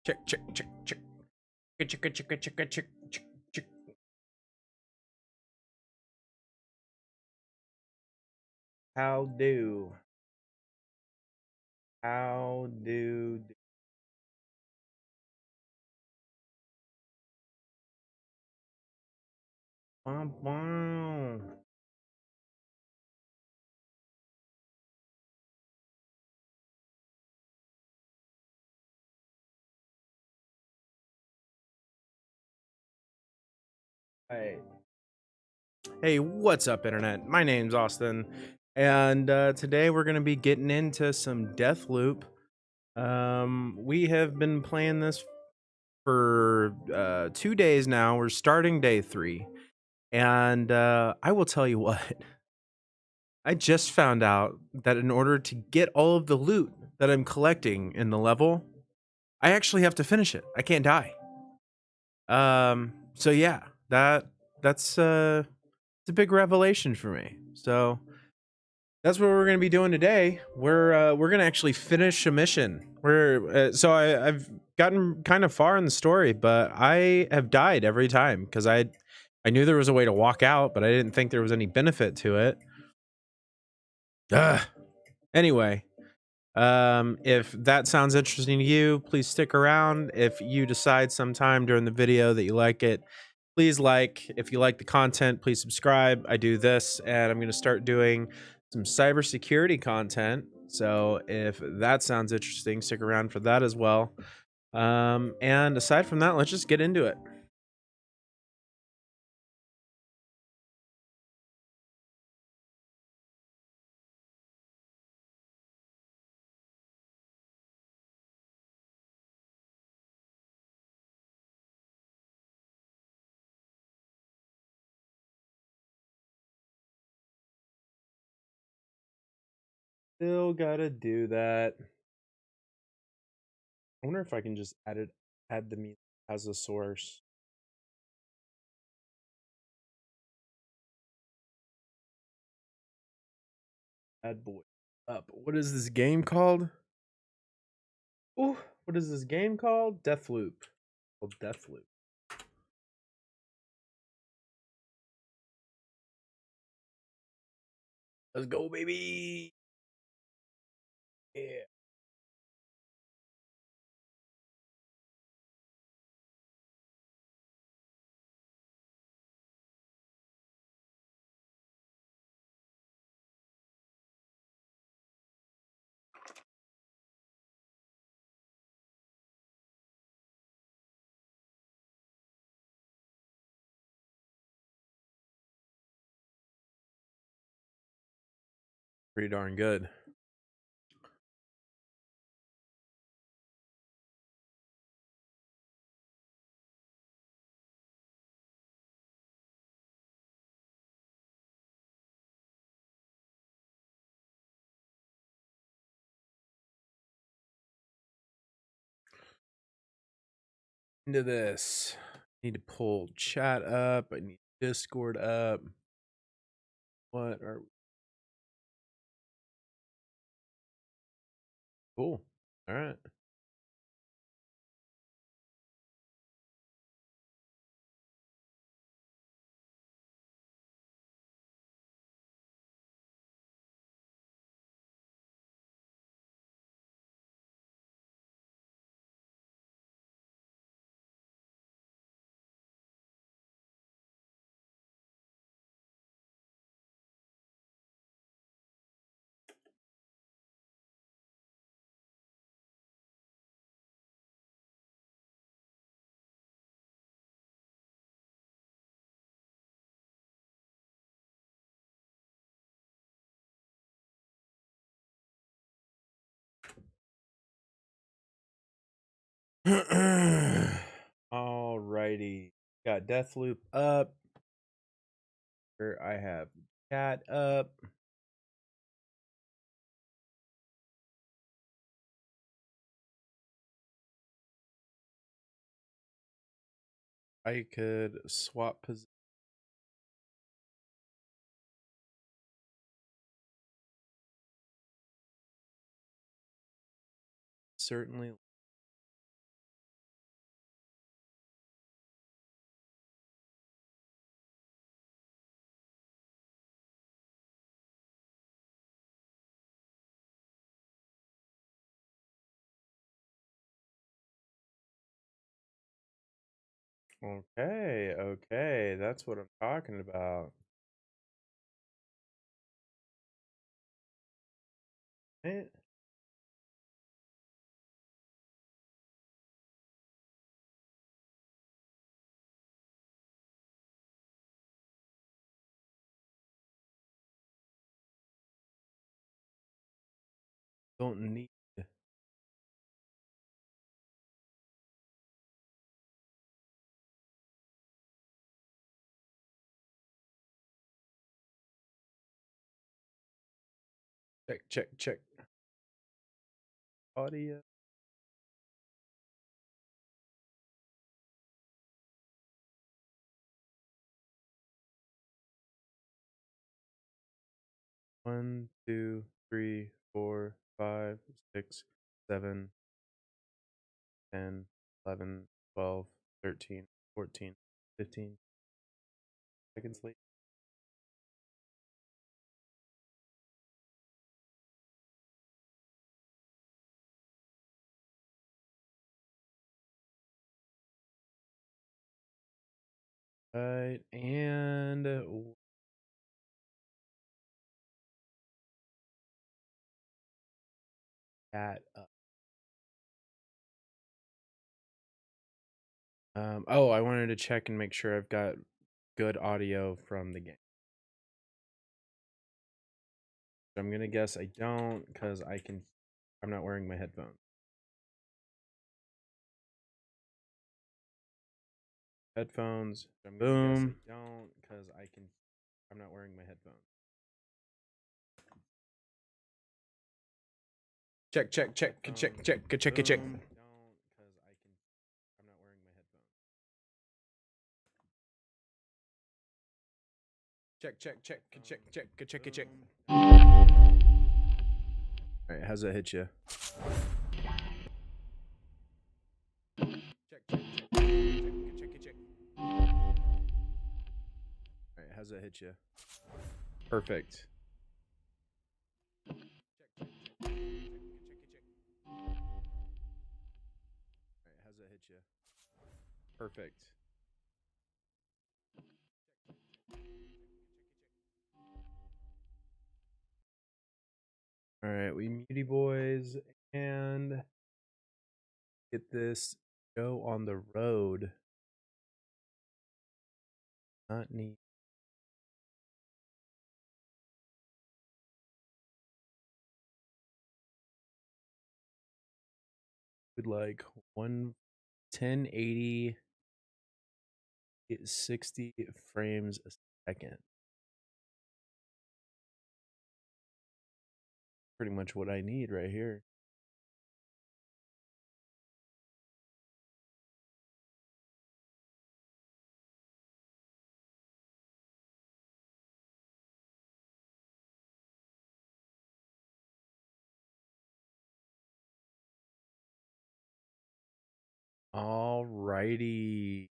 Check, check, check, check. Check, check, check, check, check, check, check. How do? How do? Bum, bum. Hey. Hey, what's up, Internet? My name's Austin, and today we're going to be getting into some Deathloop. We have been playing this for 2 days now. We're starting day 3, and I will tell you what. I just found out that in order to get all of the loot that I'm collecting in the level, I actually have to finish it. I can't die. So yeah, that's it's a big revelation for me. So that's what we're gonna be doing today. We're gonna actually finish a mission. I've gotten kind of far in the story, but I have died every time because I knew there was a way to walk out, but I didn't think there was any benefit to it. Ugh. Anyway, if that sounds interesting to you, please stick around. If you decide sometime during the video that you like it, please like. If you like the content, please subscribe. I do this, and I'm going to start doing some cybersecurity content. So if that sounds interesting, stick around for that as well. And aside from that, let's just get into it. Still gotta do that. I wonder if I can just add the music as a source. Bad boy up. What is this game called? Oh, what is this game called? Deathloop. Called Deathloop. Let's go, baby. Yeah. Pretty darn good. Into this. Need to pull chat up. I need Discord up. What are cool. All right. Alrighty. Got Deathloop up. Here I have chat up. I could swap position. Certainly. Okay, okay, that's what I'm talking about. Eh, Don't need. Check, check, check. Audio. One, two, three, 4, 5, 6, 7, 10, 11, 12, 13, 14, 15 seconds late. Right, and that up. Oh, I wanted to check and make sure I've got good audio from the game. I'm gonna guess I don't because I'm not wearing my headphones. Headphones. Boom. I don't because I'm not wearing my headphones. Check, check, check, check, check, check, check, check. I'm not wearing my headphones. Check, check, check, check, check, check, check. All right, how's that hit you? Check, check, check, check, check. All right, how's that hit you? Perfect. Check, check, check, check, check, check. All right, how's that hit you? Perfect. All right, we muty boys and get this show on the road. Not neat. Would like 1080 60 frames a second. Pretty much what I need right here. Alrighty.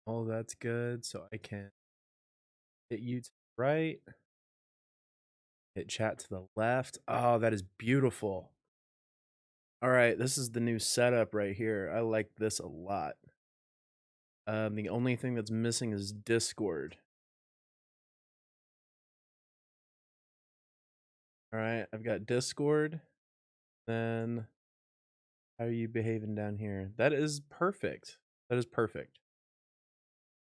Oh, that's good. So I can hit you to the right, hit chat to the left. Oh, that is beautiful. All right, this is the new setup right here. I like this a lot. The only thing that's missing is Discord. All right, I've got Discord. Then how are you behaving down here? That is perfect. That is perfect.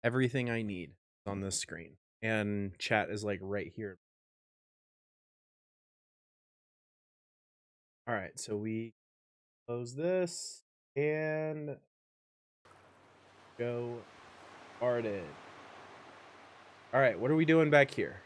Everything I need on this screen. And chat is like right here. All right, so we close this and go started. All right, what are we doing back here?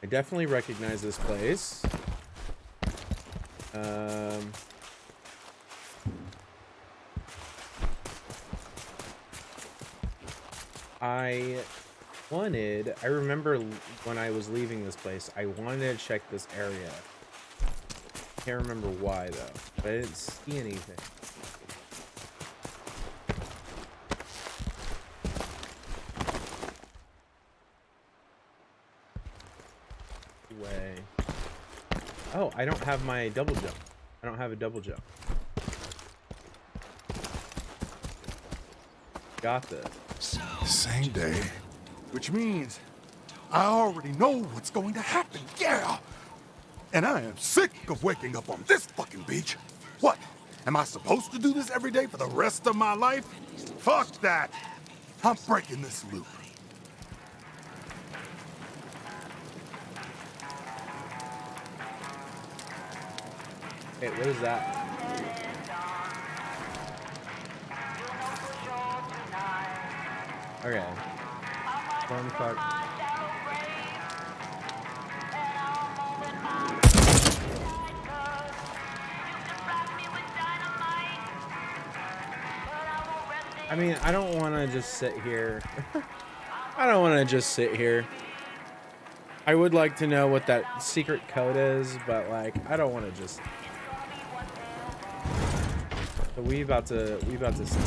I definitely recognize this place. I I remember when I was leaving this place, I wanted to check this area. Can't remember why though, but I didn't see anything. Way. Oh, I don't have my double jump. I don't have a double jump. Got this. Same day. Which means I already know what's going to happen, yeah! And I am sick of waking up on this fucking beach. What? Am I supposed to do this every day for the rest of my life? Fuck that! I'm breaking this loop. Hey, what is that? Okay. Storm clock. I mean, I don't want to just sit here. I don't want to just sit here. I would like to know what that secret code is, but like, I don't want to just. So we about to see.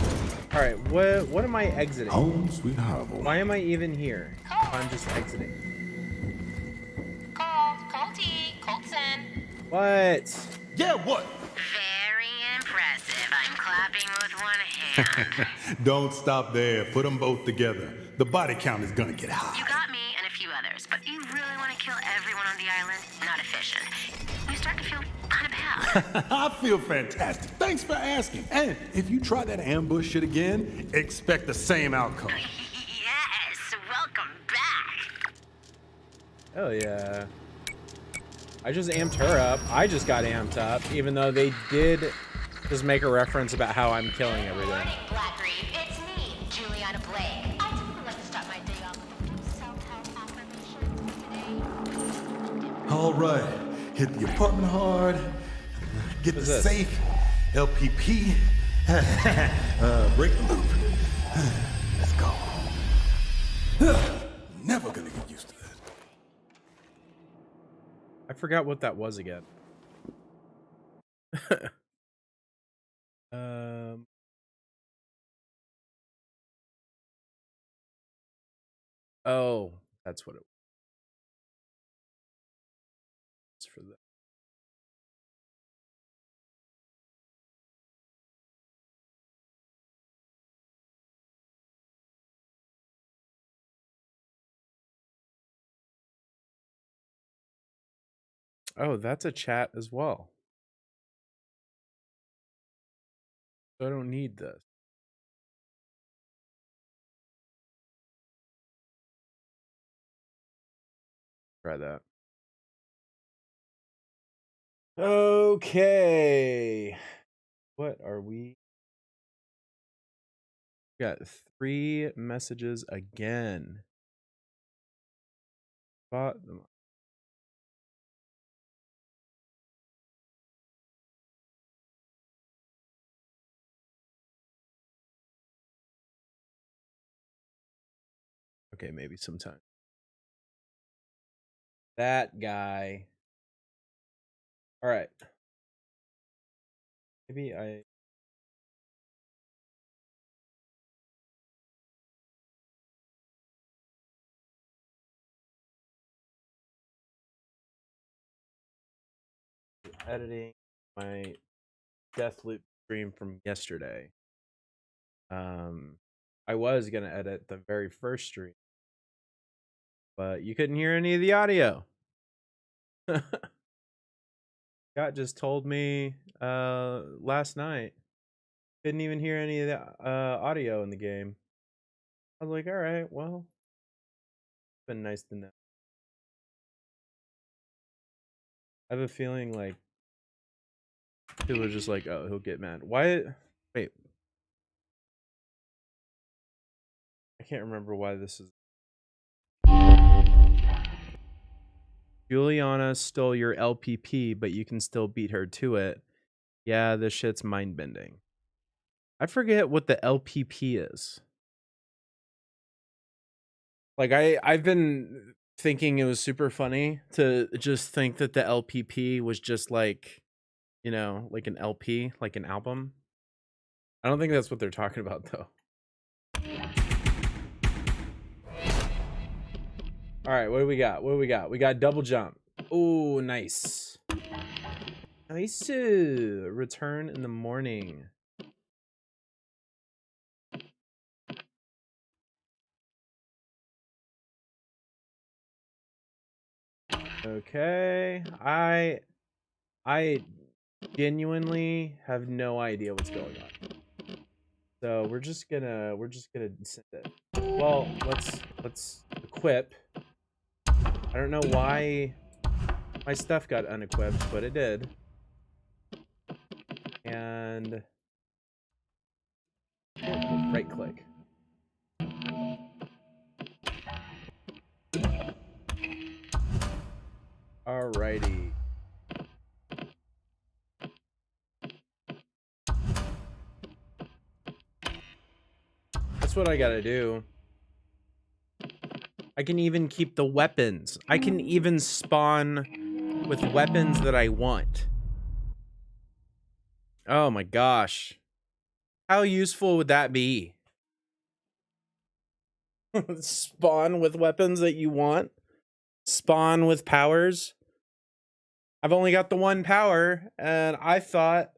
All right, what am I exiting? Home sweet harbor. Why am I even here? If I'm just exiting. Colton. What? Yeah, what? Very impressive. I'm clapping with one hand. Don't stop there. Put them both together. The body count is gonna get high. You got me and a few others, but you really want to kill everyone on the island? Not efficient. You start to feel kind of bad. I feel fantastic. Thanks for asking. And if you try that ambush shit again, expect the same outcome. Yes, welcome back. Oh yeah. I just amped her up. I just got amped up, even though they did just make a reference about how I'm killing everything. Good morning, Blackreef. It's me, Juliana Blake. I typically like to start my day off with a few self-help affirmations. Today, All right. Hit the apartment hard. Get the What's this? safe. LPP. Break the loop. Let's go. Never gonna get used to that. I forgot what that was again. um. Oh, that's what it was for that. Oh, that's a chat as well. So I don't need this. Try that. Okay. What are we? We got 3 messages again. Spot them. Okay, maybe sometime. That guy. All right. Maybe I. Editing my Deathloop stream from yesterday. I was gonna edit the very first stream, but you couldn't hear any of the audio. Scott just told me last night couldn't even hear any of the audio in the game. I was like, all right, well, it's been nice to know. I have a feeling like people are just like, oh, he'll get mad. Why? Wait. I can't remember why this is. Juliana stole your LPP, but you can still beat her to it. Yeah, this shit's mind bending. I forget what the LPP is. Like I've been thinking it was super funny to just think that the LPP was just like, you know, like an LP, like an album. I don't think that's what they're talking about though. All right, what do we got? What do we got? We got double jump. Oh, nice. Nice. Return in the morning. Okay. I genuinely have no idea what's going on. So we're just gonna send it. Well, let's equip. I don't know why my stuff got unequipped, but it did. And right click. Alrighty. That's what I gotta do. I can even keep the weapons. I can even spawn with weapons that I want. Oh my gosh. How useful would that be? Spawn with weapons that you want? Spawn with powers? I've only got the one power, and I thought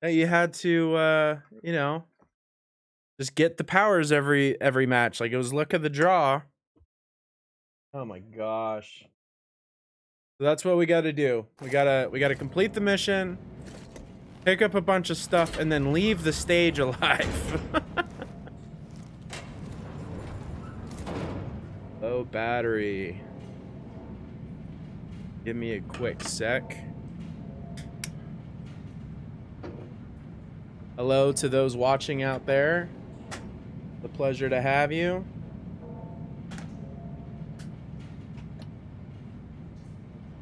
that you had to, you know, just get the powers every match. Like it was luck of the draw. Oh my gosh. So that's what we got to do. We gotta complete the mission, pick up a bunch of stuff, and then leave the stage alive. Low battery. Give me a quick sec. Hello to those watching out there. The pleasure to have you.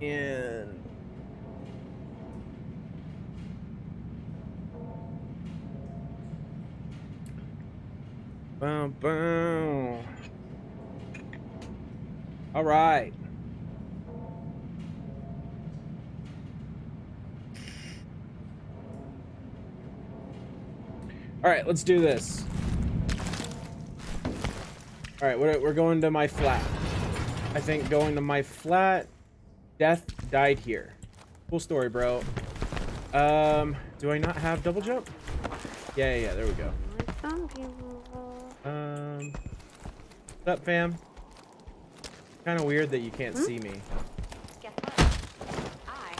And boom, boom. All right. All right, let's do this. All right, we're going to my flat. I think going to my flat. Death died here. Cool story, bro. Do I not have double jump? Yeah, there we go. What's up, fam? Kind of weird that you can't see me. Guess what? I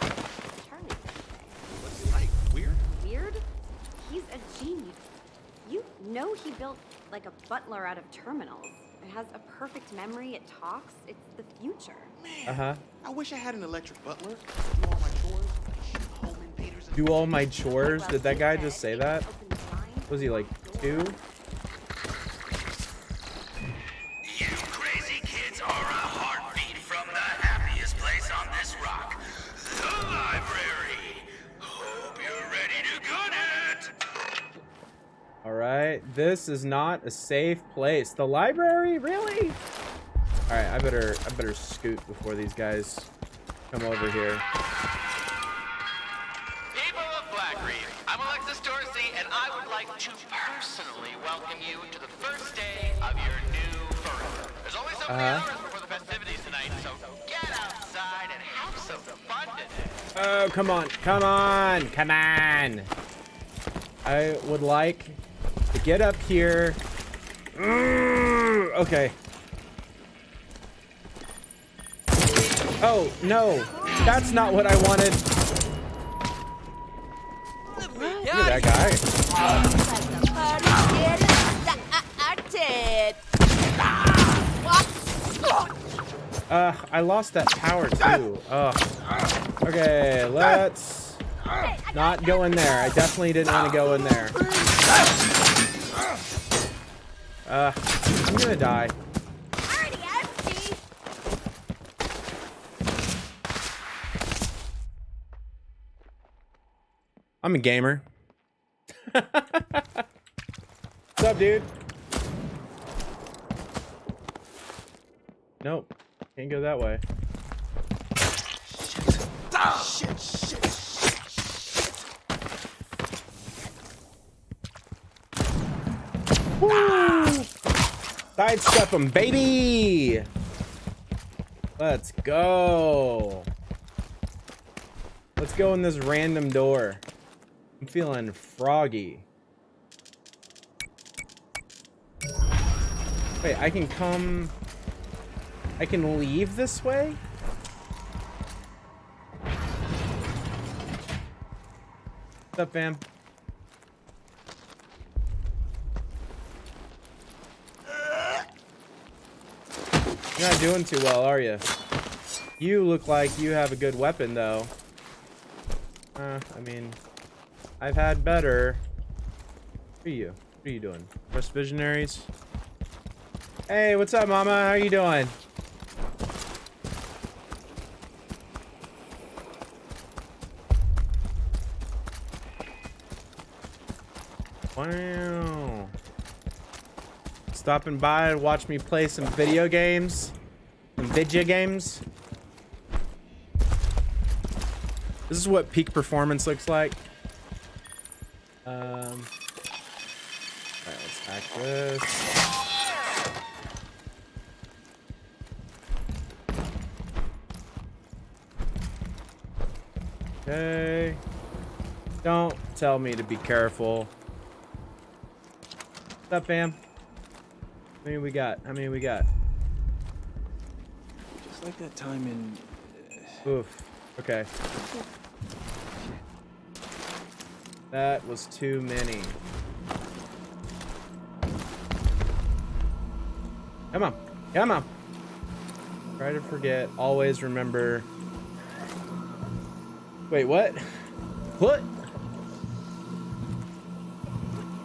returning today. What's like weird? Weird? He's a genius. You know he built like a butler out of terminals. It has a perfect memory, it talks, it's the future. Man, I wish I had an electric butler. Do all my chores, shoot home invaders. Do all my chores? Well, Did that guy he just said say it that? opens minds, Was he like unlocks 2? doors. You crazy kids are a heartbeat from the happiest place on this rock, the library. Hope you're ready to gun it. All right, this is not a safe place. The library, really? All right, I better scoot before these guys come over here. People of Blackreef, I'm Alexis Dorsey, and I would like to personally welcome you to the first day of your new forever. There's only so many hours before the festivities tonight, so get outside and have some fun today. Oh, come on. I would like to get up here. Okay. Oh, no. That's not what I wanted. Look at that guy. I lost that power too. Okay, let's not go in there. I definitely didn't want to go in there. I'm gonna die. I'm a gamer. What's up, dude? Nope. Can't go that way. Shit. Woo! Sidestep him, baby! Let's go. Let's go in this random door. I'm feeling froggy. Wait, I can come... I can leave this way? What's up, fam? You're not doing too well, are you? You look like you have a good weapon, though. I mean, I've had better. What are you? What are you doing? First Visionaries? Hey, what's up, mama? How you doing? Wow. Stopping by and watch me play some video games. Some video games. This is what peak performance looks like. Alright, let's hack this. Okay. Don't tell me to be careful. What's up, fam? How many we got? How many we got? Just like that time in... Oof. Okay. That was too many. Come on. Come on. Try to forget. Always remember. Wait, what? What?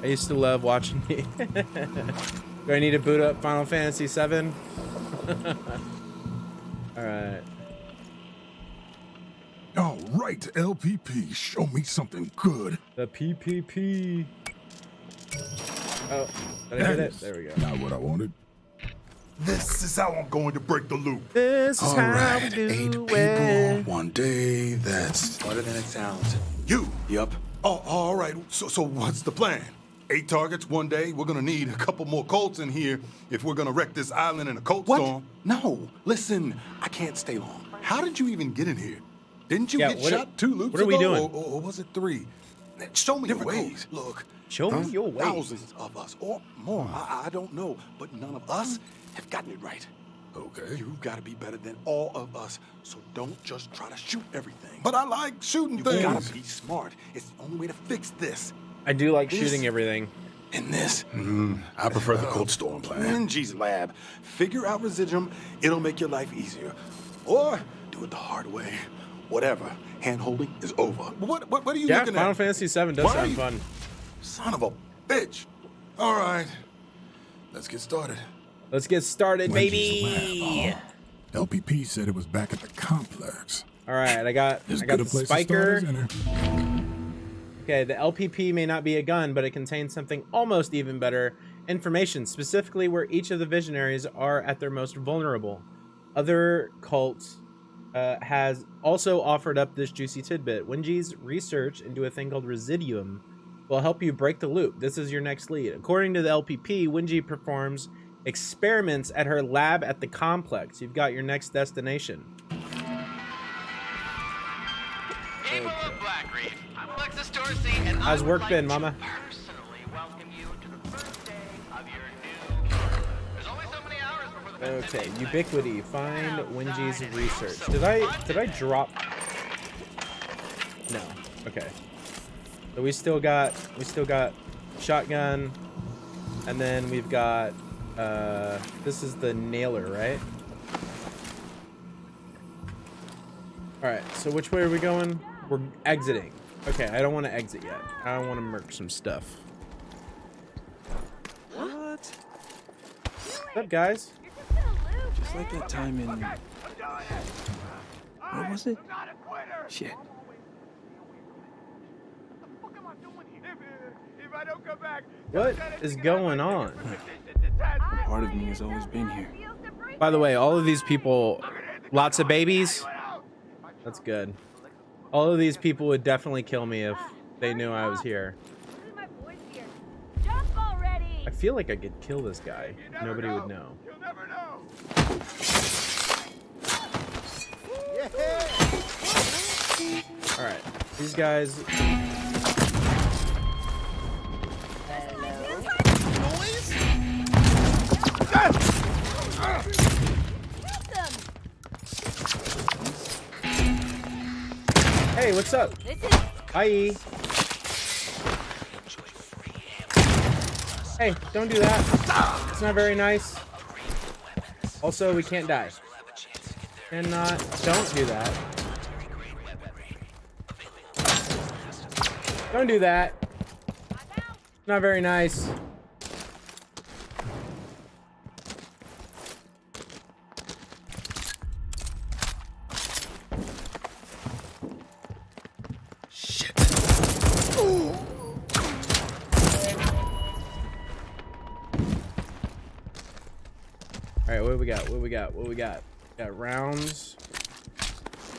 I used to love watching you. Do I need to boot up Final Fantasy VII? Alright. All right, LPP, show me something good. The PPP. Oh, did I get it? There we go. Not what I wanted. This is how I'm going to break the loop. This is All how right, we do 8 people, it. one day. That's Harder than it sounds. you. Yup. Oh, all right. So what's the plan? 8 targets one day. We're gonna need a couple more Colts in here if we're gonna wreck this island in a Colt What? storm. No. Listen, I can't stay long. How did you even get in here? Didn't you Yeah, get what are- shot 2 loops what are we ago, doing? Or was it 3? Show me Different your ways. Colts. Look. Show me your ways. Thousands of us, or more. I don't know, but none of us have gotten it right. Okay. You've got to be better than all of us, so don't just try to shoot everything. But I like shooting You things. gotta be smart. It's the only way to fix this. I do like This- shooting everything. And this. I prefer the Colt storm plan. NG's lab. Figure out residuum. It'll make your life easier. Or do it the hard way. Whatever. Hand holding is over. What are you Yeah, looking Final at? Fantasy VII does Why sound you- fun. Son of a bitch. All right. Let's get started. Let's get started, Wendy's baby. lab, huh? LPP said it was back at the complex. All right, I got As the good a place spiker. to start as any. Okay, the LPP may not be a gun, but it contains something almost even better information, specifically where each of the visionaries are at their most vulnerable. Other cults has also offered up this juicy tidbit. Wenji's research into a thing called residuum will help you break the loop. This is your next lead. According to the LPP, Wenji performs experiments at her lab at the complex. You've got your next destination. People of Blackreef, I'm Alexis Dorsey, and How's I would work like been, to mama? personally welcome you to the first day of your new career. There's only so many hours before the Okay, festivities tonight, ubiquity. so Find get Wenji's outside and research. also Did I drop? No. Okay. So we still got shotgun, and then we've got this is the nailer, right? All right. So which way are we going? We're exiting. Okay, I don't want to exit yet. I want to murk some stuff. What? What's up, guys? Just like that time in... What was it? Shit. What is going on? Part of me has always been here. By the way, all of these people, lots of babies. That's good. All of these people would definitely kill me if they knew I was here. I feel like I could kill this guy. Nobody would know. You'll never know. All right, these guys. Hey, what's up? Hi. Hey, don't do that. It's not very nice. Also, we can't die. Cannot. Don't do that. Don't do that. Not very nice. Alright, what do we got? What do we got? What do we got? Got rounds.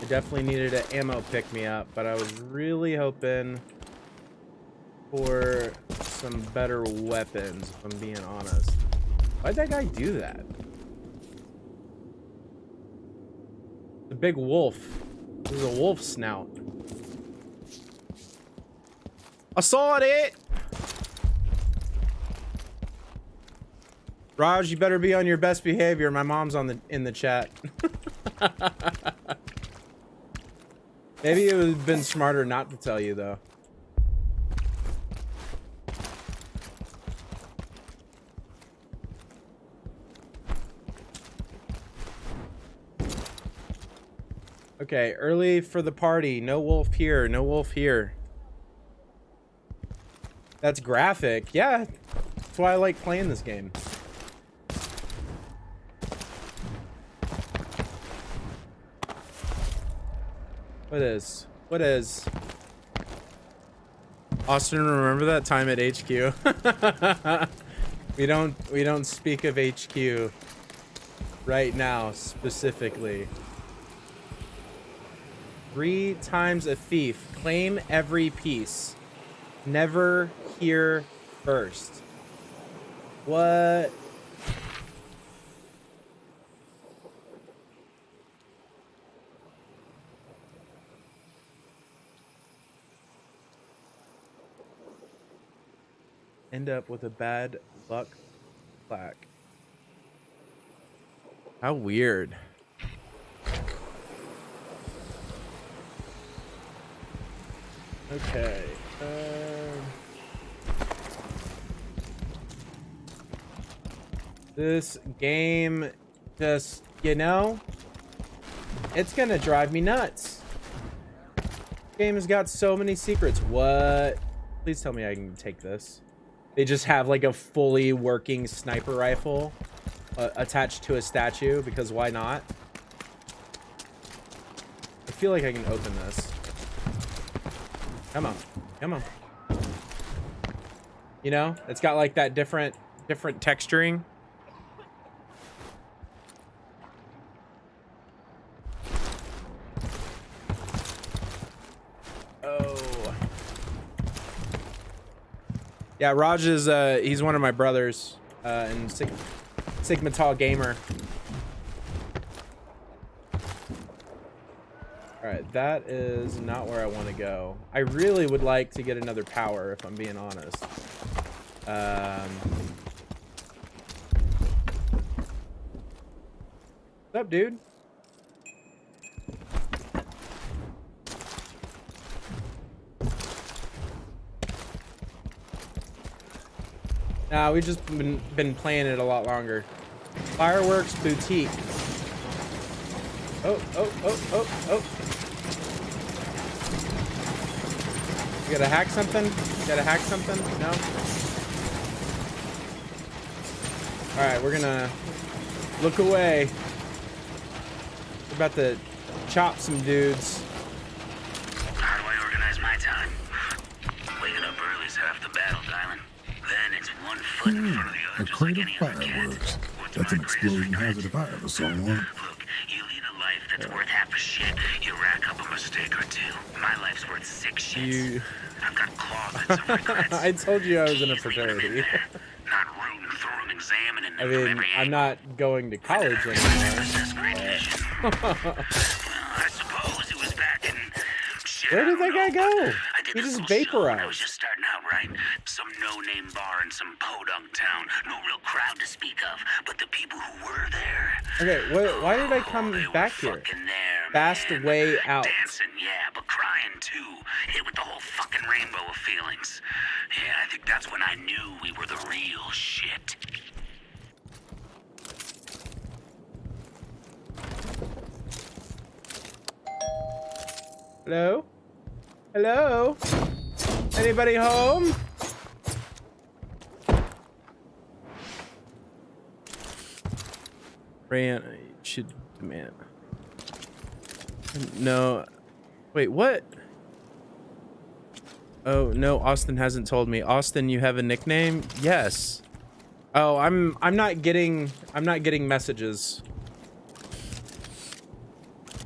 I definitely needed an ammo pick me up, but I was really hoping for some better weapons, if I'm being honest. Why'd that guy do that? The big wolf. There's a wolf snout. I saw it! Raj, you better be on your best behavior. My mom's in the chat. Maybe it would have been smarter not to tell you though. Okay, early for the party. No wolf here. No wolf here. That's graphic. Yeah, that's why I like playing this game. What is? What is? Austin, remember that time at HQ? We don't speak of HQ right now specifically. 3 times a thief. Claim every piece. Never here first. What? End up with a bad luck plaque. How weird. Okay. This game just, you know, it's gonna drive me nuts. This game has got so many secrets. What? Please tell me I can take this. They just have like a fully working sniper rifle attached to a statue, because why not? I feel like I can open this. Come on. Come on. You know, it's got like that different texturing. Oh. Yeah, Raj is he's one of my brothers in Sigma Tall Gamer. Alright, that is not where I want to go. I really would like to get another power, if I'm being honest. What's up, dude? Nah, we've just been playing it a lot longer. Fireworks Boutique. Oh. You gotta hack something? You gotta hack something? No? Alright, we're gonna look away. We're about to chop some dudes. How do I organize my time? Waking up early is half the battle, Dylan. Then it's 1 foot in front of the other, A just like crate of any other cat. fireworks. What's That's an explosion hazard if I ever saw one. Look, you lead a life that's worth half a shit. You rack up a mistake or two. My life's worth 6 shits. I've got closets of regrets. I told you I was in a Keys leaving them in fraternity. there. Not rooting through them, examining them I from mean, every I'm angle. not going to college I anymore. possess great vision. Well, I suppose it was back in... Shit, Where I did don't that guy know. go? I did He this just little show when I vaporized. was just starting out, right? Some no-name bar in some podunk town. No real crowd to speak of, but the people who were there... Okay, why did I come they back were here? fucking there, Fast man. way out. Dancing, yeah, but crying too. Hit with the whole fucking rainbow of feelings. Yeah, I think that's when I knew we were the real shit. Hello? Hello? Anybody home? Ran, I should demand. No. Wait, what? Oh, no, Austin hasn't told me. Austin, you have a nickname? Yes. Oh, I'm not getting messages.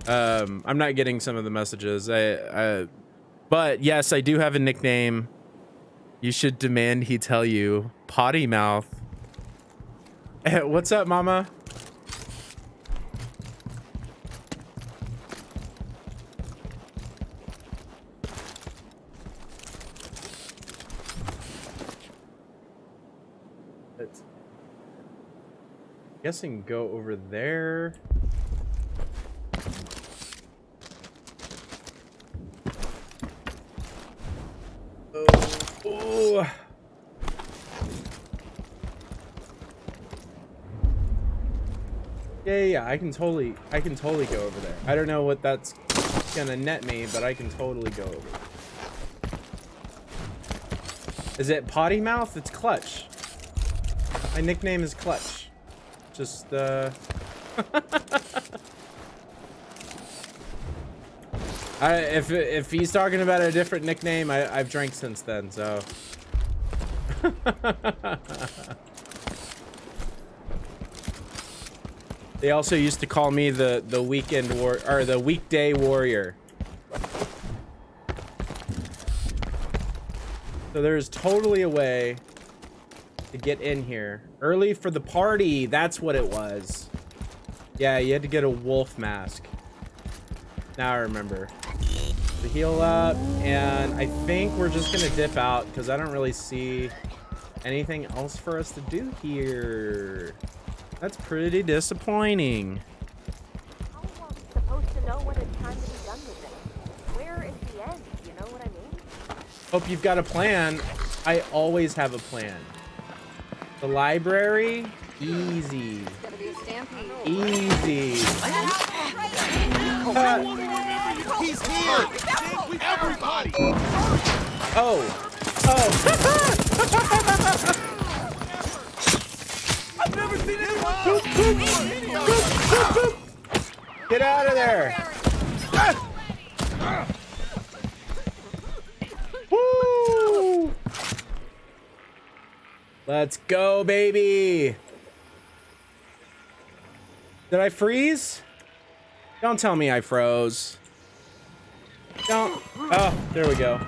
I'm not getting some of the messages. But yes, I do have a nickname. You should demand he tell you. Potty mouth. What's up, mama? Let's guessing go over there. Oh. Yeah, I can totally go over there. I don't know what that's gonna net me, but I can totally go over there. Is it Potty Mouth? It's Clutch. My nickname is Clutch. Just if he's talking about a different nickname, I've drank since then, so. They also used to call me the weekend war or the weekday warrior. So there's totally a way to get in here early for the party. That's what it was. Yeah, you had to get a wolf mask. Now I remember. To heal up, and I think we're just gonna dip out because I don't really see anything else for us to do here. That's pretty disappointing. How are we supposed to know when it's time to be done with it? Where is the end? You know what I mean? Hope you've got a plan. I always have a plan. The library, easy. It's gonna be a stampede. Easy. He's here! Everybody! Oh. I've never seen anyone! Get out of there. Woo! Let's go, baby. Did I freeze? Don't tell me I froze. Don't. Oh, there we go.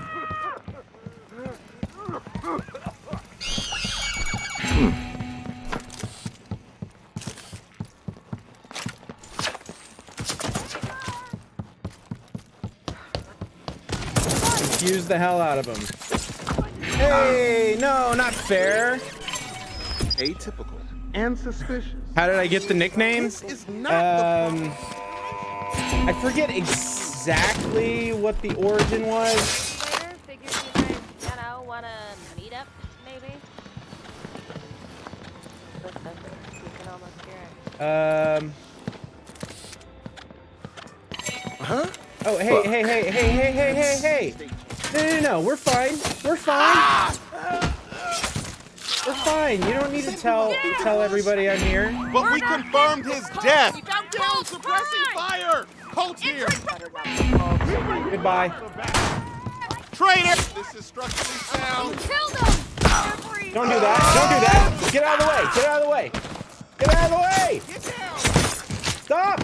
Confuse the hell out of him. Hey, no, not fair. Atypical and suspicious. How did I get the nickname? This is not I forget exactly what the origin was. Later, figured you guys, you know, wanna meet up, maybe? You can almost hear it. Huh? Oh, hey. No, we're fine. We're fine. We're fine. You don't need to tell everybody I'm here. But we confirmed his death! Down suppressing fire! Colt's here! Goodbye. Traitor! This is structurally sound. Don't do that. Don't do that. Get out of the way. Get out of the way. Get out of the way! Stop!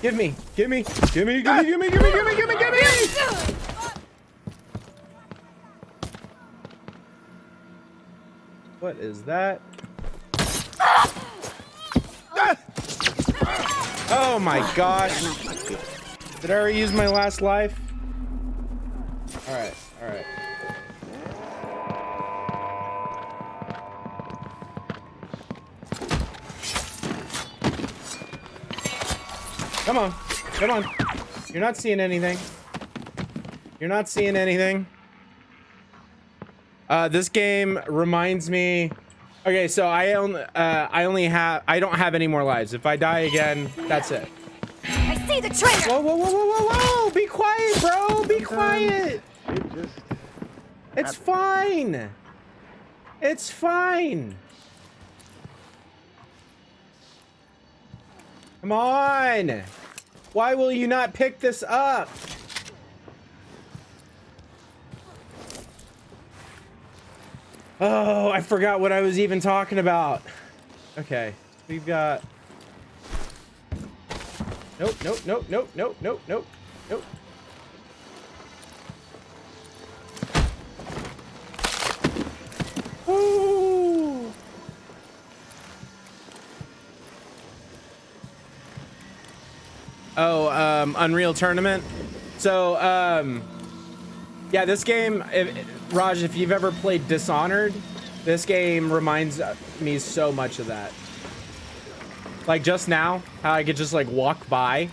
Give me! What is that? Oh my gosh! Did I already use my last life? Alright, alright. Come on, come on. You're not seeing anything. You're not seeing anything. This game reminds me. Okay, so I don't have any more lives. If I die again, that's it. I see the traitor! Whoa, whoa, whoa, whoa, whoa, whoa! Be quiet, bro! Be quiet! It's fine! It's fine! Come on! Why will you not pick this up? Oh, I forgot what I was even talking about. Okay, we've got... Nope, nope, nope, nope, nope, nope, nope, nope. Woo! Oh, Unreal Tournament. So, yeah, this game, Raj, if you've ever played Dishonored, this game reminds me so much of that. Like just now, how I could just like walk by.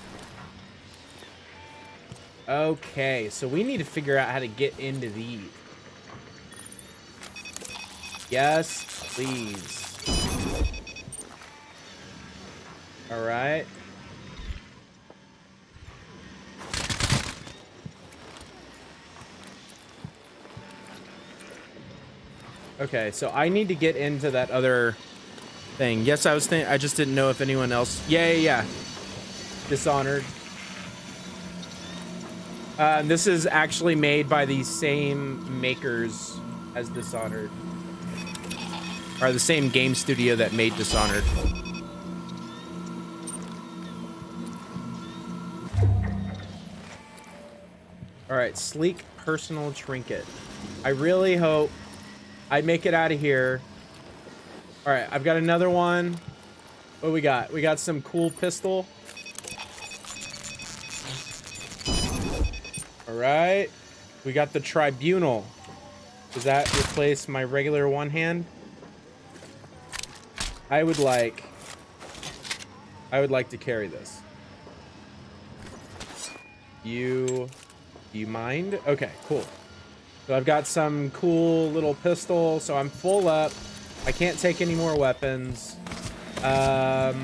Okay, so we need to figure out how to get into these. Yes, please. All right. Okay, so I need to get into that other thing. Yes, I was thinking. I just didn't know if anyone else. Yeah. Dishonored. This is actually made by the same makers as Dishonored, or the same game studio that made Dishonored. All right, sleek personal trinket. I really hope I make it out of here. All right, I've got another one. What we got? We got some cool pistol. All right. We got the tribunal. Does that replace my regular one hand? I would like to carry this. Do you mind? Okay, cool. So I've got some cool little pistol, so I'm full up. I can't take any more weapons. All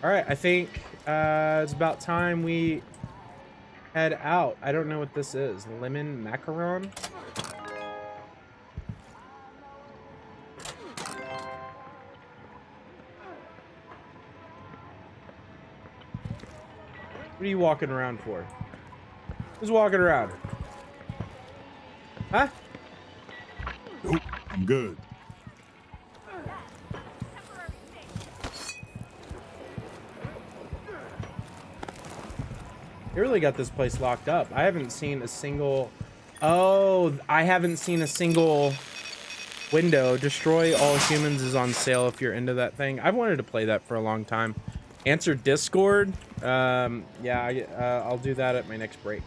right, I think it's about time we head out. I don't know what this is. Lemon macaron? What are you walking around for? Who's walking around? Huh? Nope, I'm good. They really got this place locked up. I haven't seen a single... Oh, I haven't seen a single window. Destroy all humans is on sale if you're into that thing. I've wanted to play that for a long time. Answer Discord. Yeah, I'll do that at my next break.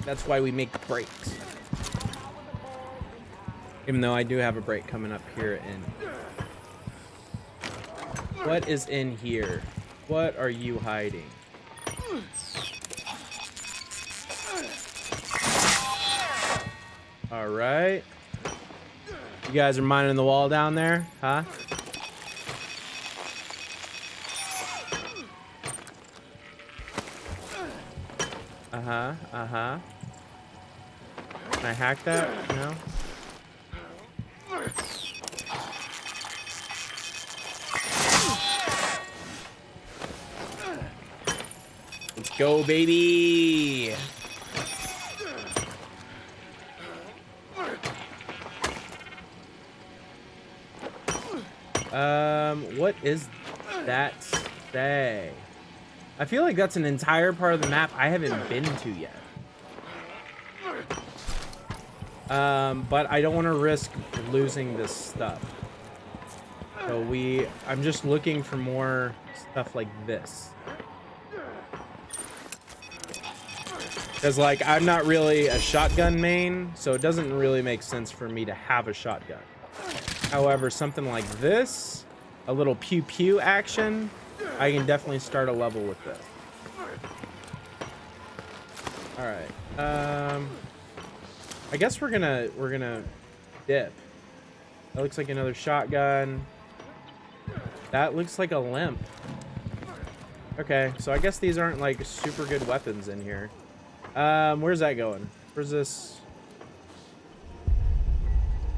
That's why we make breaks. Even though I do have a break coming up here in... What is in here? What are you hiding? All right. You guys are minding the wall down there, huh? Uh-huh. Can I hack that? No? go, baby. What is that say? I feel like that's an entire part of the map I haven't been to yet. But I don't want to risk losing this stuff. So I'm just looking for more stuff like this. Because, like, I'm not really a shotgun main, so it doesn't really make sense for me to have a shotgun. However, something like this, a little pew-pew action, I can definitely start a level with this. All right. I guess we're gonna dip. That looks like another shotgun. That looks like a limp. Okay, so I guess these aren't like super good weapons in here. Where's that going? Where's this?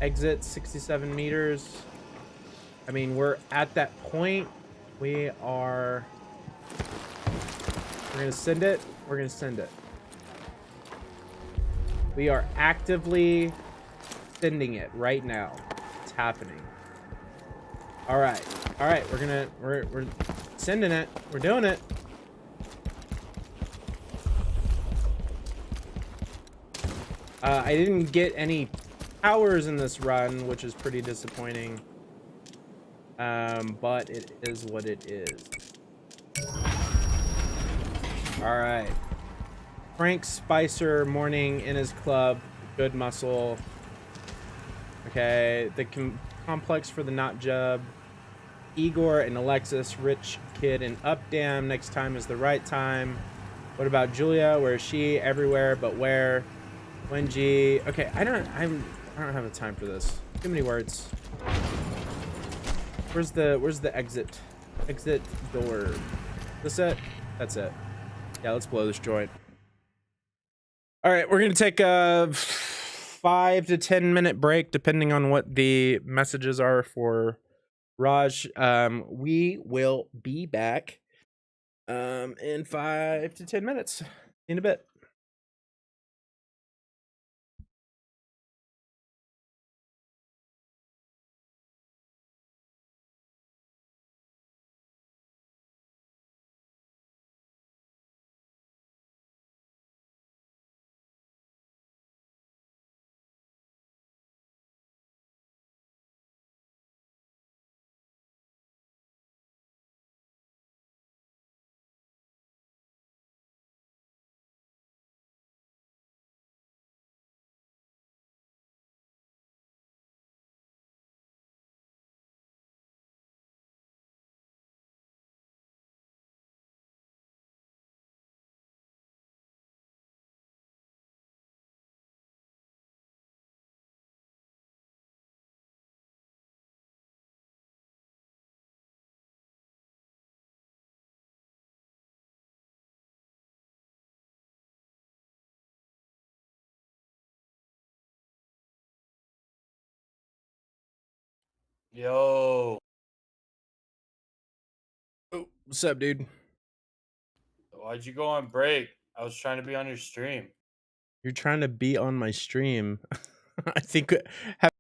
Exit 67 meters. I mean, we're at that point. We're gonna send it. We're gonna send it. We are actively sending it right now. It's happening. All right. All right. We're sending it. We're doing it. I didn't get any powers in this run, which is pretty disappointing. But it is what it is. All right. Frank Spicer, morning in his club, good muscle. Okay, the complex for the Not Jub. Igor and Alexis, rich kid and Updam. Next time is the right time. What about Julia? Where is she? Everywhere, but where? Wenji. Okay, I don't have the time for this. Too many words. Where's the exit? Exit door. This it? That's it. Yeah, let's blow this joint. All right, we're gonna take a 5 to 10 minute break, depending on what the messages are for Raj. We will be back in 5 to 10 minutes. In a bit. Yo. Oh, what's up, dude? Why'd you go on break? I was trying to be on your stream. You're trying to be on my stream. I think have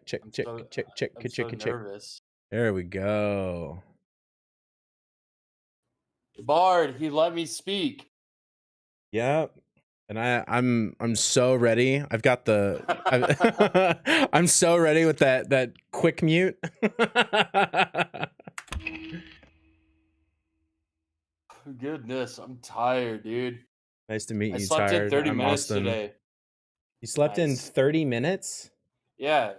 Check. I'm so nervous. There we go. Bard, he let me speak. Yep. And I'm so ready. I've got the I'm so ready with that quick mute. Goodness, I'm tired, dude. Nice to meet you. I slept in 30 minutes today. You slept in 30 minutes? Yeah.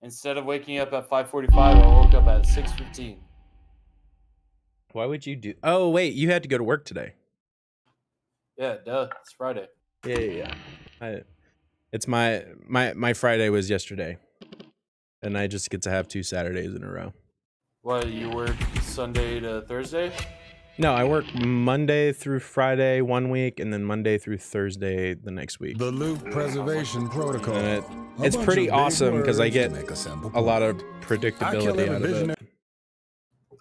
Instead of waking up at 5:45, I woke up at 6:15. Why would you do? Oh wait, you had to go to work today. Yeah, duh. It's Friday. Yeah. It's my Friday was yesterday, and I just get to have 2 Saturdays in a row. What, you work Sunday to Thursday? No, I work Monday through Friday 1 week, and then Monday through Thursday the next week. The Loop Preservation Protocol. And it's pretty awesome because I get a lot of predictability out of it.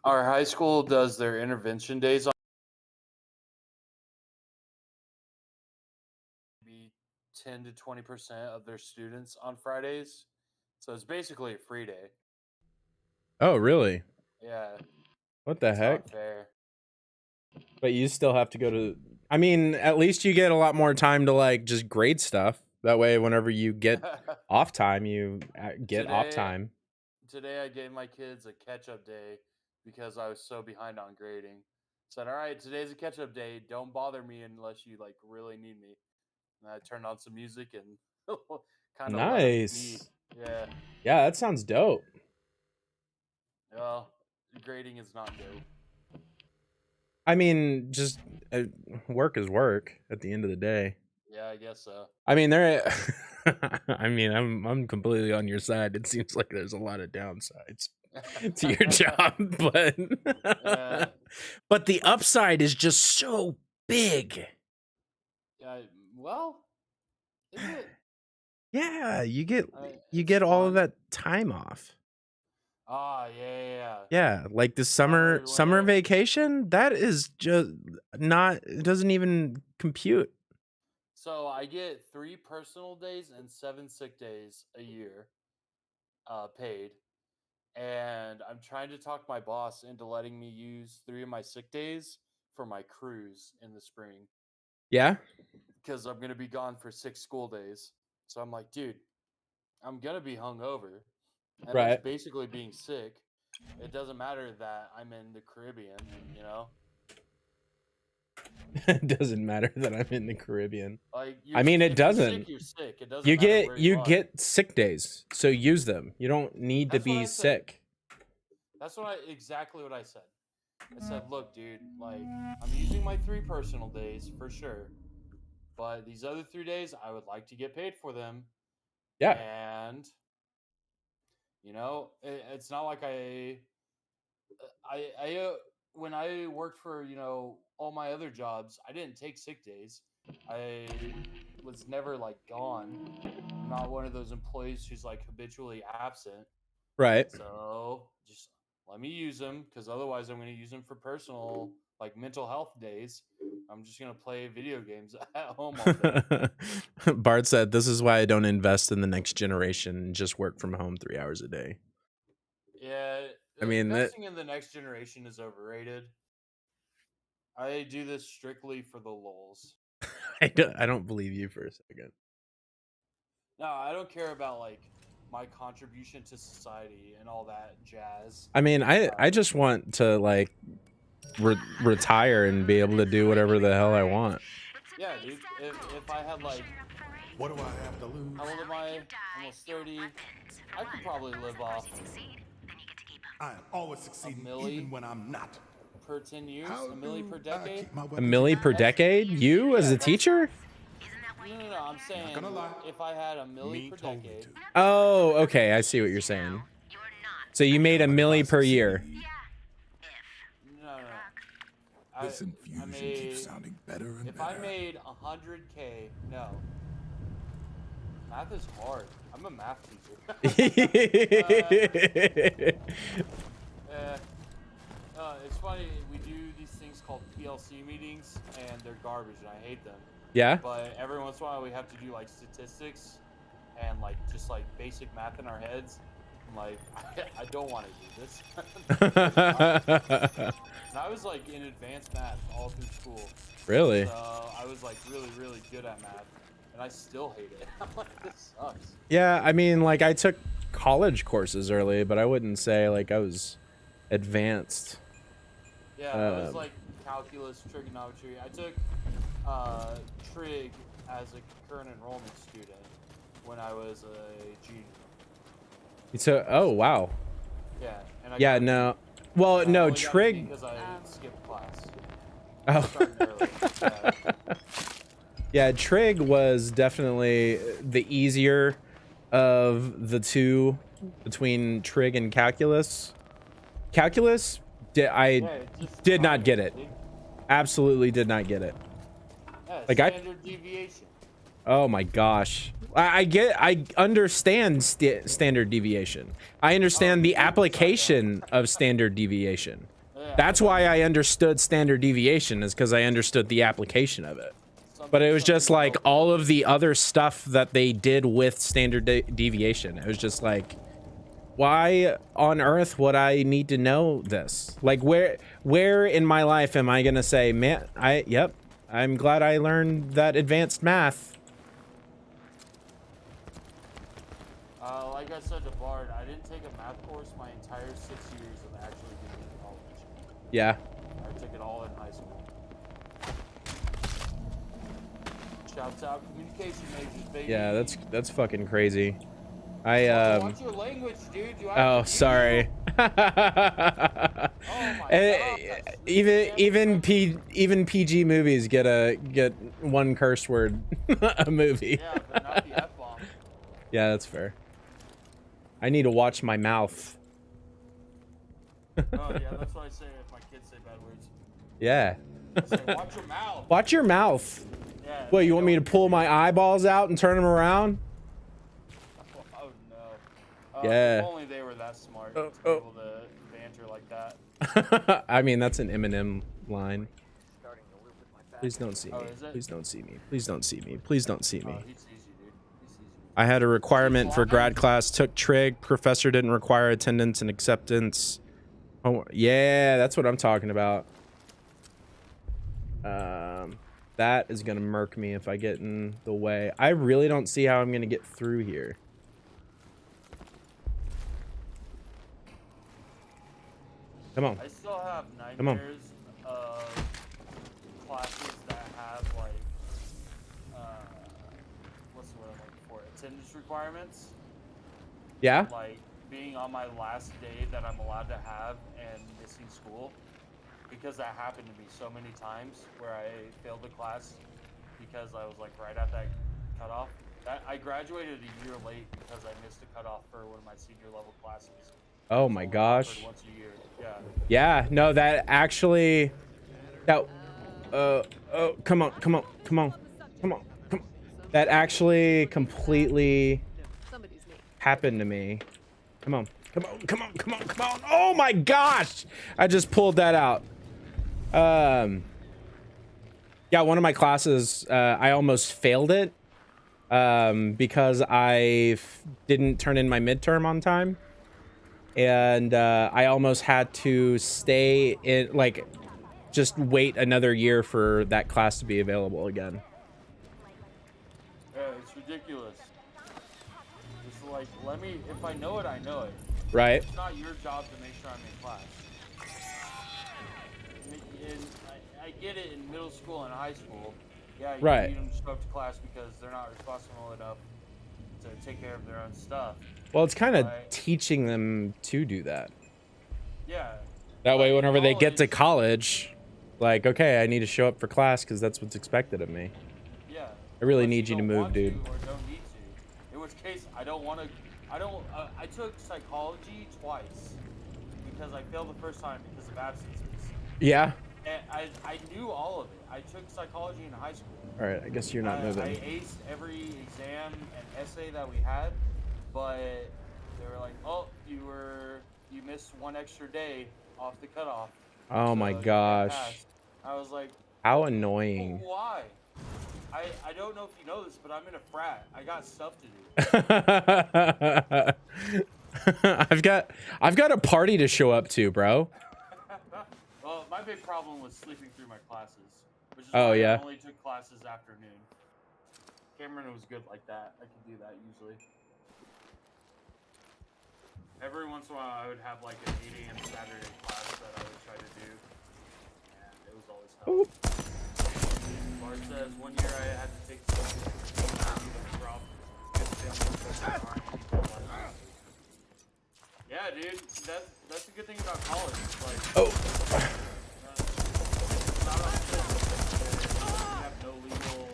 Our high school does their intervention days on 10 to 20% of their students on Fridays. So it's basically a free day. Oh, really? Yeah. What the heck? Not fair. But you still have to go to... I mean, at least you get a lot more time to, like, just grade stuff. That way, whenever you get off time, you get off time. Today, I gave my kids a catch-up day because I was so behind on grading. Said, all right, today's a catch-up day. Don't bother me unless you, like, really need me. And I turned on some music and kind of... Nice. Yeah. Yeah, that sounds dope. Well, grading is not dope. I mean, just work is work at the end of the day. Yeah, I guess so. I mean, I'm completely on your side. It seems like there's a lot of downsides to your job, but the upside is just so big. Well, is it? Yeah, you get all of that time off. Ah, yeah. Yeah, like the summer vacation, that is just not, it doesn't even compute. So I get 3 personal days and 7 sick days a year, paid. And I'm trying to talk my boss into letting me use 3 of my sick days for my cruise in the spring. Yeah? Because I'm going to be gone for 6 school days. So I'm like, dude, I'm going to be hungover. And right. That's basically being sick. It doesn't matter that I'm in the Caribbean, you know? It doesn't matter that I'm in the Caribbean. Like, I mean, it doesn't. Sick, you're sick. It doesn't matter where you get sick days, so use them. You don't need to be sick. That's exactly what I said. I said, look, dude, like, I'm using my 3 personal days for sure, but these other 3 days, I would like to get paid for them. Yeah. And you know, it's not like I when I worked for, you know, all my other jobs, I didn't take sick days. I was never like gone. I'm not one of those employees who's like habitually absent. Right. So just let me use them, because otherwise I'm going to use them for personal, like mental health days. I'm just going to play video games at home all day. Bart said, this is why I don't invest in the next generation and just work from home 3 hours a day. Yeah. I mean, investing in the next generation is overrated. I do this strictly for the lulz. I don't believe you for a second. No, I don't care about like my contribution to society and all that jazz. I mean, I just want to like retire and be able to do whatever the hell I want. Yeah, dude. If I had like, what do I have to lose? How old am I? Almost 30. I could probably live off. I am always succeeding, even when I'm not. Per 10 years, a milli per decade. A milli per decade? You as a teacher? No. I'm saying if I had a milli per decade. Oh, okay. I see what you're saying. So you made a milli per year. No. This infusion keeps sounding better and if better. I made 100K, no. Math is hard. I'm a math teacher. It's funny, we do these things called PLC meetings, and they're garbage, and I hate them. Yeah? But every once in a while, we have to do, like, statistics, and like just like basic math in our heads. I'm like, I don't want to do this. And I was like in advanced math all through school. Really? So I was like really good at math, and I still hate it. I'm like, this sucks. Yeah, I mean, like I took college courses early, but I wouldn't say like I was advanced. Yeah, it was like calculus, trigonometry. I took trig as a current enrollment student when I was a junior. So, oh wow. Yeah, and I Yeah, got- no. Well, I no, only got a trig. because I skipped class. Oh. Starting early. Yeah. Yeah, trig was definitely the easier of the two between trig and calculus. Calculus, did not get it. Absolutely did not get it. Yeah, Like standard deviation. Oh my gosh. I understand standard deviation. I understand the application of standard deviation. That's why I understood standard deviation, is because I understood the application of it. But it was just like all of the other stuff that they did with standard deviation. It was just like, why on earth would I need to know this? Like where in my life am I gonna say, man, I'm glad I learned that advanced math. Like I said to Bard, I didn't take a math course my entire 6 years of actually being in college. Yeah. I took it all in high school. Shouts out communication majors, baby. Yeah, that's fucking crazy. I Watch your language, dude. Oh, sorry. Even PG movies get one curse word a movie. Yeah, but not the F-bomb. Yeah, that's fair. I need to watch my mouth. Oh yeah, that's what I say if my kids say bad words. Yeah. I say, watch your mouth. Watch your mouth. Yeah, What, you want me to pull my eyeballs out and turn them around? Oh no. Yeah. If only they were that smart to be able to banter like that. I mean, that's an Eminem line. Please don't see me. Oh, is it? Please don't see me. Please don't see me. Please don't see me. Oh, he sees you, dude. He sees you. I had a requirement for grad class, took trig, professor didn't require attendance and acceptance. Oh, yeah, that's what I'm talking about. That is gonna murk me if I get in the way. I really don't see how I'm gonna get through here. Come on. I still have Come on. nightmares of classes that have like what's the word I'm looking for? Attendance requirements. Yeah? Like being on my last day that I'm allowed to have and missing school. Because that happened to me so many times where I failed the class because I was like right at that cutoff. I graduated a year late because I missed the cutoff for one of my senior level classes. Oh my gosh. Once a year. Yeah. Yeah, no, that actually, that, oh, come on. That actually completely happened to me. Come on. Oh my gosh. I just pulled that out. Yeah, one of my classes, I almost failed it, because I didn't turn in my midterm on time. And I almost had to stay in, like, just wait another year for that class to be available again. Yeah, it's ridiculous. It's like, if I know it, I know it. Right. It's not your job to make sure I'm in class. And I get it in middle school and high school. Yeah, you Right. need them to show up to class because they're not responsible enough to take care of their own stuff. Well, it's kind of Right. teaching them to do that. Yeah. That way, whenever they get to college, like, okay, I need to show up for class because that's what's expected of me. Yeah. I really Unless need you to don't move, want dude. Or don't need to. In which case, I don't want to. I took psychology twice because I failed the first time because of absences. Yeah. And I knew all of it. I took psychology in high school. All right, I guess you're not I moving. aced every exam and essay that we had, but they were like, "Oh, you missed one extra day off the cutoff." Oh so my you can't gosh. pass." I was like, How annoying. "Why?" I don't know if you know this, but I'm in a frat. I got stuff to do. I've got a party to show up to, bro. Well, my big problem was sleeping through my classes, which is Oh, why yeah. I only took classes afternoon. Cameron was good like that. I could do that usually. Every once in a while, I would have like an 8 a.m. Saturday class that I would try to do, and it was always hell. Bart says one year I had to take yeah, dude, that's the good thing about college. It's like, it's not on you have no legal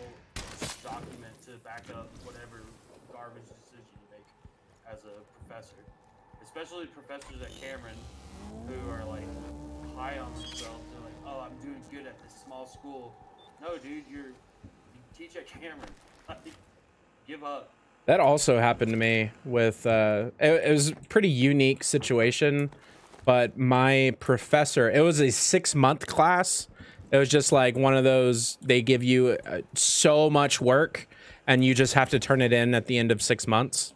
document to back up whatever garbage decision you make as a professor. Especially professors at Cameron who are like high on themselves. They're like, oh, I'm doing good at this small school. No, dude, you teach at Cameron. Like, give up. That also happened to me with, it was a pretty unique situation, but my professor, it was a 6-month class. It was just like one of those, they give you so much work and you just have to turn it in at the end of 6 months.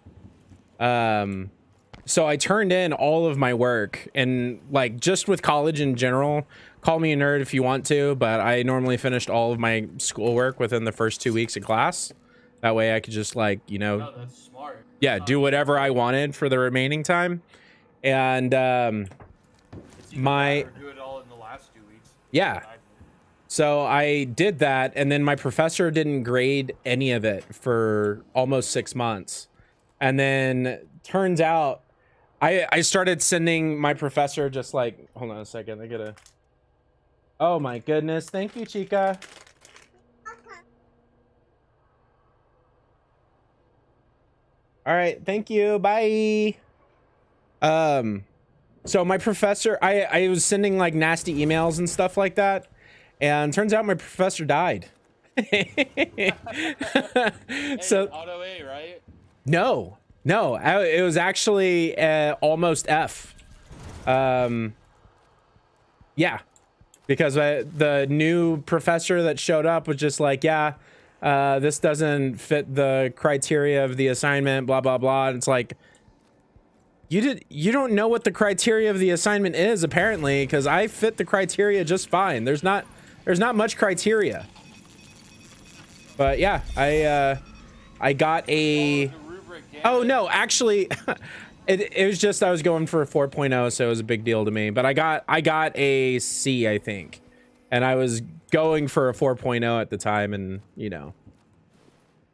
So I turned in all of my work, and like just with college in general, call me a nerd if you want to, but I normally finished all of my schoolwork within the first 2 weeks of class. That way I could just like, you know, No, that's smart. yeah, do whatever I wanted for the remaining time. And Do it all in the last 2 weeks. yeah. So I did that, and then my professor didn't grade any of it for almost 6 months. And then turns out I started sending my professor just like, hold on a second, I gotta, oh my goodness, thank you, Chica. All right, thank you, bye. So my professor, I was sending like nasty emails and stuff like that, and turns out my professor died. So Auto A, right? no, it was actually almost F. Yeah, because the new professor that showed up was just like, yeah, this doesn't fit the criteria of the assignment, blah blah blah. And it's like, you don't know what the criteria of the assignment is apparently, because I fit the criteria just fine. There's not much criteria. But yeah, I got a. Oh no, actually, it was just I was going for a 4.0, so it was a big deal to me. But I got a C, I think, and I was going for a 4.0 at the time, and you know,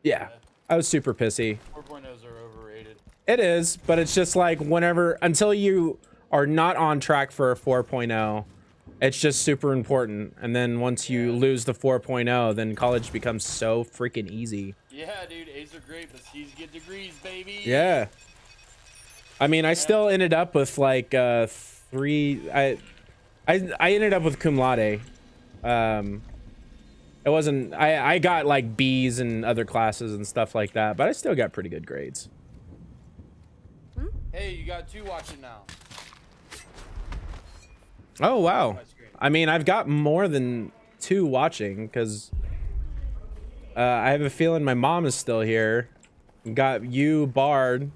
yeah, I was super pissy. 4.0s are overrated. It is, but it's just like whenever until you are not on track for a 4.0, it's just super important. And then once you lose the 4.0, then college becomes so freaking easy. Yeah, dude, A's are great, but C's get degrees, baby. Yeah. I mean, I still ended up with like 3. I ended up with cum laude. It wasn't. I got like B's in other classes and stuff like that, but I still got pretty good grades. Hey, you got 2 watching now. Oh wow. I mean, I've got more than 2 watching because I have a feeling my mom is still here. Got you, Bard.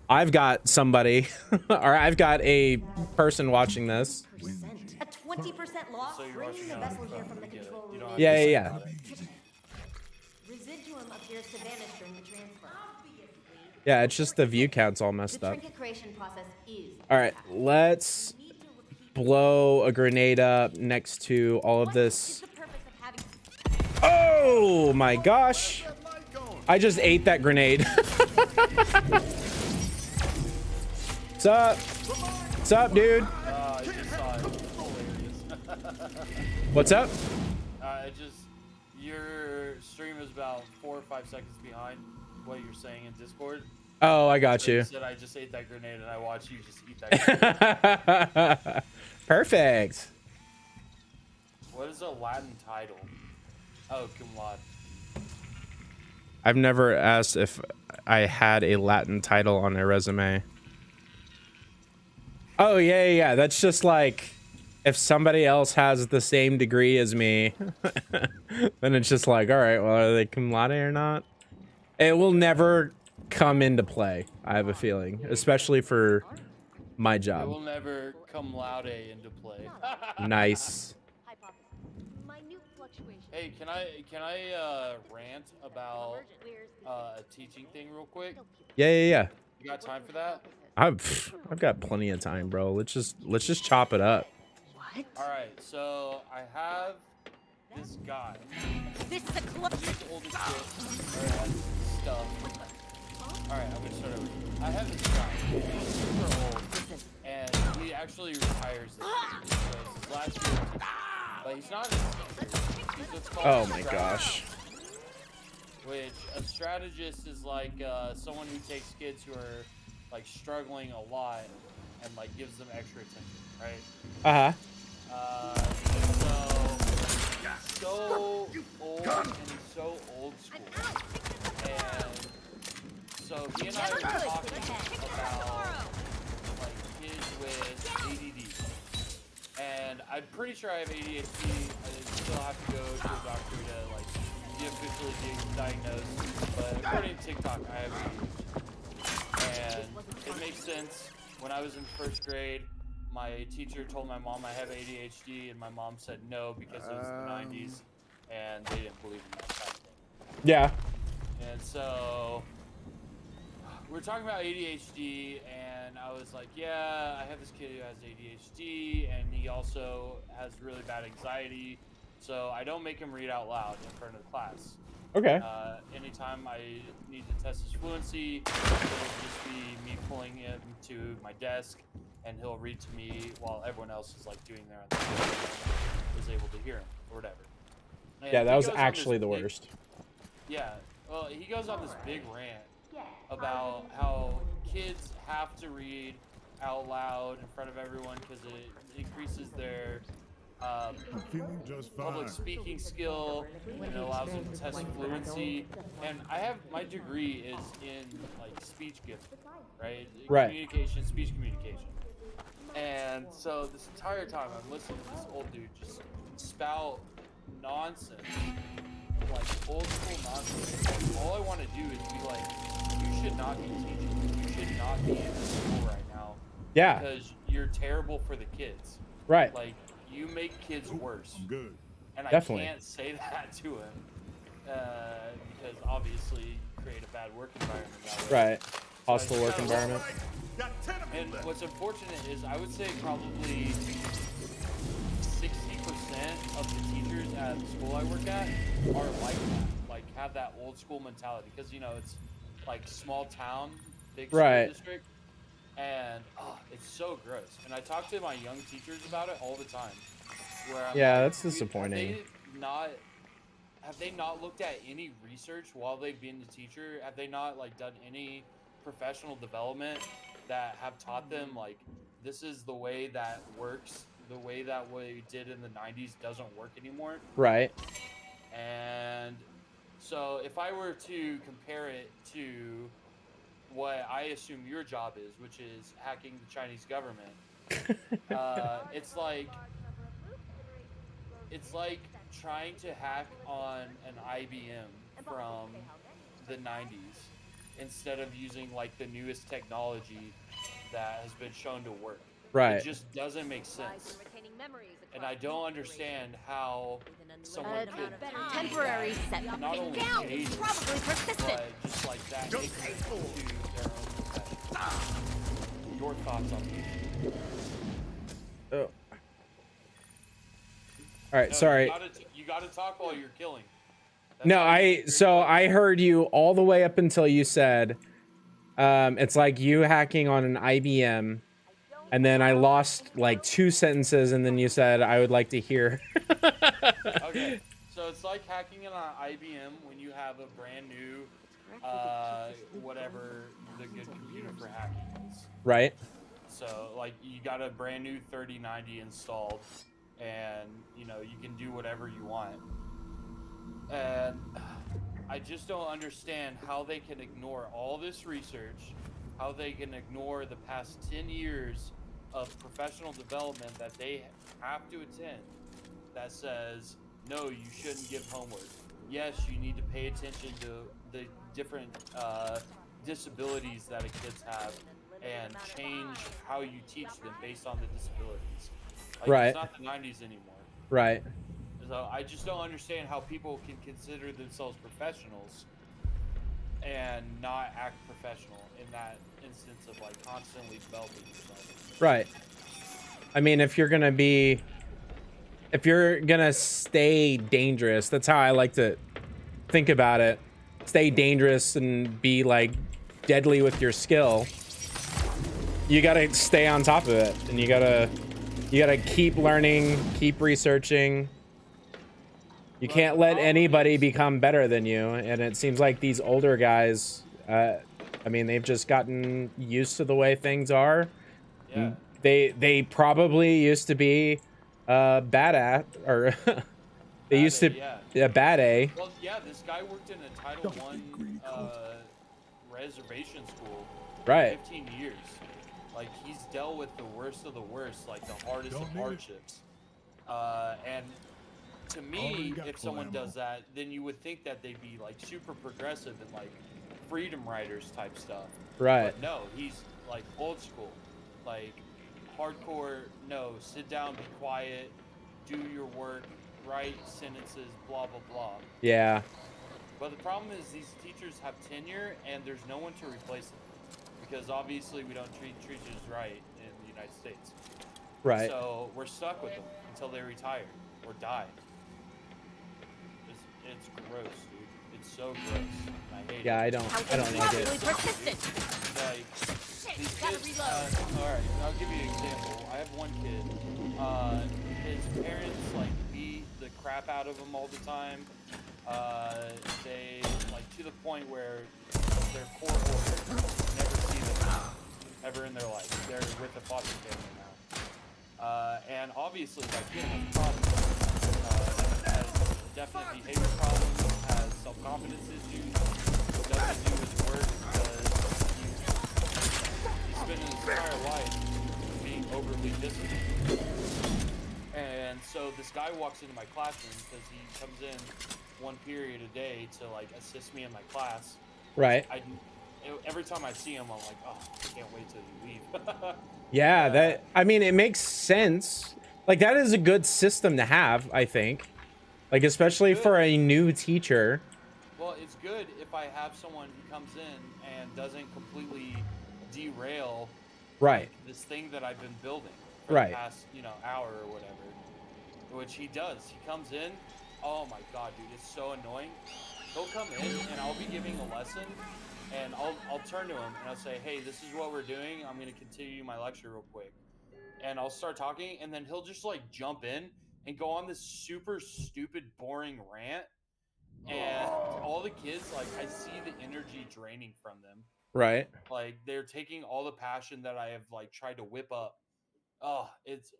I've got somebody, or I've got a person watching this. A 20% loss, bringing the vessel here from the control room. Yeah. Residuum appears to vanish during the transfer. Yeah, it's just the view count's all messed The up. trinket creation process is. All right, let's blow a grenade up next to all of this. Oh my gosh. I just ate that grenade. What's up? What's up, dude? I just saw it. Hilarious. What's up? Your stream is about 4 or 5 seconds behind what you're saying in Discord. Oh, I got So you. You said I just ate that grenade, and I watched you just eat that grenade. Perfect. What is a Latin title? Oh, cum laude. I've never asked if I had a Latin title on a resume. Oh, yeah. That's just like, if somebody else has the same degree as me, then it's just like, all right, well, are they cum laude or not? It will never come into play, I have a feeling, especially for my It job. will never come laude into play. Nice. Hey, can I rant about a teaching thing real quick? Yeah. You got time for that? I've got plenty of time, bro. Let's just chop it up. What? All right, so I have this guy. This is a club. He's the oldest kid. Or has stuff. All right, I'm gonna start over. I have this guy. He's super old, and he actually retires this year. So it's his last year of teaching. But he's not. He's what's called Oh a my strategist, gosh. Which a strategist is like someone who takes kids who are like struggling a lot and like gives them extra attention, right? So old and he's so old school. And so he and I were talking about like kids with ADD. And I'm pretty sure I have ADHD. I still have to go to a doctor to like be officially diagnosed. But according to TikTok, I have ADHD. And it makes sense. When I was in first grade, my teacher told my mom I have ADHD, and my mom said no because it was the 90s, and they didn't believe in that kind of thing. Yeah. And so we were talking about ADHD, and I was like, yeah, I have this kid who has ADHD, and he also has really bad anxiety, so I don't make him read out loud in front of the class. Okay. Anytime I need to test his fluency, it'll just be me pulling him to my desk, and he'll read to me while everyone else is like doing their own thing, is able to hear him or whatever. And Yeah, that he was goes on actually this the big- worst. Yeah, well, he goes on this big rant about how kids have to read out loud in front of everyone because it increases their Feeling just public fine. speaking skill, and it allows them to test fluency. And I have my degree is in like speech gifting, right? Right. Communication, speech communication. And so this entire time I'm listening to this old dude just spout nonsense, like old school nonsense. And all I want to do is be like, you should not be teaching. You should not be in school right now. Yeah. Because you're terrible for the kids. Right. Like, you make kids worse. Good. And Definitely. I can't say that to him because obviously you create a bad work environment that way. Right. Hostile work environment. And what's unfortunate is I would say probably 60% of the teachers at the school I work at are like that, like have that old school mentality because, you know, it's like small town, big school Right. district. And it's so gross. And I talk to my young teachers about it all the time. Where I'm Yeah, like, that's disappointing. Have they not looked at any research while they've been the teacher? Have they not like done any professional development that have taught them like this is the way that works? The way that we did in the 90s doesn't work anymore. Right. And so if I were to compare it to what I assume your job is, which is hacking the Chinese government, it's like trying to hack on an IBM from the 90s instead of using like the newest technology that has been shown to work. Right. It just doesn't make sense. And I don't understand how someone could be temporary that setback. not only Down, jaded, probably persistent. but just like that ignorant to their own profession. Your thoughts on this? Oh. All right, No, sorry. You gotta talk while you're killing. No, I heard you all the way up until you said it's like you hacking on an IBM, and then I lost like 2 sentences, and then you said I would like to hear. Okay, so it's like hacking on an IBM when you have a brand new, whatever the good computer for hacking is. Right. So like you got a brand new 3090 installed, and you know you can do whatever you want. And I just don't understand how they can ignore all this research, how they can ignore the past 10 years of professional development that they have to attend that says, no, you shouldn't give homework. Yes, you need to pay attention to the different disabilities that kids have and change how you teach them based on the disabilities. Like, Right. it's not the 90s anymore. Right. So I just don't understand how people can consider themselves professionals and not act professional in that instance of like constantly developing yourself. Right. I mean, if you're gonna stay dangerous, that's how I like to think about it. Stay dangerous and be like deadly with your skill. You gotta stay on top of it, and you gotta keep learning, keep researching. You can't let anybody become better than you, and it seems like these older guys, I mean, they've just gotten used to the way things are. Yeah. They probably used to be bad at, or they used to bad A. Well, yeah, this guy worked in a Title I reservation school for Right. 15 years. Like, he's dealt with the worst of the worst, like the hardest of hardships. And to me, if someone does that, then you would think that they'd be like super progressive and like freedom riders type stuff. Right. But no, he's like old school, like hardcore. No, sit down, be quiet, do your work, write sentences, blah blah blah. Yeah. But the problem is these teachers have tenure and there's no one to replace them because obviously we don't treat teachers right in the United States. Right. So we're stuck with them until they retire or die. It's gross, dude. It's so gross. I hate Yeah, it. I don't like it. Like, these kids, all right, I'll give you an example. I have one kid. His parents like beat the crap out of him all the time. They like to the point where their court order never see them ever in their life. They're with the foster family now. And obviously that kid has problems. Has definite behavior problems, has self-confidence issues, doesn't do his work because he's spent his entire life being overly disciplined. And so this guy walks into my classroom because he comes in one period a day to like assist me in my class. Right. Every time I see him, I'm like, oh, I can't wait till you leave. Yeah, I mean, it makes sense. Like, that is a good system to have, I think. Like, especially for a new teacher. Well, it's good if I have someone who comes in and doesn't completely derail Right. this thing that I've been building for Right. the past, hour or whatever. Which he does. He comes in. Oh my god, dude, it's so annoying. He'll come in and I'll be giving a lesson and I'll turn to him and I'll say, hey, this is what we're doing. I'm gonna continue my lecture real quick. And I'll start talking and then he'll just like jump in and go on this super stupid, boring rant. And all the kids, like, I see the energy draining from them. Right. Like, they're taking all the passion that I have like tried to whip up. It's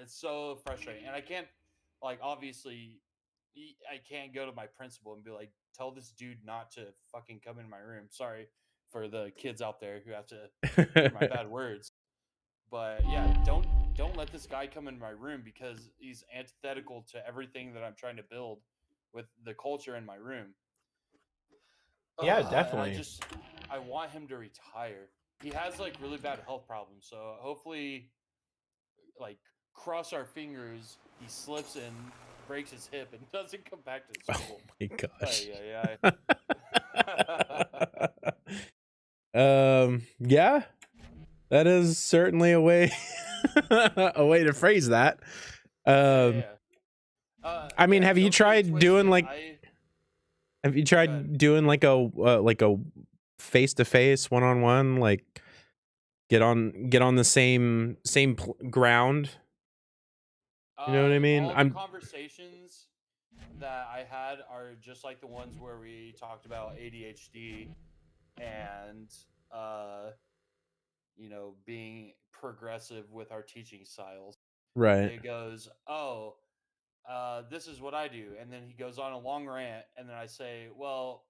so frustrating. And I can't, like, obviously I can't go to my principal and be like, tell this dude not to fucking come in my room. Sorry for the kids out there who have to hear my bad words. But yeah, don't let this guy come in my room because he's antithetical to everything that I'm trying to build with the culture in my room. Yeah, And definitely. I want him to retire. He has like really bad health problems, so hopefully, like, cross our fingers, he slips and breaks his hip and doesn't come back to school. Oh my gosh. Yeah, that is certainly a way a way to phrase that. I mean, have you tried doing like a face-to-face, one-on-one, like get on the same ground? You know what I mean? All the conversations that I had are just like the ones where we talked about ADHD and being progressive with our teaching styles. Right. It goes, this is what I do, and then he goes on a long rant, and then I say, well,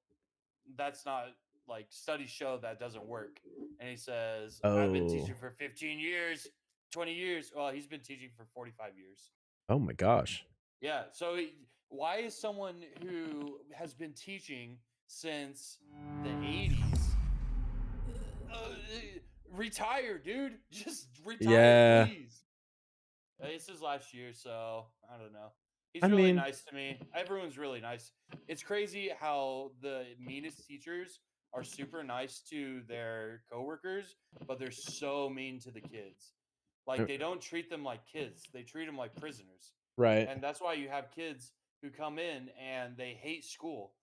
that's not, like, studies show that doesn't work. And he says, I've been teaching for 15 years. 20 years. Well, he's been teaching for 45 years. Oh my gosh. Yeah. So why is someone who has been teaching since the 80s retire, dude? Just retire, Yeah. please. It's his last year, so I don't know. He's I really mean- nice to me. Everyone's really nice. It's crazy how the meanest teachers are super nice to their coworkers, but they're so mean to the kids. Like, they don't treat them like kids. They treat them like prisoners. Right. And that's why you have kids who come in and they hate school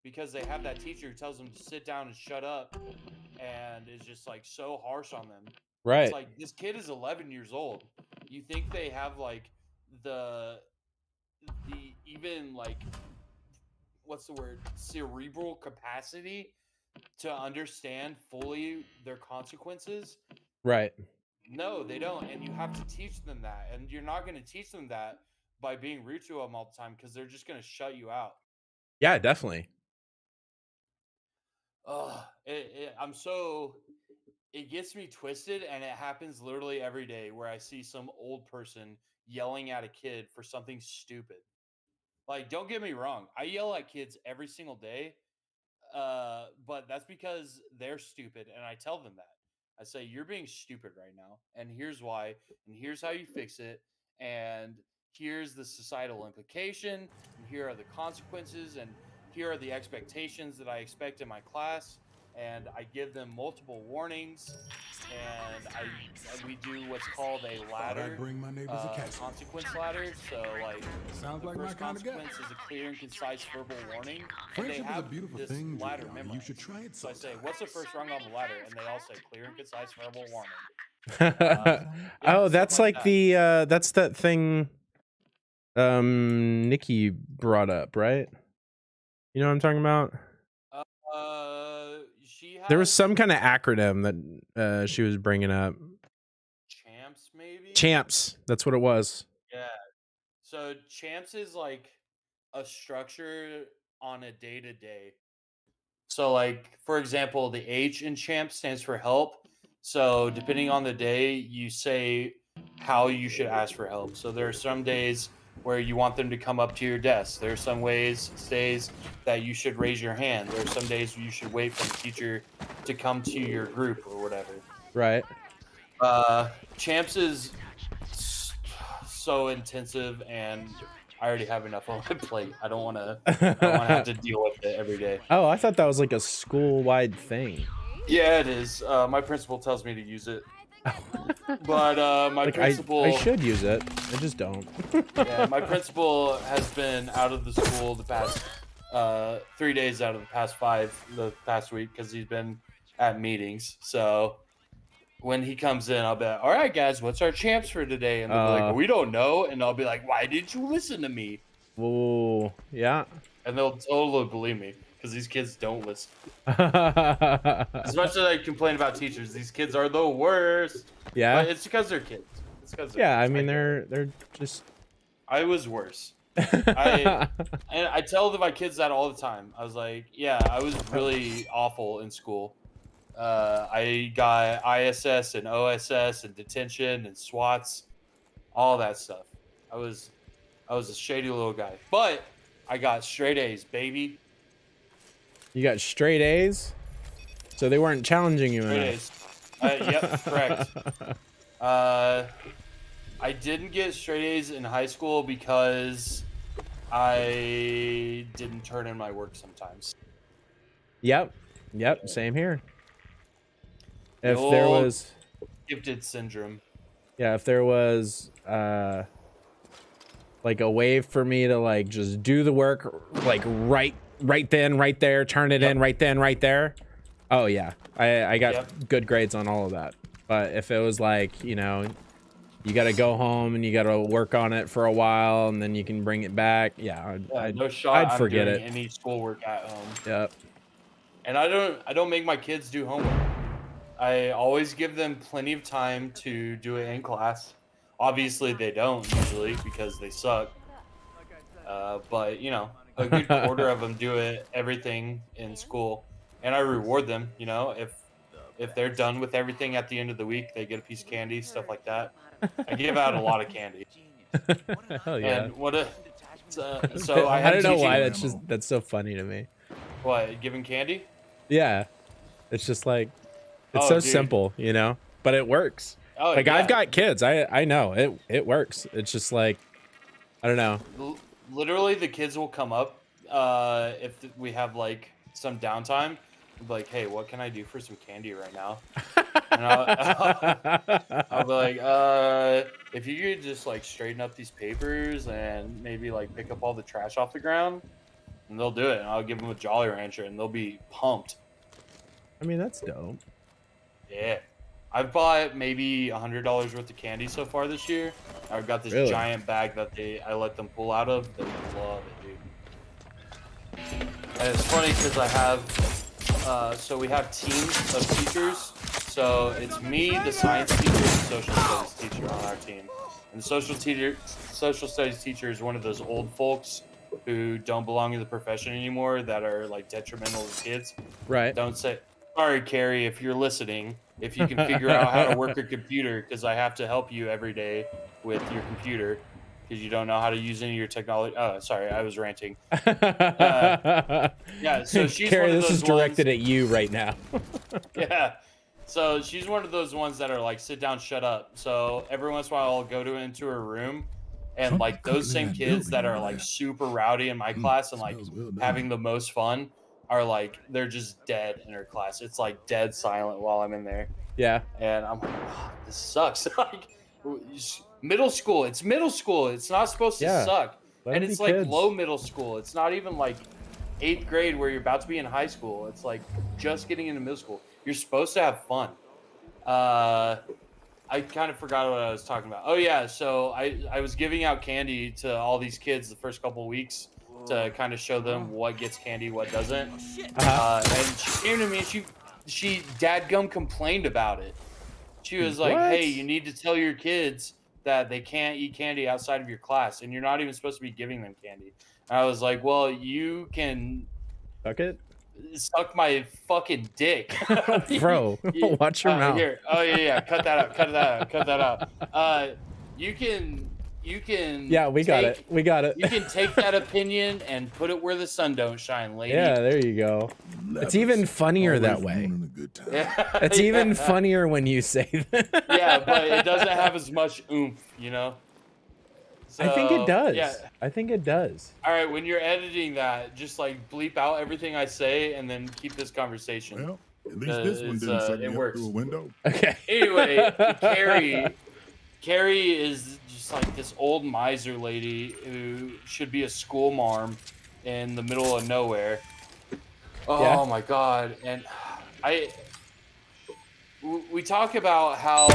because they have that teacher who tells them to sit down and shut up and is just like so harsh on them. Right. It's like, this kid is 11 years old. You think they have like the even like, what's the word, cerebral capacity to understand fully their consequences? Right. No, they don't. And you have to teach them that. And you're not going to teach them that by being rude to them all the time because they're just going to shut you out. Yeah, definitely. It gets me twisted, and it happens literally every day where I see some old person yelling at a kid for something stupid. Like, don't get me wrong, I yell at kids every single day, but that's because they're stupid, and I tell them that. I say, you're being stupid right now, and here's why, and here's how you fix it, and here's the societal implication, and here are the consequences, and here are the expectations that I expect in my class, and I give them multiple warnings, and we do what's called a ladder, bring my neighbors a cat. consequence ladder. So, like, Sounds the like my first kind of guy. consequence is a clear and concise verbal warning. And they Friendship is a have beautiful this thing, ladder Giuliani. You memorized. should try it So I say, sometime. what's the first rung on the ladder? And they all say, clear and concise verbal warning. Oh, stuff that's like like that. that's that thing Nikki brought up, right? You know what I'm talking about? She has There was some kind of acronym that she was bringing up. Champs, maybe? Champs. That's what it was. Yeah. So Champs is like a structure on a day-to-day. So, like, for example, the H in Champs stands for help. So depending on the day, you say how you should ask for help. So there are some days where you want them to come up to your desk. There are some days that you should raise your hand. There are some days where you should wait for the teacher to come to your group or whatever. Right. Champs is so intensive, and I already have enough on my plate. I don't want to have to deal with it every day. Oh, I thought that was like a school-wide thing. Yeah, it is. My principal tells me to use it. But my Like principal, I should use it. I just don't. yeah, my principal has been out of the school the past 3 days out of the past 5 the past week because he's been at meetings. So when he comes in, I'll be like, all right, guys, what's our champs for today? And they'll be like, we don't know. And I'll be like, why didn't you listen to me? Whoa, yeah. And they'll totally believe me because these kids don't listen. As much as I complain about teachers, these kids are the worst. Yeah. But it's because they're kids. It's because Yeah, I mean they're just. I was worse. And I tell my kids that all the time. I was like, yeah, I was really awful in school. I got ISS and OSS and detention and SWATs, all that stuff. I was a shady little guy, but I got straight A's, baby. You got straight A's, so they weren't challenging you Straight enough. A's. Yep, correct. I didn't get straight A's in high school because I didn't turn in my work sometimes. Yep, same here. The If there old was gifted syndrome. Yeah, if there was like a way for me to like just do the work like right then, right there, turn it in right then, right there. Oh yeah. I got good grades on all of that. But if it was like, you know, you got to go home and you got to work on it for a while and then you can bring it back. Yeah, No shot. I'd forget I'm doing it. any schoolwork at home. Yep. And I don't make my kids do homework. I always give them plenty of time to do it in class. Obviously, they don't usually because they suck. But you know, a good quarter of them do everything in school, and I reward them. You know, if they're done with everything at the end of the week, they get a piece of candy, stuff like that. I give out a lot of candy. Hell yeah. And what a so I don't know teaching, why that's so funny to me. What, giving candy? Yeah, it's just like it's Oh, so dude. simple, you know, but it works. Oh, Like yeah. I've got kids, I know it works. It's just like I don't know. Literally, the kids will come up if we have like some downtime. Be like, hey, what can I do for some candy right now? And I'll be like, if you could just like straighten up these papers and maybe like pick up all the trash off the ground, and they'll do it. And I'll give them a Jolly Rancher, and they'll be pumped. I mean, that's dope. Yeah, I've bought maybe $100 worth of candy so far this year. I've got this Really? giant bag that I let them pull out of. They love it, dude. And it's funny because I have, so we have teams of teachers. So it's me, the science teacher, and the social studies teacher on our team. And the social studies teacher is one of those old folks who don't belong in the profession anymore, that are like detrimental to kids. Right. Don't say, sorry, Carrie, if you're listening, if you can figure out how to work a computer, because I have to help you every day with your computer, because you don't know how to use any of your technology. Oh, sorry, I was ranting. Yeah, so she's Carrie, one of this those is directed at you right now. Yeah. So she's one of those ones that are like, sit down, shut up. So every once in a while I'll go into her room, and like those same kids that are like super rowdy in my class and like having the most fun are like, they're just dead in her class. It's like dead silent while I'm in there. Yeah. And I'm like, oh, this sucks. Like middle school. It's middle school. It's not supposed to Yeah. suck. Let And 'em it's be like kids. low middle school. It's not even like 8th grade where you're about to be in high school. It's like just getting into middle school. You're supposed to have fun. I kind of forgot what I was talking about. Oh yeah, so I was giving out candy to all these kids the first couple of weeks to kind of show them what gets candy, what doesn't. And she came to me and she dadgum complained about it. She was like, What? hey, you need to tell your kids that they can't eat candy outside of your class, and you're not even supposed to be giving them candy. And I was like, well, you can Fuck it. suck my fucking dick. Bro, watch your mouth. Here. Oh yeah, cut that out. Cut that out. Cut that out. You can. Yeah, we got it. We got it. You can take that opinion and put it where the sun don't shine, lady. Yeah, there you go. It's even funnier that way. Yeah, It's even yeah. funnier when you say that. Yeah, but it doesn't have as much oomph, you know. I think So, it does. Yeah. I think it does. All right, when you're editing that, just like bleep out everything I say and then keep this conversation. Well, at least this one didn't suck me it up works. through a window. Okay. Anyway, Carrie is just like this old miser lady who should be a school marm in the middle of nowhere. Oh Yeah. my god! And we talk about how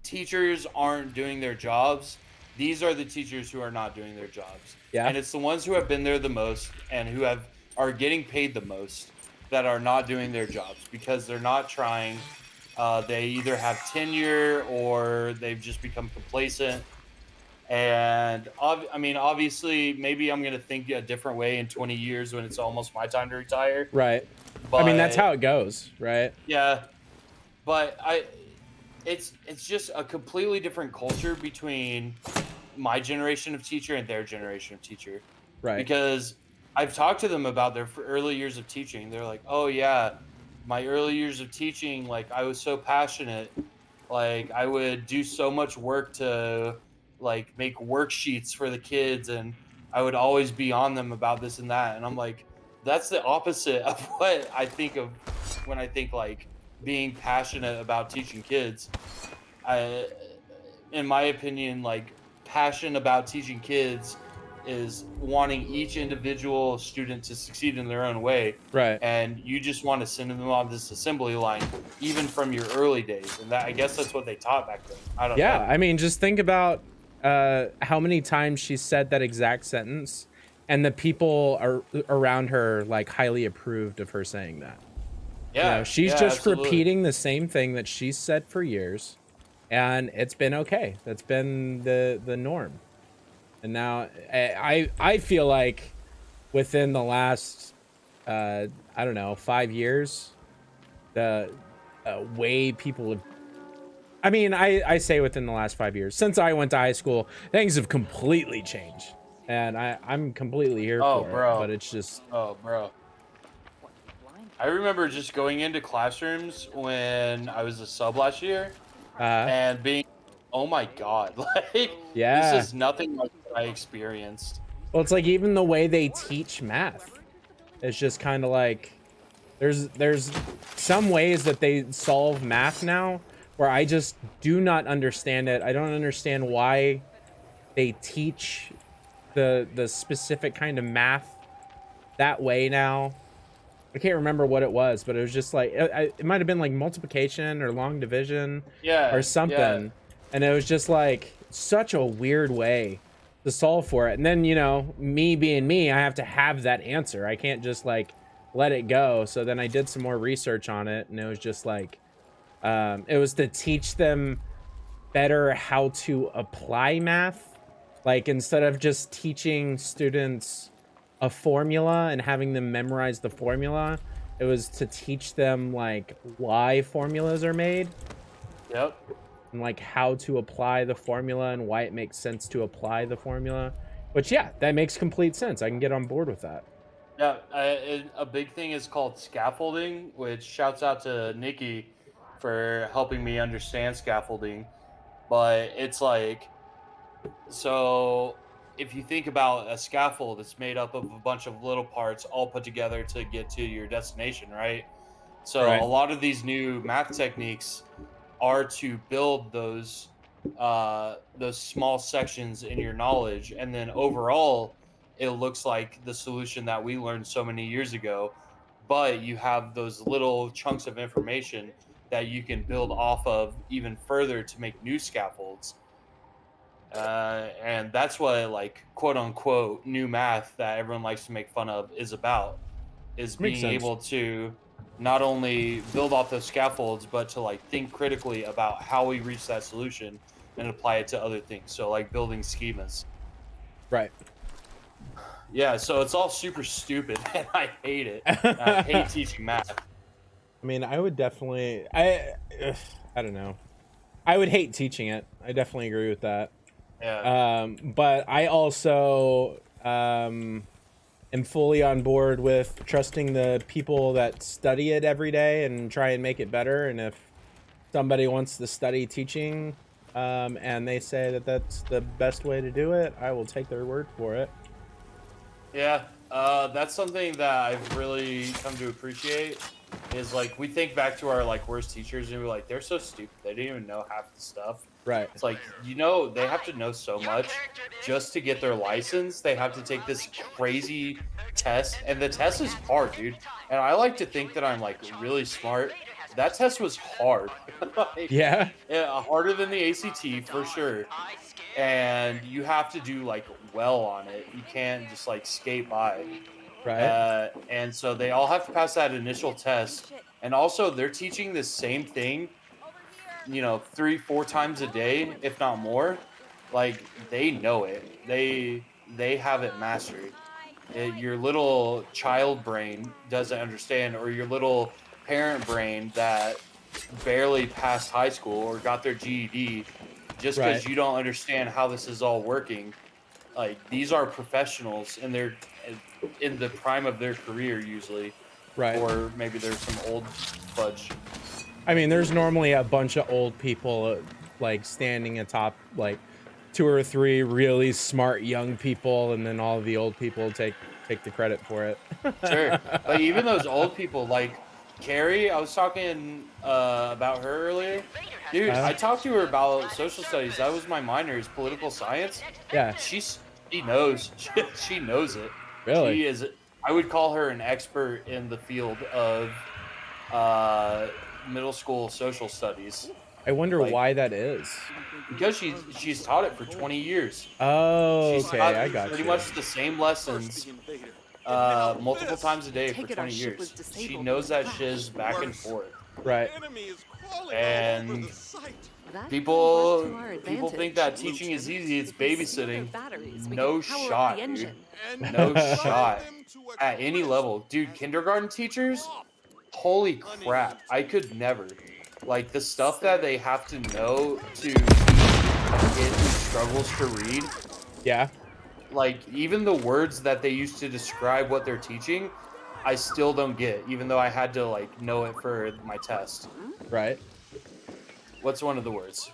teachers aren't doing their jobs. These are the teachers who are not doing their jobs. Yeah. And it's the ones who have been there the most and who are getting paid the most that are not doing their jobs because they're not trying. They either have tenure or they've just become complacent. And I mean, obviously, maybe I'm going to think a different way in 20 years when it's almost my time to retire. Right. But, I mean, that's how it goes, right? Yeah. But it's just a completely different culture between my generation of teacher and their generation of teacher. Right. Because I've talked to them about their early years of teaching. They're like, oh yeah, my early years of teaching, like I was so passionate. Like I would do so much work to like make worksheets for the kids, and I would always be on them about this and that. And I'm like, that's the opposite of what I think of when I think like being passionate about teaching kids. In my opinion, like passion about teaching kids is wanting each individual student to succeed in their own way. Right. And you just want to send them on this assembly line, even from your early days. And that, I guess that's what they taught back then. I don't know. Yeah, I mean, just think about how many times she said that exact sentence, and the people around her like highly approved of her saying that. Yeah, You know, she's yeah, just absolutely. repeating the same thing that she's said for years, and it's been okay. That's been the norm. And now I feel like within the last I don't know 5 years, the way people have. I mean, I say within the last 5 years, since I went to high school, things have completely changed, and I'm completely here for it. But it's just. Oh, bro. I remember just going into classrooms when I was a sub last year, and being, oh my god, like, yeah, this is nothing like what I experienced. Well, it's like even the way they teach math, it's just kind of like, there's some ways that they solve math now where I just do not understand it. I don't understand why they teach the specific kind of math that way now. I can't remember what it was, but it was just like it might have been like multiplication or long division, or something, and it was just like such a weird way to solve for it. And then, you know, me being me, I have to have that answer. I can't just like let it go. So then I did some more research on it, and it was just like it was to teach them better how to apply math, like instead of just teaching students a formula and having them memorize the formula, it was to teach them like why formulas are made. Yep. And like how to apply the formula and why it makes sense to apply the formula. Which, yeah, that makes complete sense. I can get on board with that. Yeah, a big thing is called scaffolding, which shouts out to Nikki for helping me understand scaffolding. But it's like, so if you think about a scaffold, it's made up of a bunch of little parts all put together to get to your destination, right? So a lot of these new math techniques are to build those small sections in your knowledge, and then overall it looks like the solution that we learned so many years ago, but you have those little chunks of information that you can build off of even further to make new scaffolds. And that's what, like, quote unquote new math that everyone likes to make fun of is about, is being able to not only build off those scaffolds, but to like think critically about how we reach that solution and apply it to other things. So like building schemas. Right. Yeah, so it's all super stupid and I hate it. I hate teaching math. I mean, I would definitely, I don't know. I would hate teaching it. I definitely agree with that. Yeah. But I also am fully on board with trusting the people that study it every day and try and make it better. And if somebody wants to study teaching and they say that that's the best way to do it, I will take their word for it. Yeah, that's something that I've really come to appreciate. Is like we think back to our like worst teachers and we're like, they're so stupid, they didn't even know half the stuff. Right. It's like, you know, they have to know so much just to get their license. They have to take this crazy test, and the test is hard, dude. And I like to think that I'm like really smart. That test was hard. Like, yeah, harder than the ACT for sure. And you have to do like well on it. You can't just like skate by. Right. And so they all have to pass that initial test. And also they're teaching the same thing, you know, 3-4 times a day, if not more. Like, they know it. They have it mastered. Your little child brain doesn't understand, or your little parent brain that barely passed high school or got their GED, just because you don't understand how this is all working. Like, these are professionals, and they're in the prime of their career usually. Right. Or maybe there's some old fudge. I mean, there's normally a bunch of old people like standing atop like 2 or 3 really smart young people, and then all of the old people take the credit for it. Sure. But even those old people, like Carrie, I was talking about her earlier. Dude, I talked to her about social studies. That was my minor, is political science. Yeah. She knows. She knows it. Really? She is. I would call her an expert in the field of middle school social studies. I wonder why that is. Because she's taught it for 20 years. Oh, She's okay, taught I got pretty you. much the same lessons multiple times a day for 20 years. She knows that shiz back and forth. Right. And people think that teaching is easy. It's babysitting. No shot, dude. No shot. At any level. Dude, kindergarten teachers, holy crap, I could never. Like, the stuff that they have to know to teach a kid who struggles to read. Yeah. Like, even the words that they use to describe what they're teaching, I still don't get, even though I had to, like, know it for my test. Right. What's one of the words?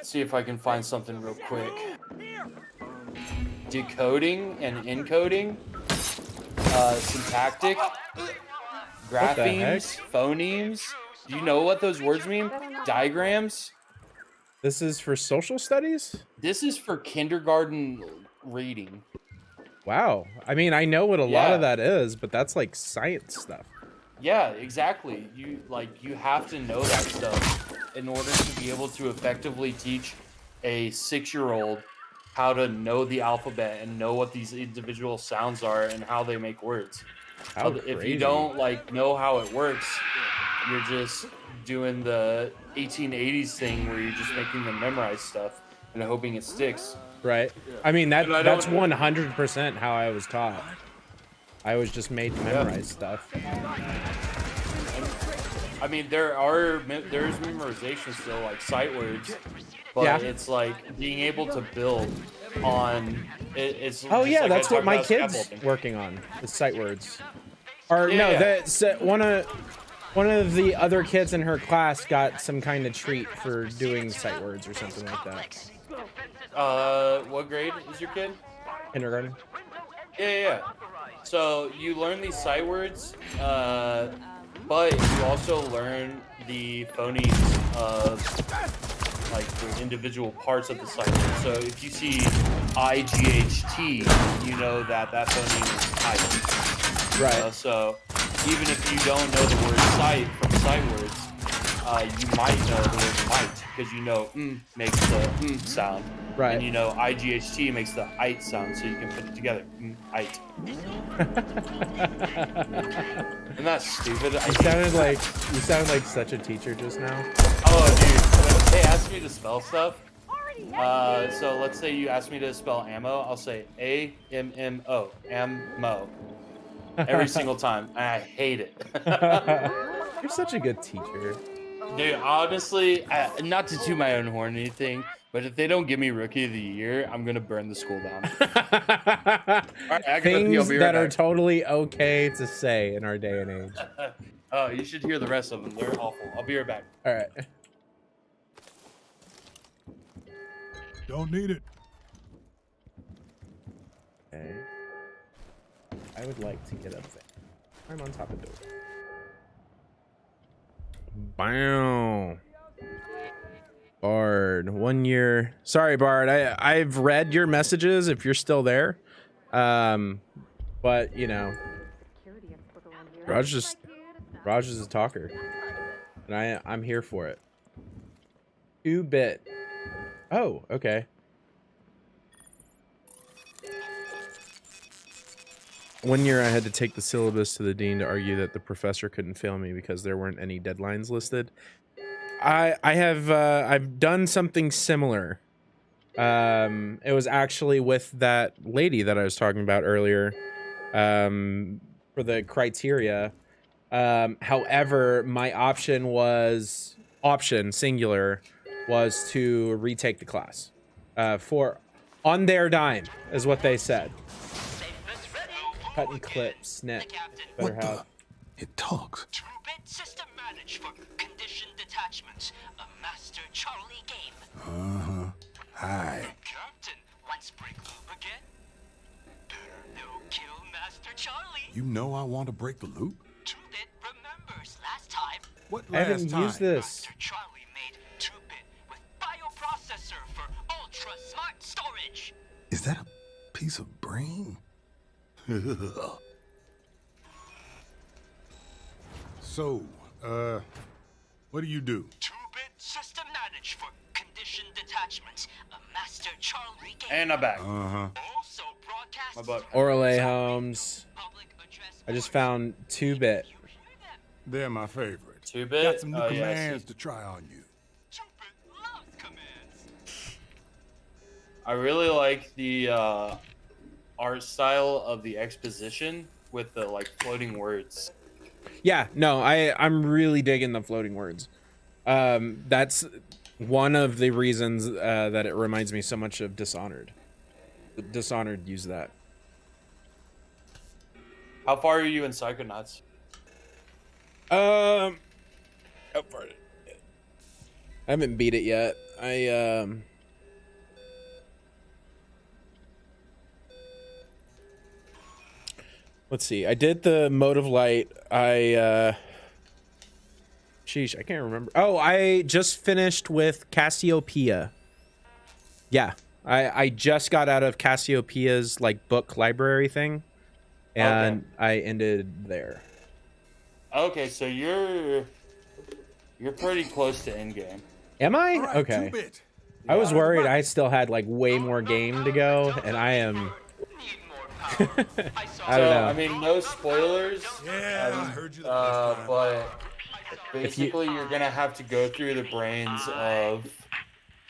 See if I can find something real quick. Decoding and encoding. Syntactic. Graphemes. Phonemes. Do you know what those words mean? Diagrams. This is for social studies? This is for kindergarten reading. Wow. I mean, I know what a lot of that is, but that's like science stuff. Yeah, exactly. You have to know that stuff in order to be able to effectively teach a 6-year-old how to know the alphabet and know what these individual sounds are and how they make words. If you don't know how it works, you're just doing the 1880s thing where you're just making them memorize stuff and hoping it sticks. Right. I mean, that's 100% how I was taught. I was just made to memorize stuff. I mean, there's memorization still, like sight words, but it's like being able to build on it. It's oh yeah, like that's what my kid's working on. Is sight words. Or no, that's one of the other kids in her class got some kind of treat for doing sight words or something like that. What grade is your kid? Kindergarten. Yeah. So you learn these sight words, but you also learn the phonemes of like the individual parts of the sight word. So if you see IGHT, you know that phoneme is tight. Right. So even if you don't know the word sight from sight words, you might know the word might because you know makes the sound. Right. And you know IGHT makes the ite sound, so you can put it together. Ite. Isn't that stupid? You sounded like such a teacher just now. Oh, dude. When they ask me to spell stuff, so let's say you ask me to spell ammo, I'll say A-M-M-O. Ammo. Every single time. And I hate it. You're such a good teacher. Dude, honestly, not to toot my own horn or anything, but if they don't give me Rookie of the Year, I'm going to burn the school down. Things that are totally okay to say in our day and age. Oh, you should hear the rest of them. They're awful. I'll be right back. All right. Don't need it. Okay. I would like to get up there. I'm on top of the door. Bam. Bard, 1 year. Sorry, Bard. I've read your messages if you're still there. But you know, Raj is a talker, and I'm here for it. 2-bit. Oh, okay. One year I had to take the syllabus to the dean to argue that the professor couldn't fail me because there weren't any deadlines listed. I've done something similar. It was actually with that lady that I was talking about earlier, for the criteria. However, my option singular was to retake the class, on their dime is what they said. Cutting clips, snip. Better have. It talks. 2-bit system managed for conditioned detachment. A Master Charlie game. Hi. Captain, let's break loop again. No kill Master Charlie. You know I want to break the loop? 2-bit remembers last time. What I haven't used this. Master Charlie made 2-bit with bioprocessor for ultra smart storage. Is that a piece of brain? So, what do you do? 2-bit system managed for conditioned detachment. A Master Charlie game. And I'm back. Also broadcast My butt. Orale Holmes. I just found 2-bit. They're my favorite. 2-bit? Got some new Oh, yeah, commands see. to try on you. 2-bit loves commands. I really like the art style of the exposition with the like floating words. Yeah, no, I'm really digging the floating words. That's one of the reasons that it reminds me so much of Dishonored. Dishonored used that. How far are you in Psychonauts? How far? I haven't beat it yet. Let's see. I did the Mode of Light. Sheesh, I can't remember. Oh, I just finished with Cassiopeia. Yeah, I just got out of Cassiopeia's like book library thing, and I ended there. Okay, so you're pretty close to endgame. Am I? All right, Okay. 2-bit. I was worried I still had like way more game to go, and I am. I don't know. I mean, no spoilers. Yeah, I heard you the first time. But basically, you're gonna have to go through the brains of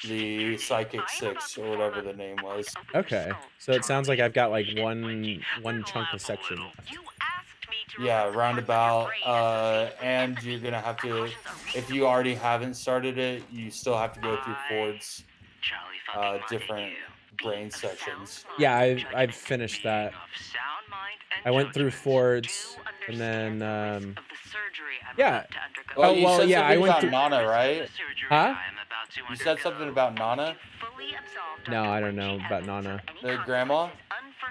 the Psychic 6 or whatever the name was. Okay, so it sounds like I've got like one chunk of section. Yeah, roundabout. And you're gonna have to, if you already haven't started it, you still have to go through Ford's different brain sections. Yeah, I've finished that. I went through Ford's, and then yeah. Well, Oh you well, said yeah. I something went about through. Nana, right? Huh? You said something about Nana, No, I don't know about Nana. the grandma.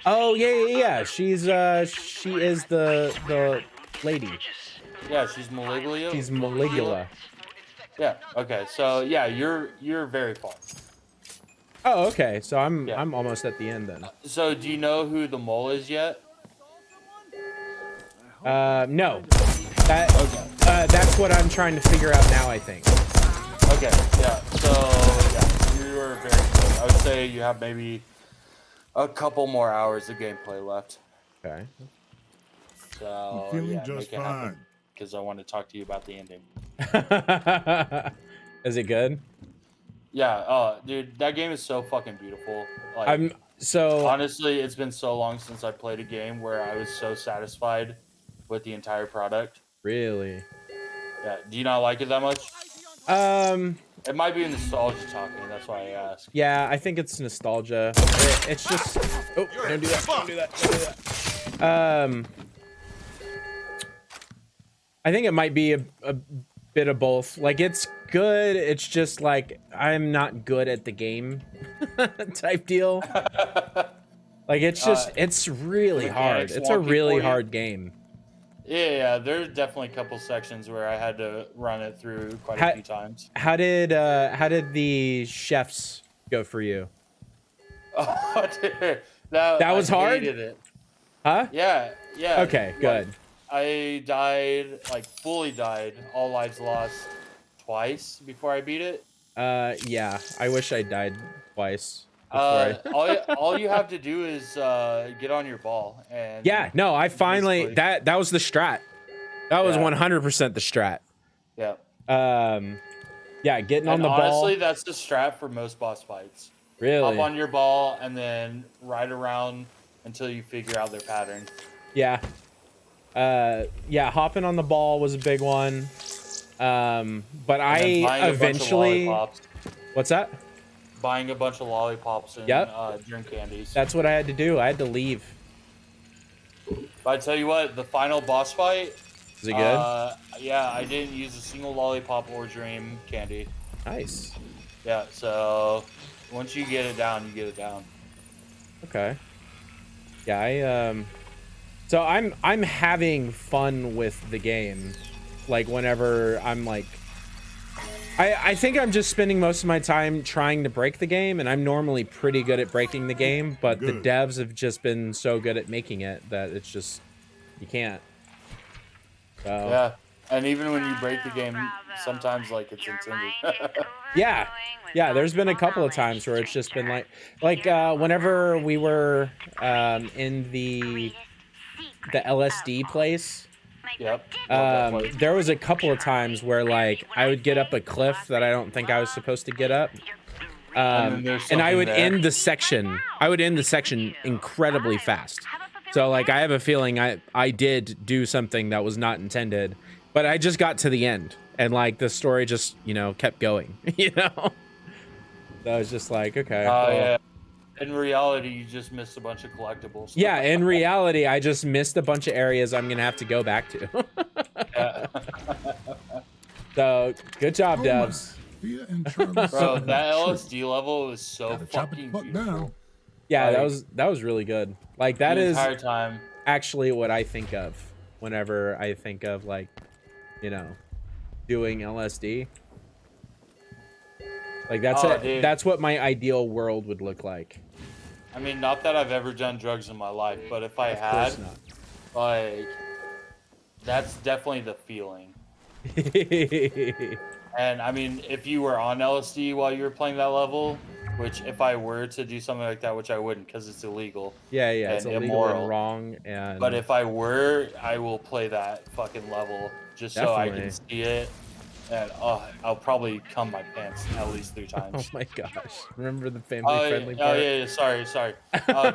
Oh yeah. She is the lady. Yeah, she's Maligula. She's Maligula. Yeah. Okay. So yeah, you're very far. Oh, okay. So I'm Yeah. I'm almost at the end then. So do you know who the mole is yet? No. That's what I'm trying to figure out now, I think. Okay. Yeah. So yeah, you are very close. I would say you have maybe a couple more hours of gameplay left. Okay. So I'm feeling yeah, just make it happen, fine. because I want to talk to you about the ending. Is it good? Yeah. Dude, that game is so fucking beautiful. Like, So honestly, it's been so long since I played a game where I was so satisfied with the entire product. Really? Yeah. Do you not like it that much? It might be nostalgia talking. That's why I asked. Yeah, I think it's nostalgia. It's just. Oh, don't do that. Don't do that. Don't do that. I think it might be a bit of both. Like, it's good. It's just like I'm not good at the game type deal. Like, it's just it's really hard. It's a really hard game. Yeah, there's definitely a couple sections where I had to run it through quite a few times. How did the chefs go for you? Oh, dude, that was hard? hated it. Huh? Yeah. Okay, good. I died, like fully died, all lives lost twice before I beat it. Yeah. I wish I died twice. All you have to do is get on your ball and Yeah, no, I finally that was the strat. That was 100% the strat. Yeah. Yeah, getting on And the honestly, ball. that's the strat for most boss fights. Really? Hop on your ball and then ride around until you figure out their pattern. Yeah. Yeah, hopping on the ball was a big one. But I eventually. What's that? Buying a bunch of lollipops and drink candies. That's what I had to do. I had to leave. But I tell you what, the final boss fight. Is it good? Yeah, I didn't use a single lollipop or dream candy. Nice. Yeah, so once you get it down, you get it down. Okay. Yeah, so I'm having fun with the game. Like whenever I'm like I think I'm just spending most of my time trying to break the game, and I'm normally pretty good at breaking the game, but the devs have just been so good at making it that it's just you can't. So Yeah. And even when you break the game, sometimes like it's intended. yeah, there's been a couple of times where it's just been like whenever we were in the LSD place. Yep. There was a couple of times where like I would get up a cliff that I don't think I was supposed to get up, then there's and I something would there. end the section. I would end the section incredibly fast. So like I have a feeling I did do something that was not intended, but I just got to the end and like the story just, you know, kept going, you know? So I was just like, okay. Oh well. yeah. In reality, you just missed a bunch of collectibles. Yeah, in reality, I just missed a bunch of areas I'm gonna have to go back to. Yeah. So good job, devs. Bro, that LSD level was so fucking beautiful. Yeah, Like, that was really good. Like that the is entire time. actually what I think of whenever I think of like, you know, doing LSD. Like that's Oh, it. dude. That's what my ideal world would look like. I mean, not that I've ever done drugs in my life, but if I Of had, course not. like, that's definitely the feeling. And I mean, if you were on LSD while you were playing that level, which if I were to do something like that, which I wouldn't because it's illegal. Yeah, yeah, it's and illegal immoral. and wrong. And But if I were, I will play that fucking level just so I Definitely. can see it. And I'll probably cum my pants at least 3 oh times. my gosh, remember the family Oh, friendly yeah, part? yeah, sorry.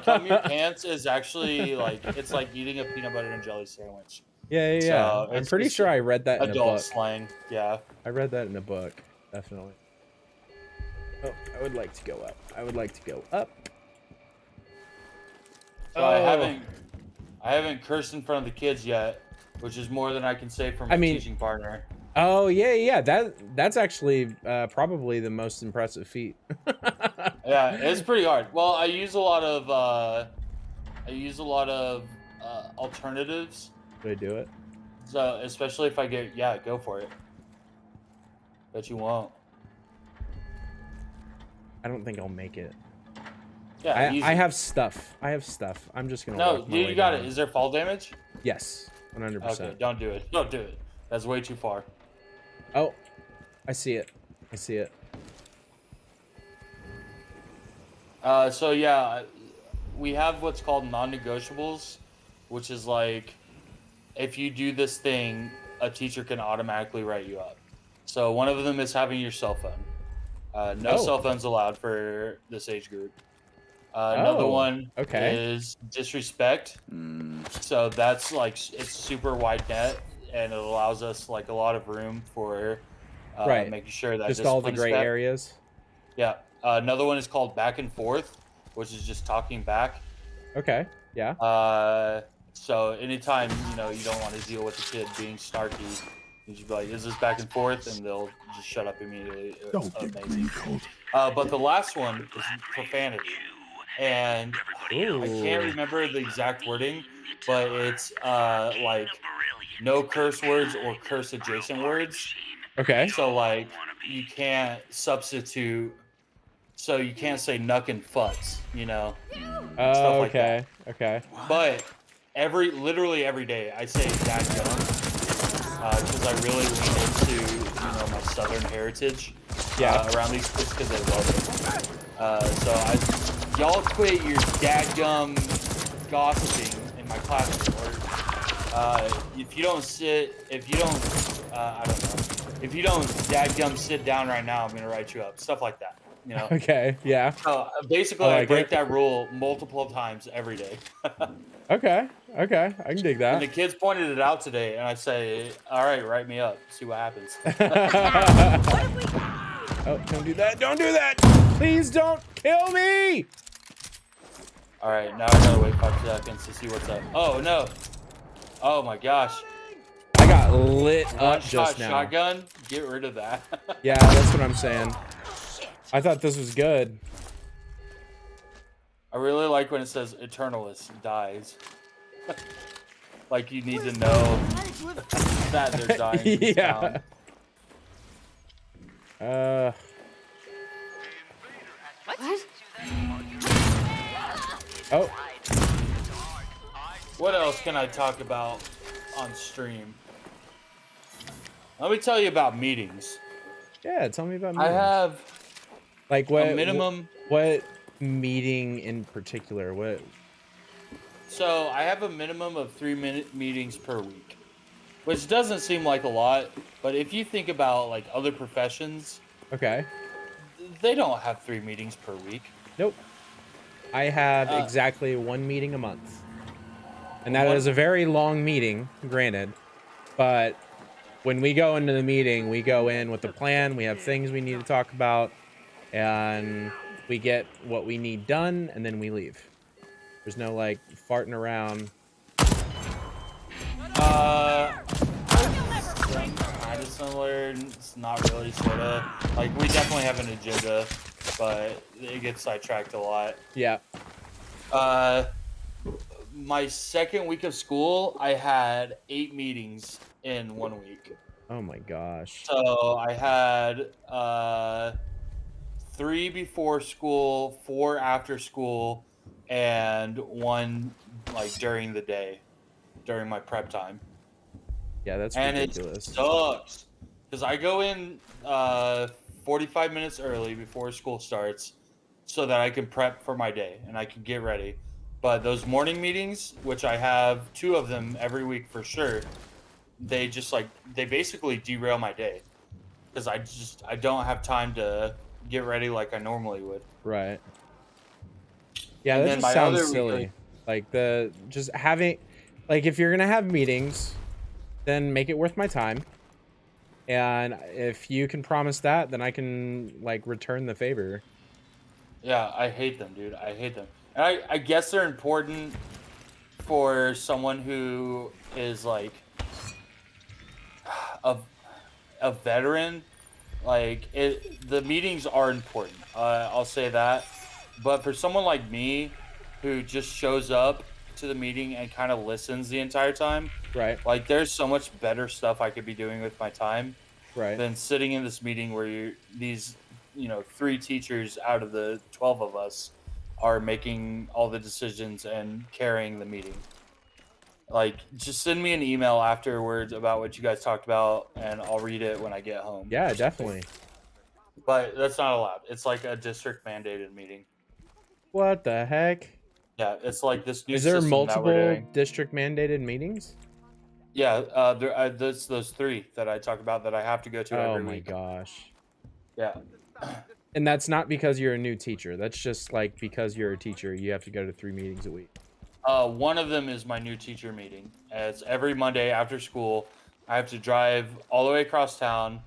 Cum your pants is actually like, it's like eating a peanut butter and jelly sandwich. Yeah, yeah, So yeah. I'm it's pretty just sure I read that in a Adult book. slang, yeah. I read that in a book, definitely. Oh, I would like to go up. I would like to go up. So I haven't cursed in front of the kids yet, which is more than I can say for my I mean- teaching partner. Oh yeah, yeah. That's actually probably the most impressive feat. Yeah, it's pretty hard. Well, I use a lot of alternatives. Did I do it? So especially if I get go for it. Bet you won't. I don't think I'll make it. Yeah, easy. I have stuff. I'm just gonna. No, walk my dude, way you got down. it. Is there fall damage? Yes, 100%. Okay, don't do it. Don't do it. That's way too far. Oh, I see it. I see it. So yeah, we have what's called non-negotiables, which is like, if you do this thing, a teacher can automatically write you up. So one of them is having your cell phone. No Oh. cell phones allowed for this age group. Another Oh, one okay. is disrespect. So that's like, it's super wide net, and it allows us like a lot of room for Right. making sure that Just all the discipline is gray kept. areas. Yeah. Another one is called back and forth, which is just talking back. Okay. Yeah. So anytime, you know, you don't want to deal with the kid being snarky, you should be like, is this back and forth? And they'll just shut up immediately. Don't get Amazing. green coat. But the last one is profanity. And I can't remember the exact wording, but it's like no curse words or curse adjacent words. Okay. So like you can't substitute, so you can't say nuck and futz, you know, Oh, stuff like that. okay. Okay. But literally every day I say dadgum, because I really lean into, you know, my southern heritage. Yeah. Around these kids because they love it. Y'all quit your dadgum gossiping in my classroom, or if you don't dadgum sit down right now, I'm gonna write you up. Stuff like that, you know. Okay. Yeah. Basically, I I like break it. that rule multiple times every day. Okay. Okay. I can dig And the that. kids pointed it out today, and I say, "All right, write me up. See what happens." Oh, don't do that. Don't do that. Please don't kill me. All right, now I gotta wait 5 seconds to see what's up. Oh no! Oh my gosh! I got lit One up shot just now. shotgun. Get rid of that. Yeah, that's what I'm saying. I thought this was good. I really like when it says Eternalist dies. Like you need to know that they're dying. in this Yeah. town. What? Oh. What else can I talk about on stream? Let me tell you about meetings. Yeah, tell me about I meetings. have like what a minimum. What meeting in particular? What? So I have a minimum of 3-minute meetings per week, which doesn't seem like a lot, but if you think about like other professions, Okay. They don't have 3 meetings per week. Nope. I have exactly 1 meeting a month. And that is a very long meeting, granted. But when we go into the meeting, we go in with a plan. We have things we need to talk about. And we get what we need done, and then we leave. There's no, like, farting around. Kind of similar. It's not really, sorta. Like, we definitely have an agenda, but it gets sidetracked a lot. Yeah. My second week of school, I had 8 meetings in 1 week. Oh my gosh. So I had 3 before school, 4 after school, and 1 like during the day, during my prep time. Yeah, that's And ridiculous. it sucks because I go in 45 minutes early before school starts so that I can prep for my day and I can get ready. But those morning meetings, which I have 2 of them every week for sure, they basically derail my day because I don't have time to get ready like I normally would. Right. Yeah, And that then just my sounds other silly. Like just having, like, if you're gonna have meetings, then make it worth my time. And if you can promise that, then I can like return the favor. Yeah, I hate them, dude. I hate them. And I guess they're important for someone who is like a veteran. Like the meetings are important. I'll say that. But for someone like me, who just shows up to the meeting and kind of listens the entire time, right? Like, there's so much better stuff I could be doing with my time, right? Than sitting in this meeting where these 3 teachers out of the 12 of us are making all the decisions and carrying the meeting. Like, just send me an email afterwards about what you guys talked about, and I'll read it when I get home. Yeah, definitely. But that's not allowed. It's like a district mandated meeting. What the heck? Yeah, it's like this new. Is there system that we're multiple doing. district mandated meetings? Yeah, there's those 3 that I talk about that I have to go to every week. Oh my gosh. Yeah. And that's not because you're a new teacher. That's just like because you're a teacher, you have to go to 3 meetings a week. One of them is my new teacher meeting. It's every Monday after school. I have to drive all the way across town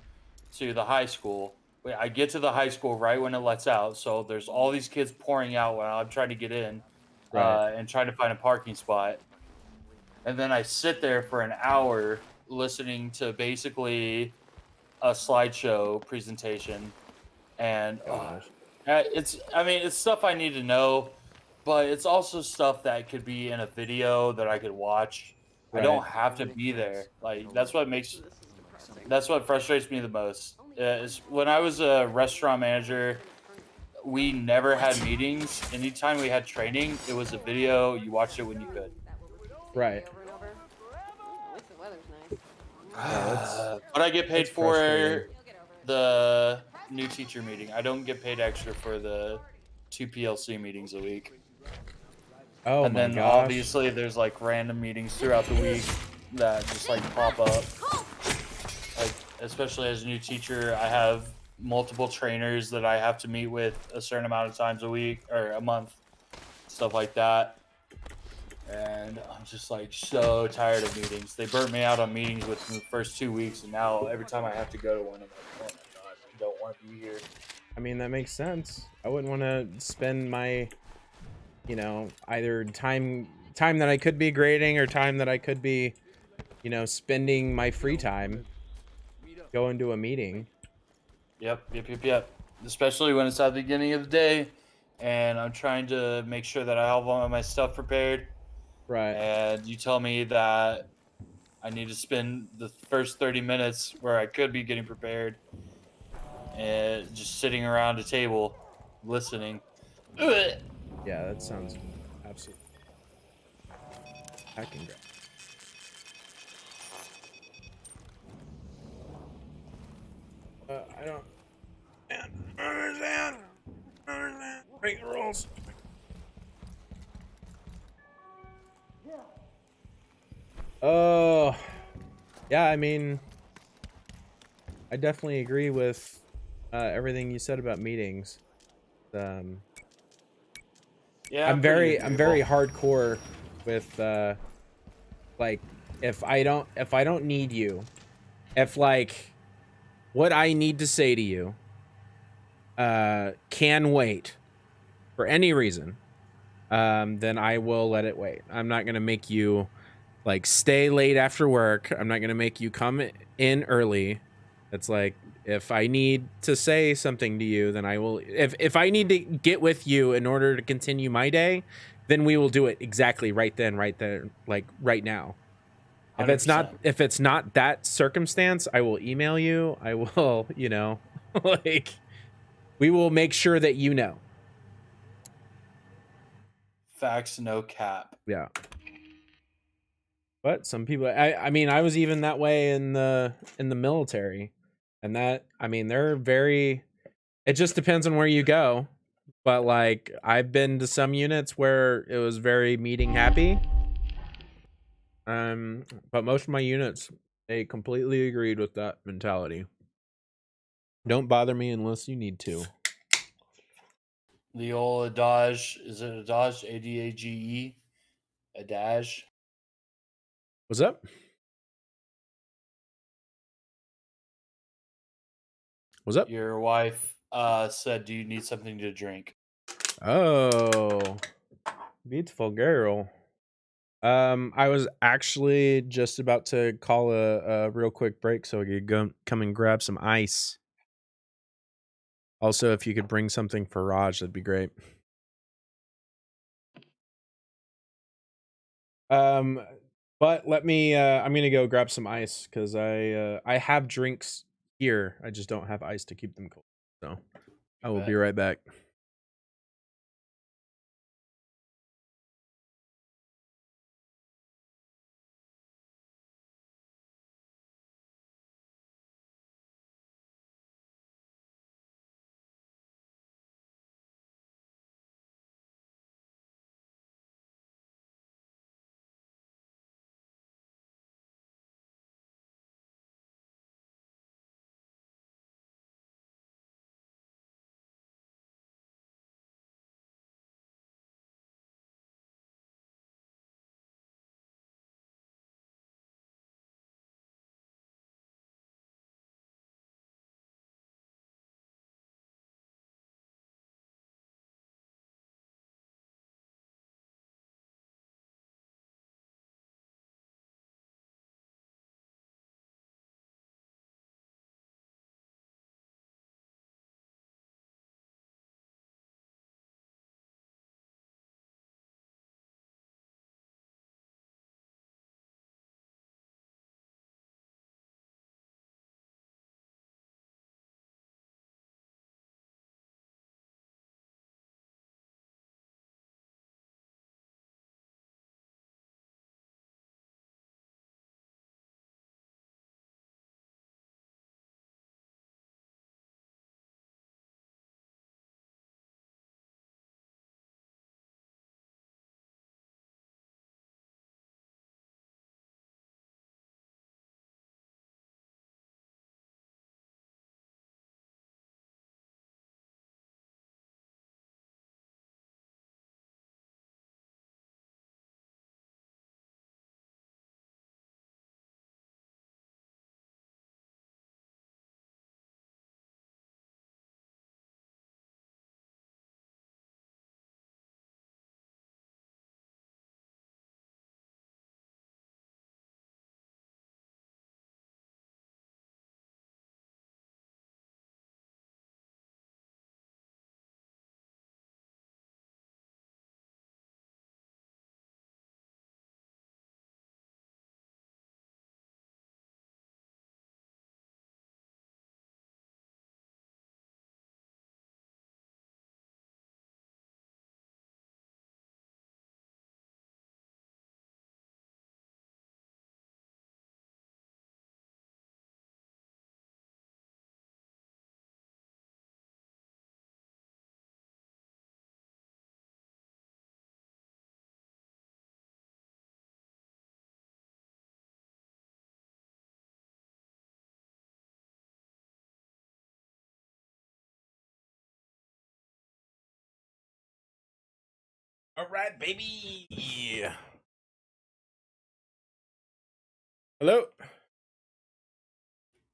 to the high school. I get to the high school right when it lets out, so there's all these kids pouring out when I'm trying to get in, and trying to find a parking spot. And then I sit there for an hour listening to basically a slideshow presentation, and it's stuff I need to know, but it's also stuff that could be in a video that I could watch. I don't have to be there. Like, that's what frustrates me the most. Is when I was a restaurant manager, we never had meetings. Anytime we had training, it was a video. You watched it when you could. Right. But I get paid for the new teacher meeting. I don't get paid extra for the 2 PLC meetings a week. Oh, and my then gosh. obviously there's like random meetings throughout the week that just like pop up. Like, especially as a new teacher, I have multiple trainers that I have to meet with a certain amount of times a week or a month, stuff like that. And I'm just like so tired of meetings. They burnt me out on meetings within the first 2 weeks, and now every time I have to go to one, I'm like, oh my god, I don't want to be here. I mean, that makes sense. I wouldn't want to spend my, either time that I could be grading or time that I could be, spending my free time going to a meeting. Yep. Especially when it's at the beginning of the day, and I'm trying to make sure that I have all of my stuff prepared. Right. And you tell me that I need to spend the first 30 minutes where I could be getting prepared and just sitting around a table listening. Yeah, that sounds absolutely. I can grab. I don't understand. Break the rules. Oh, yeah. I mean, I definitely agree with everything you said about meetings. Yeah, I'm pretty very agreeable. hardcore with like if I don't need you, if like what I need to say to you can wait for any reason, then I will let it wait. I'm not gonna make you like stay late after work. I'm not gonna make you come in early. It's like if I need to say something to you, then I will. If I need to get with you in order to continue my day, then we will do it exactly right then, right there, like right now. If it's not 100%. if it's not that circumstance, I will email you. I will, like we will make sure that you know. Facts, no cap. Yeah. But some people I mean, I was even that way in the military. And that I mean, they're very it just depends on where you go. But like I've been to some units where it was very meeting happy. But most of my units they completely agreed with that mentality. Don't bother me unless you need to. The old adage, is it adage? ADAGE? Adage? What's up? What's up? Your wife said, do you need something to drink? Oh, beautiful girl. I was actually just about to call a real quick break so I could go come and grab some ice. Also, if you could bring something for Raj, that'd be great. But let me I'm gonna go grab some ice because I have drinks here. I just don't have ice to keep them cold. So I will be right back. All right, baby. Hello.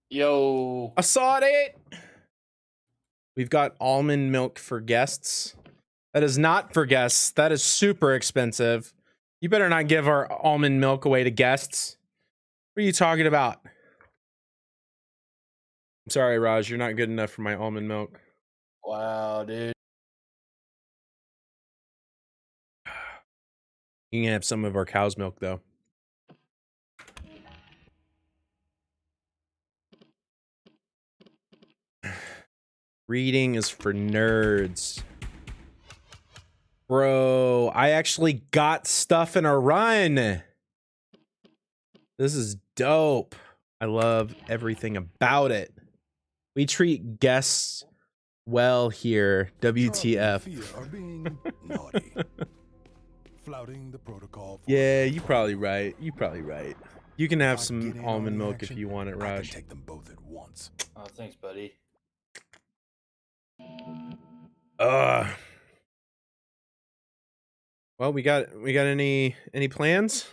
Yo. I saw it. We've got almond milk for guests. That is not for guests. That is super expensive. You better not give our almond milk away to guests. What are you talking about? I'm sorry, Raj. You're not good enough for my almond milk. Wow, dude. You can have some of our cow's milk, though. Reading is for nerds. Bro, I actually got stuff in a run. This is dope. I love everything about it. We treat guests well here. WTF. Are being naughty. Flouting the protocol. Yeah, you're probably right. You're probably right. You can have If I some get in on almond the milk if action, you want it, I can Raj. take them both at once. Oh, thanks, buddy. Well, we got any plans?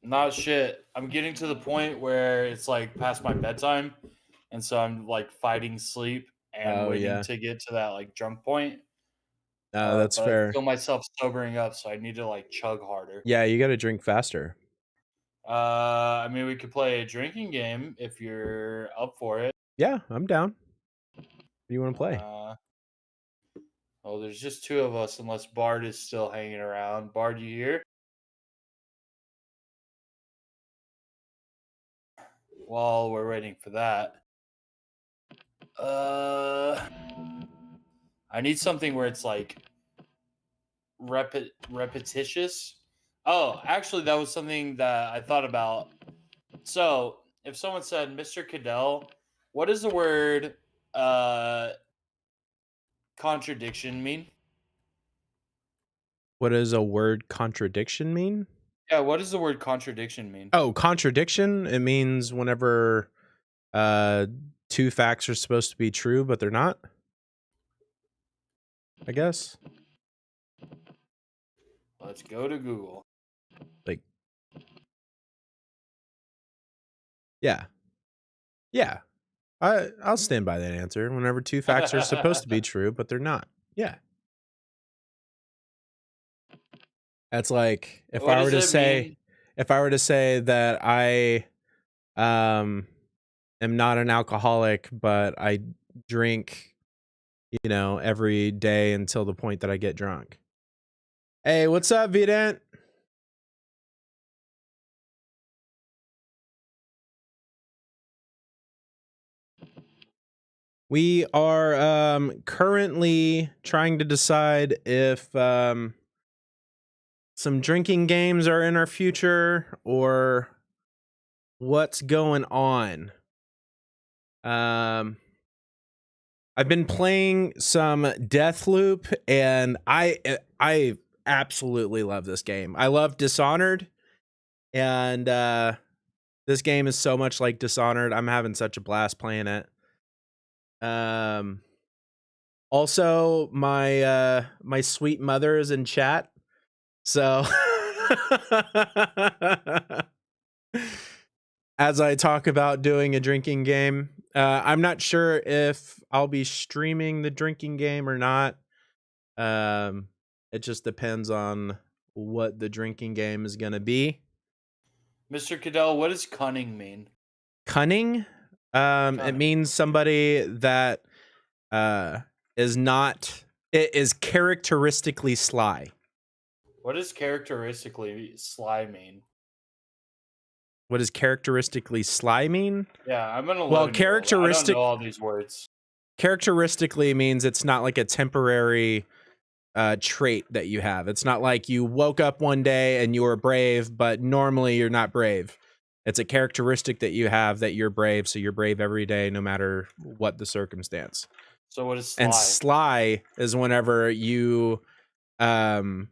Not shit. I'm getting to the point where it's like past my bedtime, and so I'm like fighting sleep and Oh, waiting yeah. to get to that like drunk point. That's But fair. I feel myself sobering up, so I need to like chug harder. Yeah, you got to drink faster. I mean, we could play a drinking game if you're up for it. Yeah, I'm down. What do you want to play? Oh, there's just two of us, unless Bard is still hanging around. Bard, you here? While we're waiting for that, I need something where it's like repetitious. Oh, actually, that was something that I thought about. So, if someone said, "Mr. Cadell, what does the word contradiction mean?" What does a word contradiction mean? Yeah, what does the word contradiction mean? Oh, contradiction. It means whenever two facts are supposed to be true, but they're not. I guess. Let's go to Google. Like, yeah. Yeah. I'll stand by that answer. Whenever two facts are supposed to be true, but they're not. Yeah. That's like if I were to say that I am not an alcoholic, but I drink, every day until the point that I get drunk. Hey, what's up, Vident? We are currently trying to decide if some drinking games are in our future or what's going on. I've been playing some Deathloop, and I absolutely love this game. I love Dishonored, and this game is so much like Dishonored. I'm having such a blast playing it. Also, my my sweet mother is in chat, so as I talk about doing a drinking game, I'm not sure if I'll be streaming the drinking game or not. It just depends on what the drinking game is going to be. Mr. Cadell, what does cunning mean? Cunning? It means somebody that is characteristically sly. What does characteristically sly mean? What does characteristically sly mean? Yeah, I'm gonna. Well, I don't know all these words. Characteristically means it's not like a temporary trait that you have. It's not like you woke up one day and you were brave, but normally you're not brave. It's a characteristic that you have that you're brave, so you're brave every day, no matter what the circumstance. So what is sly? And sly is whenever you, I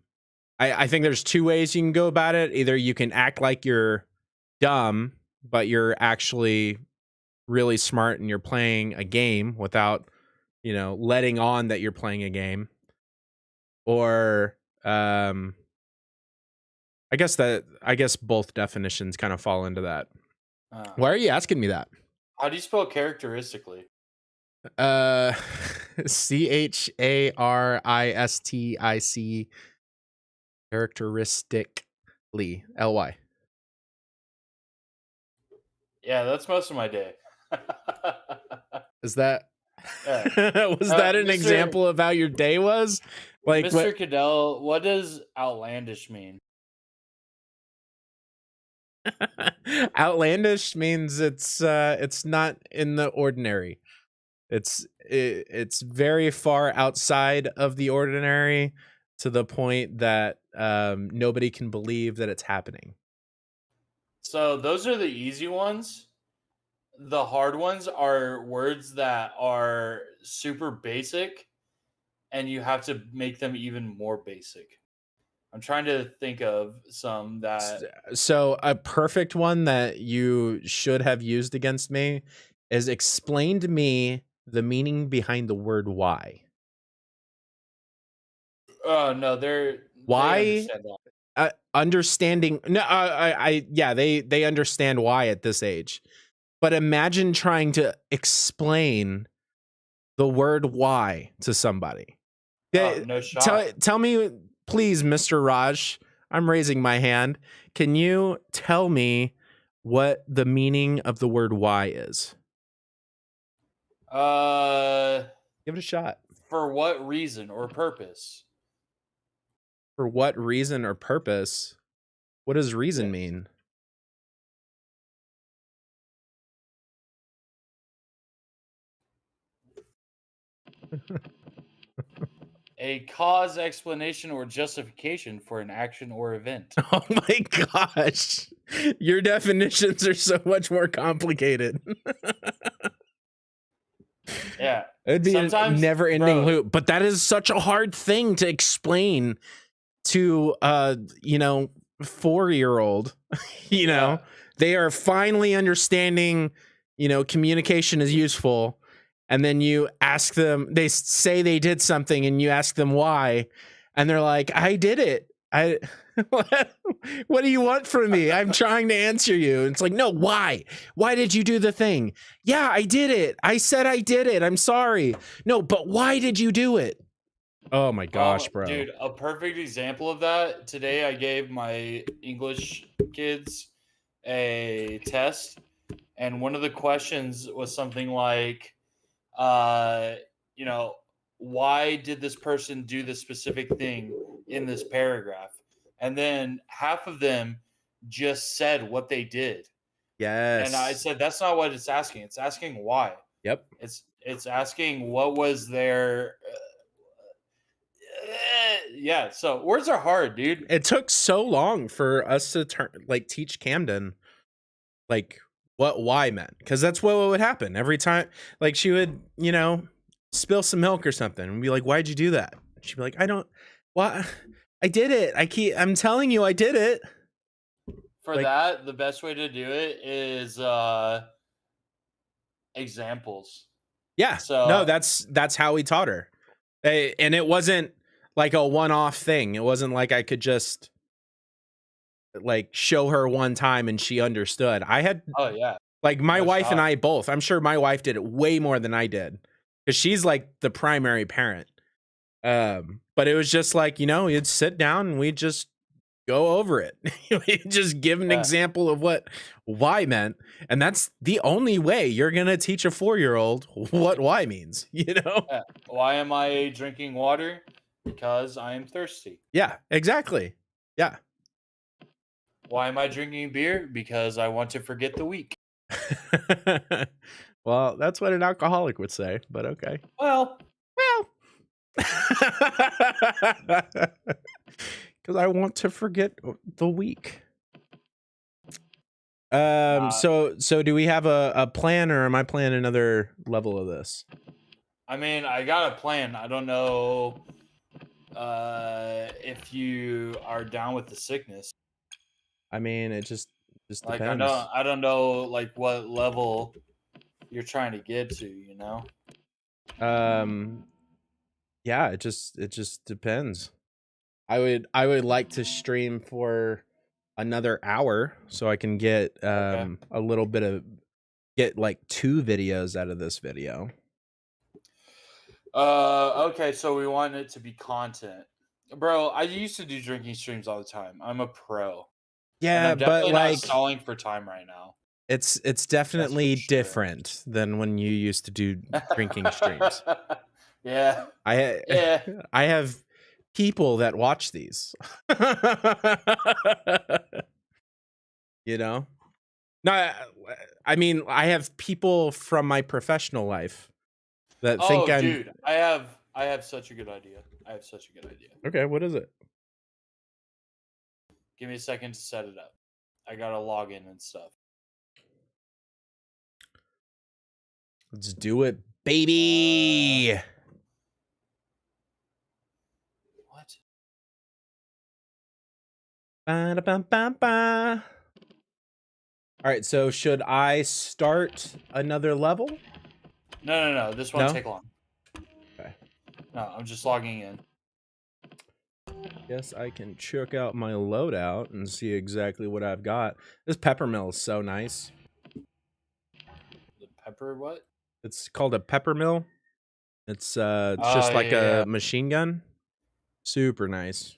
think there's two ways you can go about it. Either you can act like you're dumb, but you're actually really smart and you're playing a game without, letting on that you're playing a game. or I guess both definitions kind of fall into that. Why are you asking me that? How do you spell characteristically? CHARISTIC, characteristically, LY. Yeah, that's most of my day. Is that Yeah. was that an Mr. example of how your day was? Like Mr. what? Cadell, what does outlandish mean? Outlandish means it's not in the ordinary. It's very far outside of the ordinary, to the point that nobody can believe that it's happening. So those are the easy ones. The hard ones are words that are super basic, and you have to make them even more basic. I'm trying to think of some that. So a perfect one that you should have used against me is explain to me the meaning behind the word why. Oh no, they're Why? They understand that. Understanding. No, yeah, they understand why at this age. But imagine trying to explain the word why to somebody. Oh, no shot. Tell me, please, Mr. Raj. I'm raising my hand. Can you tell me what the meaning of the word why is? Give it a shot. For what reason or purpose? For what reason or purpose? What does reason mean? A cause, explanation, or justification for an action or event. Oh my gosh. Your definitions are so much more complicated. Yeah. It'd be a Sometimes, never-ending bro, loop. But that is such a hard thing to explain to 4-year-old. They are finally understanding, communication is useful. And then you ask them, they say they did something, and you ask them why, and they're like, I did it. What do you want from me? I'm trying to answer you. It's like, no, why? Why did you do the thing? Yeah, I did it. I said I did it. I'm sorry. No, but why did you do it? Oh my gosh, bro. Dude, a perfect example of that. Today I gave my English kids a test, and one of the questions was something like, why did this person do this specific thing in this paragraph? And then half of them just said what they did. Yes. And I said, that's not what it's asking. It's asking why. Yep. It's asking what was their. Yeah. So words are hard, dude. It took so long for us to teach Camden, what why meant, because that's what would happen every time. Like, she would, spill some milk or something and be like, why'd you do that? She'd be like, I did it. I'm telling you, I did it. For that, the best way to do it is examples. Yeah. So no, that's how we taught her. And it wasn't like a one-off thing. It wasn't like I could just show her one time and she understood. I had, oh yeah, my wife and I both. I'm sure my wife did it way more than I did, because she's the primary parent. But it was just you'd sit down and we'd just go over it. We'd just give an example of what why meant, and that's the only way you're gonna teach a 4-year-old what why means. Why am I drinking water? Because I am thirsty. Yeah, exactly. Yeah. Why am I drinking beer? Because I want to forget the week. Well, that's what an alcoholic would say, but okay. Well. Because I want to forget the week. So do we have a plan, or am I playing another level of this? I mean, I got a plan. I don't know if you are down with the sickness. I mean, it just depends. I don't know what level you're trying to get to, Yeah, it just depends. I would like to stream for another hour so I can get a little bit of like 2 videos out of this video. Okay, so we want it to be content. Bro, I used to do drinking streams all the time. I'm a pro. Yeah, I'm definitely but not like stalling for time right now. it's definitely different than when you used to do drinking streams. Yeah. I have people that watch these. You know? No, I mean, I have people from my professional life that think I'm... dude, I have such a good idea. Okay, what is it? Give me a second to set it up. I gotta log in and stuff. Let's do it, baby. What? Ba-da-bum-bum-ba. All right, so should I start another level? No. This won't No? take long. Okay. No, I'm just logging in. Guess I can check out my loadout and see exactly what I've got. This peppermill is so nice. The pepper what? It's called a peppermill. It's just like a machine gun. Super nice.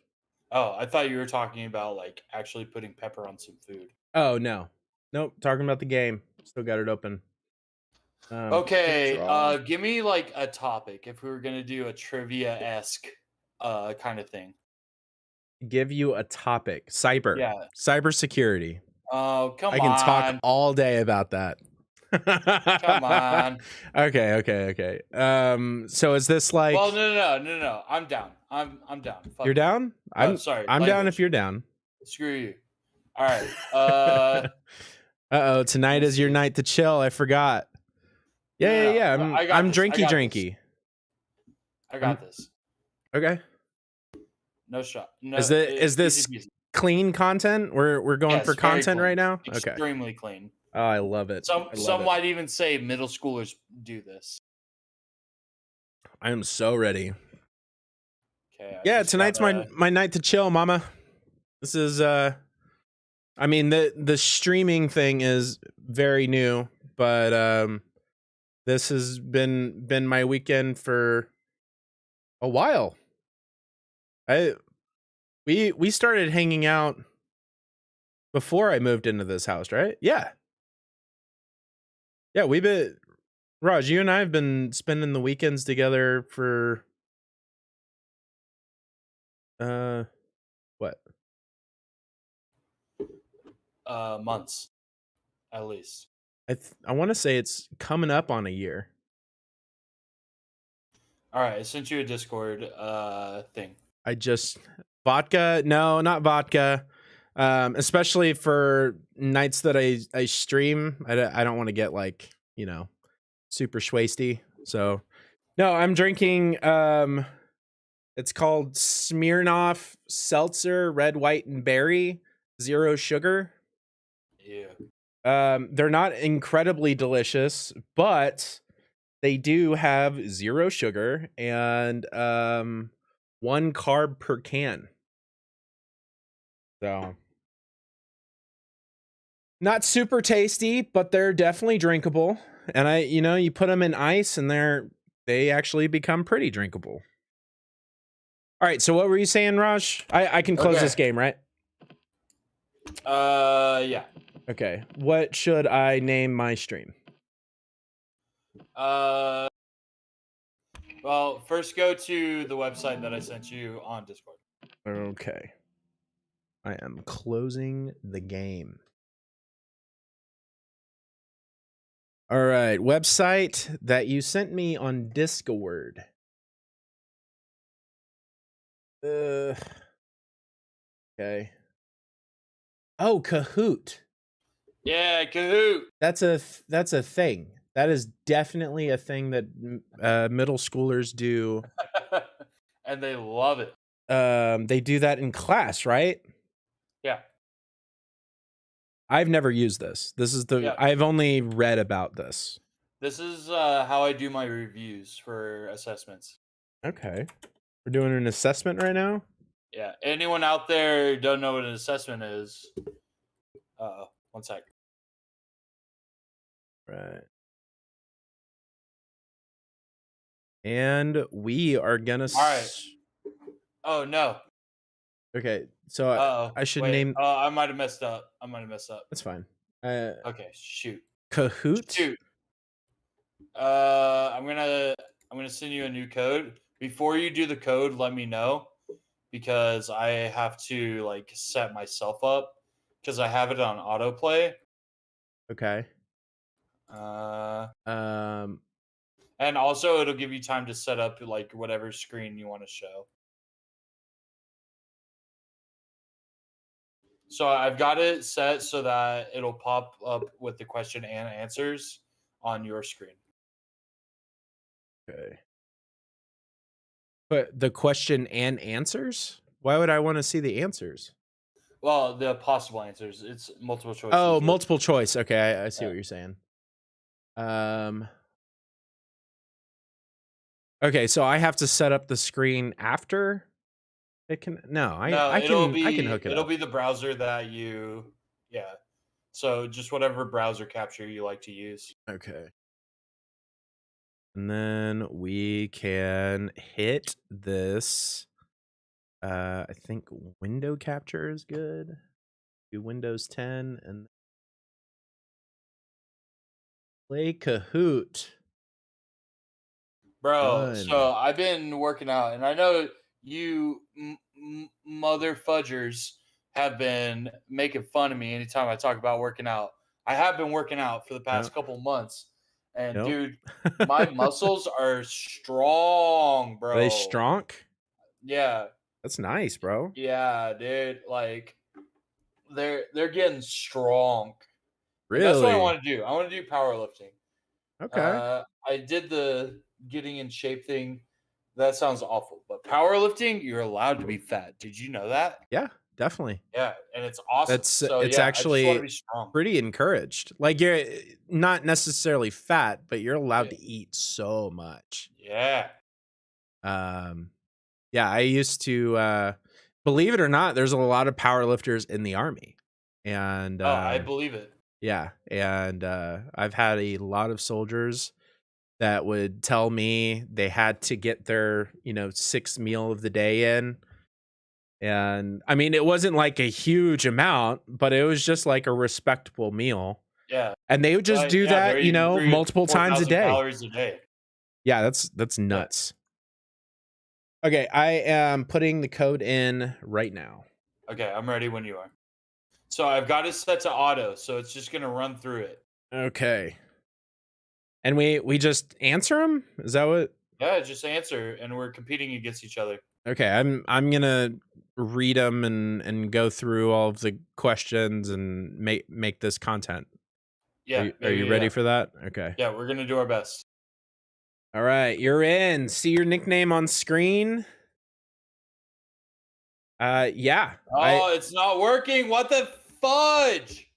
Oh, I thought you were talking about like actually putting pepper on some food. Oh no. Nope, talking about the game. Still got it open. Okay, give me like a topic if we were gonna do a trivia-esque kind of thing. Give you a topic. Cyber. Yeah. Cybersecurity. Oh, come on. I can talk all day about that. Come on. Okay. So is this like... Well, no. I'm down. I'm down. Fuck You're down? I'm sorry. I'm down if you're down. Screw you. All right. Uh-oh, tonight is your night to chill. I forgot. Yeah. I'm drinky. I got this. Okay. No shot. No, is this clean content? We're going for content right now? Okay. Extremely clean. Oh, I love it. Some might even say middle schoolers do this. I am so ready. Okay. Yeah, tonight's my night to chill, mama. This is I mean the streaming thing is very new, but this has been my weekend for a while. We started hanging out before I moved into this house, right? Yeah, we've been... Raj, you and I have been spending the weekends together for what? Months, at least. I want to say it's coming up on a year. All right, I sent you a Discord thing. I just... Vodka? No, not vodka. Especially for nights that I stream. I don't want to get like, you know, super schwasty. So no, I'm drinking it's called Smirnoff Seltzer Red, White, and Berry, 0 sugar. Yeah. They're not incredibly delicious, but they do have 0 sugar and 1 carb per can. So not super tasty, but they're definitely drinkable. And you put them in ice and they actually become pretty drinkable. All right, so what were you saying, Raj? I can close this game, right? Yeah. Okay. What should I name my stream? Well, first go to the website that I sent you on Discord. Okay. I am closing the game. All right, website that you sent me on Discord. Okay. Oh, Kahoot. Yeah, Kahoot. That's a thing. That is definitely a thing that middle schoolers do. And they love it. They do that in class, right? Yeah. I've never used this. I've only read about this. This is how I do my reviews for assessments. Okay. We're doing an assessment right now? Yeah. Anyone out there who don't know what an assessment is? One sec. Right. And we are gonna. All right. Oh no. Okay, so Uh-oh. I should Wait. name. I might have messed up. That's fine. Okay. Shoot. Kahoot. Shoot. I'm gonna send you a new code. Before you do the code, let me know because I have to like set myself up because I have it on autoplay. Okay. And also it'll give you time to set up like whatever screen you want to show. So I've got it set so that it'll pop up with the question and answers on your screen. Okay. But the question and answers? Why would I want to see the answers? Well, the possible answers. It's multiple choice. Oh, usually. multiple choice. Okay, I see what you're saying. Okay, so I have to set up the screen after it can. No, I can hook it It'll up. be the browser that you. Yeah. So just whatever browser capture you like to use. Okay. And then we can hit this. I think window capture is good. Do Windows 10 and play Kahoot. Bro, Done. so I've been working out, and I know you mother fudgers have been making fun of me anytime I talk about working out. I have been working out for the past couple months, and dude, my muscles are strong, bro. Are they strong? Yeah. That's nice, bro. Yeah, dude. Like they're getting strong. Really? And that's what I want to do. I want to do powerlifting. Okay. I did the getting in shape thing. That sounds awful, but powerlifting, you're allowed to be fat. Did you know that? Yeah, definitely. Yeah, and it's awesome. It's actually I just wanna be strong. pretty encouraged. Like you're not necessarily fat, but you're allowed to eat so much. Yeah. Yeah, I used to believe it or not, there's a lot of powerlifters in the army. And I believe it. Yeah, and I've had a lot of soldiers that would tell me they had to get their, 6th meal of the day in. And I mean, it wasn't like a huge amount, but it was just like a respectable meal. Yeah. And they would just do that, multiple times a day. Calories a day. Yeah, that's nuts. Okay, I am putting the code in right now. Okay, I'm ready when you are. So I've got it set to auto, so it's just gonna run through it. Okay. And we just answer them? Is that what? Yeah, just answer, and we're competing against each other. Okay, I'm gonna read them and go through all of the questions and make this content. Yeah. Are you ready for that? Okay. Yeah, we're gonna do our best. All right, you're in. See your nickname on screen. Yeah. Oh, it's not working. What the fudge?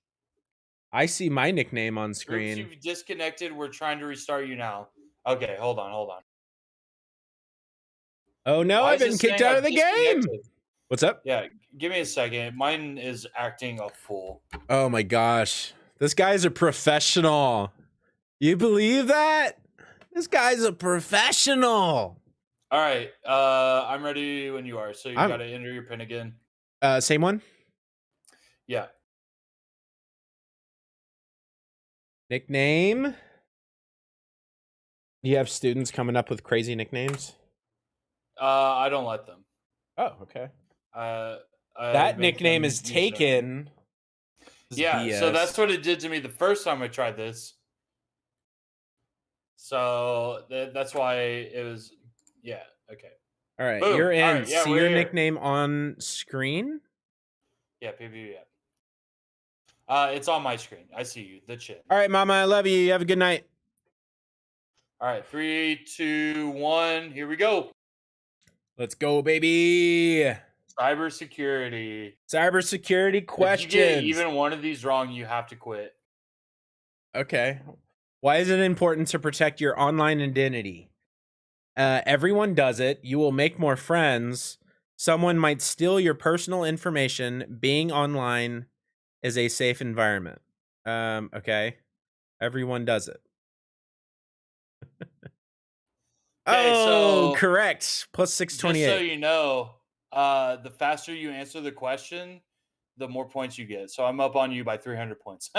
I see my nickname on Oops, screen. you've disconnected. We're trying to restart you now. Okay, hold on. Oh no, Why I've is been it kicked saying out I'm of the game. disconnected? What's up? Yeah, give me a second. Mine is acting a fool. Oh my gosh. This guy's a professional. You believe that? This guy's a professional. All right, I'm ready when you are. So you got to enter your pin again. Same one? Yeah. Nickname. You have students coming up with crazy nicknames? I don't let them. Oh, okay. That nickname is taken. Yeah, so that's what it did to me the first time I tried this. So that's why it was. Yeah. Okay. All right, Boom. you're in. All right, yeah, see we're your here. nickname on screen. Yeah, PB. It's on my screen. I see you. The chin. All right, Mama, I love you. You have a good night. All right, 3, 2, 1. Here we go. Let's go, baby. Cybersecurity. Cybersecurity questions. If you get even one of these wrong, you have to quit. Okay. Why is it important to protect your online identity? Everyone does it. You will make more friends. Someone might steal your personal information. Being online is a safe environment. Okay. Everyone does it. Okay, Oh, so correct. Plus just 628. so you know, the faster you answer the question, the more points you get. So I'm up on you by 300 points.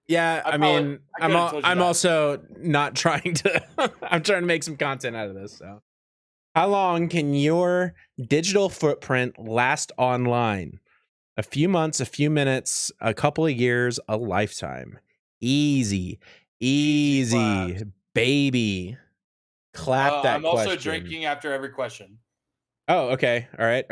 Yeah, I probably- mean, I could've told you I'm that. also not trying to. I'm trying to make some content out of this. So, how long can your digital footprint last online? A few months, a few minutes, a couple of years, a lifetime. Easy, baby. Clap that I'm also question. drinking after every question. Oh, okay. All right.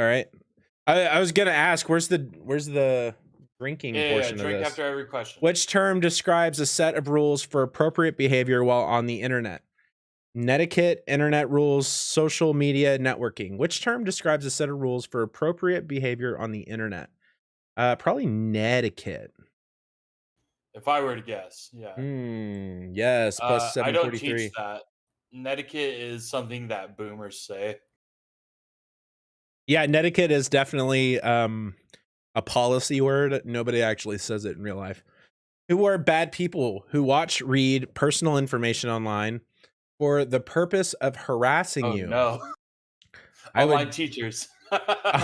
I was gonna ask, where's the drinking Yeah, portion of drink this? after every question. Which term describes a set of rules for appropriate behavior while on the internet? Netiquette, internet rules, social media, networking. Which term describes a set of rules for appropriate behavior on the internet? Probably netiquette. If I were to guess, yeah. Yes, plus I don't 743. teach that. Netiquette is something that boomers say. Yeah, netiquette is definitely a policy word. Nobody actually says it in real life. Who are bad people who watch, read personal information online for the purpose of harassing you? No. Online teachers.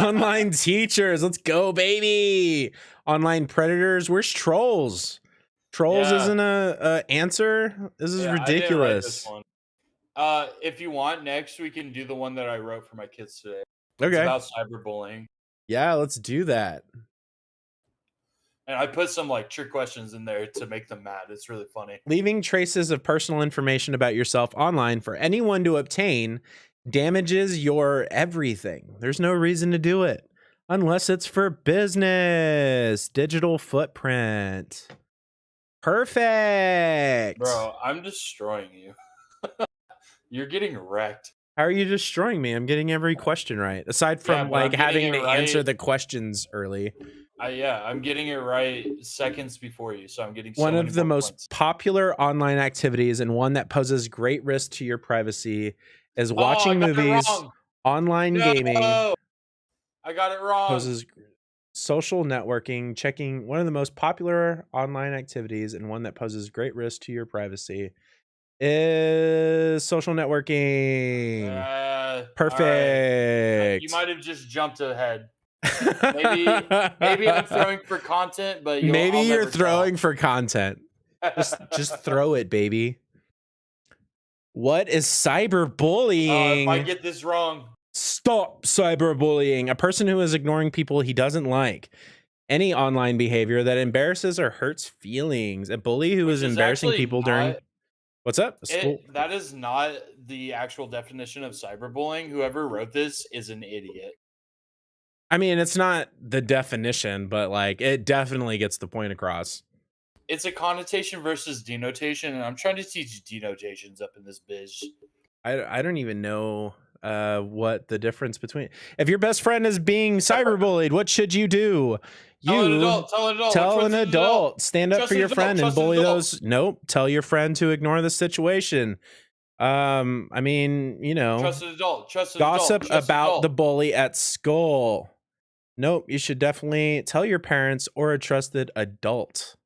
Online teachers. Let's go, baby. Online predators. Where's trolls? Trolls Yeah. isn't a answer. This is Yeah, I didn't write ridiculous. this one. If you want, next we can do the one that I wrote for my kids today. It's Okay. about cyberbullying. Yeah, let's do that. And I put some like trick questions in there to make them mad. It's really funny. Leaving traces of personal information about yourself online for anyone to obtain damages your everything. There's no reason to do it unless it's for business. Digital footprint. Perfect. Bro, I'm destroying you. You're getting wrecked. How are you destroying me? I'm getting every question right. Aside from but I'm like having getting to it answer right. the questions early. I'm getting it right seconds before you, so I'm getting so One many of the more most points. popular online activities and one that poses great risk to your privacy is watching I got it movies, wrong. online No! gaming, I got it wrong. poses social networking, checking. One of the most popular online activities and one that poses great risk to your privacy is social networking. All right. Perfect. You might have just jumped ahead. Maybe I'm throwing for content, but Maybe I'll you're never throwing for content. Just throw it, baby. What is cyberbullying? If I get this wrong, Stop cyberbullying. A person who is ignoring people he doesn't like. Any online behavior that embarrasses or hurts feelings. A bully who is embarrassing actually people during. not- What's up? that is not the actual definition of cyberbullying. Whoever wrote this is an idiot. I mean, it's not the definition, but like it definitely gets the point across. It's a connotation versus denotation, and I'm trying to teach denotations up in this biz. I don't even know what the difference between. If your best friend is being cyberbullied, what should you do? Tell an adult. Tell Trust an an adult. Stand up Trust for an your adult. friend and Trust an bully adult. those. Nope. Tell your friend to ignore the situation. I mean, you know, Trust an adult. Trust an gossip adult. Trust an about adult. the bully at school. Nope. You should definitely tell your parents or a trusted adult,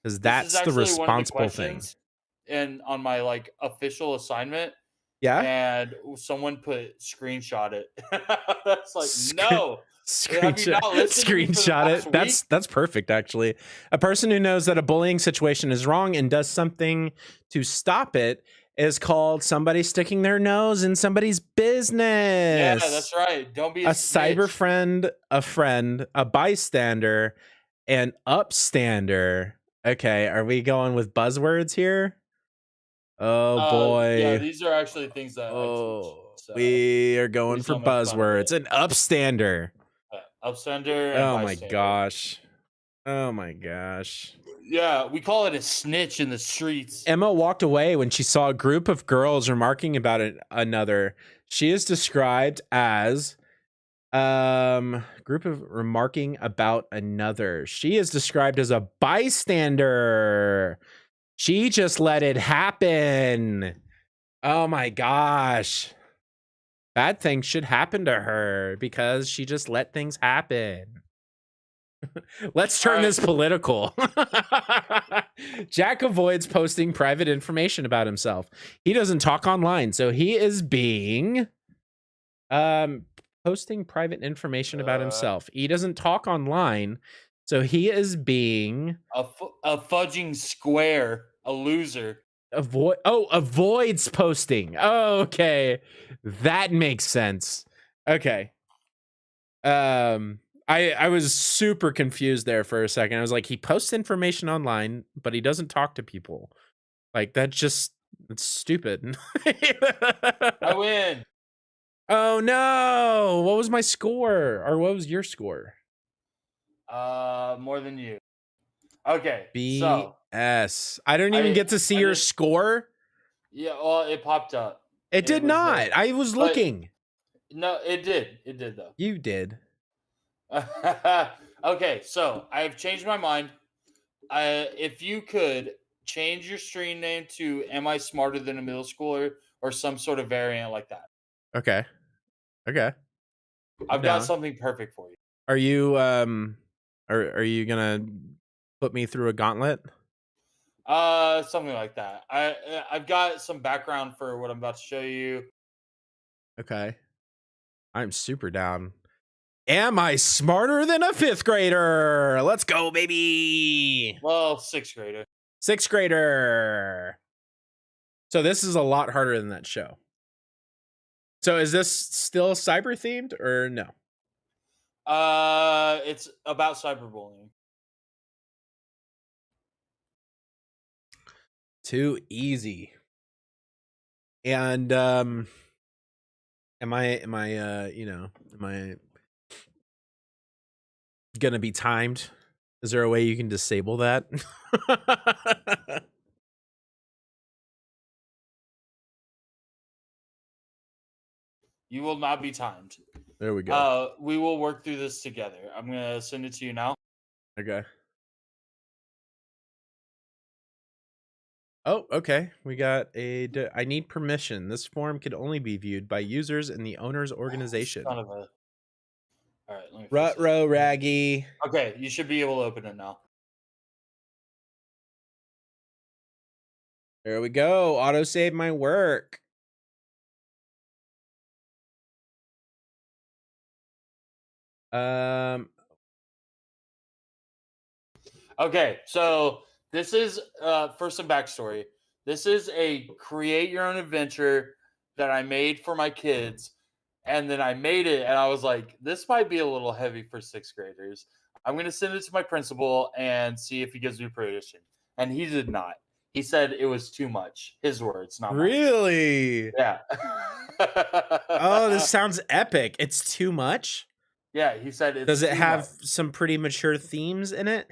because This is that's the actually one of the responsible thing. questions. And on my like official assignment, Yeah. and someone put screenshot it. That's like, no. Have you Screenshot, not listened to me for the screenshot past it. That's perfect, actually. A person who knows that a bullying situation is wrong and does something to stop it is called somebody sticking their nose in somebody's business. Yeah, that's right. Don't be A cyber friend, a friend, a bystander, an upstander. Okay, are we going with buzzwords here? Oh boy. Yeah, these are actually things that I teach. So, we are going please for don't make fun of buzzwords. An upstander. upstander. And Oh my bystander. gosh. Oh my gosh. Yeah, we call it a snitch in the streets. Emma walked away when she saw a group of girls remarking about another. She is described as group of remarking about another. She is described as a bystander. She just let it happen. Oh my gosh. Bad things should happen to her because she just let things happen. Let's turn this political. Jack avoids posting private information about himself. He doesn't talk online, so he is being posting private information about himself. He doesn't talk online, so he is being a fudging square, a loser. Avoids posting. Oh, okay. That makes sense. Okay. I was super confused there for a second. I was like, he posts information online, but he doesn't talk to people. Like, it's stupid. I win. Oh no. What was my score? Or what was your score? More than you. Okay. BS. I don't even get to see your score. Yeah, well, it popped up. It did not. I was looking. No, it did. It did though. You did. Okay, so I have changed my mind. If you could change your stream name to "Am I Smarter Than a Middle Schooler" or some sort of variant like that. Okay. I've got something perfect for you. Are you are you gonna put me through a gauntlet? Something like that. I've got some background for what I'm about to show you. Okay. I'm super down. Am I smarter than a 5th grader? Let's go, baby. Well, 6th grader. 6th grader. So this is a lot harder than that show. So is this still cyber themed or no? It's about cyberbullying. Too easy. And am I gonna be timed? Is there a way you can disable that? You will not be timed. There we go. We will work through this together. I'm gonna send it to you now. Okay. Oh, okay. We got I need permission. This form can only be viewed by users in the owner's organization. Son of a... All right, let me Rut-row raggy. Okay, you should be able to open it now. There we go. Auto save my work. Okay, so this is for some backstory. This is a create your own adventure that I made for my kids, and then I made it, and I was like, this might be a little heavy for 6th graders. I'm gonna send it to my principal and see if he gives me permission. And he did not. He said it was too much. His words, not mine. Really? Yeah. Oh, this sounds epic. It's too much. Yeah, he said it's Does it too have much. some pretty mature themes in it?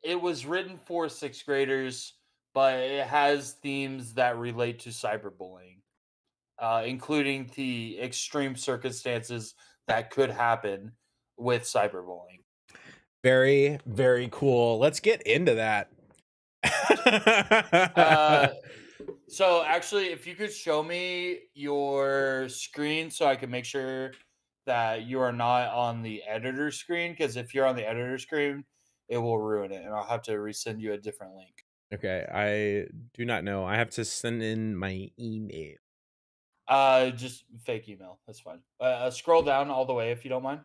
It was written for 6th graders, but it has themes that relate to cyberbullying, including the extreme circumstances that could happen with cyberbullying. Very, very cool. Let's get into that. So actually, if you could show me your screen so I can make sure that you are not on the editor screen, because if you're on the editor screen, it will ruin it, and I'll have to resend you a different link. Okay, I do not know. I have to send in my email. Just fake email. That's fine. Scroll down all the way if you don't mind.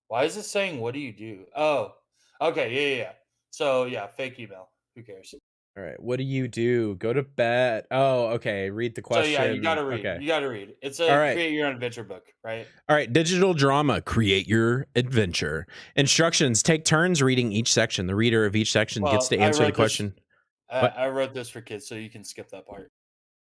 Why is it saying, what do you do? Oh, okay. Yeah. So yeah, fake email. Who cares? All right. What do you do? Go to bed. Oh, okay. Read the question. So yeah, you gotta read. Okay. You gotta read. It's a create your own adventure book, right? All right. Digital drama. Create your adventure. Instructions. Take turns reading each section. The reader of each section gets to answer the question. I wrote this for kids, so you can skip that part.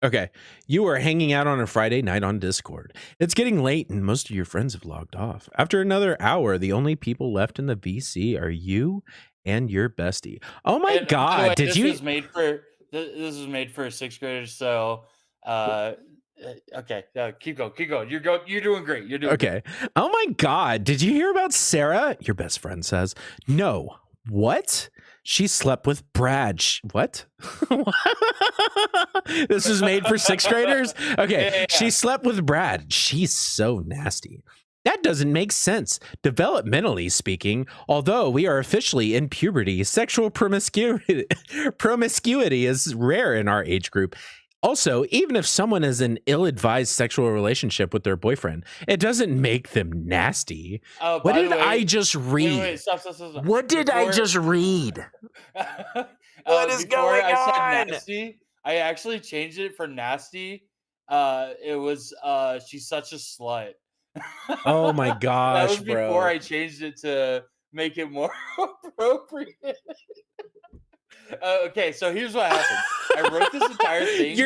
Okay. You are hanging out on a Friday night on Discord. It's getting late and most of your friends have logged off. After another hour, the only people left in the VC are you and your bestie. Oh my God. This was made for 6th graders, so okay. Keep going. You're doing great. You're doing okay. Great. Oh my God. Did you hear about Sarah? Your best friend says. No. What? She slept with Brad. What? This is made for sixth graders? Okay. Yeah. She slept with Brad. She's so nasty. That doesn't make sense. Developmentally speaking, although we are officially in puberty, sexual promiscuity is rare in our age group. Also, even if someone is in ill-advised sexual relationship with their boyfriend, it doesn't make them nasty. Oh, What by did the way- I just read? Wait, stop. What did I Before- just read? What is before going I said on? nasty, I actually changed it for nasty. It was she's such a slut. Oh my That gosh, was before bro. I changed it to make it more appropriate. Okay, so here's what happened. I wrote this entire thing.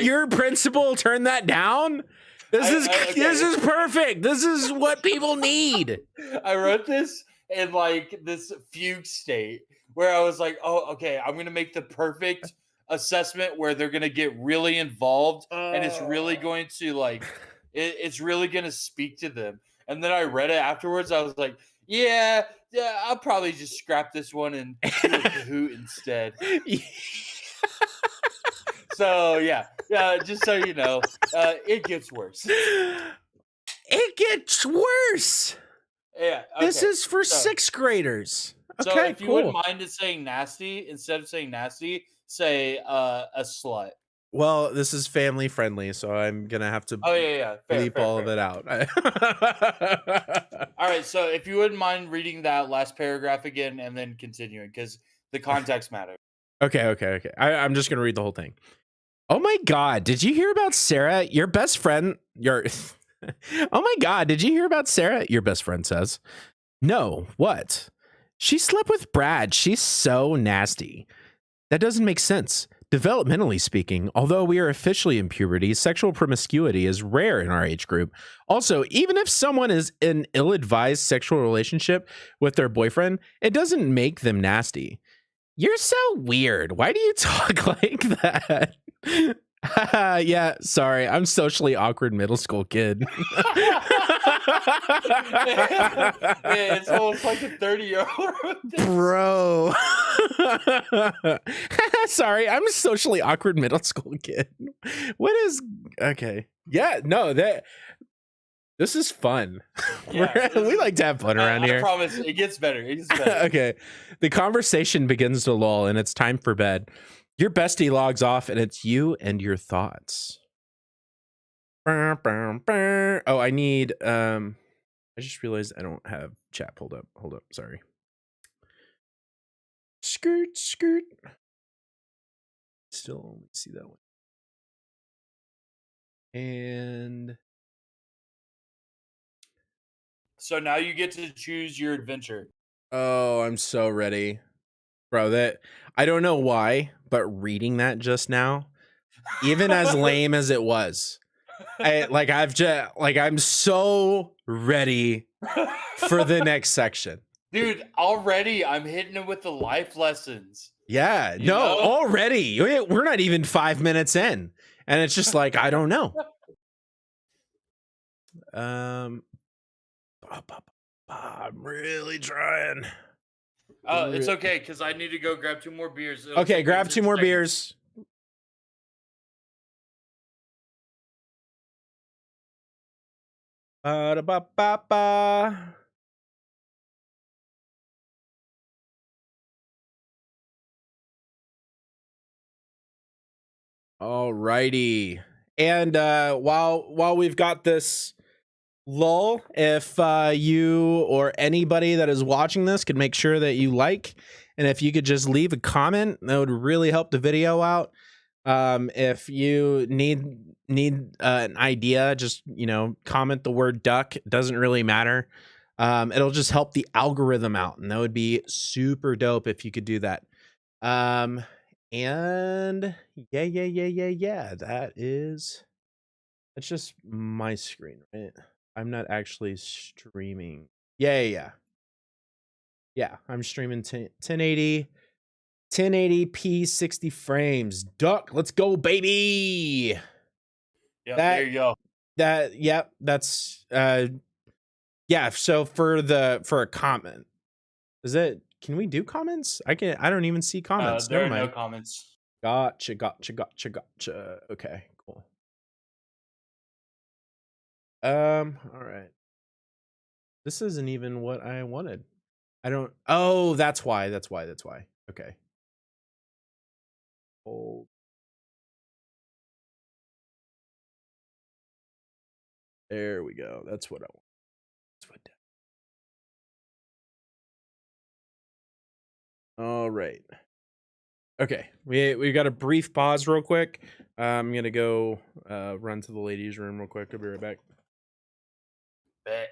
Your principal turned that down? This is perfect. This is what people need. I wrote this in like this fugue state where I was like, oh, okay, I'm gonna make the perfect assessment where they're gonna get really involved and it's really going to like it's really gonna speak to them. And then I read it afterwards. I was like, yeah, I'll probably just scrap this one and do a Kahoot instead. So yeah, just so you know, it gets worse. It gets worse. Yeah, This okay, is for so- sixth graders. So Okay, if you cool. wouldn't mind it saying nasty, instead of saying nasty, say a slut. Well, this is family friendly, so I'm gonna have to Oh yeah. Fair, bleep fair, all fair. of it out. All right, so if you wouldn't mind reading that last paragraph again and then continuing, because the context matters. Okay. I'm just gonna read the whole thing. Oh my God! Did you hear about Sarah? Your best friend. Oh my God! Did you hear about Sarah? Your best friend says. No. What? She slept with Brad. She's so nasty. That doesn't make sense. Developmentally speaking, although we are officially in puberty, sexual promiscuity is rare in our age group. Also, even if someone is in an ill-advised sexual relationship with their boyfriend, it doesn't make them nasty. You're so weird. Why do you talk like that? Yeah, sorry. I'm socially awkward middle school kid. Yeah, it's almost like a 30-year-old. Bro. Sorry, I'm a socially awkward middle school kid. What is okay? Yeah, no, this is fun. Yeah, We like to have fun around I here. promise, it gets better. It gets better. Okay. The conversation begins to lull and it's time for bed. Your bestie logs off and it's you and your thoughts. Oh, I need I just realized I don't have chat pulled up. Hold up, sorry. Skirt. Still only see that one. And So now you get to choose your adventure. oh, I'm so ready. Bro, that I don't know why, but reading that just now, even as lame as it was, I'm so ready for the next section. Dude, already I'm hitting it with the life lessons. Yeah, You no, know? already. We're not even 5 minutes in. And it's just like, I don't know. I'm really trying. Oh, it's okay, because I need to go grab 2 more beers. It'll Okay, take me grab 10 2 more seconds. beers. Ba-da-ba-ba-ba. Alrighty. And while we've got this lull, if you or anybody that is watching this could make sure that you like, and if you could just leave a comment, that would really help the video out. If you need an idea, just comment the word duck. It doesn't really matter. It'll just help the algorithm out, and that would be super dope if you could do that. And yeah, that's just my screen, right? I'm not actually streaming. Yeah, I'm streaming 1080 1080p 60 frames. Duck, let's go, baby. Yeah, there you go. That's yeah, so for a comment, is it can we do comments? I don't even see comments. There Never are no mind. comments. Gotcha. Okay, cool. All right. This isn't even what I wanted. I don't. Oh, that's why. Okay. Hold. There we go. That's what I want. That's what. All right. Okay. We got a brief pause real quick. I'm gonna go run to the ladies' room real quick. I'll be right back. Bet.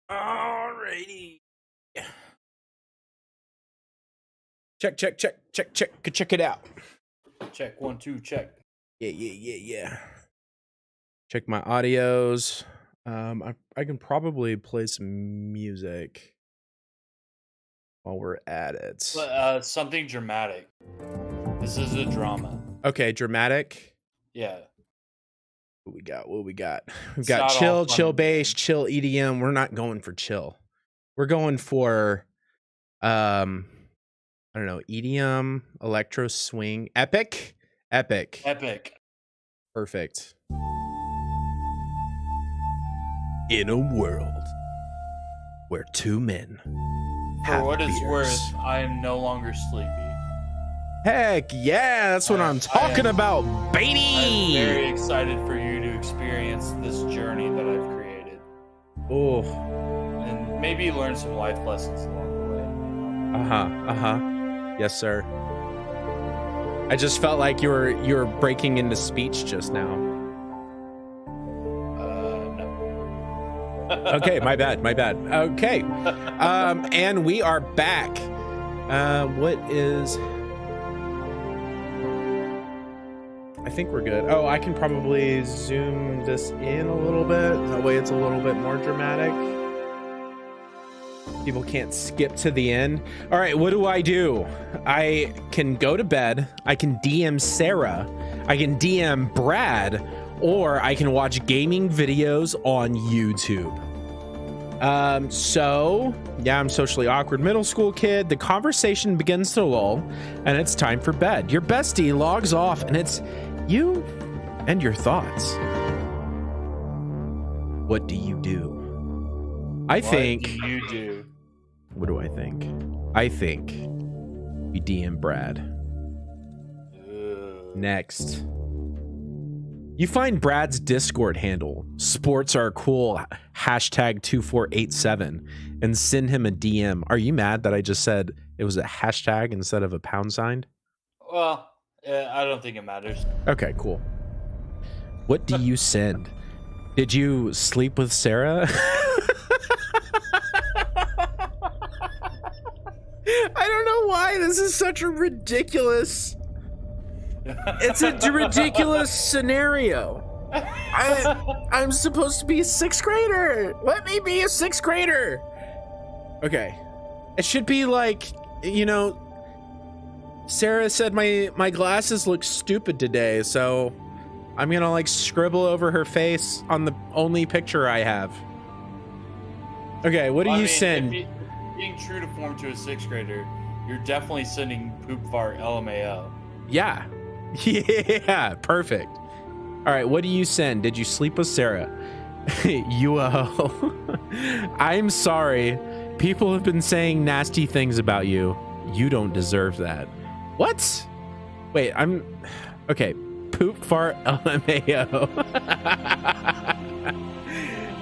Alrighty. Check it out. Check 1 2 check. Yeah. Check my audios. I can probably play some music while we're at it. But, something dramatic. This is a drama. Okay, dramatic. Yeah. What we got? We've It's got not all chill fun. bass, chill EDM. We're not going for chill. We're going for I don't know, EDM, electro swing, epic. Perfect. In a world where two men For have what it's beers. worth, I am no longer sleepy. Heck yeah, that's what I'm talking about, I'm baby. very excited for you to experience this journey that I've created. Oh, And maybe learn some life lessons along the way. Yes, sir. I just felt like you were breaking into speech just now. No. Okay, my bad. Okay. And we are back. What is... I think we're good. Oh, I can probably zoom this in a little bit. That way it's a little bit more dramatic. People can't skip to the end. All right, what do? I can go to bed. I can DM Sarah. I can DM Brad. Or I can watch gaming videos on YouTube. So, yeah, I'm socially awkward middle school kid. The conversation begins to lull, and it's time for bed. Your bestie logs off, and it's you and your thoughts. What do you do? I think... What do you do? What do I think? I think we DM Brad. Next. You find Brad's Discord handle, sports are cool, #2487, and send him a DM. Are you mad that I just said it was a hashtag instead of a £? Well, I don't think it matters. Okay, cool. What do you send? Did you sleep with Sarah? I don't know why this is such a ridiculous. It's a ridiculous scenario. I'm supposed to be a 6th grader. Let me be a 6th grader. Okay. It should be like, you know, Sarah said my glasses look stupid today, so I'm gonna like scribble over her face on the only picture I have. Okay, what do you send? Being true to form to a 6th grader, you're definitely sending poop fart LMAO. Yeah. Yeah, perfect. All right, what do you send? Did you sleep with Sarah? I'm sorry. People have been saying nasty things about you. You don't deserve that. What? Wait, okay. Poop fart LMAO.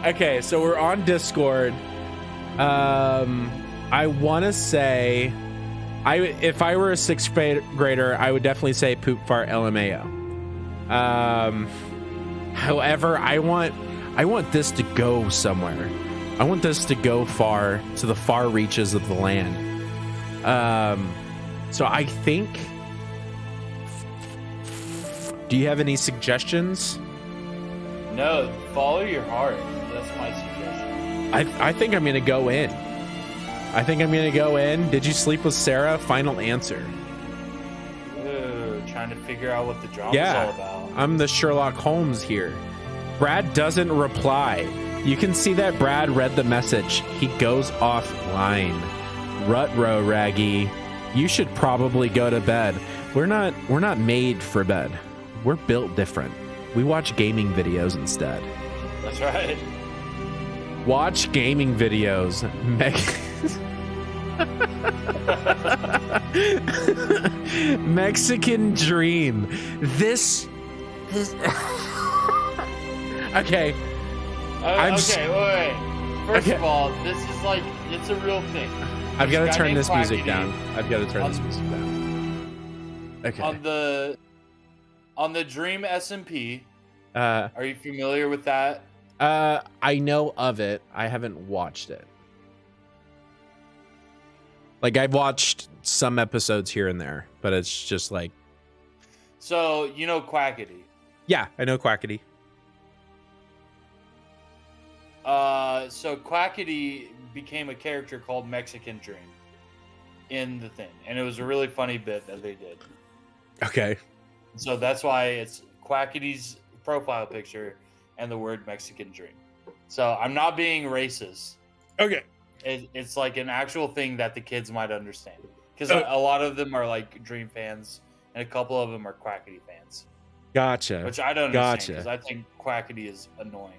Okay, so we're on Discord. I want to say, if I were a 6th grader, I would definitely say poop fart LMAO. However, I want this to go somewhere. I want this to go far, to the far reaches of the land. So I think, do you have any suggestions? No, follow your heart. That's my suggestion. I think I'm gonna go in. Did you sleep with Sarah? Final answer. Ooh, trying to figure out what the drama's all about. I'm the Sherlock Holmes here. Brad doesn't reply. You can see that Brad read the message. He goes offline. Rutro Raggy, you should probably go to bed. We're not made for bed. We're built different. We watch gaming videos instead. That's right. Watch gaming videos. Mexican Dream. This okay. Okay, wait. First of all, this is like, it's a real thing. I've got to turn this music down. Okay. On the Dream SMP, are you familiar with that? I know of it. I haven't watched it. Like, I've watched some episodes here and there, but it's just like. So, you know Quackity? Yeah, I know Quackity. So Quackity became a character called Mexican Dream in the thing, and it was a really funny bit that they did. Okay. So that's why it's Quackity's profile picture and the word Mexican Dream. So I'm not being racist. Okay. It's like an actual thing that the kids might understand, because a lot of them are like Dream fans, and a couple of them are Quackity fans. Gotcha. Which I don't understand, because I think Quackity is annoying.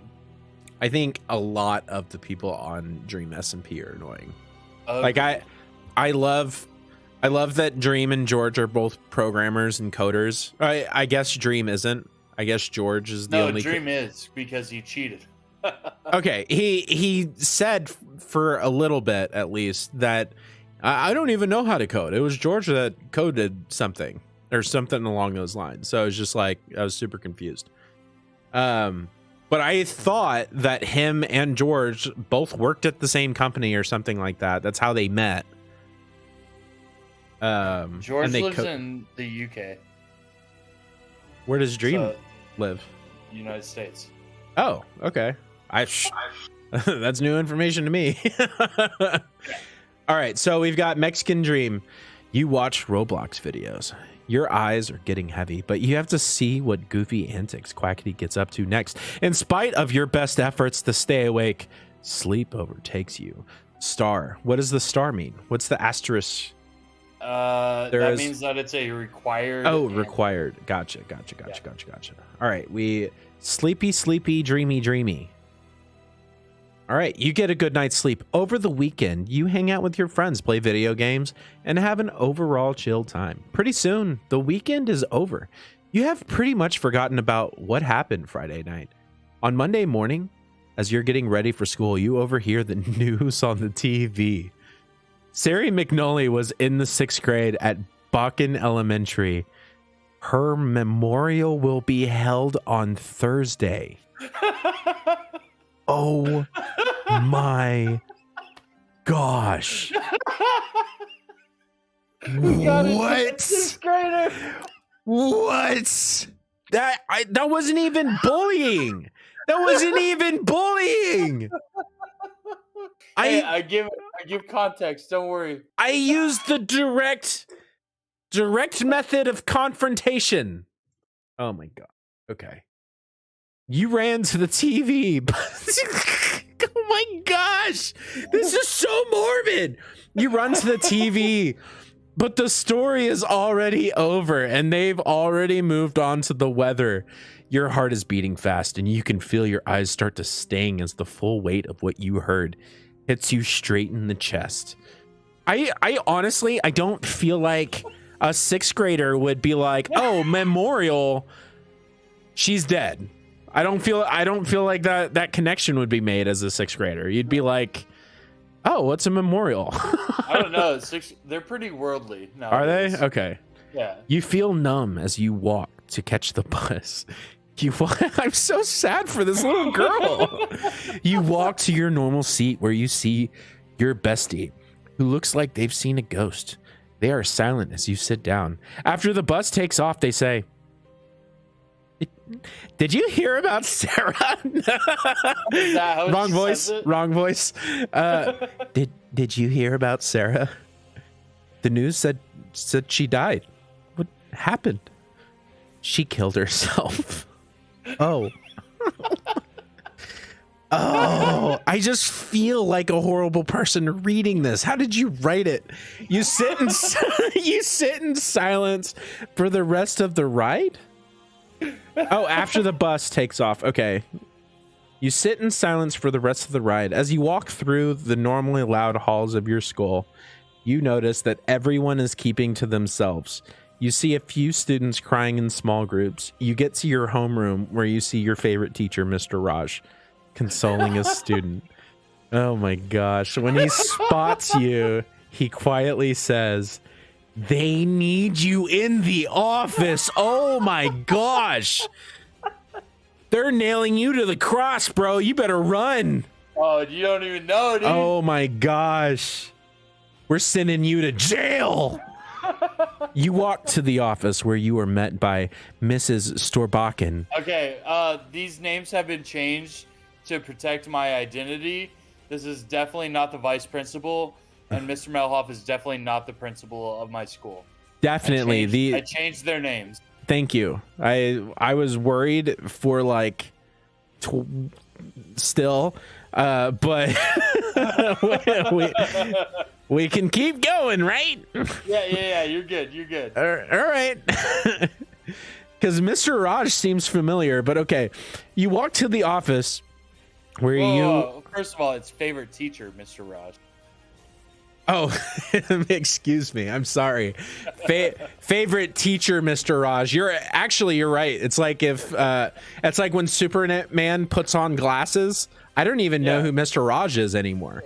I think a lot of the people on Dream SMP are annoying. Okay. Like I love that Dream and George are both programmers and coders. I guess Dream isn't. I guess George is the only. No, Dream is, because he cheated. Okay, he said for a little bit at least that I don't even know how to code. It was George that coded something or something along those lines. So I was just like, I was super confused. But I thought that him and George both worked at the same company or something like that. That's how they met. George lives in the UK. Where does Dream live? United States. Oh, okay. That's new information to me. All right, so we've got Mexican Dream. You watch Roblox videos. Your eyes are getting heavy, but you have to see what goofy antics Quackity gets up to next. In spite of your best efforts to stay awake, sleep overtakes you. Star. What does the star mean? What's the asterisk? That means that it's a required. Oh, required. Gotcha. All right, we sleepy, dreamy. All right, you get a good night's sleep. Over the weekend, you hang out with your friends, play video games, and have an overall chill time. Pretty soon, the weekend is over. You have pretty much forgotten about what happened Friday night. On Monday morning, as you're getting ready for school, you overhear the news on the TV. Sari McNulty was in the 6th grade at Bakken Elementary. Her memorial will be held on Thursday. Oh my gosh. What? What? That wasn't even bullying. That wasn't even bullying. Hey, I give context. Don't worry. I used the direct method of confrontation. Oh my god. Okay. You ran to the TV. Oh my gosh. This is so morbid. You run to the TV, but the story is already over and they've already moved on to the weather. Your heart is beating fast and you can feel your eyes start to sting as the full weight of what you heard hits you straight in the chest. I honestly, I don't feel like a 6th grader would be like, oh, memorial, she's dead. I don't feel like that connection would be made as a 6th grader. You'd be like, oh, what's a memorial? I don't know. They're pretty worldly nowadays. Are they? Okay. Yeah. You feel numb as you walk to catch the bus. I'm so sad for this little girl. You walk to your normal seat where you see your bestie, who looks like they've seen a ghost. They are silent as you sit down. After the bus takes off, they say, did you hear about Sarah? Wrong voice. Wrong voice. Did you hear about Sarah? The news said she died. What happened? She killed herself. Oh. Oh, I just feel like a horrible person reading this. How did you write it? You sit in silence for the rest of the ride? Oh, after the bus takes off. Okay. You sit in silence for the rest of the ride. As you walk through the normally loud halls of your school, you notice that everyone is keeping to themselves. You see a few students crying in small groups. You get to your homeroom where you see your favorite teacher, Mr. Raj, consoling a student. Oh my gosh. When he spots you, he quietly says, they need you in the office. Oh my gosh. They're nailing you to the cross, bro. You better run. Oh, you don't even know, dude. Oh my gosh. We're sending you to jail. You walk to the office where you are met by Mrs. Storbakken. Okay, these names have been changed to protect my identity. This is definitely not the vice principal, and Mr. Melhoff is definitely not the principal of my school. Definitely. I changed their names. Thank you. I was worried for like still, but we can keep going, right? Yeah. You're good. All right. Because Mr. Raj seems familiar, but okay. You walk to the office where First of all, it's favorite teacher, Mr. Raj. Oh, excuse me. I'm sorry. Favorite teacher, Mr. Raj. You're right. It's like it's like when Superman puts on glasses. I don't even know who Mr. Raj is anymore.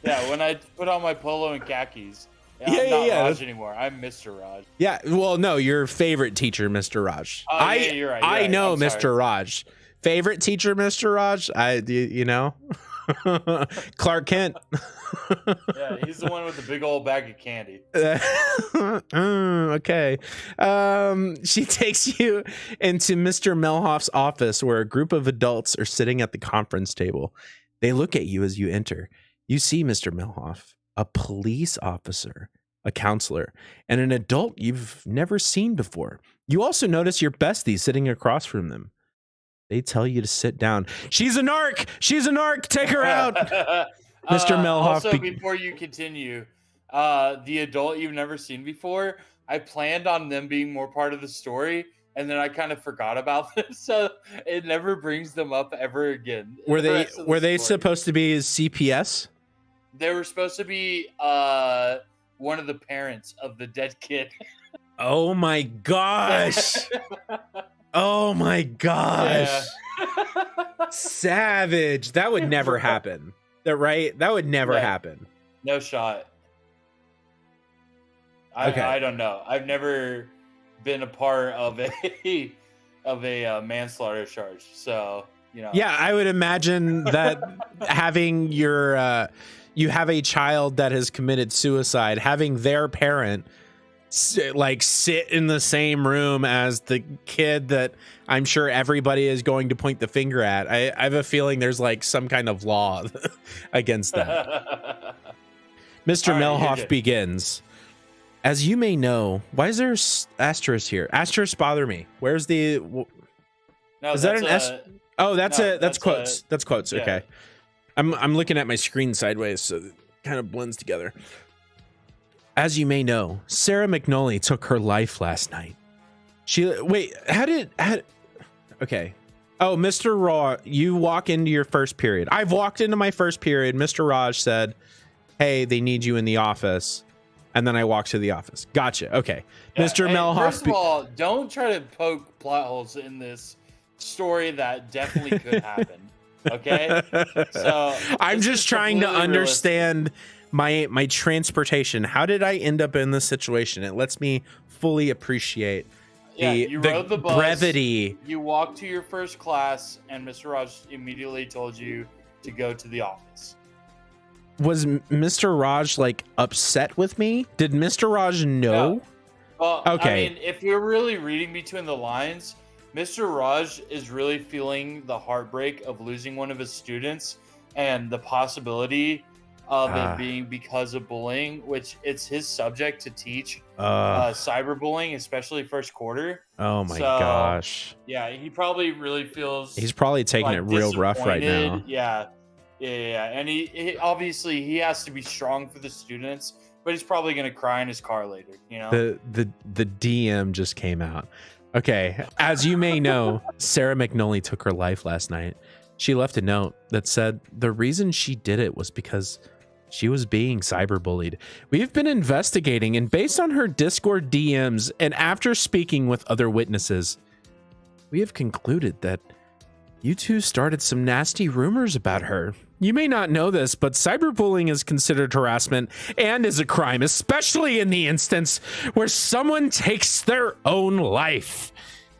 Yeah, when I put on my polo and khakis, I'm not Raj anymore. I'm Mr. Raj. Yeah, well, no, your favorite teacher, Mr. Raj. You're right. I know I'm Mr. sorry. Raj. Favorite teacher, Mr. Raj. You know, Clark Kent. Yeah, he's the one with the big old bag of candy. Okay. She takes you into Mr. Melhoff's office where a group of adults are sitting at the conference table. They look at you as you enter. You see Mr. Melhoff, a police officer, a counselor, and an adult you've never seen before. You also notice your bestie sitting across from them. They tell you to sit down. She's a narc. She's a narc. Take her out. Mr. Melhoff. Also, before you continue, the adult you've never seen before, I planned on them being more part of the story, and then I kind of forgot about them, so it never brings them up ever again. Were they supposed to be his CPS? They were supposed to be one of the parents of the dead kid. Oh my gosh. Oh my gosh. Yeah. Savage. That would never happen. Right? That would never happen. No shot. I don't know. I've never been a part of a manslaughter charge. So, you know. Yeah, I would imagine that having your you have a child that has committed suicide, having their parent sit in the same room as the kid that I'm sure everybody is going to point the finger at. I have a feeling there's like some kind of law against that. Mr. Melhoff begins. As you may know, why is there asterisk here? Asterisk bother me. Where's the? No, is that an S? Oh, that's quotes. That's quotes. Yeah. Okay. I'm looking at my screen sideways, so it kind of blends together. As you may know, Sarah McNally took her life last night. Okay. Oh, Mr. Raj, you walk into your first period. I've walked into my first period. Mr. Raj said, "Hey, they need you in the office." And then I walked to the office. Gotcha. Okay. Yeah, Mr. Melhoff. First of all, don't try to poke plot holes in this story that definitely could happen. Okay? So I'm just trying to understand my transportation. How did I end up in this situation? It lets me fully appreciate you rode the bus, brevity. You walked to your first class, and Mr. Raj immediately told you to go to the office. Was Mr. Raj like upset with me? Did Mr. Raj know? No. Well, okay. I mean, if you're really reading between the lines, Mr. Raj is really feeling the heartbreak of losing one of his students and the possibility of it being because of bullying, which it's his subject to teach cyberbullying, especially first quarter. Oh my gosh. Yeah, he probably really feels he's probably taking it real rough right now. Yeah. And he obviously he has to be strong for the students, but he's probably gonna cry in his car later, you know. The DM just came out. Okay, as you may know, Sarah McNally took her life last night. She left a note that said the reason she did it was because she was being cyberbullied. We've been investigating, and based on her Discord DMs and after speaking with other witnesses, we have concluded that you two started some nasty rumors about her. You may not know this, but cyberbullying is considered harassment and is a crime, especially in the instance where someone takes their own life.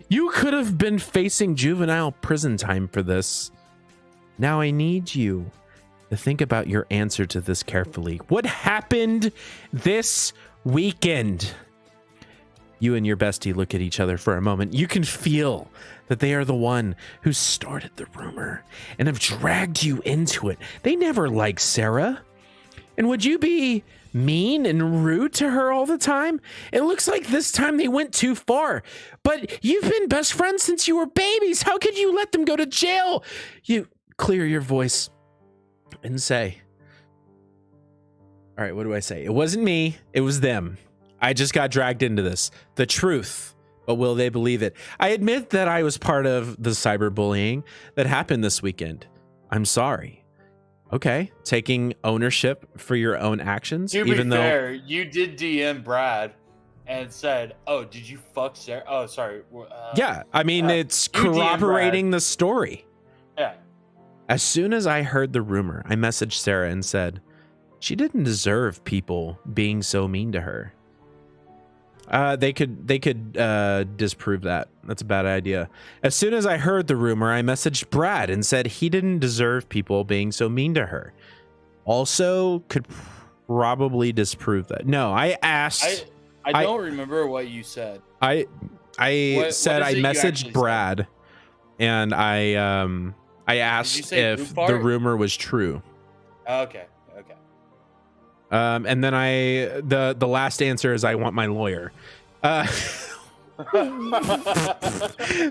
You could have been facing juvenile prison time for this. Now I need you to think about your answer to this carefully. What happened this weekend? You and your bestie look at each other for a moment. You can feel that they are the one who started the rumor and have dragged you into it. They never liked Sarah. And would you be mean and rude to her all the time? It looks like this time they went too far. But you've been best friends since you were babies. How could you let them go to jail? You clear your voice and say, all right, what do I say? It wasn't me. It was them. I just got dragged into this. The truth. But will they believe it? I admit that I was part of the cyberbullying that happened this weekend. I'm sorry. Okay. Taking ownership for your own actions. To be fair, you did DM Brad and said, "Oh, did you fuck Sarah?" Oh, sorry. Yeah. I mean, it's corroborating the story. Yeah. As soon as I heard the rumor, I messaged Sarah and said, she didn't deserve people being so mean to her. They could disprove that. That's a bad idea. As soon as I heard the rumor, I messaged Brad and said he didn't deserve people being so mean to her. Also, could probably disprove that. No, I asked. I don't remember what you said. I said I messaged Brad, and I asked if the rumor was true. Okay. And then the last answer is I want my lawyer.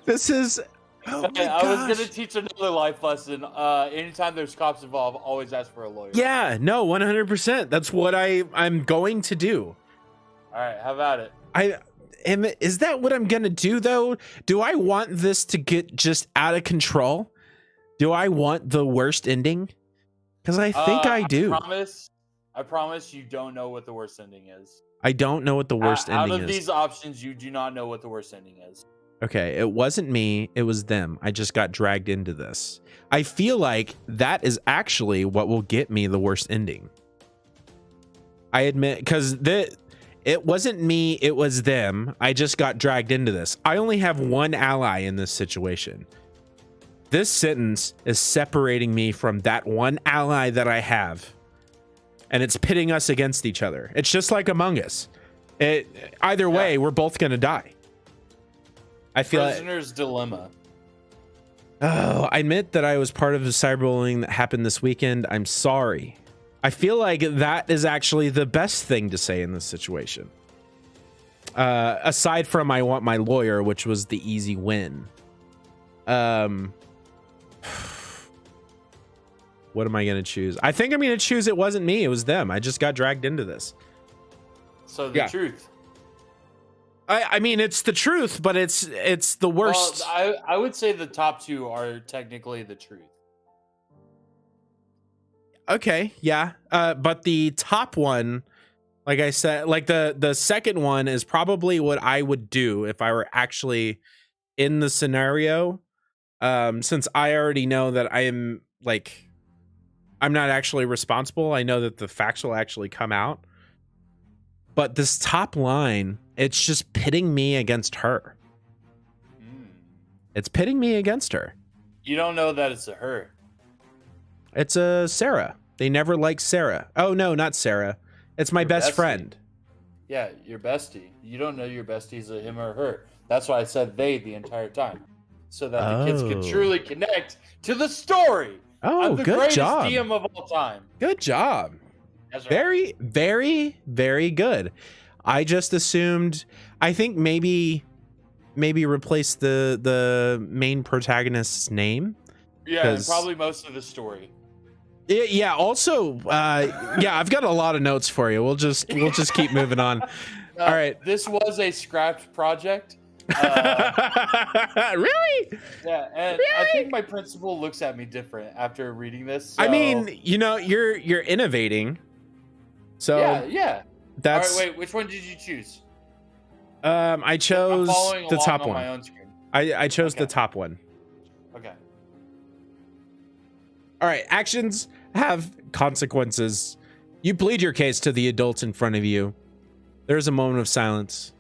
This is. Oh my I was gonna teach another life lesson. Anytime there's cops involved, always ask for a lawyer. Yeah, no, 100%. That's what I'm going to do. All right, how about it? Is that what I'm gonna do though? Do I want this to get just out of control? Do I want the worst ending? Because I think I do. I promise you don't know what the worst ending is. I don't know what the worst ending is. Out of these options, you do not know what the worst ending is. Okay, it wasn't me. It was them. I just got dragged into this. I feel like that is actually what will get me the worst ending. I admit, because It wasn't me, it was them. I just got dragged into this. I only have one ally in this situation. This sentence is separating me from that one ally that I have. And it's pitting us against each other. It's just like Among Us. Either way, we're both going to die. I feel Prisoner's dilemma. Oh, I admit that I was part of the cyberbullying that happened this weekend. I'm sorry. I feel like that is actually the best thing to say in this situation. Aside from I want my lawyer, which was the easy win. What am I going to choose? I think I'm going to choose it wasn't me. It was them. I just got dragged into this. So the truth. I mean, it's the truth, but it's the worst. Well, I would say the top two are technically the truth. Okay, yeah. But the top one, like I said, like the second one is probably what I would do if I were actually in the scenario. Since I already know that I'm not actually responsible. I know that the facts will actually come out. But this top line, it's just pitting me against her. It's pitting me against her. You don't know that it's a her. It's a Sarah. They never liked Sarah. Oh, no, not Sarah. It's my best friend. Yeah, your bestie. You don't know your bestie's a him or her. That's why I said they the entire time. So that the kids can truly connect to the story. Oh, I'm the good greatest job. DM of all time. Good job. That's right. Very, very, very good. I just assumed, I think maybe replace the main protagonist's name. Yeah, and probably most of the story. Yeah. Also, I've got a lot of notes for you. We'll just keep moving on. All right. This was a scrapped project. Really? Yeah, and really? I think my principal looks at me different after reading this. So. I mean, you're innovating. So yeah. That's all right. Wait, which one did you choose? I chose the top on one. My own screen. I chose the top one. Okay. All right. Actions have consequences. You plead your case to the adults in front of you. There's a moment of silence.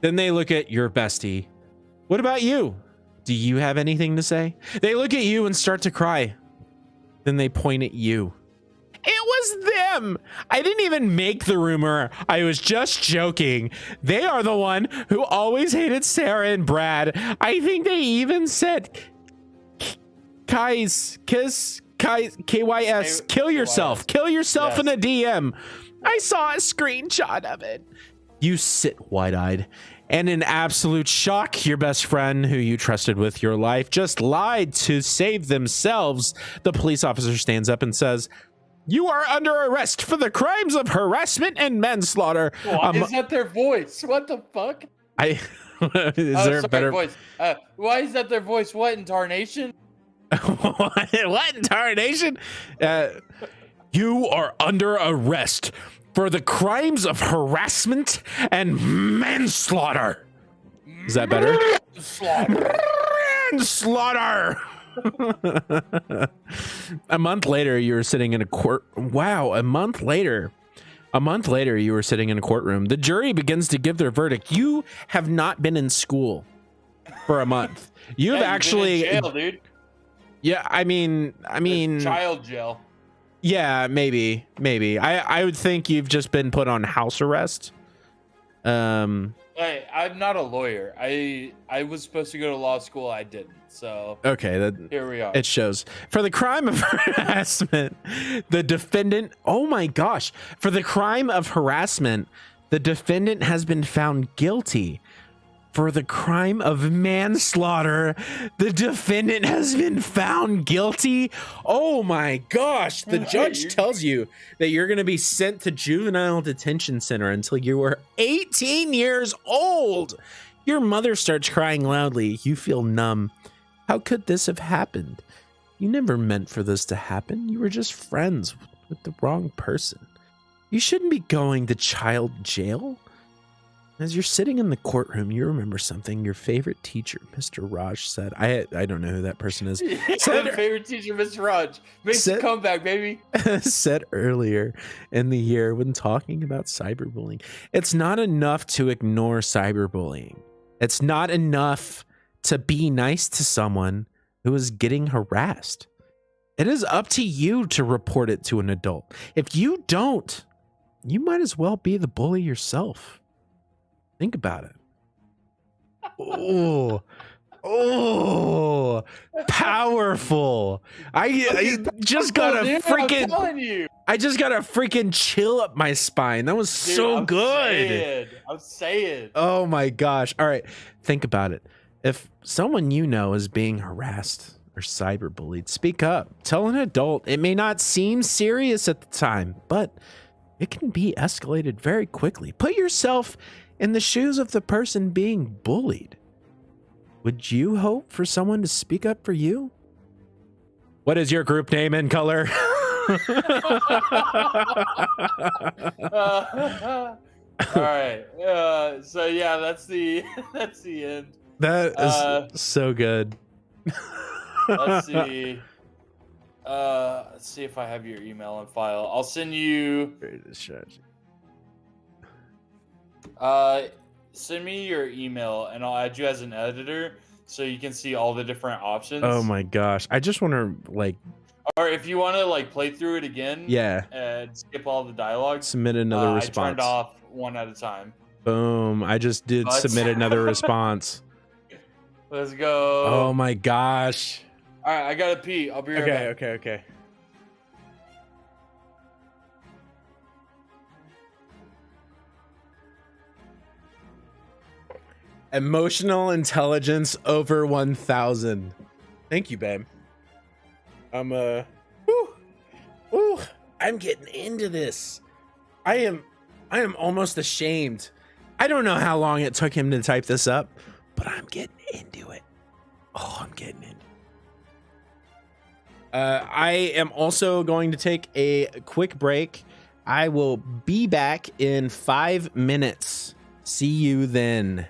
Then they look at your bestie. What about you? Do you have anything to say? They look at you and start to cry. Then they point at you. It was them. I didn't even make the rumor. I was just joking. They are the one who always hated Sarah and Brad. I think they even said KYS, kill yourself. Kill yourself in a DM. I saw a screenshot of it. You sit wide-eyed and in absolute shock. Your best friend, who you trusted with your life, just lied to save themselves. The police officer stands up and says, "You are under arrest for the crimes of harassment and manslaughter." Why is that their voice? What the fuck? Is there a better voice? Why is that their voice? What in tarnation? What in tarnation? You are under arrest for the crimes of harassment and manslaughter. Is that better? Manslaughter. A month later, you were sitting in a court. Wow, a month later, you were sitting in a courtroom. The jury begins to give their verdict. You have not been in school for a month. You've actually been in jail, dude. Yeah, I mean, child jail. Yeah, maybe. I would think you've just been put on house arrest. I'm not a lawyer. I was supposed to go to law school. I didn't. So okay, here we are. It shows. For the crime of harassment, the defendant. Oh my gosh! For the crime of harassment, the defendant has been found guilty. For the crime of manslaughter, the defendant has been found guilty. Oh my gosh. The judge tells you that you're going to be sent to juvenile detention center until you are 18 years old. Your mother starts crying loudly. You feel numb. How could this have happened? You never meant for this to happen. You were just friends with the wrong person. You shouldn't be going to child jail. As you're sitting in the courtroom, you remember something your favorite teacher, Mr. Raj, said. I don't know who that person is. Said, favorite teacher, Mr. Raj. Makes a comeback, baby. Said earlier in the year when talking about cyberbullying, it's not enough to ignore cyberbullying. It's not enough to be nice to someone who is getting harassed. It is up to you to report it to an adult. If you don't, you might as well be the bully yourself. Think about it. Oh, powerful. I just got a freaking, I just got a freaking chill up my spine. That was so good. I'm saying. Oh my gosh. All right. Think about it. If someone you know is being harassed or cyberbullied, speak up. Tell an adult. It may not seem serious at the time, but it can be escalated very quickly. Put yourself in the shoes of the person being bullied. Would you hope for someone to speak up for you? What is your group name and color? All right. So yeah, that's the end. That is so good. Let's see. Let's see if I have your email on file. I'll send you. Send me your email and I'll add you as an editor so you can see all the different options. Oh my gosh. I just want to like, or if you want to like play through it again, yeah, and skip all the dialogue, submit another response. I turned off one at a time. Boom. I just did submit another response. Let's go. Oh my gosh. All right, I gotta pee. I'll be right back. Okay. Emotional intelligence over 1,000. Thank you, babe. I'm I'm getting into this. I am almost ashamed. I don't know how long it took him to type this up, but I'm getting into it. Oh, I'm getting into it. I am also going to take a quick break. I will be back in 5 minutes. See you then.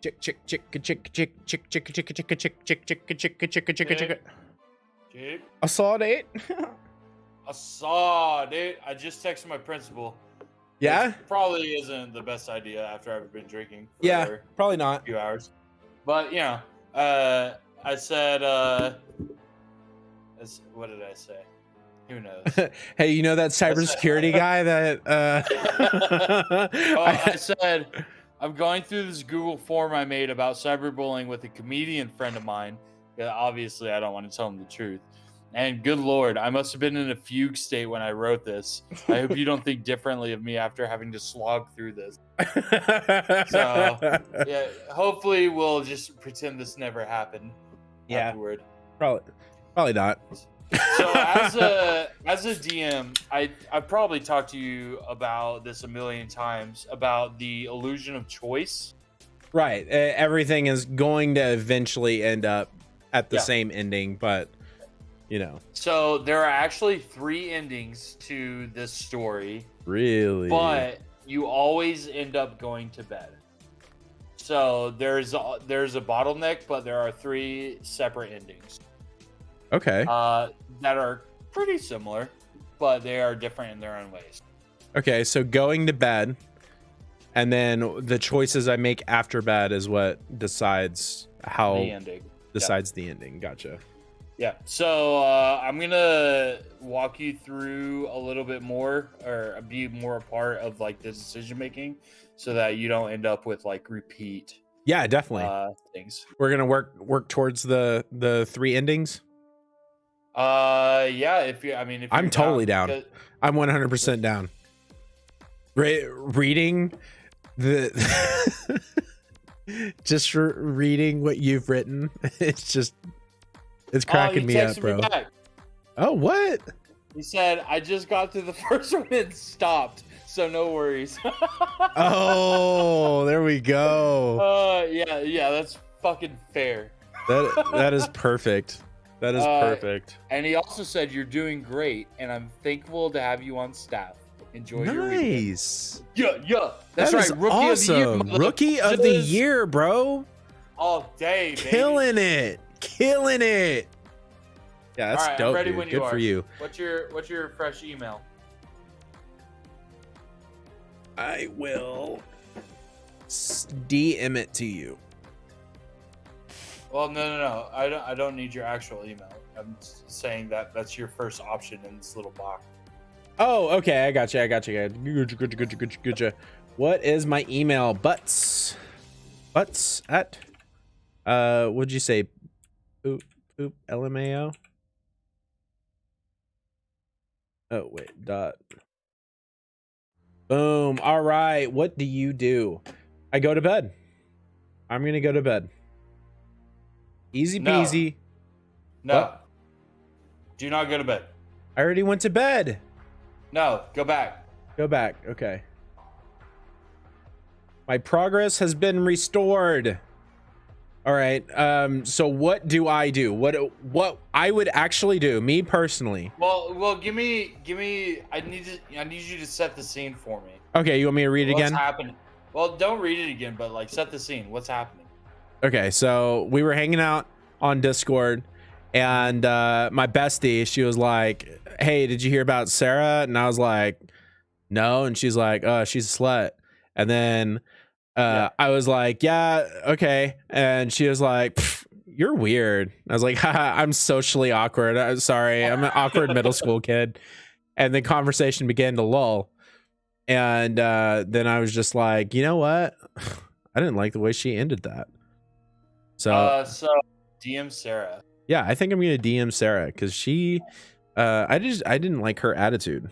Chick, chick, chick, chick, chick, chick, chick, chick, chick, chick, chick, chick, chick, chick, chick, chick. I saw it. I saw it. I just texted my principal. Yeah? Which probably isn't the best idea after I've been drinking for Yeah, probably not. a few hours. But, you know, I said, what did I say? Who knows? Hey, you know that cybersecurity guy that I said, I'm going through this Google form I made about cyberbullying with a comedian friend of mine. Obviously, I don't want to tell him the truth. And good Lord, I must have been in a fugue state when I wrote this. I hope you don't think differently of me after having to slog through this. So, yeah, hopefully we'll just pretend this never happened. Yeah. Afterward. Probably not. So as a DM, I've probably talked to you about this a million times about the illusion of choice. Right. Everything is going to eventually end up at the same ending, but you know. So there are actually 3 endings to this story. Really? But you always end up going to bed. So there's a bottleneck, but there are 3 separate endings. Okay. That are pretty similar, but they are different in their own ways. Okay, so going to bed, and then the choices I make after bed is what decides how The ending. the ending. Gotcha. Yeah. So I'm gonna walk you through a little bit more, or be more a part of like the decision making, so that you don't end up with like repeat. Yeah, definitely. Things. We're gonna work towards the 3 endings. Yeah. If I'm totally down. I'm 100% down. Reading the just reading what you've written, it's cracking me up, bro. Oh, what? He said, I just got through the first one and stopped, so no worries. Oh, there we go. Yeah, that's fucking fair. That is perfect. That is perfect. And he also said, you're doing great, and I'm thankful to have you on staff. Enjoy your weekend. Nice. Yeah. That's right. Rookie awesome. Of the year. Rookie of the year, bro. All day, baby. Killing it. Yeah, that's all right, dope. I'm ready dude. when you Good are. for you. What's your fresh email? I will DM it to you. Well, no. I don't need your actual email. I'm saying that's your first option in this little box. Oh, okay. I got you. Good. What is my email? Butts at what'd you say? Poop LMAO. Oh wait, dot. Boom. All right. What do you do? I go to bed. I'm gonna go to bed. Easy peasy. No. What? Do not go to bed. I already went to bed. No, go back. Go back. Okay. My progress has been restored. All right. So what do I do? What I would actually do, me personally? Well, give me. I need you to set the scene for me. Okay, you want me to read it again? What's happening? Well, don't read it again, but like set the scene. What's happening? Okay, so we were hanging out on Discord, and my bestie, she was like, "Hey, did you hear about Sarah?" And I was like, "No," and she's like, "Oh, she's a slut." And then I was like, "Yeah, okay," and she was like, "You're weird." I was like, "Haha, I'm socially awkward. I'm sorry, I'm an awkward middle school kid." And the conversation began to lull, and then I was just like, "You know what? I didn't like the way she ended that." So DM Sarah. Yeah, I think I'm gonna DM Sarah because she, I didn't like her attitude.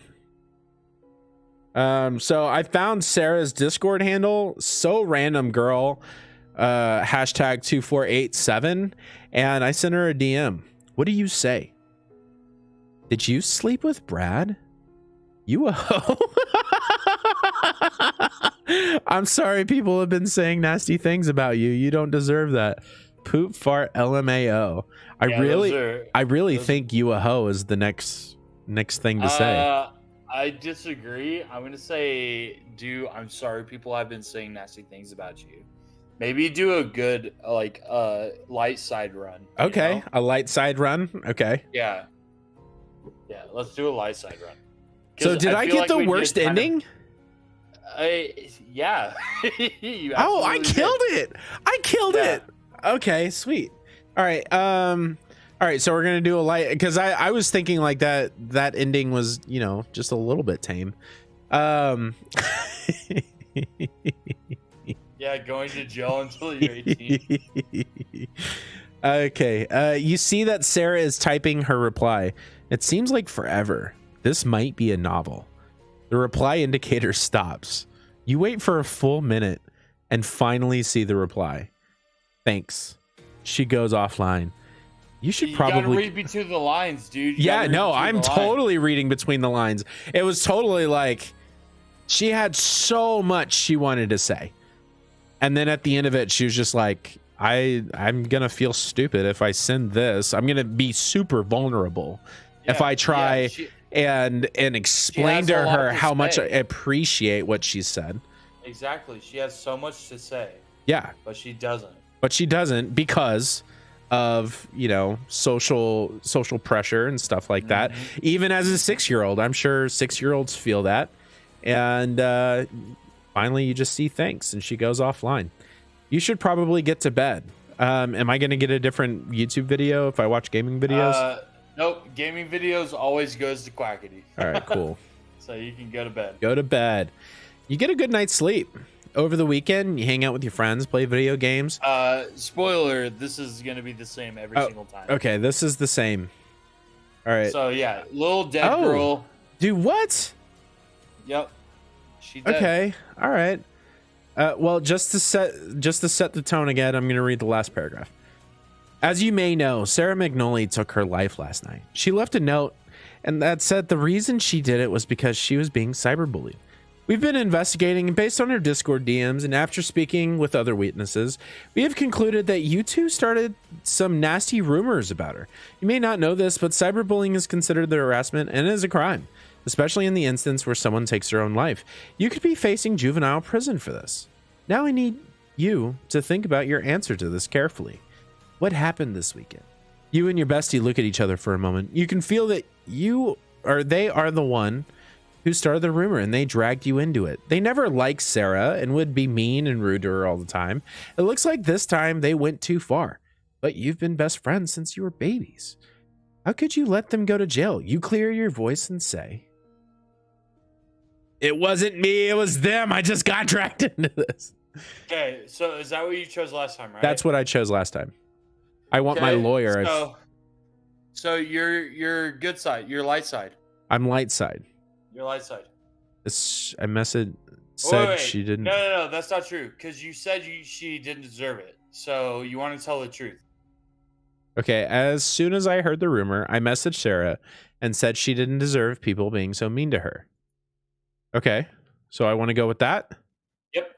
So I found Sarah's Discord handle, so random girl, hashtag 2487, and I sent her a DM. What do you say? Did you sleep with Brad? You a hoe? I'm sorry, people have been saying nasty things about you. You don't deserve that. Poop fart LMAO. I really think you a hoe is the next thing to say. I disagree. I'm gonna say, I'm sorry people have been saying nasty things about you. Maybe do a good light side run. Okay, know? a light side run. Okay. Yeah. Yeah, let's do a light side run. So did I feel get the we worst did kind of- ending? Yeah. Oh, I killed it. I killed it. Okay, sweet. All right. All right, so we're gonna do a light because I was thinking like that ending was, you know, just a little bit tame. Yeah, going to jail until you're 18. Okay. You see that Sarah is typing her reply. It seems like forever. This might be a novel. The reply indicator stops. You wait for a full minute and finally see the reply. Thanks. She goes offline. You should probably gotta read between the lines, dude. Yeah, no, I'm totally reading between the lines. It was totally like she had so much she wanted to say. And then at the end of it, she was just like, I'm going to feel stupid if I send this. I'm going to be super vulnerable if I try and explain to her how much I appreciate what she said. Exactly. She has so much to say. Yeah. But she doesn't. But she doesn't because of, you know, social pressure and stuff like that. Even as a 6-year-old, I'm sure 6-year-olds feel that. And finally you just see thanks and she goes offline. You should probably get to bed. Am I going to get a different YouTube video if I watch gaming videos? Nope. Gaming videos always goes to Quackity. All right, cool. So you can go to bed. Go to bed. You get a good night's sleep. Over the weekend, you hang out with your friends, play video games. Spoiler, this is going to be the same every single time. Okay, this is the same. All right. So yeah, little dead girl. Dude, what? Yep. She dead. Okay. All right. Well, just to set the tone again, I'm going to read the last paragraph. As you may know, Sarah McNally took her life last night. She left a note, and that said the reason she did it was because she was being cyberbullied. We've been investigating, and based on her Discord DMs and after speaking with other witnesses, we have concluded that you two started some nasty rumors about her. You may not know this, but cyberbullying is considered the harassment and is a crime, especially in the instance where someone takes their own life. You could be facing juvenile prison for this. Now I need you to think about your answer to this carefully. What happened this weekend? You and your bestie look at each other for a moment. You can feel that they are the one who started the rumor and they dragged you into it. They never liked Sarah and would be mean and rude to her all the time. It looks like this time they went too far, but you've been best friends since you were babies. How could you let them go to jail? You clear your voice and say, it wasn't me, it was them. I just got dragged into this. Okay, so is that what you chose last time, right? That's what I chose last time. I want my lawyer. So you're good side, your light side. I'm light side. Your light side. I messaged said wait. she didn't. No, that's not true. Because you said she didn't deserve it. So you want to tell the truth. Okay, as soon as I heard the rumor, I messaged Sarah and said she didn't deserve people being so mean to her. Okay, so I want to go with that? Yep.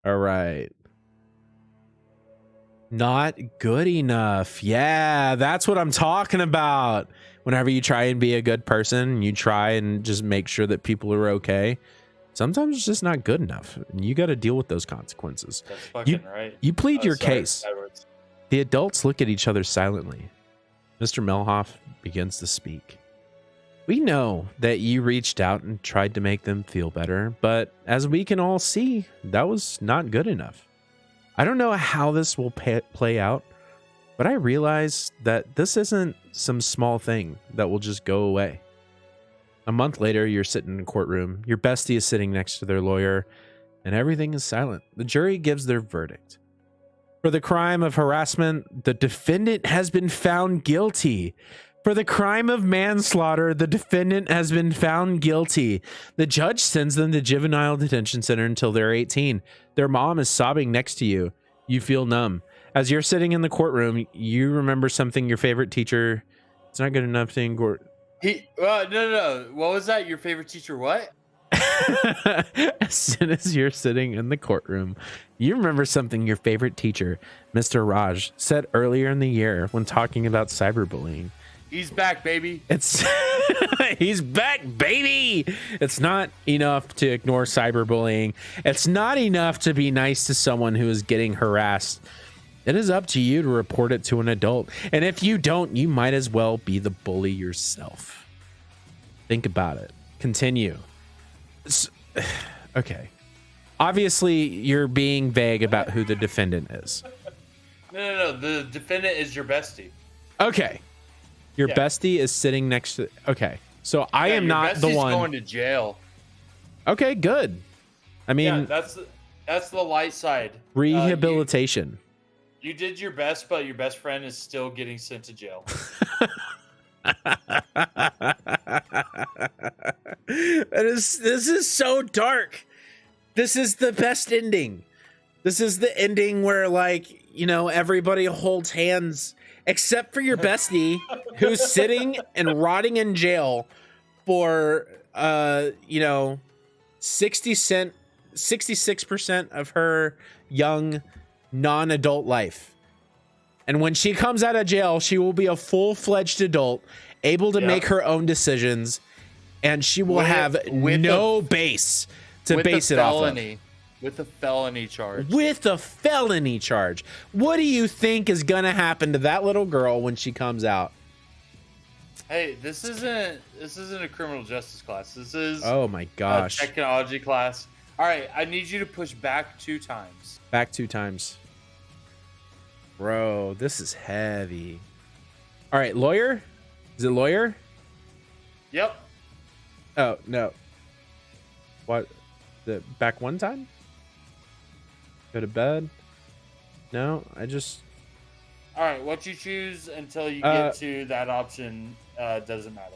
All right. Not good enough. Yeah, that's what I'm talking about. Whenever you try and be a good person, you try and just make sure that people are okay. Sometimes it's just not good enough. And you got to deal with those consequences. That's fucking right. You plead your case. The adults look at each other silently. Mr. Melhoff begins to speak. We know that you reached out and tried to make them feel better, but as we can all see, that was not good enough. I don't know how this will play out, but I realize that this isn't some small thing that will just go away. A month later, you're sitting in a courtroom. Your bestie is sitting next to their lawyer, and everything is silent. The jury gives their verdict. For the crime of harassment, the defendant has been found guilty. For the crime of manslaughter, the defendant has been found guilty. The judge sends them to juvenile detention center until they're 18. Their mom is sobbing next to you. You feel numb. As you're sitting in the courtroom, you remember something your favorite teacher... It's not good enough to engorge... No. What was that? Your favorite teacher what? As soon as you're sitting in the courtroom, you remember something your favorite teacher, Mr. Raj, said earlier in the year when talking about cyberbullying. He's back, baby. It's He's back, baby. It's not enough to ignore cyberbullying. It's not enough to be nice to someone who is getting harassed. It is up to you to report it to an adult. And if you don't, you might as well be the bully yourself. Think about it. Continue. Okay. Obviously, you're being vague about who the defendant is. No. The defendant is your bestie. Okay. Your bestie is sitting next to... Okay. So I am not the one... going to jail. Okay, good. I mean... Yeah, that's the light side. Rehabilitation. You did your best, but your best friend is still getting sent to jail. This is so dark. This is the best ending. This is the ending where, like, you know, everybody holds hands except for your bestie who's sitting and rotting in jail for, 66% of her young non-adult life. And when she comes out of jail, she will be a full-fledged adult, able to make her own decisions, and she will have no base to base it off of. With a felony charge. With a felony charge. What do you think is going to happen to that little girl when she comes out? Hey, this isn't a criminal justice class. This is oh my gosh, a technology class. All right, I need you to push back 2 times. Back 2 times. Bro, this is heavy. All right, lawyer? Is it lawyer? Yep. Oh, no. What? The back 1 time? Go to bed? No, I just... All right, what you choose until you get to that option doesn't matter.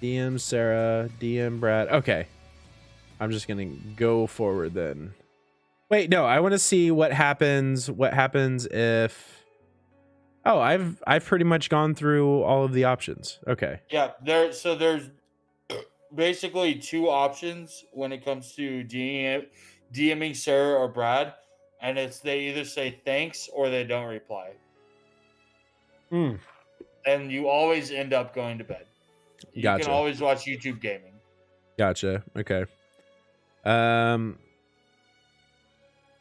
DM Sarah, DM Brad. Okay. I'm just going to go forward then. Wait, no, I want to see what happens. What happens if... Oh, I've pretty much gone through all of the options. Okay. Yeah, there's basically 2 options when it comes to DMing Sarah or Brad, and it's they either say thanks or they don't reply. And you always end up going to bed. You can always watch YouTube gaming. Gotcha. Okay. I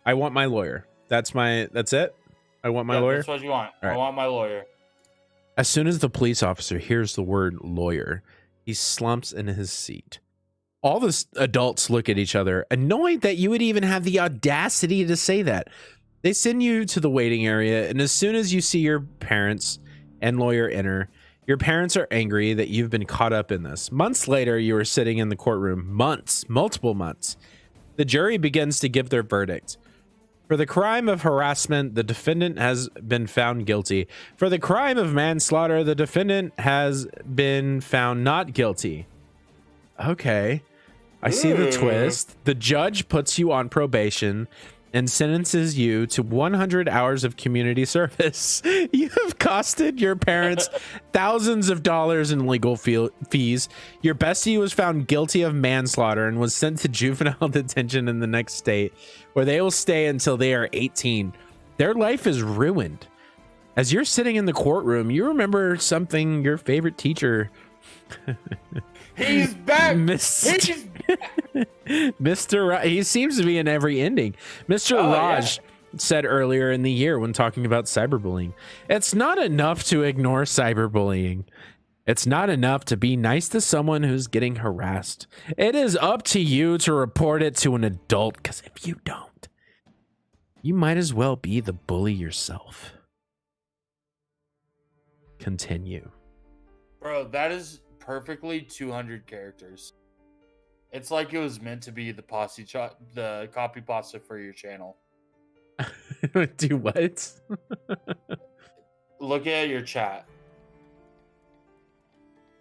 want my lawyer. That's it? I want my lawyer? That's what you want. All right. I want my lawyer. As soon as the police officer hears the word lawyer, he slumps in his seat. All the adults look at each other, annoyed that you would even have the audacity to say that. They send you to the waiting area, and as soon as you see your parents and lawyer enter, your parents are angry that you've been caught up in this. Months later, you are sitting in the courtroom. Multiple months. The jury begins to give their verdict. For the crime of harassment, the defendant has been found guilty. For the crime of manslaughter, the defendant has been found not guilty. Okay. I see the twist. The judge puts you on probation and sentences you to 100 hours of community service. You have costed your parents thousands of dollars in legal fees. Your bestie was found guilty of manslaughter and was sent to juvenile detention in the next state, where they will stay until they are 18. Their life is ruined. As you're sitting in the courtroom, you remember something your favorite teacher... He's back. Mr. He seems to be in every ending. Mr. Raj said earlier in the year when talking about cyberbullying, it's not enough to ignore cyberbullying. It's not enough to be nice to someone who's getting harassed. It is up to you to report it to an adult, because if you don't, you might as well be the bully yourself. Continue. Bro, that is perfectly 200 characters. It's like it was meant to be the the copy pasta for your channel. Do what? Look at your chat.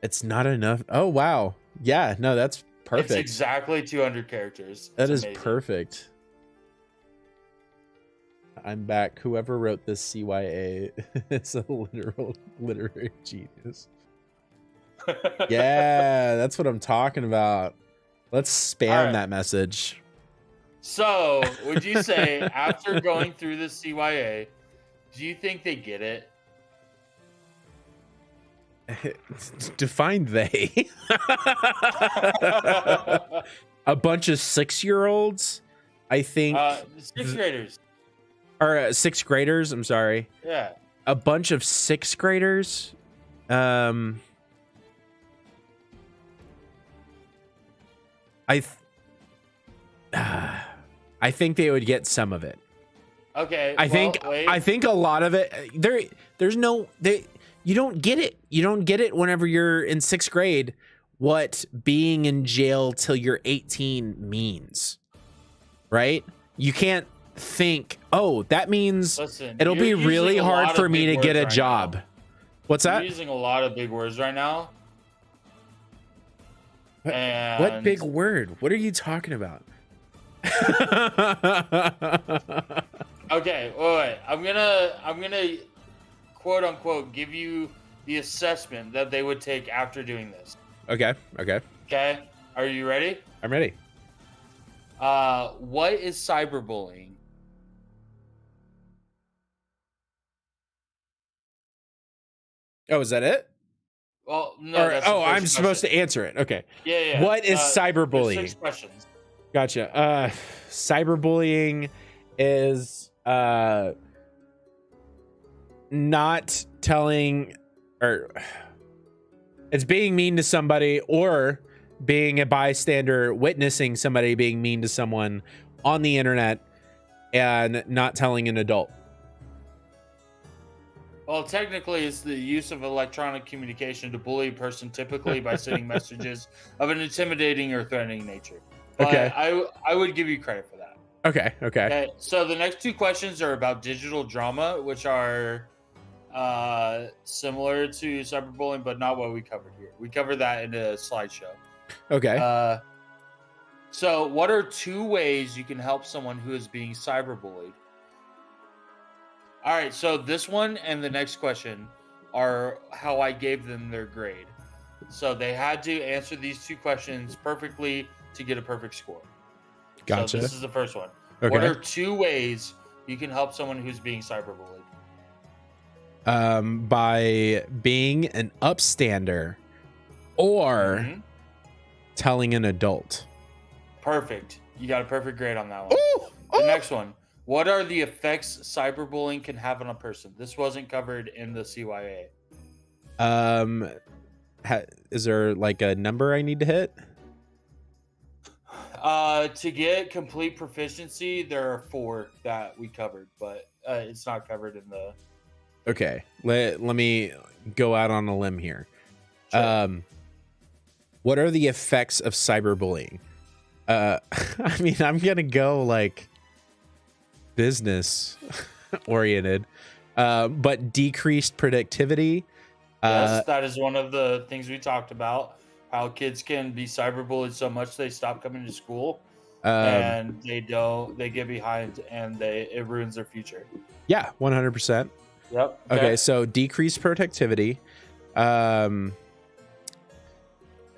It's not enough. Oh wow. Yeah, no, that's perfect. It's exactly 200 characters. That is perfect. I'm back. Whoever wrote this CYA is a literal literary genius. Yeah, that's what I'm talking about. Let's spam that message. So, would you say after going through the CYA, do you think they get it? Define they. A bunch of 6-year-olds, I think. Sixth graders. Or sixth graders, I'm sorry. Yeah. A bunch of sixth graders. I think they would get some of it. Okay. I think a lot of it you don't get it. You don't get it whenever you're in 6th grade what being in jail till you're 18 means. Right? You can't think, "Oh, that means it'll be really hard for me to get a job." What's that? You're using a lot of big words right now. What big word? What are you talking about? Okay, wait. I'm gonna quote unquote give you the assessment that they would take after doing this. Okay. Okay. Are you ready? I'm ready. What is cyberbullying? Oh, is that it? Well, no. I'm supposed to answer it. Okay. Yeah. What is cyberbullying? 6 questions. Gotcha. Cyberbullying is not telling, or it's being mean to somebody, or being a bystander witnessing somebody being mean to someone on the internet and not telling an adult. Well, technically, it's the use of electronic communication to bully a person, typically by sending messages of an intimidating or threatening nature. But Okay. I would give you credit for that. Okay. So the next 2 questions are about digital drama, which are similar to cyberbullying, but not what we covered here. We covered that in a slideshow. Okay. So what are 2 ways you can help someone who is being cyberbullied? All right, so this one and the next question are how I gave them their grade. So they had to answer these 2 questions perfectly to get a perfect score. Gotcha. So this is the first one. Okay. What are 2 ways you can help someone who's being cyberbullied? By being an upstander or telling an adult. Perfect. You got a perfect grade on that one. The next one. What are the effects cyberbullying can have on a person? This wasn't covered in the CYA. Is there like a number I need to hit? To get complete proficiency, there are 4 that we covered, but it's not covered in the... Okay, let me go out on a limb here. Sure. What are the effects of cyberbullying? I mean, I'm gonna go like business oriented, but decreased productivity. Yes, that is one of the things we talked about. How kids can be cyberbullied so much they stop coming to school, and they get behind, and it ruins their future. Yeah, 100%. Yep. Okay, so decreased productivity, a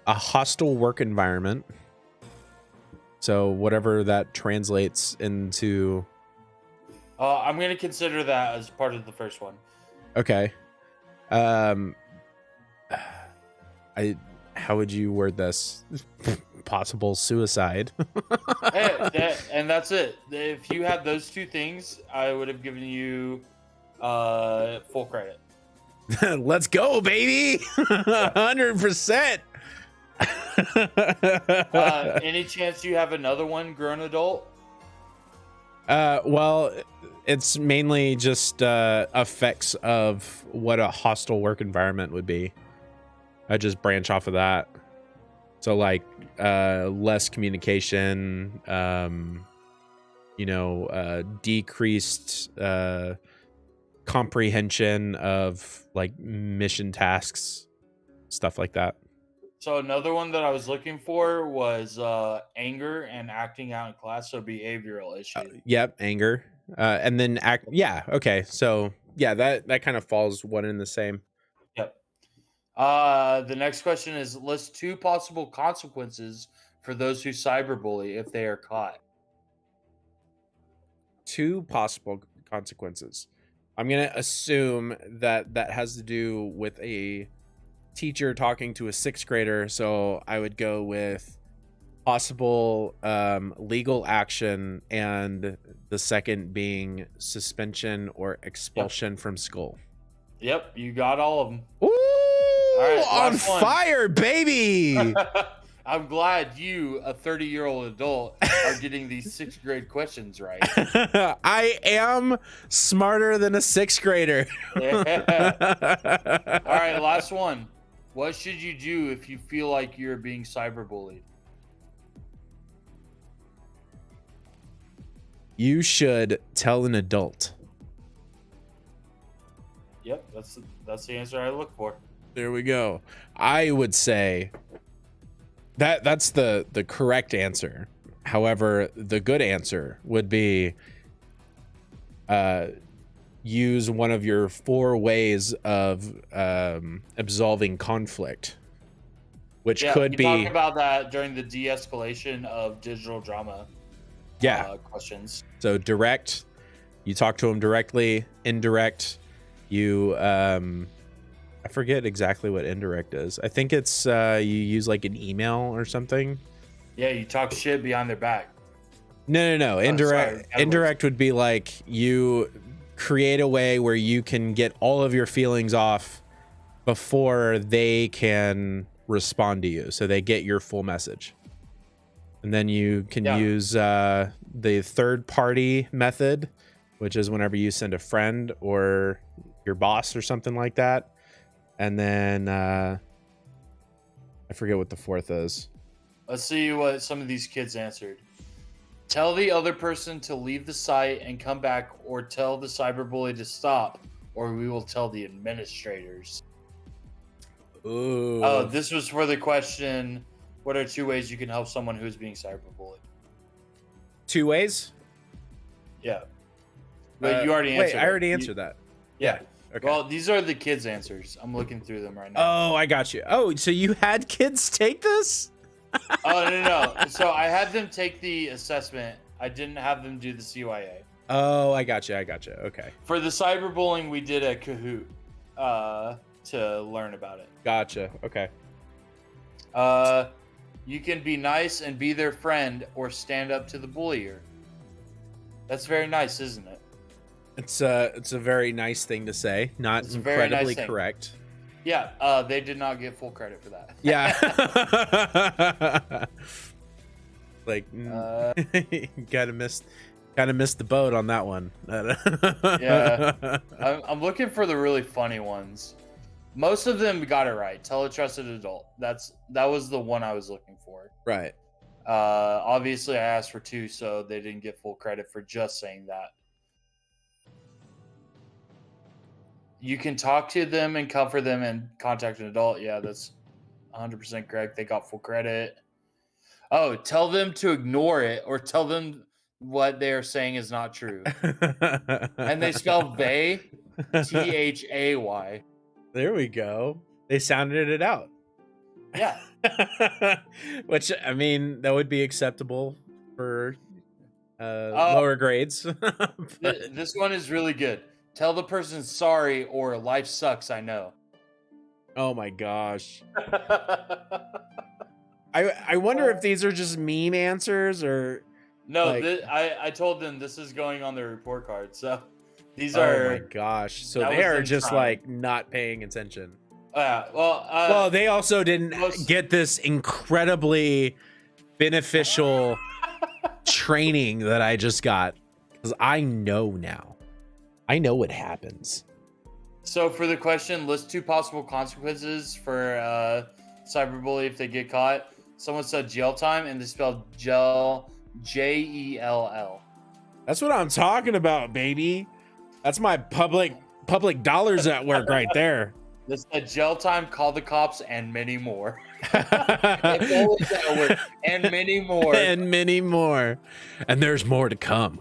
hostile work environment. So whatever that translates into. I'm going to consider that as part of the first one. Okay. How would you word this? Possible suicide. And that's it. If you had those 2 things, I would have given you full credit. Let's go, baby. 100%. Any chance you have another one, grown adult? Well, it's mainly just effects of what a hostile work environment would be. I just branch off of that. So like less communication, decreased comprehension of like mission tasks, stuff like that. So another one that I was looking for was anger and acting out in class, so behavioral issue. Yep, anger. And then act. Yeah, okay. So yeah, that kind of falls one in the same. Yep. The next question is list 2 possible consequences for those who cyberbully if they are caught. 2 possible consequences. I'm gonna assume that has to do with a teacher talking to a 6th grader, so I would go with possible legal action, and the second being suspension or expulsion from school. Yep, you got all of them. Ooh, right, on last one. fire, baby! I'm glad you, a 30-year-old adult, are getting these 6th grade questions right. I am smarter than a 6th grader. Yeah. All right, last one. What should you do if you feel like you're being cyberbullied? You should tell an adult. Yep, that's the answer I look for. There we go. I would say that's the correct answer. However, the good answer would be use one of your 4 ways of absolving conflict, which could you be talked about that during the de-escalation of digital drama. Questions. So direct, you talk to them directly. Indirect, you I forget exactly what indirect is. I think it's you use like an email or something. Yeah, you talk shit behind their back. No. Indirect would be like you create a way where you can get all of your feelings off before they can respond to you, so they get your full message. And then you can use the 3rd-party method, which is whenever you send a friend or your boss or something like that. And then I forget what the 4th is. Let's see what some of these kids answered. Tell the other person to leave the site and come back, or tell the cyberbully to stop, or we will tell the administrators. Ooh. Oh, this was for the question, what are 2 ways you can help someone who is being cyberbullied? 2 ways? Yeah. But you already answered. Wait, I already answered that. Yeah. Okay. Well, these are the kids' answers. I'm looking through them right now. Oh, I got you. Oh, so you had kids take this? Oh, no. So I had them take the assessment. I didn't have them do the CYA. Oh, I got you. Okay. For the cyberbullying, we did a Kahoot to learn about it. Gotcha. Okay. You can be nice and be their friend, or stand up to the bullier. That's very nice, isn't it? It's a very nice thing to say. Not incredibly correct. Yeah, they did not get full credit for that. Yeah. Like, kind of missed the boat on that one. Yeah, I'm looking for the really funny ones. Most of them got it right. Tell a trusted adult. That was the one I was looking for. Right. Obviously, I asked for 2, so they didn't get full credit for just saying that. You can talk to them and comfort them and contact an adult. Yeah, that's 100% correct. They got full credit. Oh, tell them to ignore it, or tell them what they're saying is not true. And they spell they, Thay. There we go. They sounded it out. Yeah. Which, I mean, that would be acceptable for lower grades. This one is really good. Tell the person sorry, or life sucks, I know. Oh my gosh. I wonder if these are just meme answers or... No, like... I told them this is going on their report card, so these are... Oh my gosh. So they are just like not paying attention. Well, they also didn't get this incredibly beneficial training that I just got, because I know now. I know what happens. So for the question, list 2 possible consequences for cyberbully if they get caught. Someone said jail time, and they spelled gel, Jell. That's what I'm talking about, baby. That's my public dollars at work right there. This said jail time, call the cops, and many more. And many more. And many more. And there's more to come.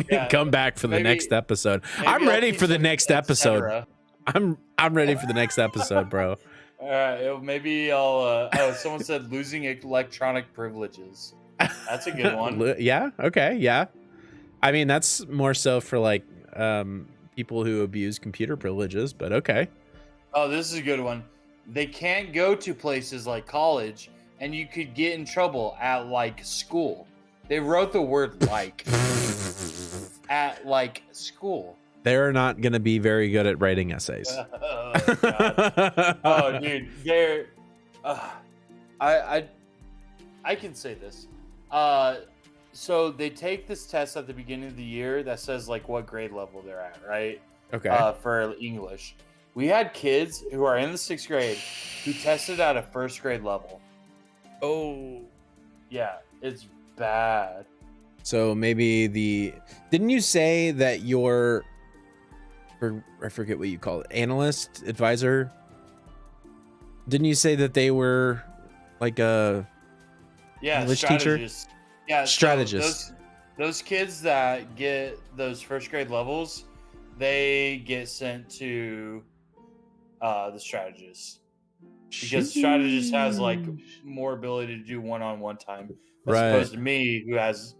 Yeah, come back for the next episode. I'm ready for the next episode. I'm ready for the next episode, bro. All right, maybe I'll. Someone said losing electronic privileges. That's a good one. Yeah. Okay. Yeah. I mean, that's more so for like people who abuse computer privileges, but okay. Oh, this is a good one. they can't go to places like college, and you could get in trouble at like school. They wrote the word like at like school. They're not going to be very good at writing essays. Oh, God. Oh, dude, they're. I can say this. So they take this test at the beginning of the year that says like what grade level they're at, right? Okay. For English, we had kids who are in the 6th grade who tested at a 1st grade level. Oh, yeah, it's bad. So maybe didn't you say that your, I forget what you call it, analyst, advisor? Didn't you say that they were like a English teacher? Yeah, strategist. So those kids that get those 1st grade levels, they get sent to the strategist, because the strategist has like more ability to do one-on-one time, as opposed to me, who has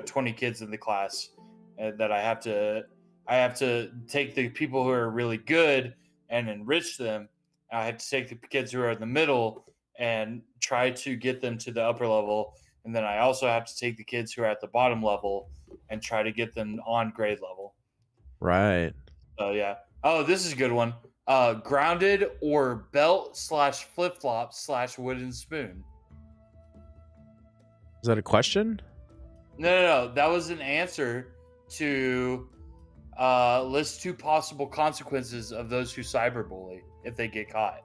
20 kids in the class, that I have to take the people who are really good and enrich them. I have to take the kids who are in the middle and try to get them to the upper level. And then I also have to take the kids who are at the bottom level and try to get them on grade level. Right. So yeah. Oh, this is a good one. Grounded or belt / flip-flop / wooden spoon. Is that a question? No. That was an answer to list 2 possible consequences of those who cyberbully if they get caught.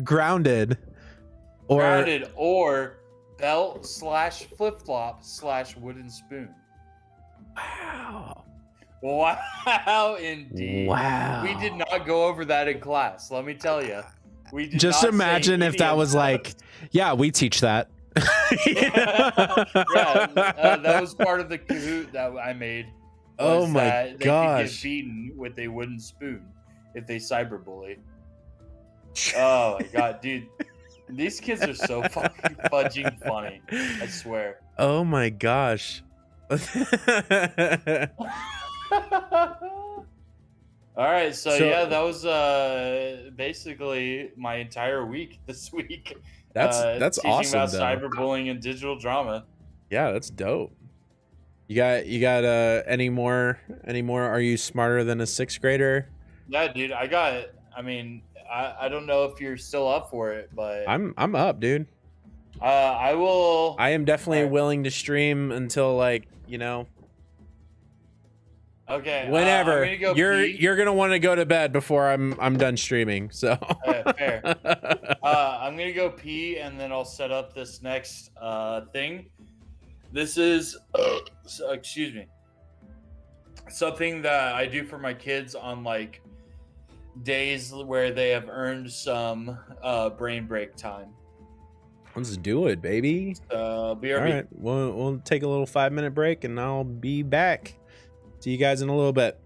Grounded or belt / flip-flop / wooden spoon. Wow, indeed. Wow. We did not go over that in class, let me tell you. We did Just not imagine say if that was like, yeah, we teach that. That was part of the Kahoot that I made. Oh my They could gosh. get beaten with a wooden spoon if they cyberbully. Oh my god, dude. These kids are so fucking fudging funny. I swear. Oh my gosh. All right, so So- yeah, that was basically my entire week this week. That's teaching awesome, about though. cyberbullying and digital drama. Yeah, that's dope. You got any more? Are you smarter than a 6th grader? Yeah, dude, I got it. I mean, I don't know if you're still up for it, but I'm up, dude. I will. I am definitely Alright. willing to stream until like, Okay. whenever. I'm gonna go pee. You're gonna want to go to bed before I'm done streaming. So Fair. I'm gonna go pee, and then I'll set up this next thing. This is, excuse me, something that I do for my kids on like days where they have earned some brain break time. let's do it, baby. BRB. All right, we'll take a little 5-minute break, and I'll be back. See you guys in a little bit.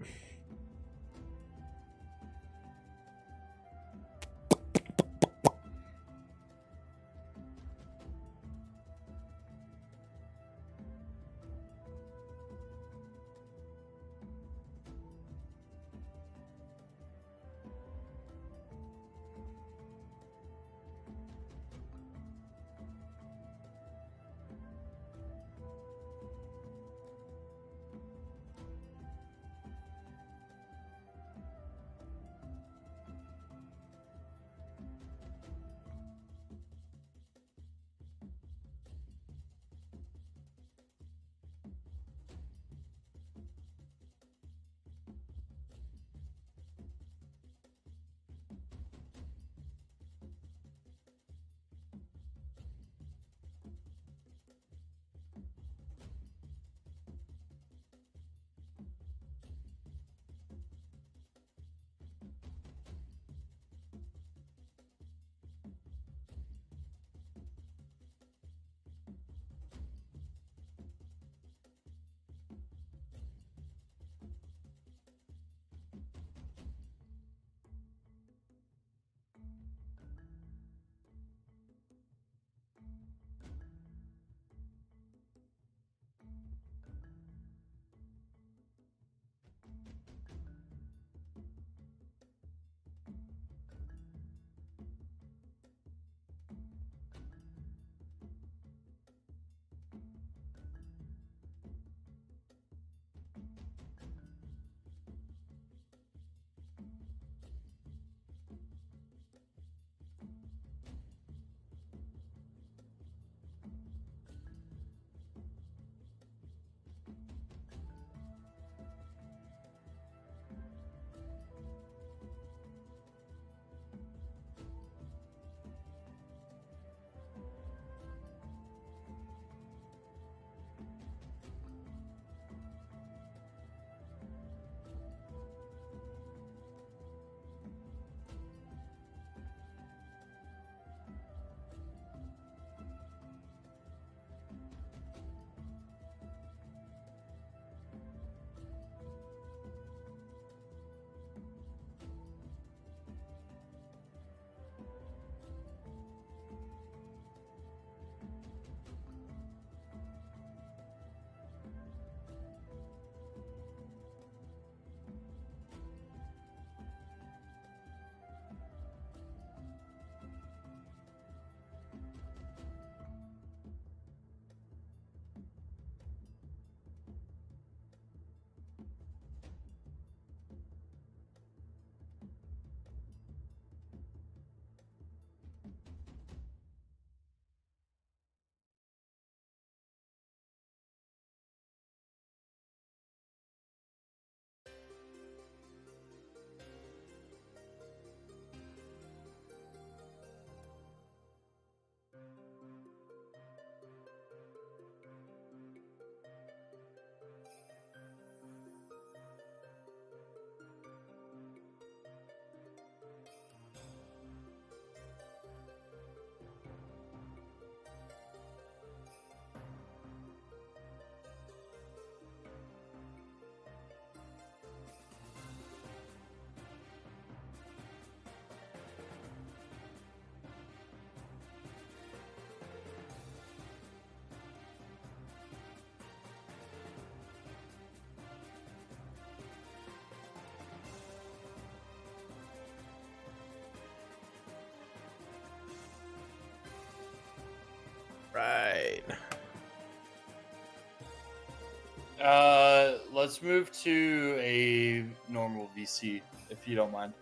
Let's move to a normal VC, if you don't mind.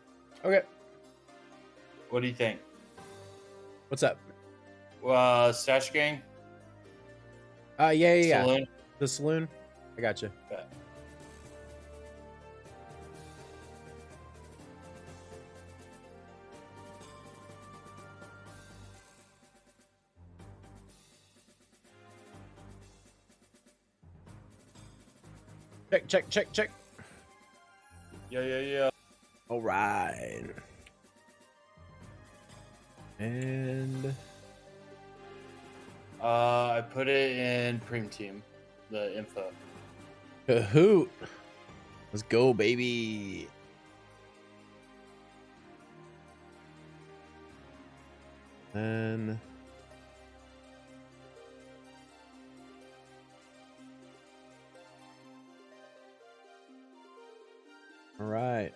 Okay. What do you think? What's up? Stash Gang? Yeah. Saloon? The saloon. I got you. Okay. Check. Yeah. All right. And I put it in Preem Team, the info. Kahoot. Let's go, baby. And all right.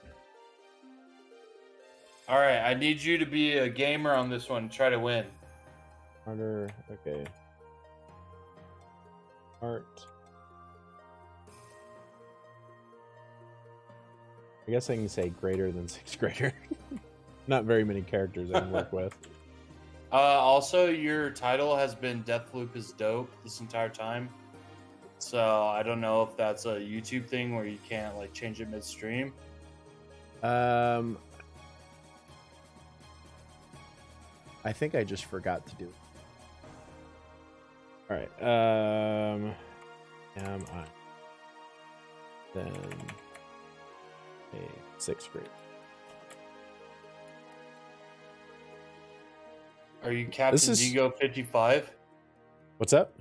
All right, I need you to be a gamer on this one. Try to win. Harder. Okay. Art. I guess I can say greater than 6th grader. Not very many characters I can work with. Also, your title has been Deathloop is dope this entire time. So I don't know if that's a YouTube thing where you can't like change it midstream. I think I just forgot to do it. All right. Am I then a 6th grade? Are you Captain Dingo 55? What's up?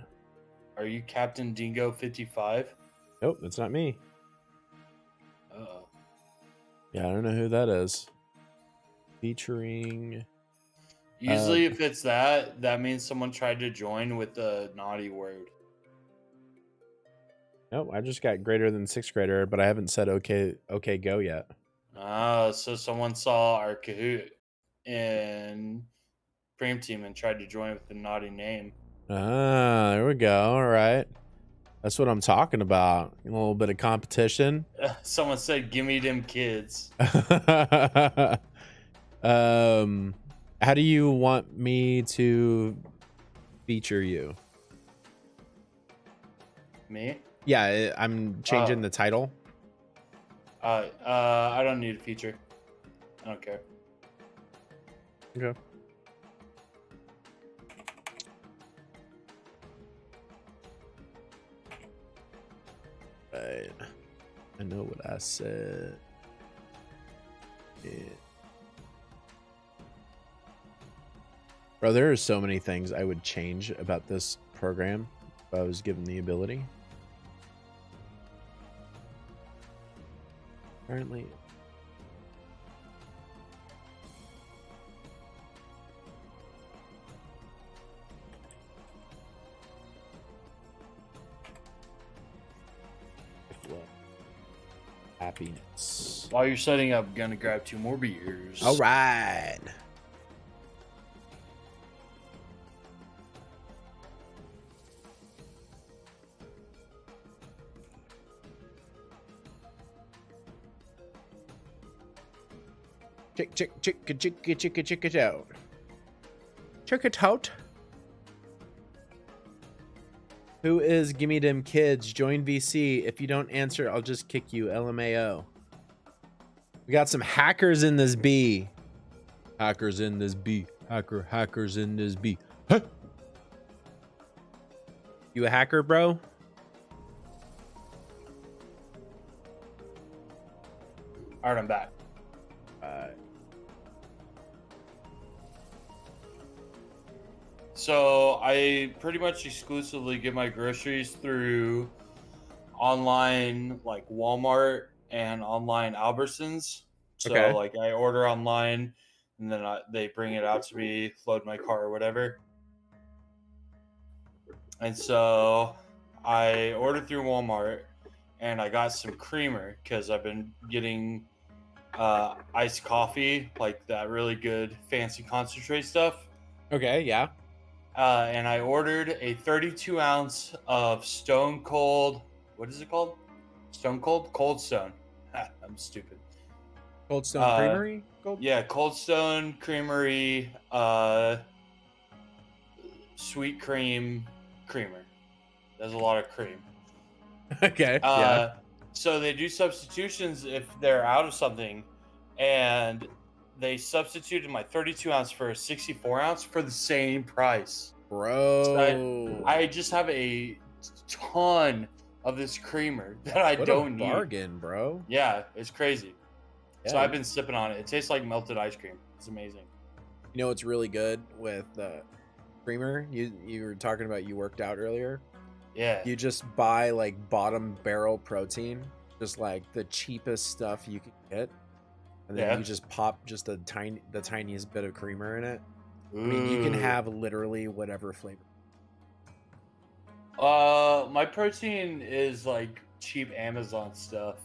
Are you Captain Dingo 55? Nope, that's not me. Uh-oh. Yeah, I don't know who that is. Featuring. Usually, if it's that means someone tried to join with the naughty word. Nope, I just got greater than 6th grader, but I haven't said okay go yet. So someone saw our Kahoot in Preem Team and tried to join with the naughty name. There we go. All right. That's what I'm talking about. A little bit of competition. Someone said, "Give me them kids." How do you want me to feature you? Me? Yeah, I'm changing the title. I don't need a feature. I don't care. Okay. Right. I know what I said. Yeah. Bro, there are so many things I would change about this program if I was given the ability. Apparently. Happiness. While you're setting up, I'm gonna grab 2 more beers. All right. Check it out. Check it out. Who is Gimme Dem Kids? Join VC. If you don't answer, I'll just kick you. LMAO. We got some hackers in this B. Hackers in this B. Hackers in this B. Huh? You a hacker, bro? Alright, I'm back. So I pretty much exclusively get my groceries through online, like Walmart and online Albertsons. So Okay. like I order online, and then they bring it out to me, load my car or whatever. And so I ordered through Walmart, and I got some creamer because I've been getting iced coffee, like that really good fancy concentrate stuff. Okay, yeah. and I ordered a 32 ounce of Stone Cold. What is it called? Stone Cold? Cold Stone. I'm stupid. Cold Stone Creamery? Yeah, Cold Stone Creamery, sweet cream creamer. There's a lot of cream. Okay. Yeah. So they do substitutions if they're out of something, and they substituted my 32 ounce for a 64 ounce for the same price. Bro. So I just have a ton of this creamer that I What don't a need. bargain, bro. Yeah, it's crazy. So Yeah. I've been sipping on it. It tastes like melted ice cream. It's amazing. You know what's really good with creamer? You were talking about you worked out earlier. Yeah. You just buy like bottom barrel protein, just like the cheapest stuff you can get, and then Yeah. you just pop just the tiniest bit of creamer in it. I mean, you can Ooh. have literally whatever flavor. My protein is like cheap Amazon stuff.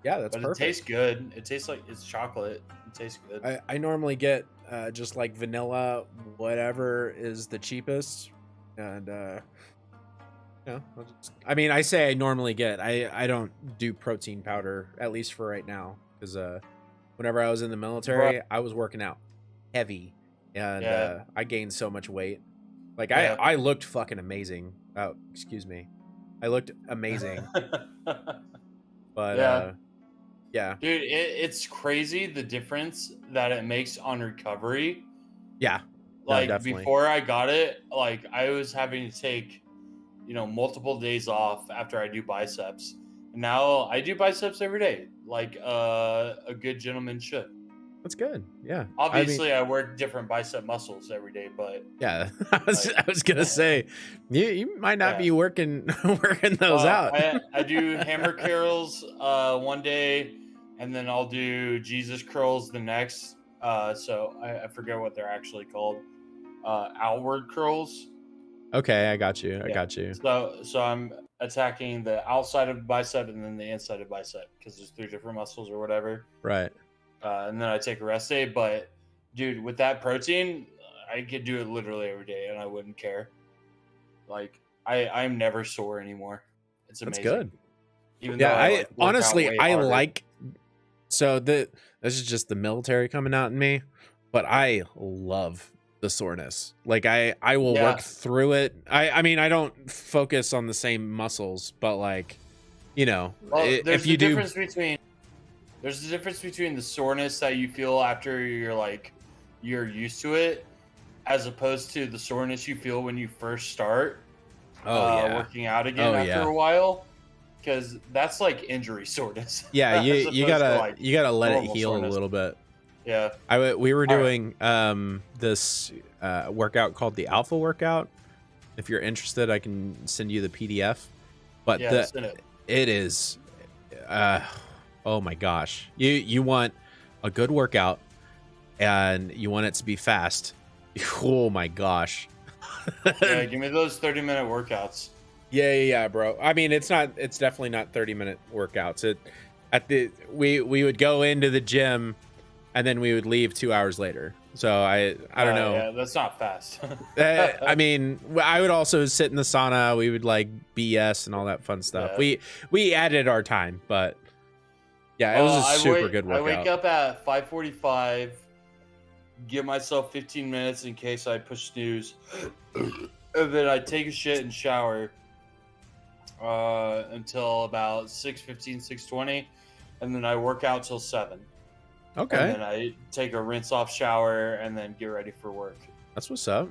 Yeah, that's But perfect. it tastes good. It tastes like it's chocolate. It tastes good. I normally get just like vanilla, whatever is the cheapest, and I mean, I say I normally get. I don't do protein powder, at least for right now, because whenever I was in the military, I was working out heavy, and Yeah. I gained so much weight. Like Yeah. I looked fucking amazing. Oh, excuse me, I looked amazing. But Yeah. yeah, Dude, it's crazy the difference that it makes on recovery. yeah. No, Like definitely. before I got it, like I was having to take, multiple days off after I do biceps. And now I do biceps every day, like a good gentleman should. That's good. Yeah. Obviously, I work different bicep muscles every day, but Yeah, I was gonna say, you might not Yeah. be working those out. I do hammer curls one day, and then I'll do Jesus curls the next. So I forget what they're actually called. Outward curls. Okay, I got you. I Yeah. got you. So I'm attacking the outside of bicep and then the inside of bicep because there's 3 different muscles or whatever. Right. And then I take a rest day. But dude, with that protein, I could do it literally every day and I wouldn't care. Like I'm never sore anymore. It's That's amazing. good. Even Yeah, though I like, work out honestly way I harder. like. So this is just the military coming out in me, but I love the soreness. Like I will Yeah. work through it. I mean I don't focus on the same muscles, but like, Well, if there's you a do, difference between the soreness that you feel after you're used to it, as opposed to the soreness you feel when you first start working out again after a while, because that's like injury soreness. yeah, as you opposed to, gotta like, you gotta let it normal heal soreness. a little bit. Yeah. We were All right. doing this workout called the Alpha Workout. If you're interested, I can send you the PDF. But Yeah, send it. it is, oh my gosh, you want a good workout and you want it to be fast. Oh my gosh. Yeah, give me those 30-minute workouts. Yeah, bro. I mean, it's definitely not 30-minute workouts. We would go into the gym and then we would leave 2 hours later. So I don't know. Yeah, that's not fast. I mean, I would also sit in the sauna. We would like BS and all that fun stuff. Yeah. We added our time, but yeah, it was a super good workout. I wake up at 5:45, give myself 15 minutes in case I push snooze, and then I take a shit and shower until about 6:15, 6:20, and then I work out till 7. Okay, And then I take a rinse off shower and then get ready for work. that's what's up.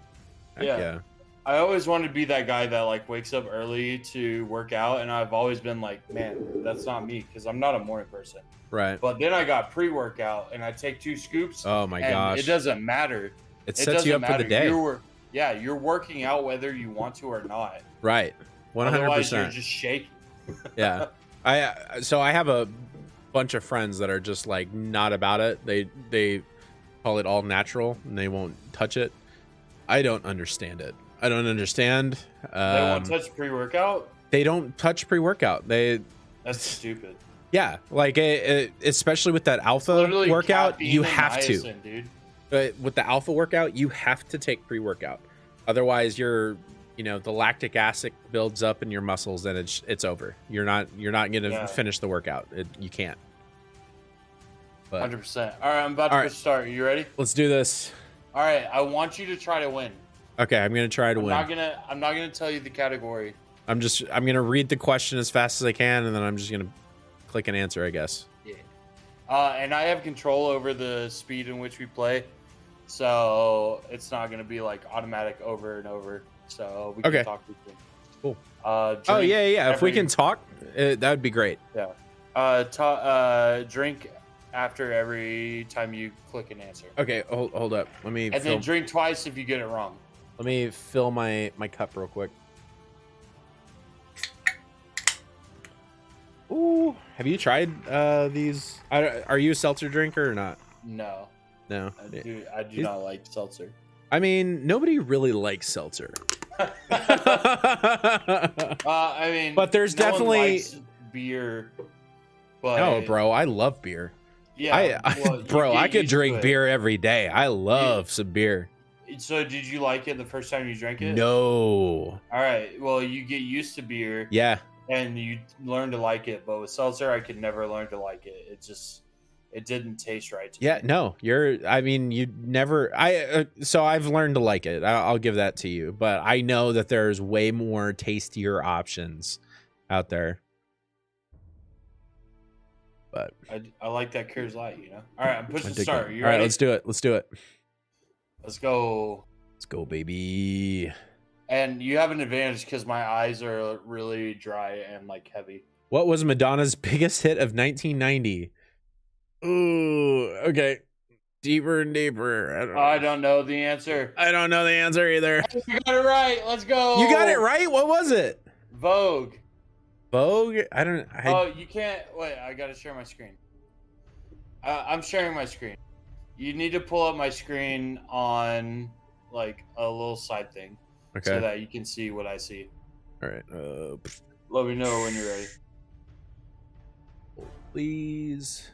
Heck Yeah. I always wanted to be that guy that like wakes up early to work out, and I've always been like, man, that's not me because I'm not a morning person. Right. But then I got pre-workout and I take 2 scoops. Oh my and gosh. It doesn't matter. It sets you doesn't up for the day. You're working out whether you want to or not. Right. 100%. Otherwise, you're just shaking. Yeah. So I have a bunch of friends that are just like not about it. They call it all natural and they won't touch it. I don't understand it. I don't understand. They won't touch pre-workout? They don't touch pre-workout. That's stupid. Yeah, like especially with that alpha Literally workout, caffeine you and have niacin, to. dude. With the alpha workout, you have to take pre-workout. Otherwise, the lactic acid builds up in your muscles and it's over. You're not gonna finish the workout. You can't. But 100%. All right, I'm about to start. You ready? Let's do this. All right, I want you to try to win. Okay, I'm gonna try to win. I'm not gonna tell you the category. I'm gonna read the question as fast as I can, and then I'm just gonna click an answer, I guess. Yeah. And I have control over the speed in which we play, so it's not gonna be like automatic over and over. So we can talk between. Cool. Oh yeah. If we can talk, that would be great. Yeah. Drink after every time you click an answer. Okay. Hold up. Let me. And then drink twice if you get it wrong. Let me fill my cup real quick. Ooh, have you tried these? Are you a seltzer drinker or not? No. No. I do not like seltzer. I mean, nobody really likes seltzer. I mean, but there's definitely one likes beer. But no, bro, I love beer. Yeah, I could drink beer every day. I love some beer. So did you like it the first time you drank it? No. All right. Well, you get used to beer. Yeah. And you learn to like it, but with seltzer, I could never learn to like it. It didn't taste right to me. No, you never, so I've learned to like it. I'll give that to you, but I know that there's way more tastier options out there. But I like that Coors Light, All right, I'm pushing start. You All right, ready? let's do it. Let's go. Let's go, baby. And you have an advantage because my eyes are really dry and like heavy. What was Madonna's biggest hit of 1990? Ooh, okay. Deeper and deeper. I don't know the answer. I don't know the answer either. You got it right. Let's go. You got it right? What was it? Vogue. Vogue? You can't. Wait, I got to share my screen. I'm sharing my screen. You need to pull up my screen on like a little side thing. Okay. So that you can see what I see. All right. Let me know when you're ready. Please.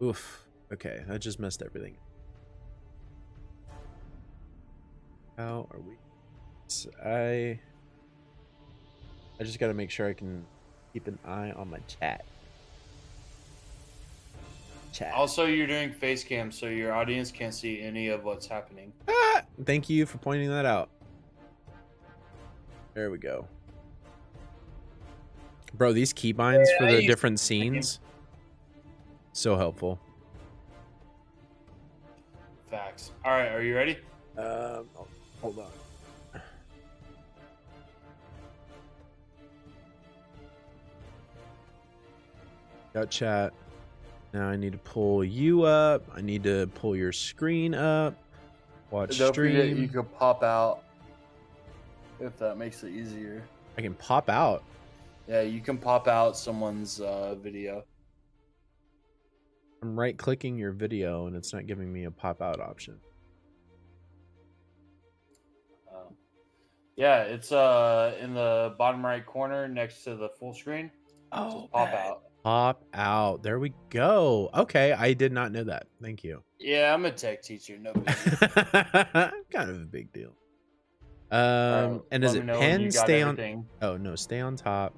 Oof. Okay, I just messed everything. How are we? I just got to make sure I can keep an eye on my chat. Also, you're doing face cam, so your audience can't see any of what's happening. Thank you for pointing that out. There we go. Bro, these keybinds for the different scenes, so helpful. Facts. All right, are you ready? Hold on. Got chat. Now I need to pull you up. I need to pull your screen up. Watch Don't stream. forget you could pop out if that makes it easier. I can pop out. Yeah, you can pop out someone's video. I'm right clicking your video and it's not giving me a pop out option. Yeah, it's in the bottom right corner next to the full screen. Oh, pop out. Pop out. There we go. Okay, I did not know that. Thank you. Yeah, I'm a tech teacher. No big deal. Kind of a big deal. And is it pen? Stay on. Oh no, stay on top.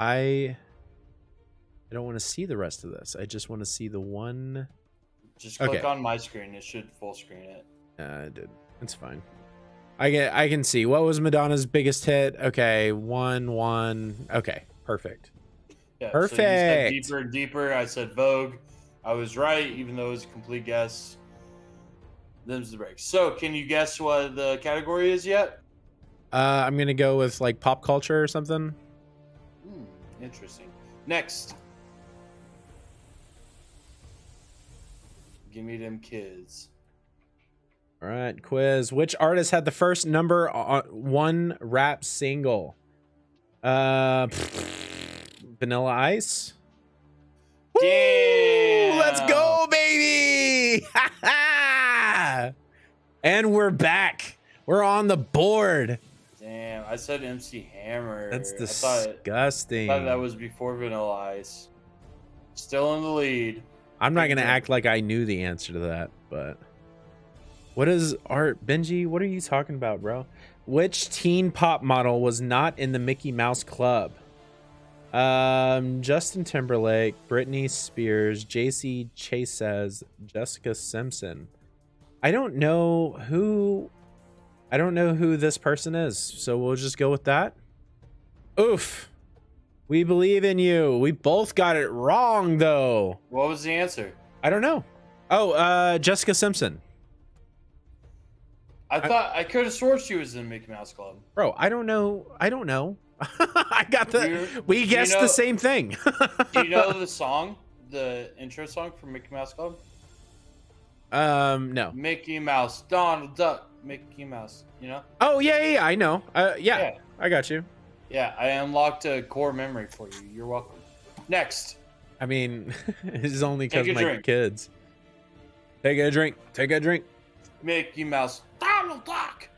I don't want to see the rest of this. I just want to see the one. Just click on my screen. It should full screen it. I did. It's fine. I can see. What was Madonna's biggest hit? Okay, one. Okay, perfect. Yeah, perfect. So you said deeper and deeper. I said Vogue. I was right, even though it was a complete guess. Them's the breaks. So, can you guess what the category is yet? I'm gonna go with like pop culture or something. Interesting. Next. Give me them kids. All right, quiz. Which artist had the first number one rap single? Vanilla Ice. Damn. Let's go, baby! And we're back. We're on the board. Damn, I said MC Hammer. That's disgusting. I thought that was before Vanilla Ice. Still in the lead. I'm not Take a gonna drink. act like I knew the answer to that, but what is Art Benji? What are you talking about, bro? Which teen pop model was not in the Mickey Mouse Club? Justin Timberlake, Britney Spears, JC Chasez, Jessica Simpson. I don't know who this person is, so we'll just go with that. Oof. We believe in you. We both got it wrong though. What was the answer? I don't know. Oh, Jessica Simpson. I thought I could have sworn she was in Mickey Mouse Club. Bro, I don't know. I got we do you guessed know- the same thing. Do you know the song, the intro song from Mickey Mouse Club? No. Mickey Mouse, Donald Duck, Mickey Mouse. You know? Oh yeah, I know. Yeah, I got you. Yeah, I unlocked a core memory for you. You're welcome. Next. I mean, it's only Take because a my drink. kids. Take a drink. Take a drink. Mickey Mouse, Donald Duck.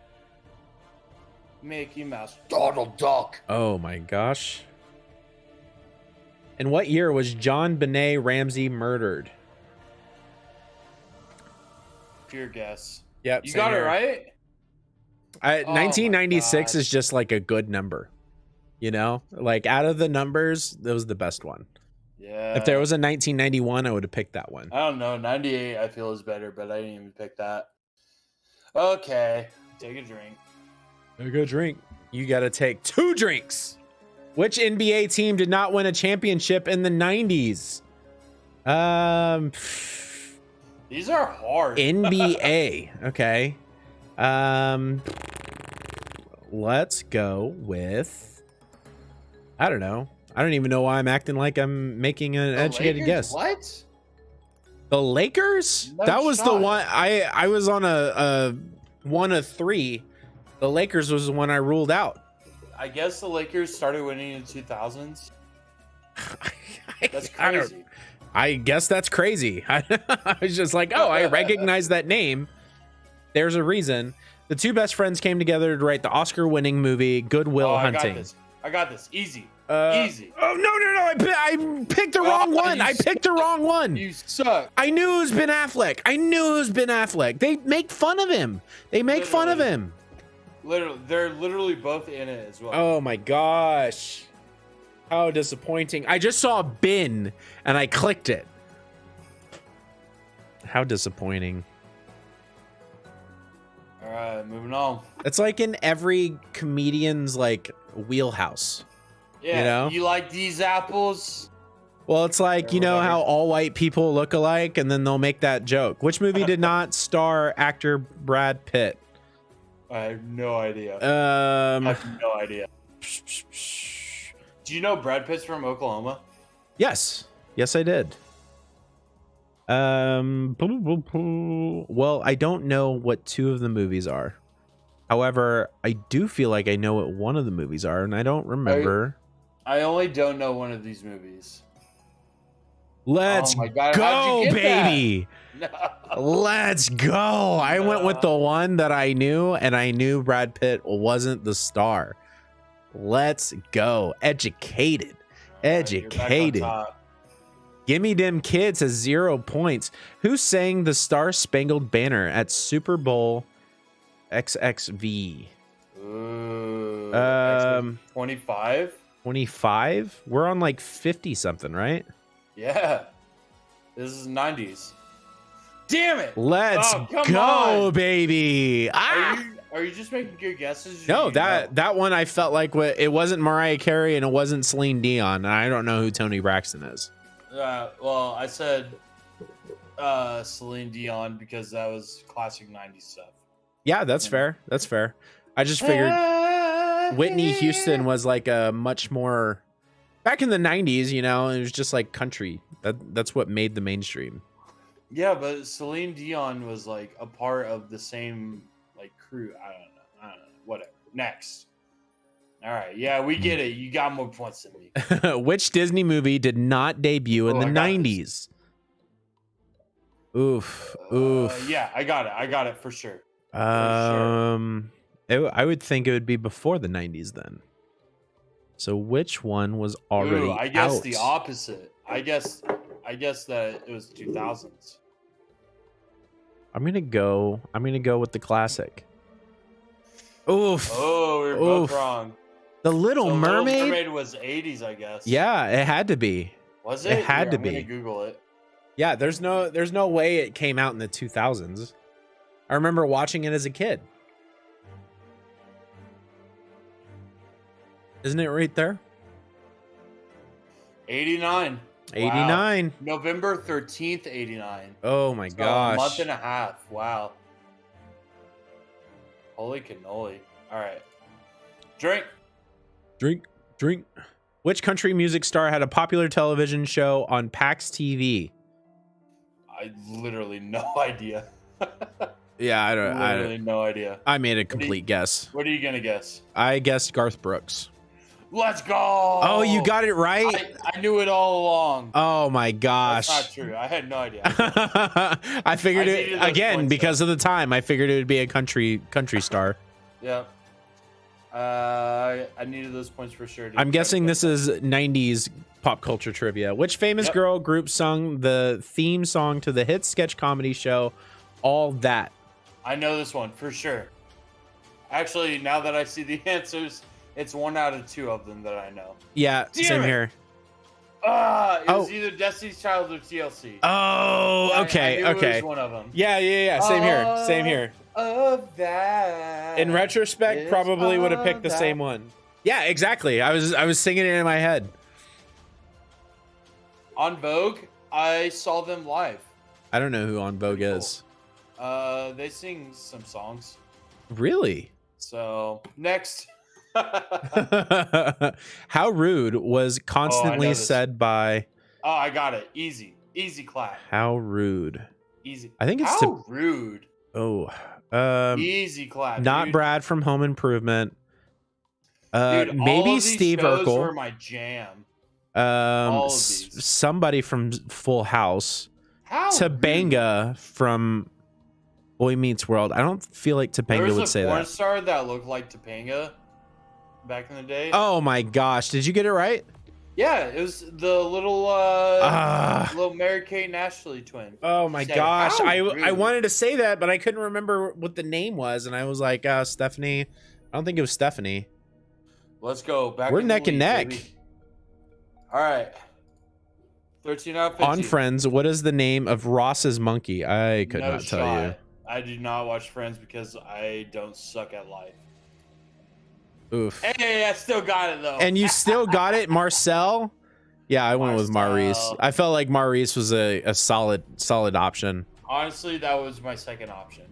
Mickey Mouse, Donald Duck. Oh my gosh. In what year was John Benet Ramsey murdered? Pure guess. Yep. You same got it here. right? Oh my 1996 God. is just like a good number. You know, like out of the numbers, that was the best one. Yeah. If there was a 1991, I would have picked that one. I don't know. 98 I feel is better, but I didn't even pick that. Okay. Take a drink. Take a drink. You got to take 2 drinks. Which NBA team did not win a championship in the 90s? These are hard. NBA. Okay. Let's go with, I don't know. I don't even know why I'm acting like I'm making an The educated Lakers? guess. What? The Lakers? No That was the shot. one I was on a 1 of 3. The Lakers was the one I ruled out. I guess the Lakers started winning in the 2000s. That's I don't- crazy. I guess that's crazy. I was just like, oh, I recognize that name. There's a reason. The 2 best friends came together to write the Oscar-winning movie Good Will Oh, Hunting. I got this. Easy. Easy. Oh no! I picked the wrong one. I picked the wrong one. You suck. I knew it was Ben Affleck. They make fun of him. Literally, they're literally both in it as well. Oh my gosh. How disappointing. I just saw Ben and I clicked it. How disappointing. All right, moving on. It's like in every comedian's like wheelhouse. Yeah, You know? you like these apples? Well, it's like, you know how all white people look alike and then they'll make that joke. Which movie did not star actor Brad Pitt? I have no idea. I have no idea. Do you know Brad Pitt's from Oklahoma? Yes, I did. Well, I don't know what 2 of the movies are. However, I do feel like I know what one of the movies are, and I don't remember. I only don't know one of these movies. Let's Oh my God, how'd go, you get that? baby. Let's go. I went with the one that I knew, and I knew Brad Pitt wasn't the star. Let's go. Educated. Educated. Gimme Dem Kids has 0 points. Who sang the Star Spangled Banner at Super Bowl XXV? Ooh, 25? 25? We're on like 50 something, right? Yeah. This is 90s. Damn it! Let's Oh, come go, on. baby. Are you just making good guesses? or No, you that one I felt like it wasn't Mariah Carey and it wasn't Celine Dion. And I don't know who Tony Braxton is. know? Well, I said Celine Dion because that was classic 90s stuff. Yeah, that's fair. That's fair. I just figured Whitney Houston was like a much more back in the 90s, you know, it was just like country. That's what made the mainstream. Yeah, but Celine Dion was like a part of the same like crew. I don't know. Whatever. Next. All right. Yeah, we get it. You got more points than me. Which Disney movie did not debut in the I got 90s? Oof. Yeah, I got it for sure. I would think it would be before the 90s then. So which one was already Ooh, I guess out? the opposite. I guess I guess that it was 2000s. I'm gonna go with the classic. Oof. Oh, we were both wrong. The Little So Mermaid? Little Mermaid was 80s, I guess. Yeah, it had to be. Was it? It had to I'm gonna be. Google it. Yeah, there's no way it came out in the 2000s. I remember watching it as a kid. Isn't it right there? 89. 89. Wow. November 13th, 89. Oh my So gosh. A month and a half. Wow. Holy cannoli. All right. Drink. Which country music star had a popular television show on PAX TV? I literally no idea. Yeah, I don't. Literally no idea. I made a complete guess. What are you gonna guess? I guessed Garth Brooks. Let's go. Oh, you got it right. I knew it all along. Oh my gosh. That's not true. I had no idea. I figured I it needed those again points, because of the time. I figured it would be a country star. Yeah. I needed those points for sure. I'm guessing this is 90s pop culture trivia. Which famous girl group sung the theme song to the hit sketch comedy show All That? I know this one for sure. Actually, now that I see the answers, it's 1 out of 2 of them that I know. Yeah, Damn same it. here. It was either Destiny's Child or TLC. Oh, okay, I knew okay. It was one of them. Yeah. Same here. Of that. In retrospect, is probably would have picked the that. same one. Yeah, exactly. I was singing it in my head. On Vogue, I saw them live. I don't know who On Vogue is. They sing some songs. Really? So next. How rude was constantly this. said by. Oh, I got it. Easy clap. How rude. Easy. I think it's How rude. Oh, Easy clap. not dude. Brad from Home Improvement. Dude, all Maybe of these Steve shows Urkel. were my jam. All of these. Somebody from Full House. How Topanga from Boy Meets World. I don't feel like There Topanga was would a say porn that. star that looked like Topanga back in the day. Oh my gosh! Did you get it right? Yeah, it was the little little Mary Kate and Ashley twin. Oh my Said, gosh! "How I rude." wanted to say that, but I couldn't remember what the name was, and I was like, Stephanie. I don't think it was Stephanie. Let's go back. We're in the neck and lead, neck. baby. All right. 13 out of 15. On Friends, what is the name of Ross's monkey? I could No not tell you. shot. I do not watch Friends because I don't suck at life. Oof. Hey, I still got it though. And you still got it, Marcel? Yeah, I went with Maurice. Marcel. I felt like Maurice was a solid option. Honestly, that was my second option.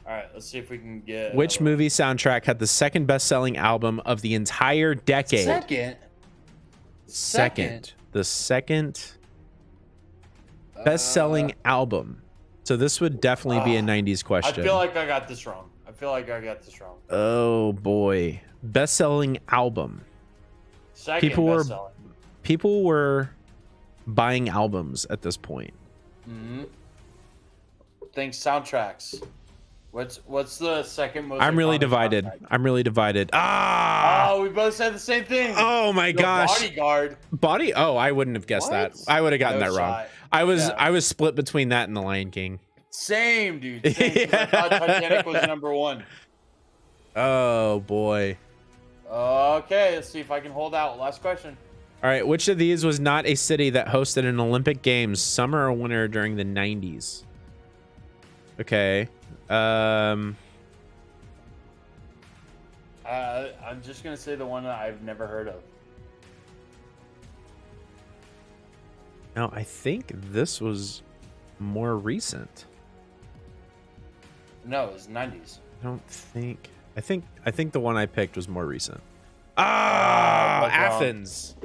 All right, let's see if we can get Which movie soundtrack had the second best-selling album of the entire decade? Second. The second best-selling album. So this would definitely be a 90s I question. feel like I got this wrong. Oh boy. Best-selling album. Second best-selling. People were buying albums at this point. Mm-hmm. Think soundtracks. What's the second most? I'm really iconic divided. soundtrack? I'm really divided. Ah! Oh, we both said the same thing. Oh my The gosh. Bodyguard. Oh, I wouldn't have guessed that. I would have gotten No that wrong. shot. I was Yeah. I was split between that and The Lion King. Same, dude. Same, 'cause I thought Titanic was number 1. Oh boy. Okay, let's see if I can hold out. Last question. All right, which of these was not a city that hosted an Olympic Games, summer or winter, during the 90s? Okay. I'm just gonna say the one that I've never heard of. No, I think this was more recent. No, it was 90s. I don't think. I think the one I picked was more recent. Ah, Athens.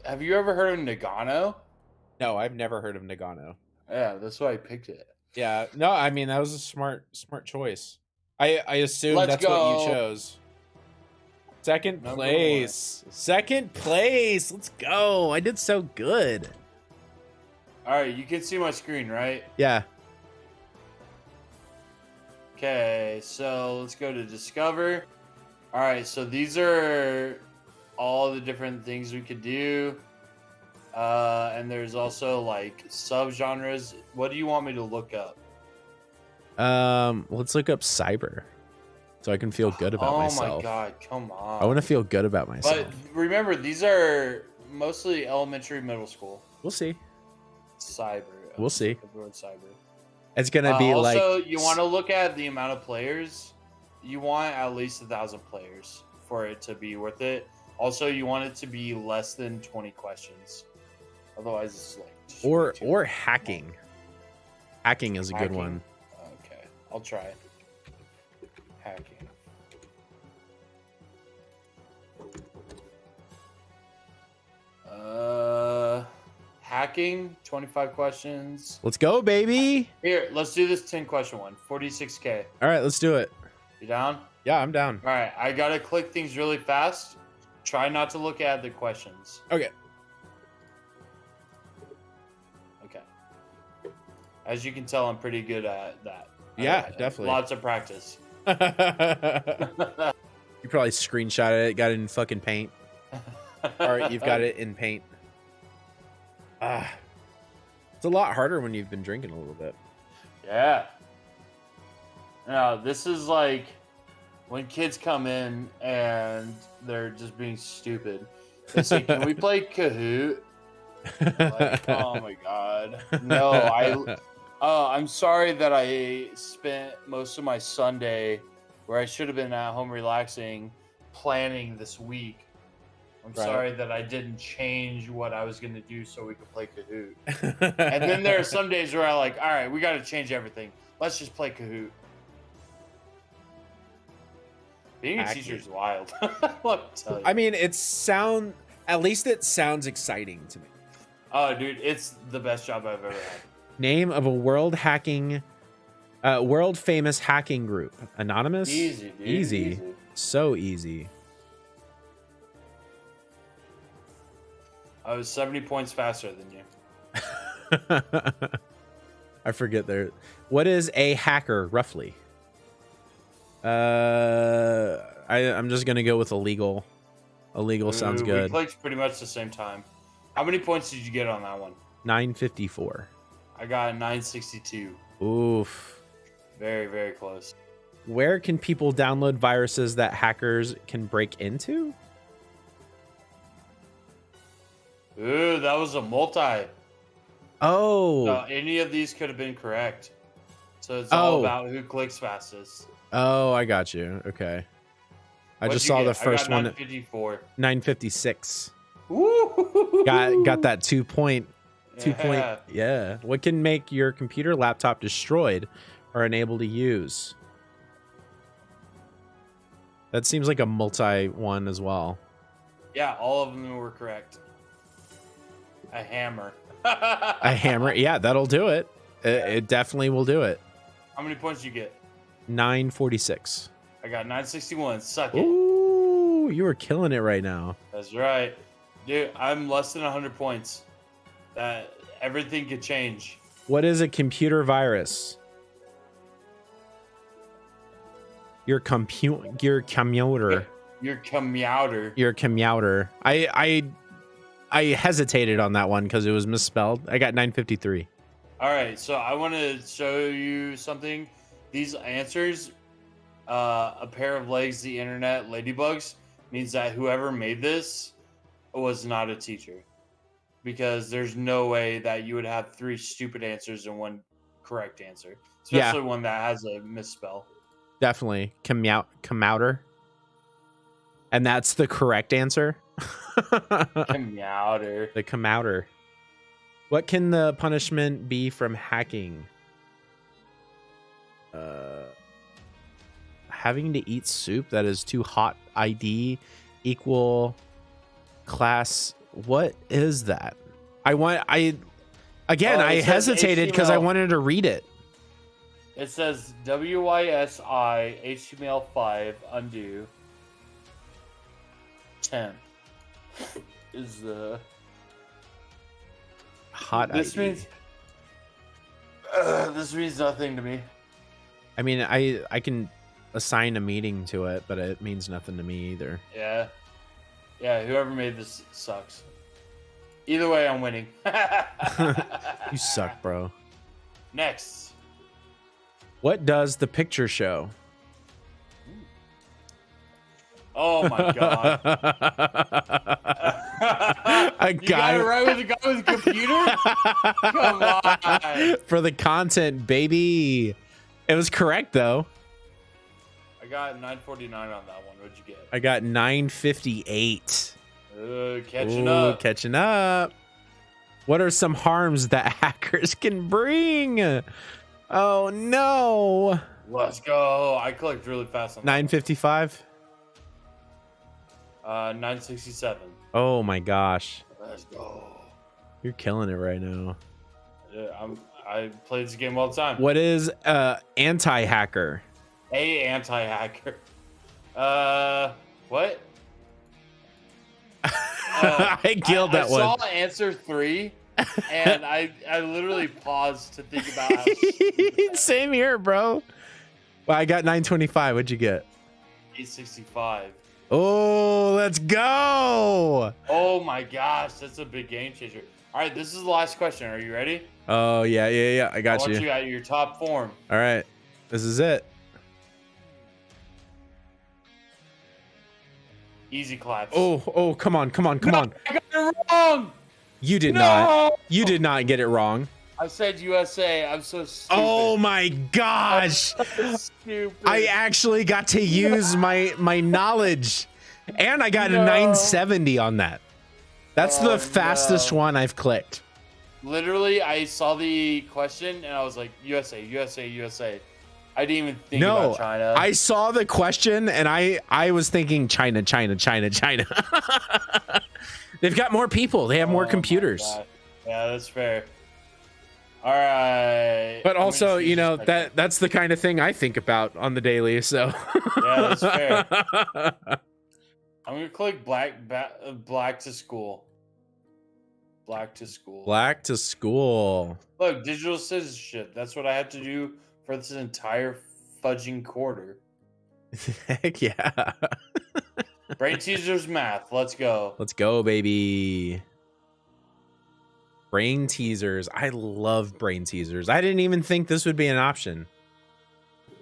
Have you ever heard of Nagano? No, I've never heard of Nagano. Yeah, that's why I picked it. Yeah, no, I mean that was a smart choice. I assumed Let's that's what go. you chose. Second Number place. Second place. Let's go. I did so good. All right, you can see my screen, right? Yeah. Okay, so let's go to Discover. All right, so these are all the different things we could do. And there's also like subgenres. What do you want me to look up? Let's look up cyber, so I can feel good about myself. Oh my god, come on! I want to feel good about myself. But remember, these are mostly elementary, middle school. We'll see. Cyber. We'll see. The word cyber. It's gonna be like. Also, you want to look at the amount of players. You want at least 1,000 players for it to be worth it. Also, you want it to be less than 20 questions. Otherwise, it's like or hacking. Hacking is a good one. Okay, I'll try it. Hacking. Hacking, 25 questions. Let's go, baby. Here, let's do this 10-question one. 46K. All right, let's do it. You down? Yeah, I'm down. All right, I gotta click things really fast. Try not to look at the questions. Okay. Okay. As you can tell, I'm pretty good at that. Yeah, definitely. Lots of practice. You probably screenshotted it, got it in fucking Paint. Or you've got it in Paint. It's a lot harder when you've been drinking a little bit. Yeah. Now, this is like when kids come in and they're just being stupid. They say, "Can we play Kahoot?" Like, oh my god. No, I'm sorry that I spent most of my Sunday where I should have been at home relaxing, planning this week. I'm sorry that I didn't change what I was going to do so we could play Kahoot. And then there are some days where I'm like, all right, we got to change everything. Let's just play Kahoot. Being a teacher is wild. Let me tell you. I mean, at least it sounds exciting to me. Oh, dude, it's the best job I've ever had. Name of a world famous hacking group. Anonymous? Easy, dude. Easy. So easy. I was 70 points faster than you. I forget there. What is a hacker, roughly? I'm just gonna go with illegal. Illegal sounds good. We clicked pretty much the same time. How many points did you get on that one? 954. I got 962. Oof. Very, very close. Where can people download viruses that hackers can break into? Ooh, that was a multi. Oh. So any of these could have been correct. So it's all about who clicks fastest. Oh, I got you. Okay. I just saw the first one. 954. 956. Woo! Got that 2 point. Yeah. What can make your computer laptop destroyed or unable to use? That seems like a multi one as well. Yeah, all of them were correct. A hammer. A hammer. Yeah, that'll do it. It definitely will do it. How many points did you get? 946. I got 961. Suck it. Ooh, you are killing it right now. That's right. Dude, I'm less than 100 points. That everything could change. What is a computer virus? Your computer. Your commuter. Your commuter. I hesitated on that one because it was misspelled. I got 953. All right, so I want to show you something. These answers, a pair of legs, the internet, ladybugs, means that whoever made this was not a teacher. Because there's no way that you would have 3 stupid answers and 1 correct answer. Especially one that has a misspell. Definitely. Commuter. And that's the correct answer? Commuter. The commuter. What can the punishment be from hacking? Having to eat soup that is too hot. ID equal class. What is that? I hesitated because I wanted to read it. It says WYSI HTML5 undo 10 is the hot this ID. means this means nothing to me. I mean, I can assign a meaning to it, but it means nothing to me either. Yeah, whoever made this sucks. Either way, I'm winning. You suck, bro. Next. What does the picture show? Oh my god. A You got it right with the guy with the computer? Come on. For the content, baby. It was correct though. I got 949 on that one. What'd you get? I got 958. Catching up. Catching up. What are some harms that hackers can bring? Oh no. Let's go. I clicked really fast on that. 955. 967. Oh my gosh. Let's go. You're killing it right now. Yeah, I play this game all the time. What is anti-hacker? Anti-hacker. What? I killed that one. I saw answer 3, and I literally paused to think about how stupid Same here, bro. Well, I got 925. What'd you get? 865. Oh, let's go. Oh my gosh, that's a big game changer. All right, this is the last question. Are you ready? Oh, yeah. I got I want you. you at your top form. All right. This is it. Easy claps. Oh, come on. I got it wrong. You did No! not. You did not get it wrong. I said USA. I'm so stupid. Oh my gosh. Stupid. I actually got to use my knowledge. And I got a 970 on that. That's the fastest one I've clicked. Literally, I saw the question and I was like, USA. I didn't even think about China. I saw the question and I was thinking China. They've got more people. They have more computers. Yeah, that's fair. All right. But also, you know, that's the kind of thing I think about on the daily. So yeah, that's fair. I'm gonna click black to school. Black to school. Black to school. Look, digital citizenship. That's what I had to do for this entire fudging quarter. Heck yeah. Brain teasers math. Let's go. Let's go, baby. Brain teasers. I love brain teasers. I didn't even think this would be an option.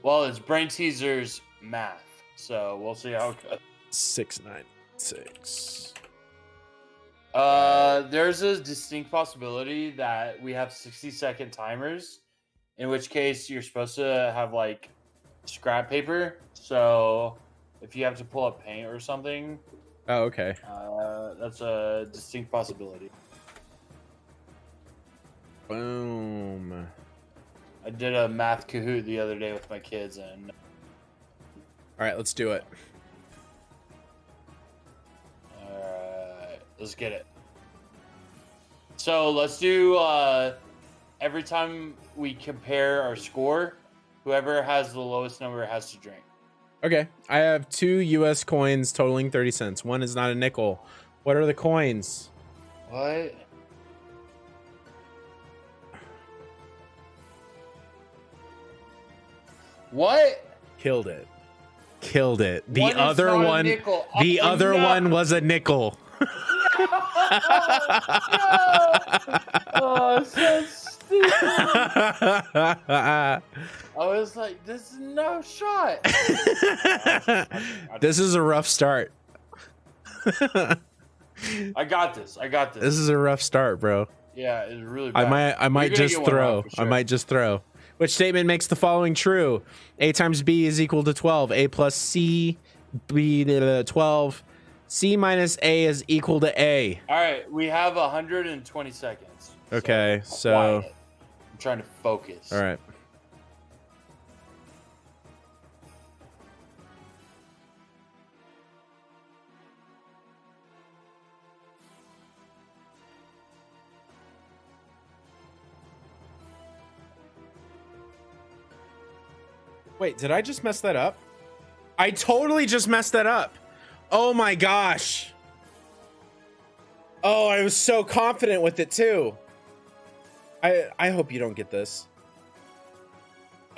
Well, it's brain teasers math. So we'll see how it goes. 696. There's a distinct possibility that we have 60-second timers, in which case you're supposed to have like scrap paper. So if you have to pull up paint or something, Oh, okay. that's a distinct possibility. Boom. I did a math Kahoot the other day with my kids, and All right, let's do it. Alright, let's get it. So let's do every time we compare our score, whoever has the lowest number has to drink. Okay, I have 2 US coins totaling 30 cents. One is not a nickel. What are the coins? What? What? Killed it. The One is other not a one, nickel. the Oh, other no. one was a nickel. Oh, so stupid. I was like, this is no shot. This is a rough start. I got this. This is a rough start, bro. Yeah, it's really bad. I might You're gonna just get one throw. wrong for sure. I might just throw. Which statement makes the following true? A times B is equal to 12. A plus C, B to 12. C minus A is equal to A. All right, we have 120 seconds. Okay, so quiet. I'm trying to focus. all right. Wait, did I just mess that up? I totally just messed that up. Oh my gosh. Oh, I was so confident with it too. I hope you don't get this.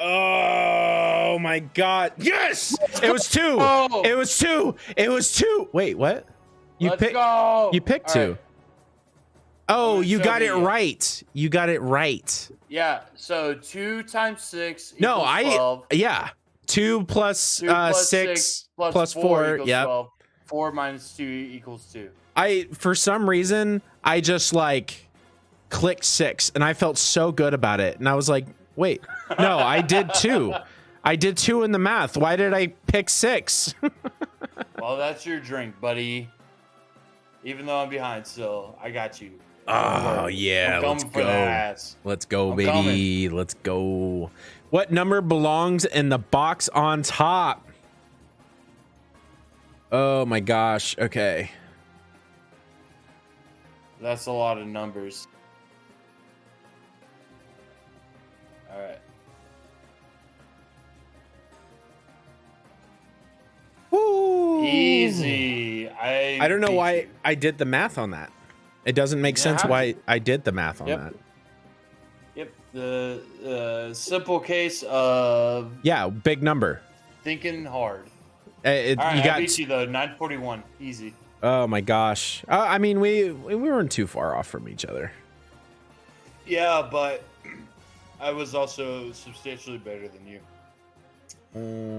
Oh my god. Yes! It was 2. Oh. It was 2. It was 2. Wait, what? You Let's picked go. You picked All 2. right. Oh, gonna you show got it me- right. You got it right. Yeah. So 2 times 6 equals No, 12. yeah. 2 plus 2 plus 6 plus plus 4 4. equals Yep. 12. 4 minus 2 equals 2. For some reason, I just like clicked 6 and I felt so good about it. And I was like, wait, no, I did 2. I did 2 in the math. Why did I pick 6? Well, that's your drink, buddy. Even though I'm behind still, I got you. Oh, yeah. I'm Let's coming for go. that ass. Let's go, I'm baby. Let's go. What number belongs in the box on top? Oh, my gosh. Okay. That's a lot of numbers. All right. Woo. Easy. I don't know beat why you. I did the math on that. It doesn't make You sense have why I did the math on Yep. that. Yep. The simple case of Yeah, big number. thinking hard. All All right, you I got. beat you though. 941. Easy. Oh my gosh. I mean, we weren't too far off from each other. Yeah, but I was also substantially better than you.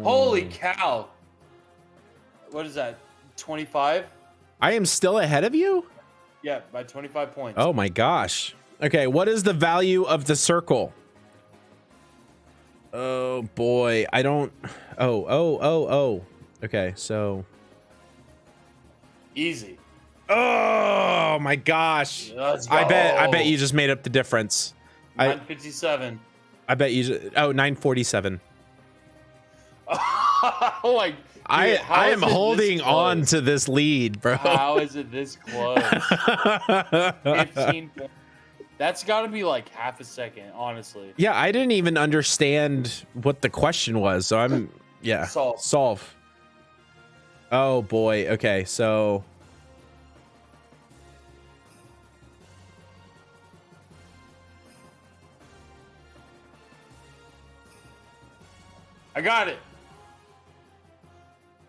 Holy cow! What is that? 25? I am still ahead of you? Yeah, by 25 points. Oh my gosh. Okay, what is the value of the circle? Oh boy, I don't. Oh. Okay, so. Easy. Oh my gosh. Let's I bet go. you just made up the difference. 957. I bet you. 947. Oh my. I how am is it this holding on close? to this lead, bro. How is it this close? 15 points. That's got to be like half a second, honestly. Yeah, I didn't even understand what the question was, so I'm solve. Oh boy. Okay, so I got it.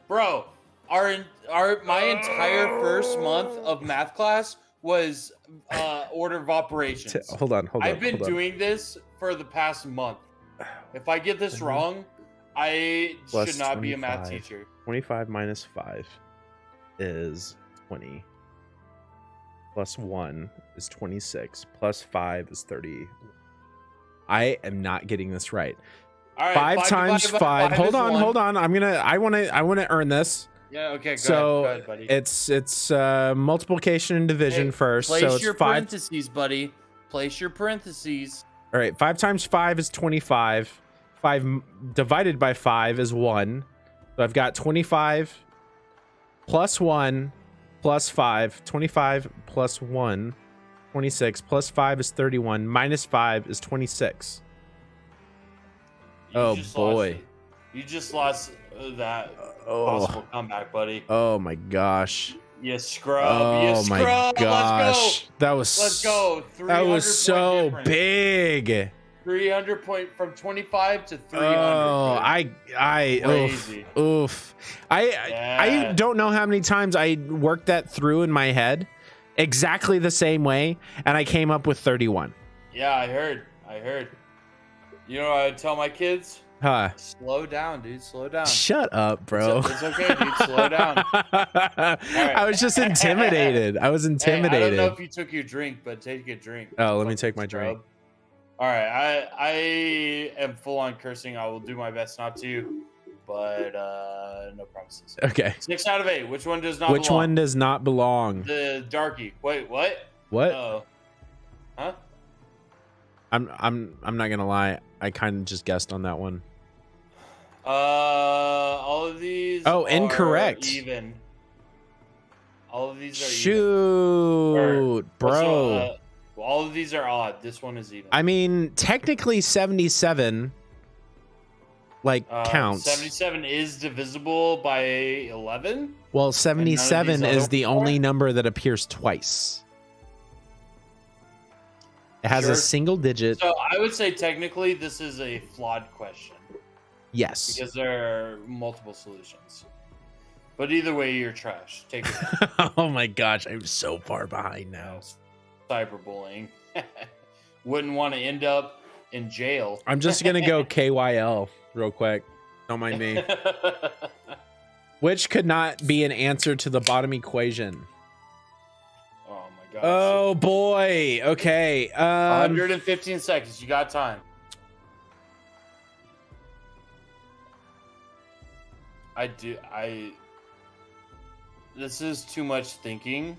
Bro, my entire first month of math class was order of operations. hold on. I've been doing this for the past month. If I get this wrong, I Plus should not be a math 25. teacher. 25 minus 5 is 20. Plus 1 is 26. Plus 5 is 30. I am not getting this right. All right, 5 times divided by 5. Hold is on, 1. hold on. I want to earn this. Yeah, okay, So go ahead, buddy. it's multiplication and division Hey, first. Place So it's your 5. parentheses, buddy. Place your parentheses. All right, 5 times 5 is 25. 5 divided by 5 is 1. So I've got 25 plus 1 plus 5. 25 plus 1, 26. Plus 5 is 31. Minus 5 is 26. Oh, boy. You just lost that Oh. possible comeback, buddy. Oh, my gosh. You scrub. Oh, you my scrub. gosh. That was Let's go. That was 300 so point difference. big. 300 point from 25 to 300. Oh, dude. I Crazy. oof. I Yeah. don't know how many times I worked that through in my head exactly the same way, and I came up with 31. Yeah, I heard. You know what I tell my kids? Huh. Slow down, dude. Slow down. Shut up, bro. It's okay, dude. Slow down. I was just intimidated. I was Hey, I intimidated. don't know if you took your drink, but take a drink. Oh, let me Fucking take my drink. scrub. All right, I am full on cursing. I will do my best not to, but no promises. Okay. 6 out of 8. Which one does not? Which belong? one does not belong? The darkie. Wait, what? What? Oh. Huh? I'm not gonna lie. I kind of just guessed on that one. All of these. Oh, are incorrect. Even. All of these are even. Shoot, bro. Also, all of these are odd. This one is even. I mean, technically 77 counts. 77 is divisible by 11. Well, 77 other is the ones are? only number that appears twice. It has Sure. a single digit. So I would say technically this is a flawed question Yes. because there are multiple solutions. But either way, you're trash. Take it. Oh my gosh, I'm so far behind now. cyberbullying. Wouldn't want to end up in jail. I'm just gonna go KYL real quick. Don't mind me. Which could not be an answer to the bottom equation. Oh my gosh. Oh boy. Okay. 115 seconds. You got time. This is too much thinking.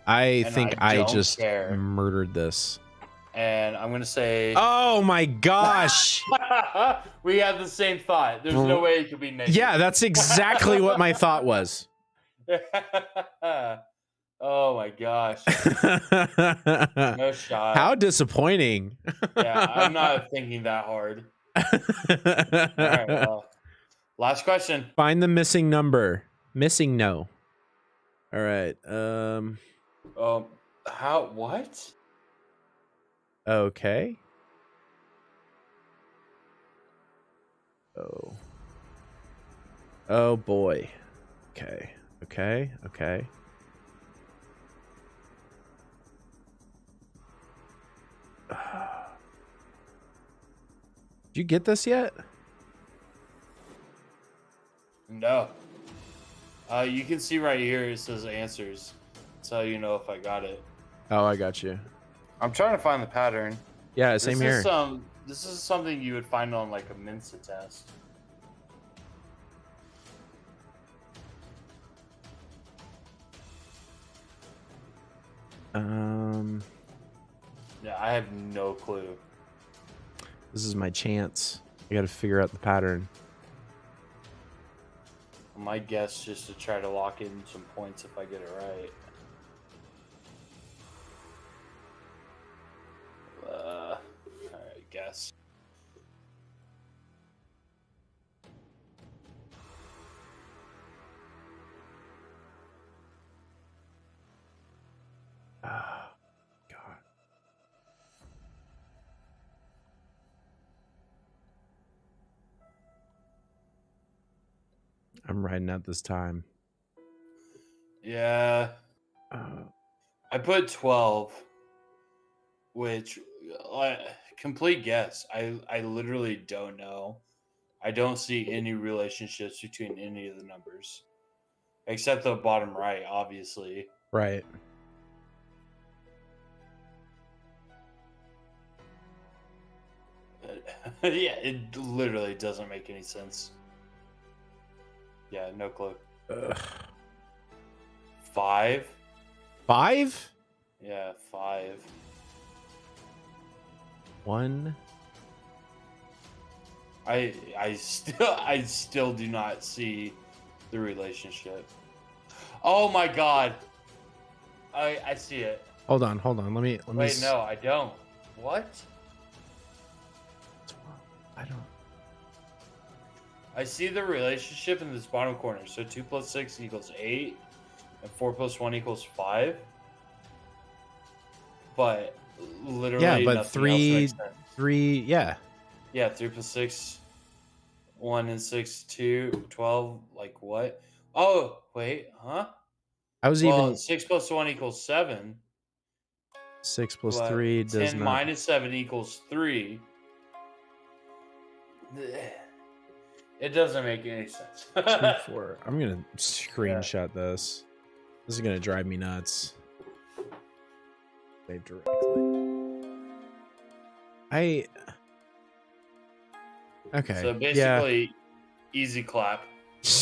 I think I don't just care. murdered this. And I'm gonna say, oh my gosh. we have the same thought. There's no way it could be negative. Yeah, that's exactly what my thought was. Oh my gosh. No shot. How disappointing. Yeah, I'm not thinking that hard. All right, well, last question. Find the missing number. Missing no. All right. How? What? Okay. Oh boy. Okay. Did you get this yet? No. You can see right here it says answers. That's how you know if I got it. Oh, I got you. I'm trying to find the pattern. Yeah, same here. This is something you would find on like a Mensa test. Yeah, I have no clue. This is my chance. I got to figure out the pattern. My guess just to try to lock in some points if I get it right. Alright, guess. God. I'm riding out this time. Yeah. I put 12, which complete guess. I literally don't know. I don't see any relationships between any of the numbers, except the bottom right, obviously. Right. Yeah, it literally doesn't make any sense. Yeah, no clue. 5? 5? Yeah, 5. 1. I still do not see the relationship. Oh my god. I see it. Hold on. Let me Wait, no, I don't. What? I don't. I see the relationship in this bottom corner. So 2 + 6 = 8, and 4 + 1 = 5. But literally, Yeah, but nothing else makes sense. 3. Yeah. Yeah, 3 + 6, 1 and 6, 2, 12. Like what? Oh, wait, huh? I was even 6 + 1 = 7. 6 + but 3 does 10 not. - 7 = 3. It doesn't make any sense. 2, 4. I'm gonna screenshot this. This is gonna drive me nuts. Save directly. Okay. So basically, easy clap.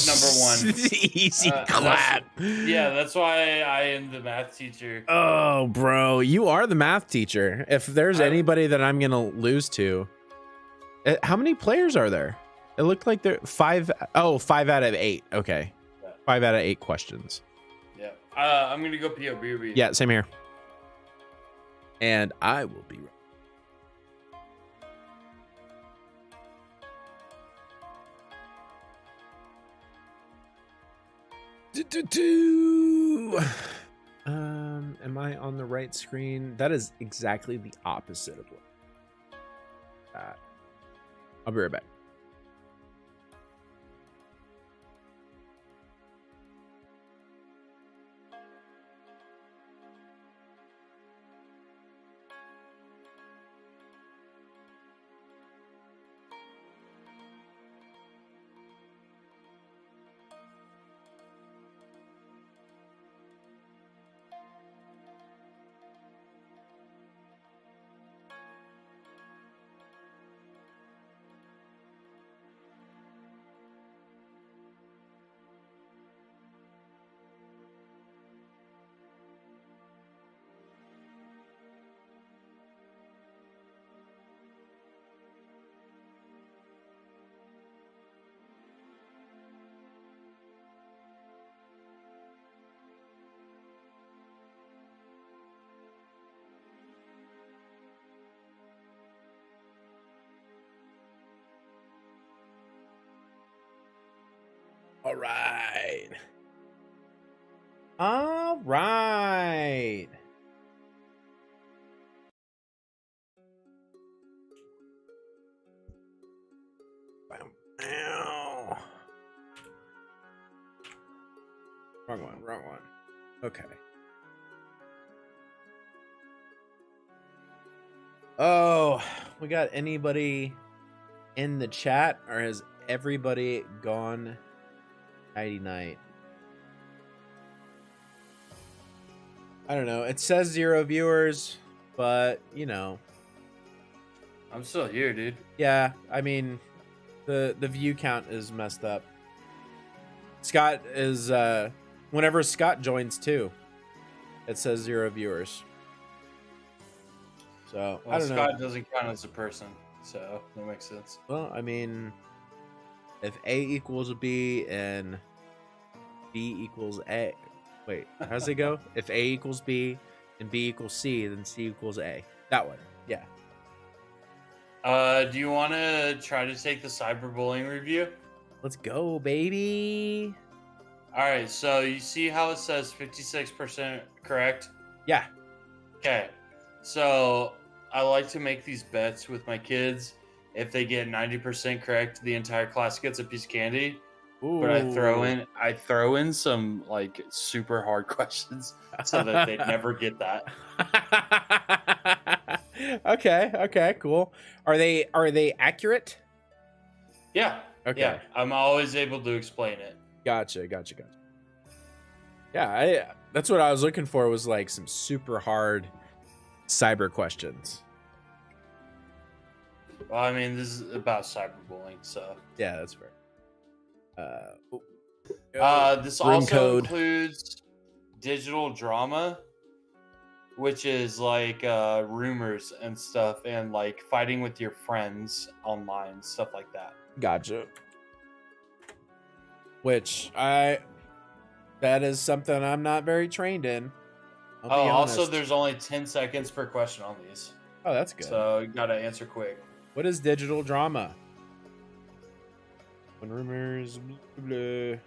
Number 1. Easy clap. That's why I am the math teacher. Oh, bro, you are the math teacher. If there's anybody that I'm gonna lose to, how many players are there? It looked like there 5. Oh, 5 out of 8. Okay, 5 out of 8 questions. Yeah. I'm gonna go POB. Yeah, same here. And I will be right. Am I on the right screen? That is exactly the opposite of what that. I'll be right back. All right. All right. Ow. Wrong one, wrong one. Okay. Oh, we got anybody in the chat, or has everybody gone nighty night? I don't know. It says 0 viewers, but you know. I'm still here, dude. Yeah, I mean, the view count is messed up. Scott is whenever Scott joins too, it says 0 viewers. So Well, I don't know. Scott doesn't count as a person, so that makes sense. Well, I mean, if A equals B and B equals A, wait, how's it go? If A equals B and B equals C, then C equals A. That one, yeah. Do you want to try to take the cyberbullying review? Let's go, baby. All right, so you see how it says 56% correct? Yeah. Okay, so I like to make these bets with my kids. If they get 90% correct, the entire class gets a piece of candy. Ooh. But I throw in some like super hard questions so that they never get that. Okay, cool. Are they accurate? Yeah. Okay. Yeah, I'm always able to explain it. Gotcha. Yeah, that's what I was looking for, was like some super hard cyber questions. Well, I mean, this is about cyberbullying, so Yeah, that's fair. This Room also code. includes digital drama, which is like rumors and stuff, and like fighting with your friends online, stuff like that. Gotcha. Which that is something I'm not very trained in. I'll be Also, honest. there's only 10 seconds per question on these, Oh, that's good. so you gotta answer quick. What is digital drama? When rumors. Blah.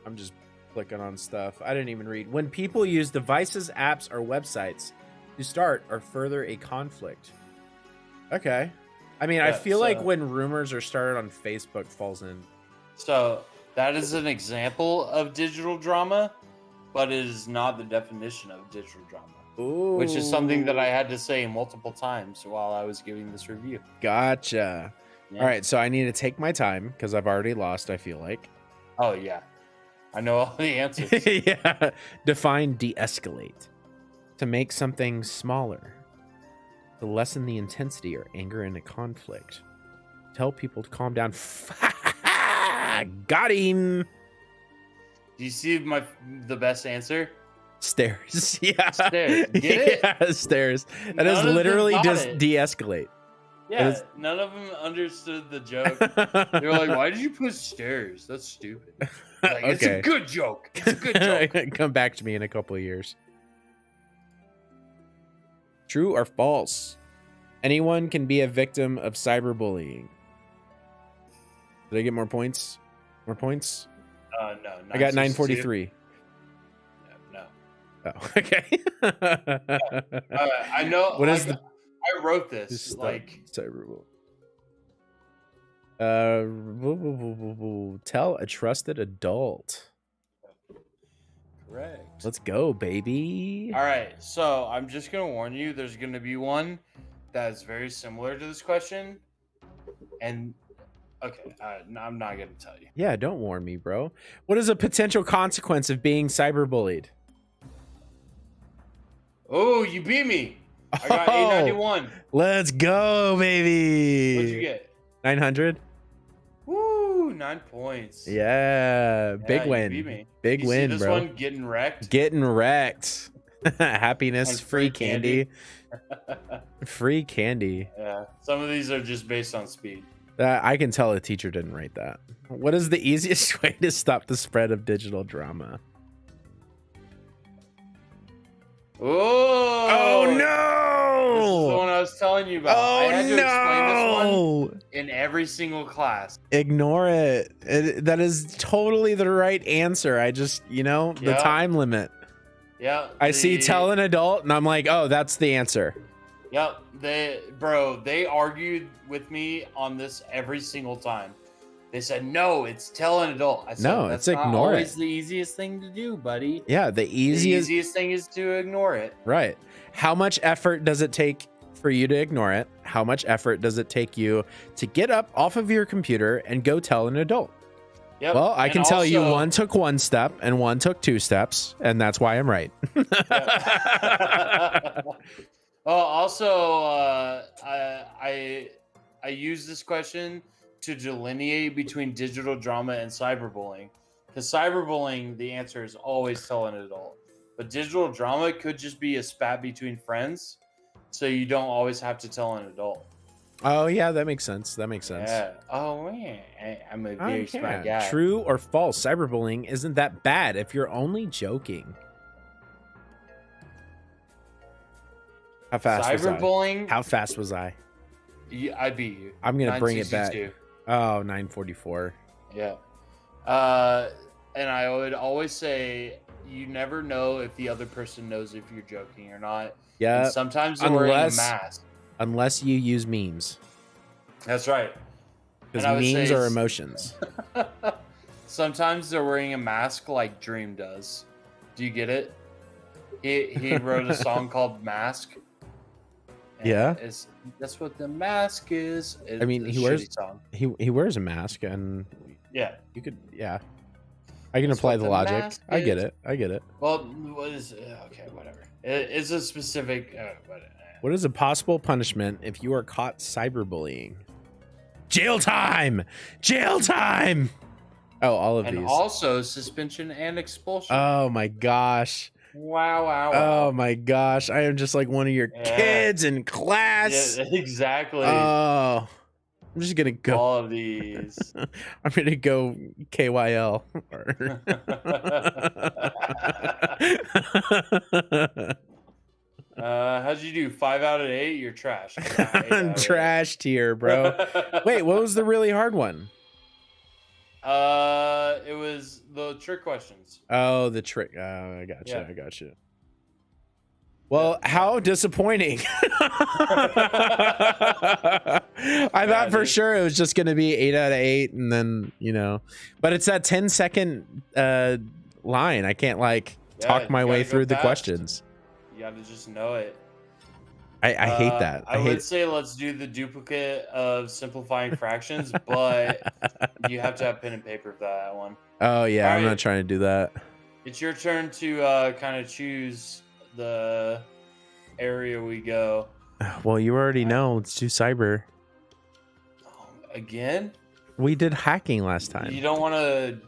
I'm just clicking on stuff. I didn't even read. When people use devices, apps, or websites to start or further a conflict. Okay. I mean, I Yeah, feel like so- when rumors are started on Facebook falls in. So that is an example of digital drama, but it is not the definition of digital drama. Ooh. Which is something that I had to say multiple times while I was giving this review. Gotcha. Yeah. All right, so I need to take my time because I've already lost, I feel like. Oh, yeah. I know all the answers. Yeah. Define de-escalate. To make something smaller. To lessen the intensity or anger in a conflict. Tell people to calm down. Got him. Do you see the best answer? Stairs. Yeah. Stairs. Get it? Yeah, stairs. That None is of them literally got just it. de-escalate. Yeah, is- none of them understood the joke. They were like, why did you put stairs? That's stupid. Like, it's a Okay. good joke. It's a good joke. Come back to me in a couple of years. True or false? Anyone can be a victim of cyberbullying. Did I get more points? More points? No. I got 962. 943. No. Oh, okay. I know. What is like, I wrote this. Just Like, cyberbullying? Tell a trusted adult. correct. Let's go, baby. All right. So I'm just gonna warn you. There's gonna be one that's very similar to this question, and okay, I'm not gonna tell you. Yeah, don't warn me, bro. What is a potential consequence of being cyberbullied? Oh, you beat me. I got Oh. 891. Let's go, baby. What'd you get? 900. Woo, 9 points. Yeah, big you win. beat me. Big You win, see this bro. one getting wrecked. Getting wrecked. Happiness, And free free candy. Free candy. Yeah, some of these are just based on speed. I can tell a teacher didn't write that. What is the easiest way to stop the spread of digital drama? Oh no! This is the one I was telling you about. Oh, I had to explain this no. one in every single class. Ignore it. That is totally the right answer. I just, the Yeah. time limit. Yeah. I see tell an adult and I'm like, oh, that's the answer. Yep. They argued with me on this every single time. They said, no, it's tell an adult. I said, No, that's it's not ignore always it. the easiest thing to do, buddy. Yeah, the The easiest. easiest thing is to ignore it. Right. How much effort does it take for you to ignore it? How much effort does it take you to get up off of your computer and go tell an adult? Yep. Well, I and can tell you also- one took 1 step and one took 2 steps, and that's why I'm right. Well, also, I use this question to delineate between digital drama and cyberbullying. Because cyberbullying, the answer is always tell an adult. But digital drama could just be a spat between friends, so you don't always have to tell an adult. Oh, yeah, that makes sense. That makes sense. Yeah. Oh, yeah. I'm a very smart Yeah. guy. True or false? Cyberbullying isn't that bad if you're only joking. How fast was I? Cyberbullying, How fast was I? I beat you. I'm gonna bring it back. 962. Oh, 944. Yeah. And I would always say you never know if the other person knows if you're joking or not. Yeah. And sometimes they're wearing a mask. Unless you use memes. That's right. Because And I would memes say are s- emotions. Sometimes they're wearing a mask like Dream does. Do you get it? He wrote a song called Mask. And Yeah. that's what the mask is. I mean, It's he a wears shitty song. he wears a mask, and Yeah. you could I can That's apply what the the logic. mask I get is. it. I get it. Well, what is okay? Whatever. It's a specific. What is a possible punishment if you are caught cyberbullying? Jail time! Jail time! Oh, all of And these. also suspension and expulsion. Oh my gosh. Wow. Oh my gosh. I am just like one of your Yeah. kids in class. Yeah, exactly. Oh. I'm just gonna go. All of these. I'm gonna go KYL. How'd you do? 5 out of 8? You're trash. I got 8 out I'm of 8. trashed here, bro. Wait, what was the really hard one? It was the trick questions. Oh, the trick. Oh, I got you. Yeah. I got you. Well, how disappointing. I thought for sure it was just going to be 8 out of 8 and then, but it's that 10-second line. I can't talk Yeah, my you way gotta go through the fast. questions. You gotta just know it. I hate that. I would say let's do the duplicate of simplifying fractions, but you have to have pen and paper for that one. Oh, yeah. I'm Alright. not trying to do that. It's your turn to kind of choose the area we go. Well, you already know. Let's do cyber. Again? We did hacking last time. You don't want to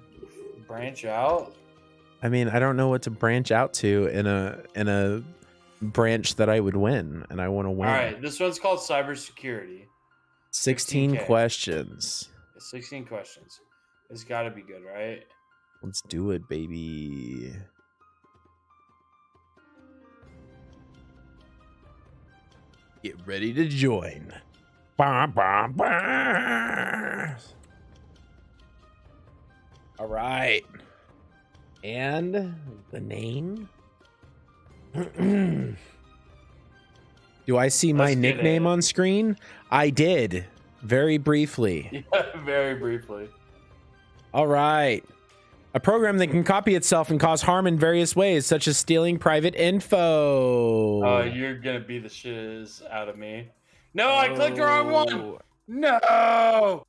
branch out? I mean, I don't know what to branch out to in a branch that I would win, and I want to win. All right, this one's called cybersecurity. 16 16K. questions. 16 questions. It's got to be good, right? Let's do it, baby. Get ready to join. Bah, bah, bah. All right. And the name? Do I see my Let's get nickname it. on screen? I did. Very briefly. Yeah, very briefly. All right. A program that can copy itself and cause harm in various ways, such as stealing private info. Oh, you're going to beat the shiz out of me. No, I clicked the wrong one. No.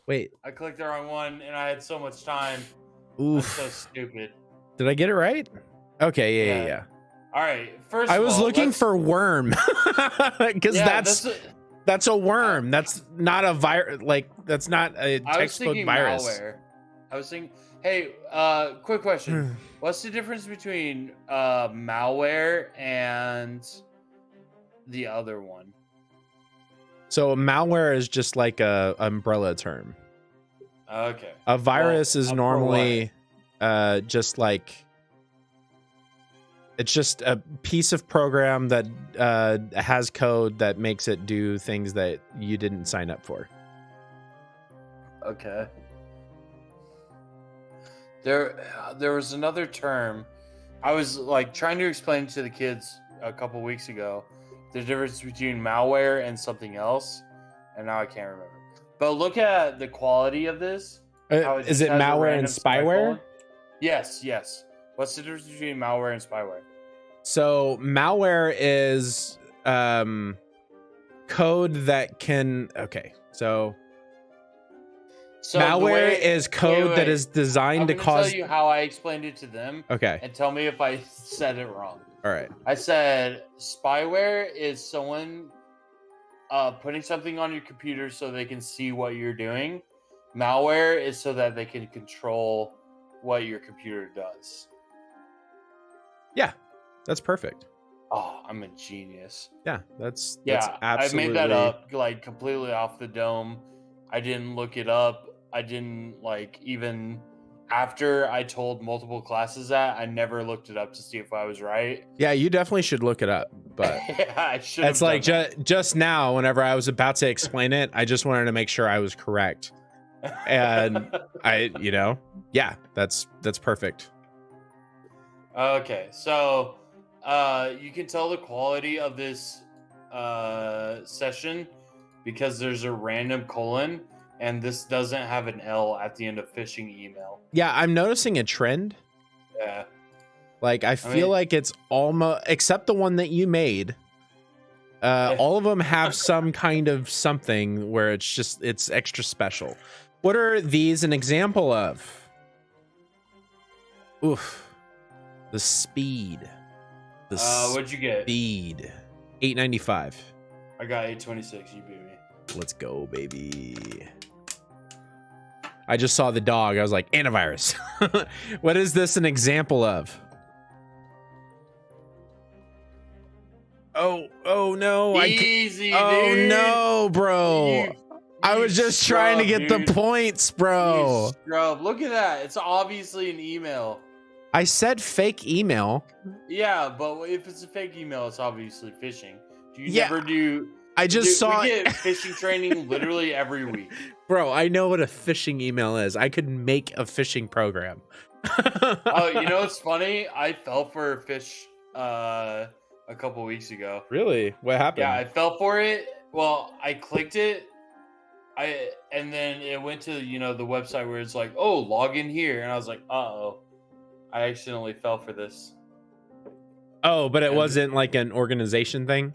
Wait. I clicked the wrong one and I had so much time. Oof. That's so stupid. Did I get it right? Okay, yeah. All right. First I of was all, looking let's- for worm because Yeah, that's a worm. That's not a virus. That's not a I was textbook thinking virus. malware. I was thinking, hey, quick question. What's the difference between malware and the other one? So malware is just like a umbrella term. Okay. A virus is for normally just like It's just a piece of program that has code that makes it do things that you didn't sign up for. Okay. There was another term I was like trying to explain to the kids a couple weeks ago, the difference between malware and something else, and now I can't remember. But look at the quality of this. Is it malware and spyware? Yes. What's the difference between malware and spyware? So malware is code that can. Okay, so malware is code that is designed to cause. Tell you how I explained it to them. Okay. And tell me if I said it wrong. All right. I said spyware is someone putting something on your computer so they can see what you're doing. Malware is so that they can control what your computer does. Yeah, that's perfect. Oh, I'm a genius. Yeah, that's absolutely. I made that up like completely off the dome. I didn't look it up. I didn't like even after I told multiple classes that I never looked it up to see if I was right. Yeah, you definitely should look it up. But yeah, I should. It's like just now, whenever I was about to explain it, I just wanted to make sure I was correct. And yeah, that's perfect. Okay, so you can tell the quality of this session because there's a random colon, and this doesn't have an L at the end of phishing email. Yeah, I'm noticing a trend. Yeah. Like, I feel like it's almost, except the one that you made, all of them have some kind of something where it's extra special. What are these an example of? Oof. The speed. What'd you get? Speed. 895. I got 826. You beat me. Let's go, baby. I just saw the dog. I was like, antivirus. What is this an example of? Oh no. Easy, oh dude. No, bro. I was just trying to get the points, bro. Scrub. Look at that. It's obviously an email. I said fake email. Yeah, but if it's a fake email, it's obviously phishing. Do you never do? I just saw we get phishing training literally every week. Bro, I know what a phishing email is. I could make a phishing program. Oh, you know what's funny? I fell for a fish a couple weeks ago. Really? What happened? Yeah, I fell for it. Well, I clicked it. And then it went to the website where it's like, oh, log in here, and I was like, uh-oh, I accidentally fell for this. Oh, but it wasn't like an organization thing?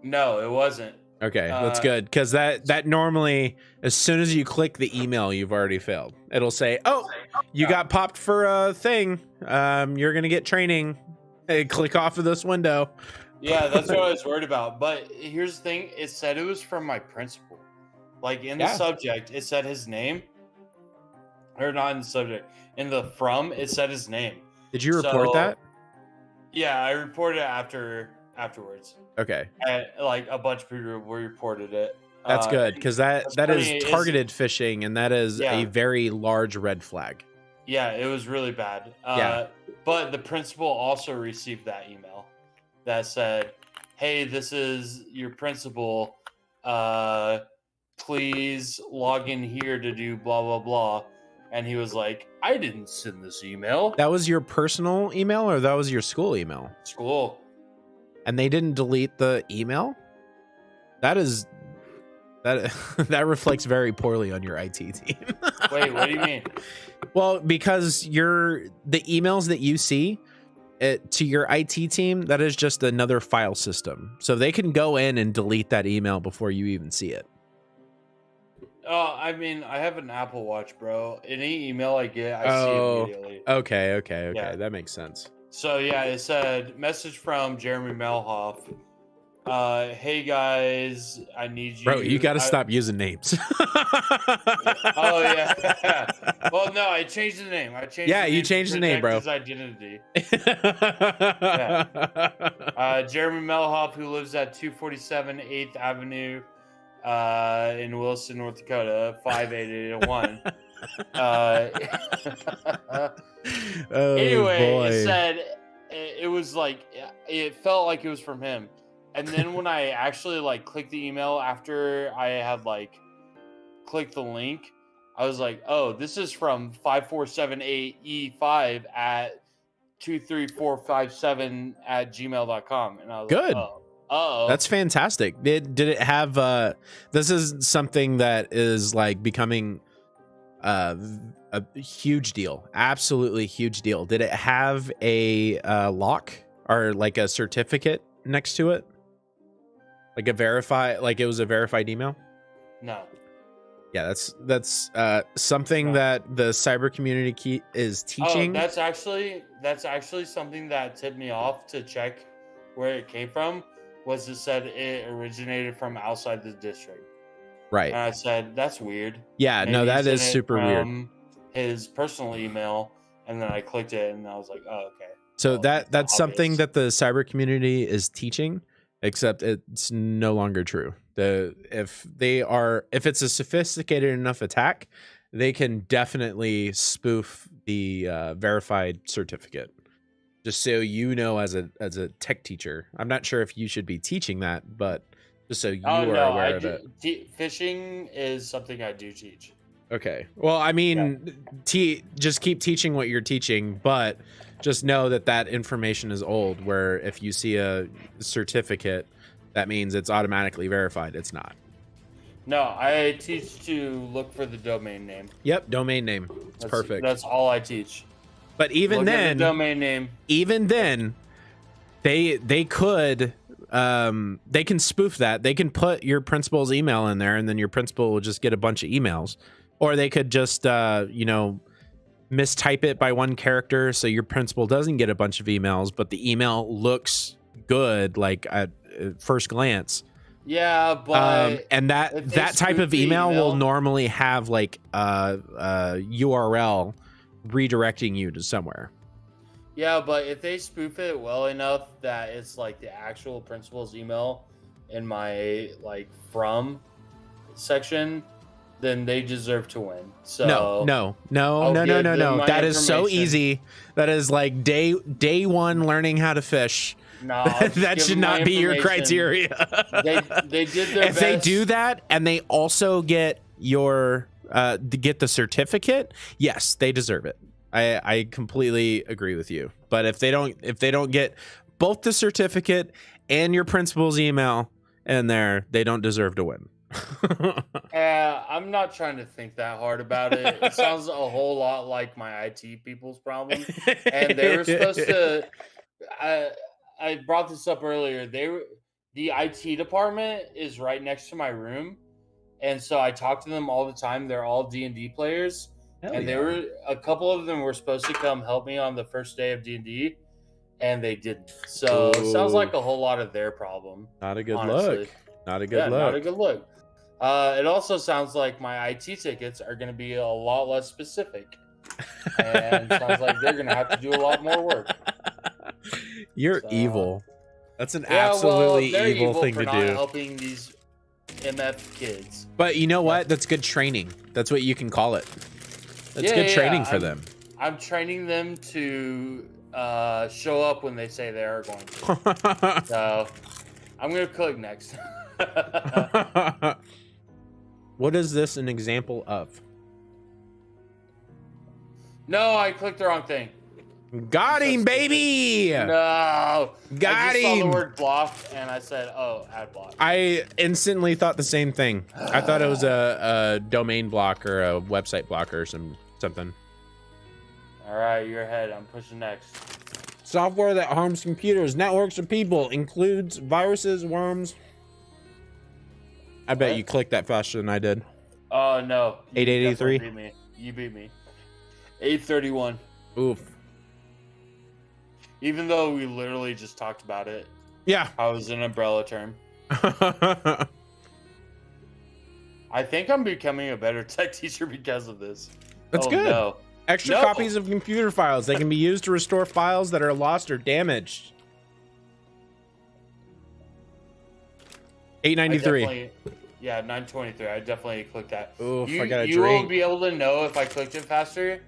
No, it wasn't. Okay, that's good, because that normally, as soon as you click the email, you've already failed. It'll say, oh, you got popped for a thing. You're gonna get training. Hey, click off of this window. Yeah, that's what I was worried about. But here's the thing: it said it was from my principal. Like in the subject, it said his name. Or not in the subject. In the from, it said his name. Did you report that? Yeah, I reported it afterwards. Okay. Like a bunch of people reported it. That's good, because that is targeted phishing, and that is a very large red flag. Yeah, it was really bad. But the principal also received that email that said, hey, this is your principal. Please log in here to do blah, blah, blah. And he was like, I didn't send this email. That was your personal email, or that was your school email? School. And they didn't delete the email? That reflects very poorly on your IT team. Wait, what do you mean? Well, because the emails that you see to your IT team, that is just another file system. So they can go in and delete that email before you even see it. I mean, I have an Apple Watch, bro. Any email I get, I see immediately. Okay. Yeah. That makes sense. So yeah, it said, message from Jeremy Melhoff. Hey guys, I need you. Bro, you got to stop using names. Oh yeah. Well, no, I changed the name. You changed the name, bro. His identity. Jeremy Melhoff, who lives at 247 8th Avenue in Wilson, North Dakota, 58801. Anyway, boy. it said, it was like it felt like it was from him. And then when I actually like clicked the email after I had like clicked the link, I was like, oh, this is from 5478E5 at 23457 at gmail.com. And I was Good. like, oh. That's fantastic. Did it have this is something that is like becoming a huge deal. Absolutely huge deal. Did it have a lock or like a certificate next to it? Like a like it was a verified email? No. Yeah, that's something that the cyber community is teaching. Oh, that's actually something that tipped me off to check where it came from. Was it said it originated from outside the district? Right. And I said that's weird. Yeah, Maybe no, that he is sent it super weird. from his personal email, and then I clicked it, and I was like, oh, okay. So Well, that's something obvious. that the cyber community is teaching, except it's no longer true. If it's a sophisticated enough attack, they can definitely spoof the verified certificate. Just so you know, as a tech teacher, I'm not sure if you should be teaching that, but just so you are aware of it. Phishing is something I do teach. Okay. Well, I mean, just keep teaching what you're teaching, but just know that information is old, where if you see a certificate, that means it's automatically verified. It's not. No, I teach to look for the domain name. Yep, domain name. It's perfect. That's all I teach. But even Look at then, the domain name. Even then, they could they can spoof that. They can put your principal's email in there, and then your principal will just get a bunch of emails. Or they could just mistype it by one character, so your principal doesn't get a bunch of emails, but the email looks good, like at first glance. Yeah, but and that type of email will normally have like a URL redirecting you to somewhere. Yeah, but if they spoof it well enough that it's like the actual principal's email in my like from section, then they deserve to win. So no. I'll give them my That is so information. easy. That is like day one learning how to fish. No, I'll just that give should them my not be your information. criteria. They did their If best. they do that and they also get your get the certificate, yes, they deserve it. I completely agree with you. But if they don't get both the certificate and your principal's email in there, they don't deserve to win. I'm not trying to think that hard about it. It sounds a whole lot like my IT people's problem. And they were supposed to. I brought this up earlier. The IT department is right next to my room, and so I talk to them all the time. They're all D&D players, and they were a couple of them were supposed to come help me on the first day of D&D, and they didn't. So it sounds like a whole lot of their problem. Not a good honestly. look. Not a good look. Not a good look. It also sounds like my IT tickets are going to be a lot less specific. And sounds like they're going to have to do a lot more work. You're evil. That's an Yeah, absolutely they're evil thing for to not do. helping these MF kids. But you know what? That's good training. That's what you can call it. That's good training for them. I'm training them to show up when they say they are going to. So I'm going to click next. What is this an example of? No, I clicked the wrong thing. Got him, baby! No. Got I just saw him! the word block and I said, oh, ad block. I instantly thought the same thing. I thought it was a domain block or a website block or something. All right, you're ahead. I'm pushing next. Software that harms computers, networks, or people includes viruses, worms. I bet you clicked that faster than I did. Oh, no. You 883? definitely beat me. You beat me. 831. Oof. Even though we literally just talked about it. Yeah. How it was an umbrella term. I think I'm becoming a better tech teacher because of this. That's Oh, good. no. Extra No. copies of computer files. They can be used to restore files that are lost or damaged. 893. Yeah, 923. I definitely clicked that. Oof, you I got a you will drink. be able to know if I clicked it faster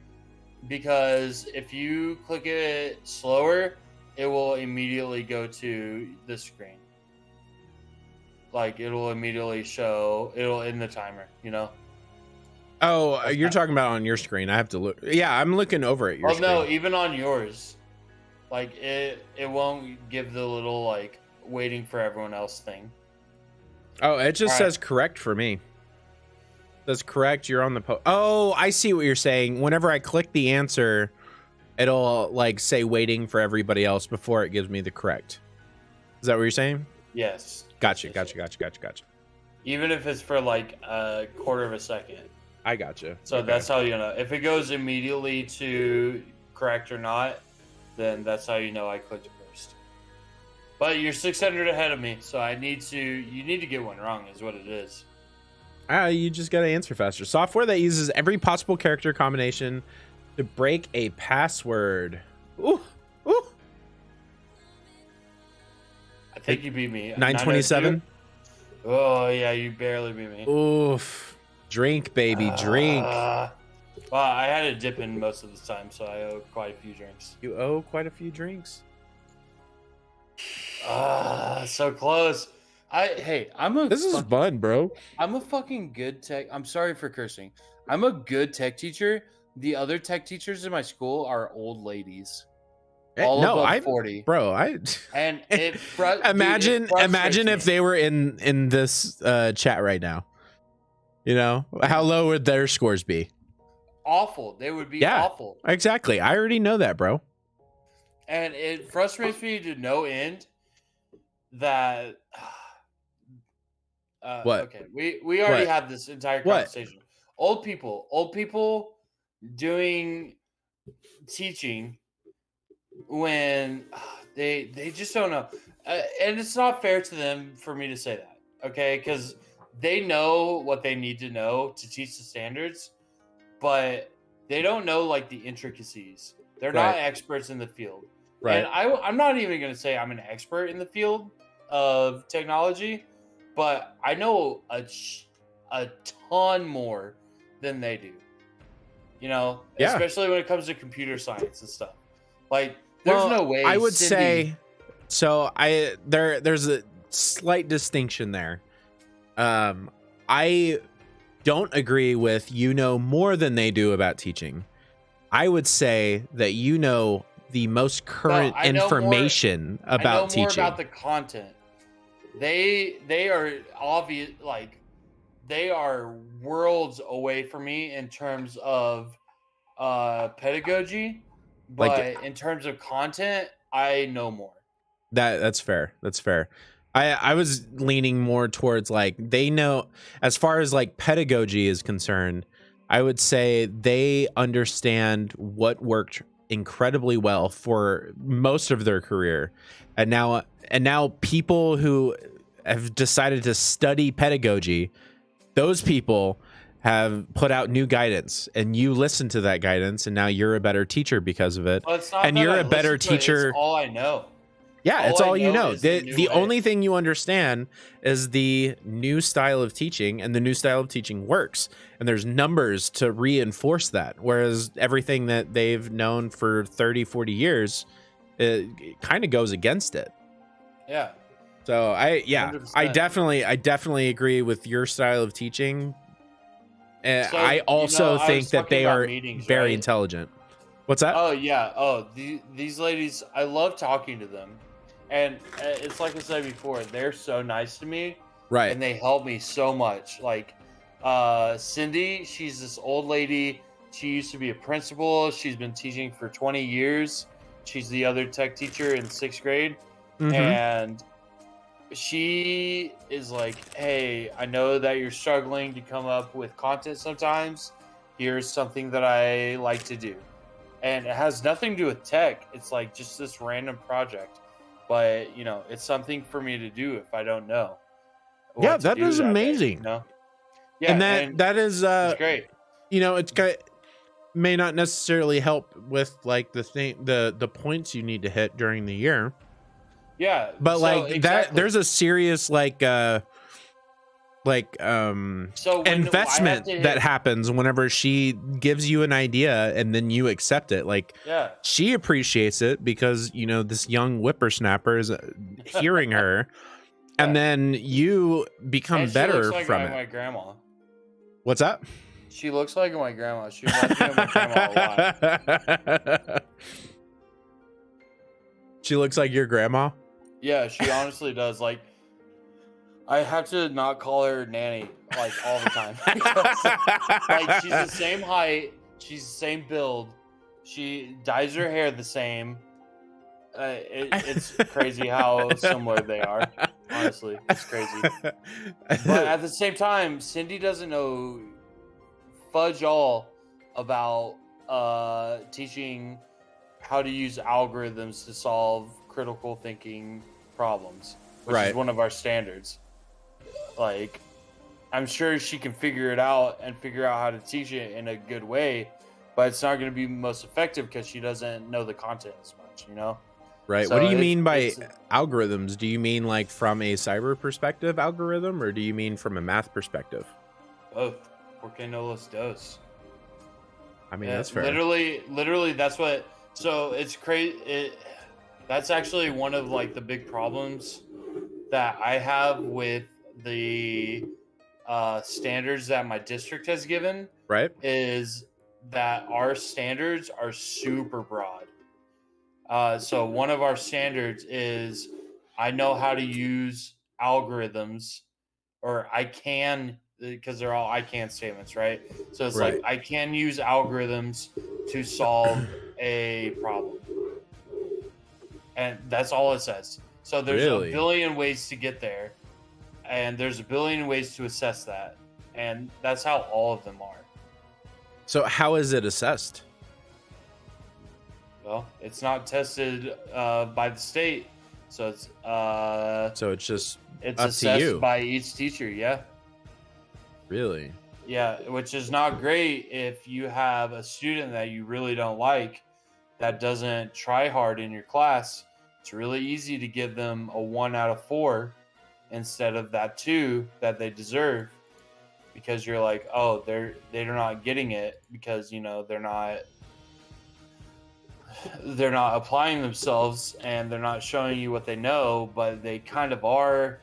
because if you click it slower, it will immediately go to the screen. Like it'll immediately show. It'll end the timer. You know. Oh, you're talking about on your screen. I have to look. Yeah, I'm looking over at your screen. No, even on yours, like it won't give the little like waiting for everyone else thing. Oh, it just says correct for me. It says correct. You're on the post. Oh, I see what you're saying. Whenever I click the answer, it'll like say waiting for everybody else before it gives me the correct. Is that what you're saying? Yes. Gotcha. Even if it's for like a quarter of a second. I gotcha. So Okay. that's how you know. If it goes immediately to correct or not, then that's how you know I clicked first. But you're 600 ahead of me, so you need to get one wrong is what it is. You just gotta answer faster. Software that uses every possible character combination to break a password. Ooh. I think you beat me. 927. Oh yeah, you barely beat me. Oof. Drink, baby, drink. Well, I had a dip in most of the time, so I owe quite a few drinks. You owe quite a few drinks. So close. This is fun, bro. I'm a fucking good tech. I'm sorry for cursing. I'm a good tech teacher. The other tech teachers in my school are old ladies. All above 40. Bro, and it imagine if they were in this chat right now. You know, how low would their scores be? Awful. They would be awful. Exactly. I already know that, bro. And it frustrates me to no end that what? Okay, we already had this entire conversation. Old people doing teaching when they just don't know. And it's not fair to them for me to say that, okay? Because they know what they need to know to teach the standards, but they don't know like the intricacies. They're not experts in the field. Right. And I'm not even going to say I'm an expert in the field of technology, but I know a ton more than they do. You know, especially when it comes to computer science and stuff. Like, there's no way. I would say, so there's a slight distinction there. I don't agree with you know more than they do about teaching. I would say that you know the most current information about teaching. I know more about the content. They are obvious, like they are worlds away from me in terms of pedagogy, but in terms of content, I know more. That's fair. That's fair. I was leaning more towards like they know as far as like pedagogy is concerned. I would say they understand what worked incredibly well for most of their career, and now people who have decided to study pedagogy, those people have put out new guidance, and you listen to that guidance, and now you're a better teacher because of it. Well, it's not and that you're I a better listen to it, teacher. It's all I know. Yeah, it's all you know. is the The only thing you understand is the new style of teaching, and the new style of teaching works. And there's numbers to reinforce that. Whereas everything that they've known for 30, 40 years, it kind of goes against it. Yeah. So I 100%. definitely agree with your style of teaching. And So, I also I think was that talking they about are meetings, very right? intelligent. What's that? Oh yeah. Oh, these ladies, I love talking to them, and it's like I said before, they're so nice to me, Right. and they help me so much. Like Cindy, she's this old lady. She used to be a principal. She's been teaching for 20 years. She's the other tech teacher in 6th grade, and she is like, "Hey, I know that you're struggling to come up with content sometimes. Here's something that I like to do." And it has nothing to do with tech. It's like just this random project. But, you know, it's something for me to do if I don't know. Yeah, that is amazing. You know? Yeah, and that is it's great. You know, it's may not necessarily help with like the points you need to hit during the year. Yeah. But so like that exactly. there's a serious like like So when I have investment to that hit- happens whenever she gives you an idea and then you accept it. Like Yeah. she appreciates it because you know this young whippersnapper is hearing her, and then you become And she better looks like from my it. grandma. What's up? She looks like my grandma. She reminds me of my grandma a lot. She looks like your grandma. Yeah, she honestly does. Like, I have to not call her nanny like all the time. Like, she's the same height, she's the same build, she dyes her hair the same. It's crazy how similar they are. Honestly, it's crazy. But at the same time, Cindy doesn't know fudge all about teaching how to use algorithms to solve critical thinking problems, which is Right. one of our standards. Like, I'm sure she can figure it out and figure out how to teach it in a good way, but it's not going to be most effective because she doesn't know the content as much, you know? Right. So What do you it's- mean by it's- algorithms? Do you mean like from a cyber perspective algorithm, or do you mean from a math perspective? Both. Porque no los dos. I mean, Yeah, that's fair. Literally, that's what. So it's crazy. That's actually one of like the big problems that I have with the standards that my district has given. Right. Is that our standards are super broad. So one of our standards is I know how to use algorithms, or I can, because they're all I can statements, right? So it's Right. like I can use algorithms to solve a problem. And that's all it says. So there's Really? a billion ways to get there, and there's a billion ways to assess that. And that's how all of them are. So how is it assessed? Well, it's not tested by the state, so it's So it's just it's up to assessed you. by each teacher. Yeah, Really? yeah, which is not great if you have a student that you really don't like that doesn't try hard in your class. It's really easy to give them a 1 out of 4 instead of that 2 that they deserve, because you're like, oh, they're not getting it because, you know, they're not applying themselves and they're not showing you what they know, but they kind of are.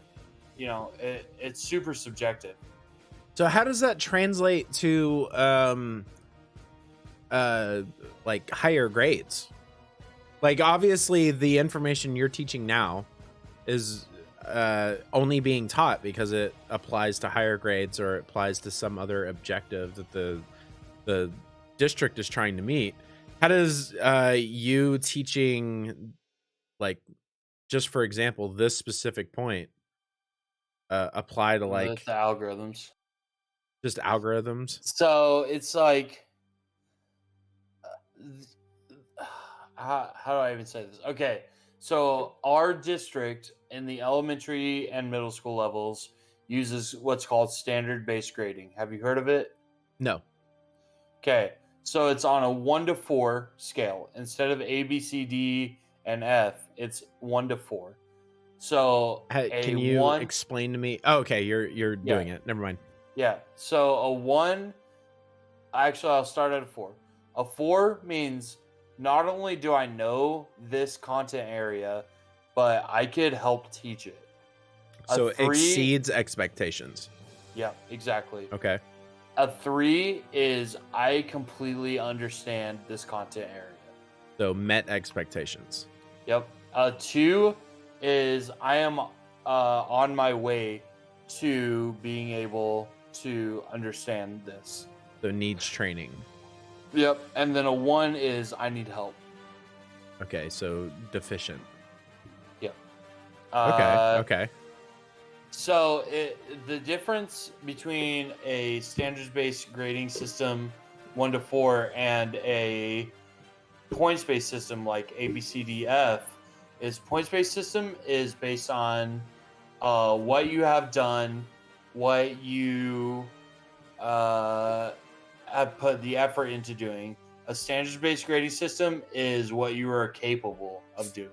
You know, it's super subjective. So how does that translate to like higher grades? Like obviously the information you're teaching now is only being taught because it applies to higher grades or it applies to some other objective that the district is trying to meet. How does you teaching, like, just for example, this specific point apply to like the algorithms? just algorithms? So it's like, how do I even say this? Okay, so our district in the elementary and middle school levels uses what's called standard-based grading. Have you heard of it? No. Okay, so it's on a 1 to 4 scale. Instead of A, B, C, D, and F, it's 1 to 4. So Can you explain to me? Oh, okay, you're doing it. Never mind. Yeah. So a 1, actually, I'll start at a 4. A 4 means not only do I know this content area, but I could help teach it. So A 3, exceeds expectations. yeah, exactly. Okay. A 3 is I completely understand this content area. So met expectations. Yep. A 2 is I am on my way to being able to understand this. So needs training. Yep. And then a 1 is I need help. Okay, so deficient. Yep. Okay. So the difference between a standards-based grading system 1 to 4 and a points-based system like ABCDF is points-based system is based on what you have done, what you have put the effort into doing. A standards-based grading system is what you are capable of doing.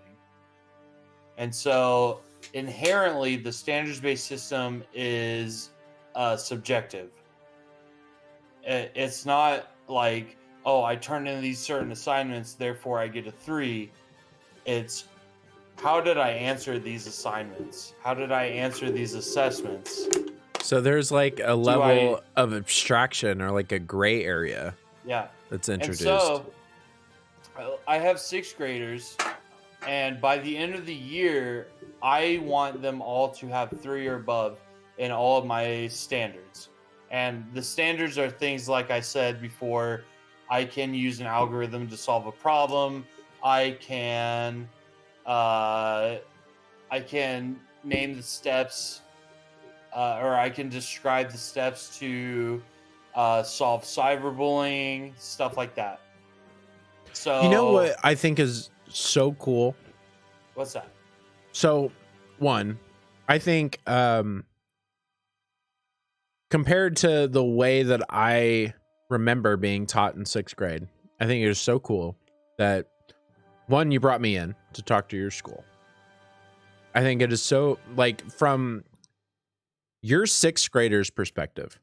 And so inherently the standards-based system is subjective. It's not like, oh, I turned in these certain assignments, therefore I get a 3. It's, how did I answer these assignments? How did I answer these assessments? So there's like a level of abstraction or like a gray area. Yeah. That's introduced. And so I have 6th graders, and by the end of the year, I want them all to have 3 or above in all of my standards. And the standards are things like I said before. I can use an algorithm to solve a problem. I can name the steps, or I can describe the steps to solve cyberbullying, stuff like that. So you know what I think is so cool? What's that? So, one, I think compared to the way that I remember being taught in 6th grade, I think it is so cool that, one, you brought me in to talk to your school. I think it is so, like, from your 6th graders' perspective,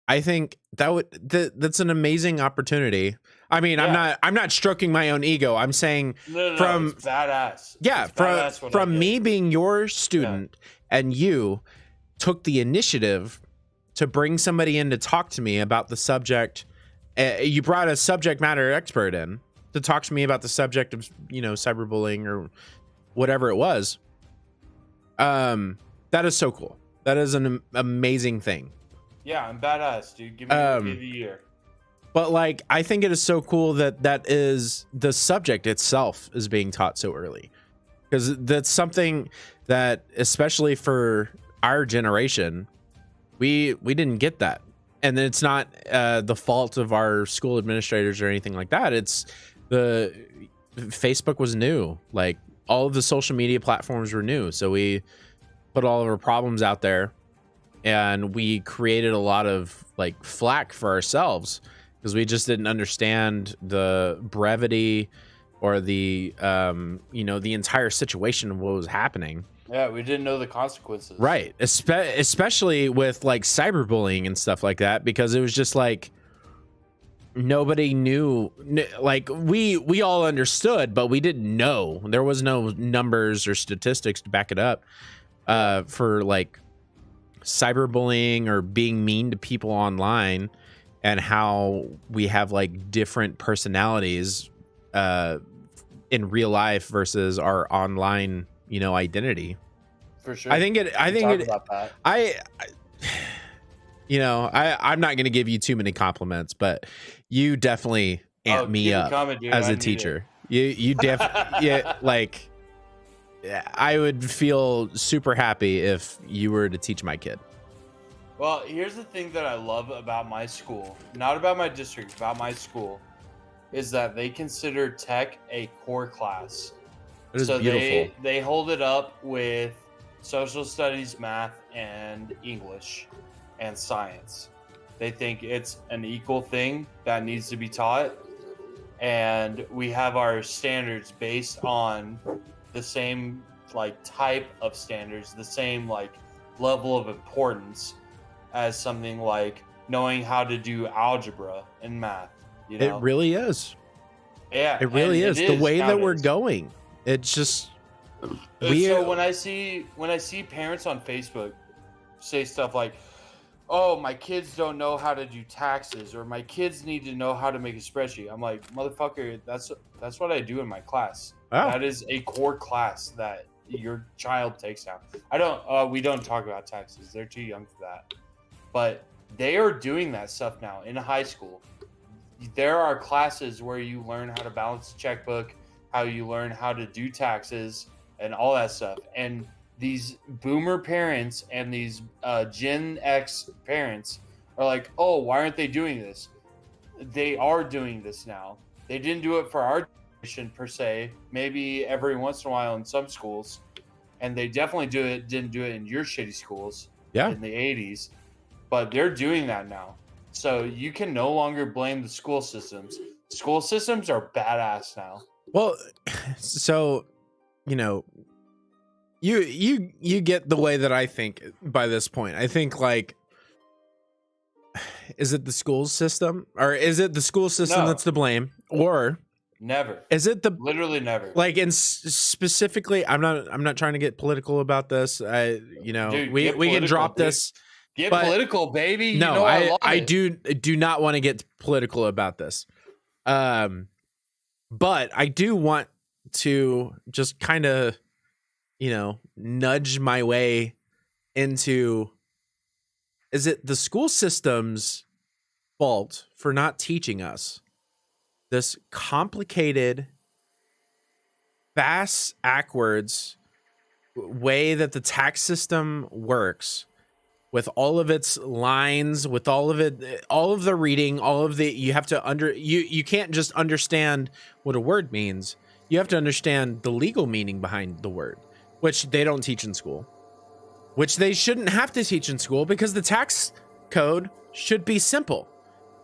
I think that's an amazing opportunity. I mean, Yeah. I'm not stroking my own ego. I'm saying No, from it's badass. yeah, It's badass what I from did. me being your student and you took the initiative to bring somebody in to talk to me about the subject. You brought a subject matter expert in to talk to me about the subject of, cyberbullying or whatever it was. That is so cool. That is an amazing thing. Yeah, I'm badass, dude. Give me Rookie of the Year. But like, I think it is so cool that is the subject itself is being taught so early, because that's something that, especially for our generation, we didn't get that. And it's not the fault of our school administrators or anything like that. It's the Facebook was new. Like, all of the social media platforms were new. So we put all of our problems out there, and we created a lot of like flack for ourselves because we just didn't understand the brevity or the the entire situation of what was happening. Yeah, we didn't know the consequences. Right. Especially with like cyberbullying and stuff like that, because it was just like nobody knew. Like, we all understood, but we didn't know. There was no numbers or statistics to back it up for like cyberbullying or being mean to people online, and how we have like different personalities in real life versus our online identity. For sure. I'm not going to give you too many compliments, but you definitely amp me up as a teacher. You like, I would feel super happy if you were to teach my kid. Well, here's the thing that I love about my school, not about my district, about my school, is that they consider tech a core class. It is beautiful. They hold it up with social studies, math, and English, and science. They think it's an equal thing that needs to be taught, and we have our standards based on the same like type of standards, the same like level of importance as something like knowing how to do algebra and math. It really is. Yeah, it really is. The way that we're nowadays. going, it's just So when I see parents on Facebook say stuff like, "Oh, my kids don't know how to do taxes," or "My kids need to know how to make a spreadsheet," I'm like, motherfucker, that's what I do in my class. Wow. That is a core class that your child takes now. We don't talk about taxes. They're too young for that. But they are doing that stuff now in high school. There are classes where you learn how to balance a checkbook, how you learn how to do taxes, and all that stuff. And these boomer parents and these Gen X parents are like, "Oh, why aren't they doing this?" They are doing this now. They didn't do it for our generation per se. Maybe every once in a while in some schools, and they definitely didn't do it in your shitty schools. Yeah. In the 80s, but they're doing that now. So you can no longer blame the school systems. School systems are badass now. Well, so, you get the way that I think by this point. I think like, is it the school system, or is it the school system No. that's to blame, or Never. is it the Literally never. like in specifically? I'm not trying to get political about this. Dude, we get can political, drop dude. this. Get but- political, baby. No, you know I love I it. do not want to get political about this. But I do want to just kind of, nudge my way into, is it the school system's fault for not teaching us this complicated, bass backwards way that the tax system works, with all of its lines, with all of the reading, you have to you can't just understand what a word means. You have to understand the legal meaning behind the word, which they don't teach in school, which they shouldn't have to teach in school, because the tax code should be simple.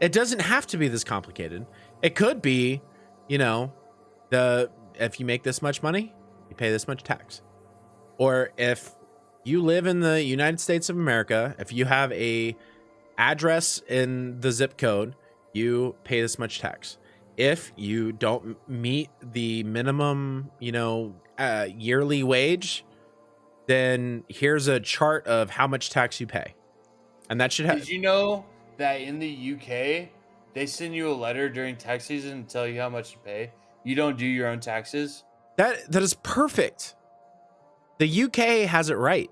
It doesn't have to be this complicated. It could be, if you make this much money, you pay this much tax. Or if you live in the United States of America, if you have a address in the zip code, you pay this much tax. If you don't meet the minimum, yearly wage, then here's a chart of how much tax you pay. And that should have. Did you know that in the UK, they send you a letter during tax season and tell you how much to pay? You don't do your own taxes? That is perfect. The UK has it right.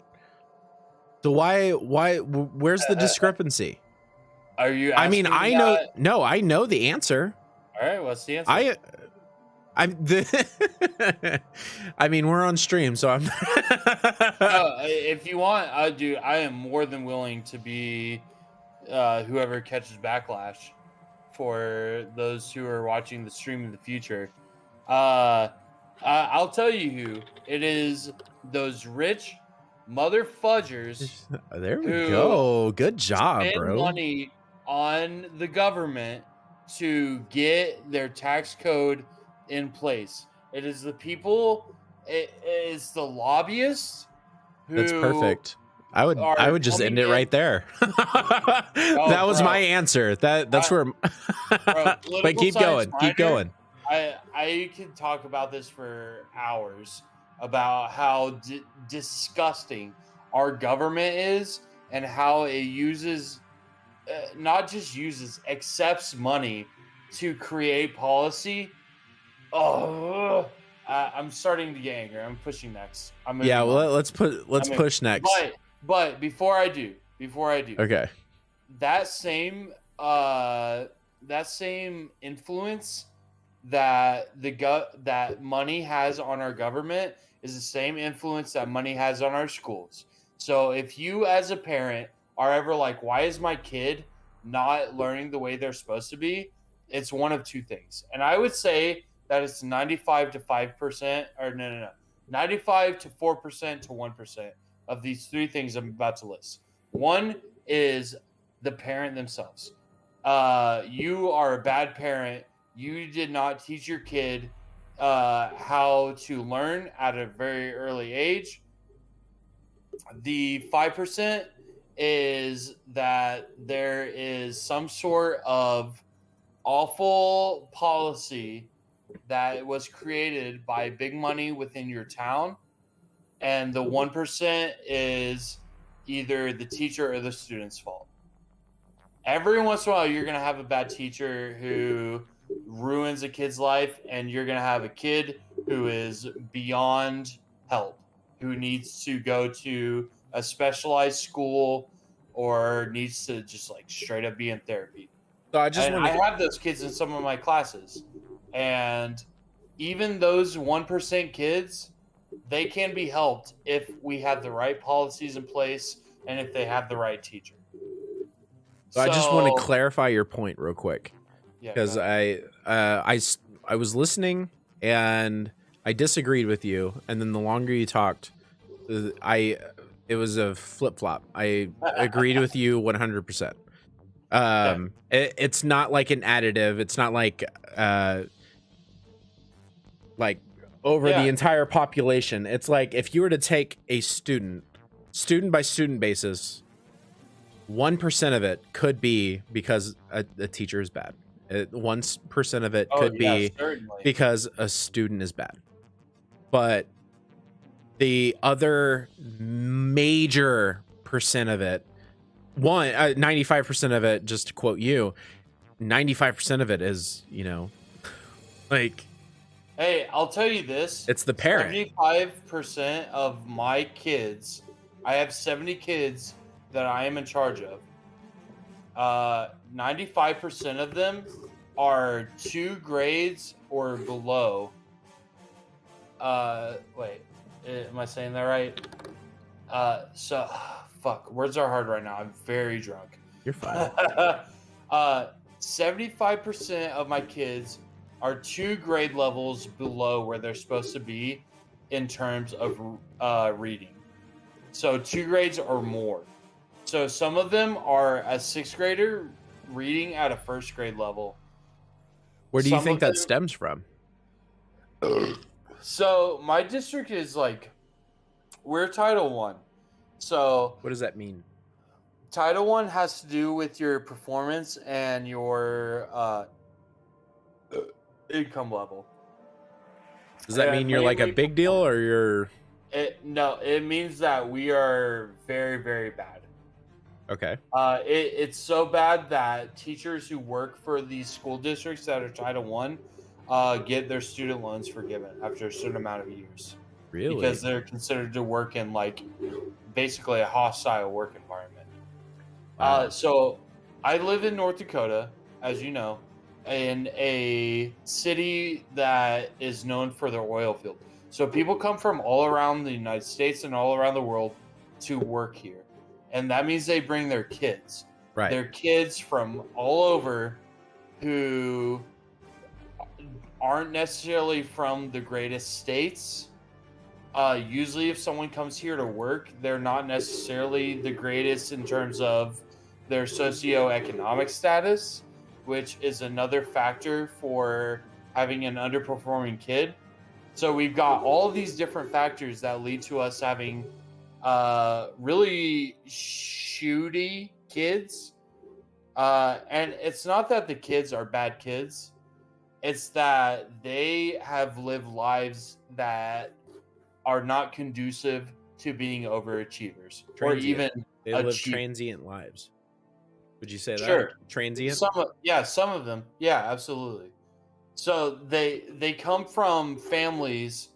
So where's the discrepancy? Are you I mean, asking I me know that? no, I know the answer. All right, what's the answer? I mean, we're on stream, so I'm No, if you want, I am more than willing to be whoever catches backlash for those who are watching the stream in the future. I'll tell you who. It is those rich mother fudgers. There we who go. Good job, spend bro. money on the government to get their tax code in place. It is the people. It is the lobbyists. That's who perfect. I would just end it right there. That was bro. my answer. That's where. But political keep going. science Keep minor, going. I could talk about this for hours about how disgusting our government is and how it uses, not just uses, accepts money to create policy. Oh, I'm starting to get angry. I'm pushing next. Yeah, well, let's push next. But before I do, Okay. that same influence that that money has on our government is the same influence that money has on our schools. So if you as a parent are ever like, why is my kid not learning the way they're supposed to be? It's one of two things. And I would say that it's 95 to 5%, or no. 95 to 4% to 1% of these three things I'm about to list. One is the parent themselves. You are a bad parent. You did not teach your kid how to learn at a very early age. The 5% is that there is some sort of awful policy that was created by big money within your town. And the 1% is either the teacher or the student's fault. Every once in a while, you're going to have a bad teacher who ruins a kid's life, and you're going to have a kid who is beyond help, who needs to go to a specialized school or needs to just like straight up be in therapy. So I have those kids in some of my classes, and even those 1% kids, they can be helped if we have the right policies in place and if they have the right teacher. So I just want to clarify your point real quick, because Yeah, I was listening and I disagreed with you, and then the longer you talked, it was a flip flop. I agreed with you 100%. It's not like an additive. It's not like over Yeah. the entire population. It's like if you were to take a student by student basis, 1% of it could be because a teacher is bad. 1% of it could be certainly. because a student is bad. But the other major percent of it, 95% of it, just to quote you, 95% of it is, like, Hey, I'll tell you this. it's the parent. 75% of my kids, I have 70 kids that I am in charge of. 95% of them are 2 grades or below. Wait, am I saying that right? Fuck, words are hard right now. I'm very drunk. You're fine. 75% of my kids are 2 grade levels below where they're supposed to be in terms of reading. So 2 grades or more. So some of them are a 6th grader reading at a 1st grade level. Where do you Some think of that them- stems from? So my district is like, we're Title I. So What does that mean? Title I has to do with your performance and your income level. Does that Yeah, mean you're like a mainly big deal, or you're No, it means that we are very, very bad. okay? It's so bad that teachers who work for these school districts that are Title I get their student loans forgiven after a certain amount of years. Really? Because they're considered to work in like basically a hostile work environment. Wow. So I live in North Dakota, as you know, in a city that is known for their oil field. So people come from all around the United States and all around the world to work here. And that means they bring their kids. Right. They're kids from all over who aren't necessarily from the greatest states. Usually if someone comes here to work, they're not necessarily the greatest in terms of their socioeconomic status, which is another factor for having an underperforming kid. So we've got all of these different factors that lead to us having really shooty kids. And it's not that the kids are bad kids. It's that they have lived lives that are not conducive to being overachievers or Transient. even They live achieve- transient lives. Would you say that? Sure. Transient? Some of them. Yeah, absolutely. So they come from families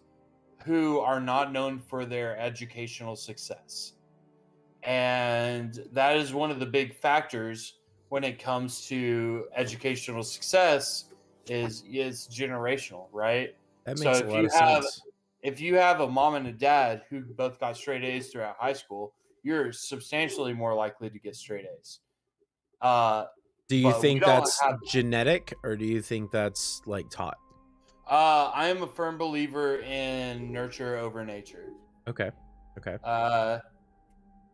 who are not known for their educational success. And that is one of the big factors when it comes to educational success is generational, right? That So makes if a lot you of have- sense. If you have a mom and a dad who both got straight A's throughout high school, you're substantially more likely to get straight A's. Do you but we think don't that's have- genetic, or do you think that's like taught? I am a firm believer in nurture over nature. Okay. Okay.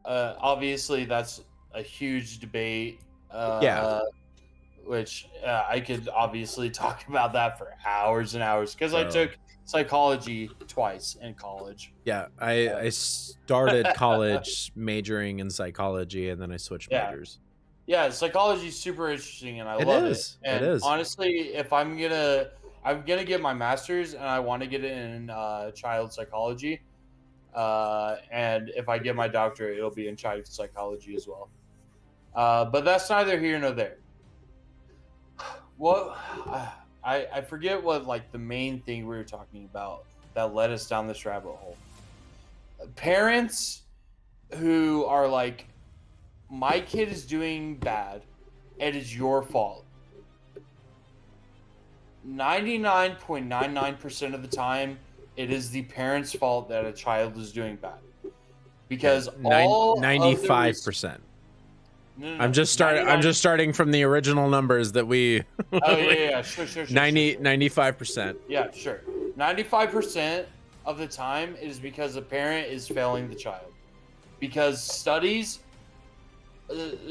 Obviously, that's a huge debate. Yeah. Which I could obviously talk about that for hours and hours because I Bro. took psychology twice in college. Yeah, I started college majoring in psychology, and then I switched Yeah. majors. Yeah, psychology is super interesting, and I It love is. it. It And is. honestly, if I'm gonna get my master's, and I want to get it in child psychology. And if I get my doctorate, it'll be in child psychology as well. But that's neither here nor there. What I forget what like the main thing we were talking about that led us down this rabbit hole. Parents who are like, my kid is doing bad, it is your fault. 99.99% of the time, it is the parent's fault that a child is doing bad. Because all 95%. I'm just starting from the original numbers that we. Oh yeah, sure. 95%. Yeah, sure. 95% of the time, it is because the parent is failing the child. Because studies,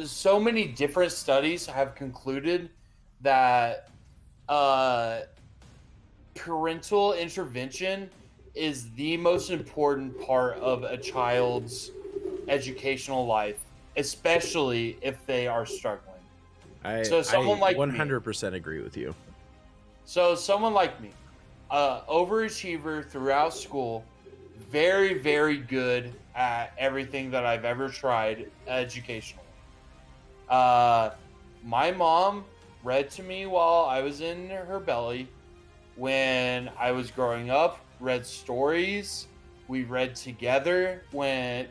so many different studies have concluded that parental intervention is the most important part of a child's educational life, especially if they are struggling. So someone like 100% agree with you. So someone like me, overachiever throughout school, very, very good at everything that I've ever tried educationally. My mom read to me while I was in her belly when I was growing up, read stories. We read together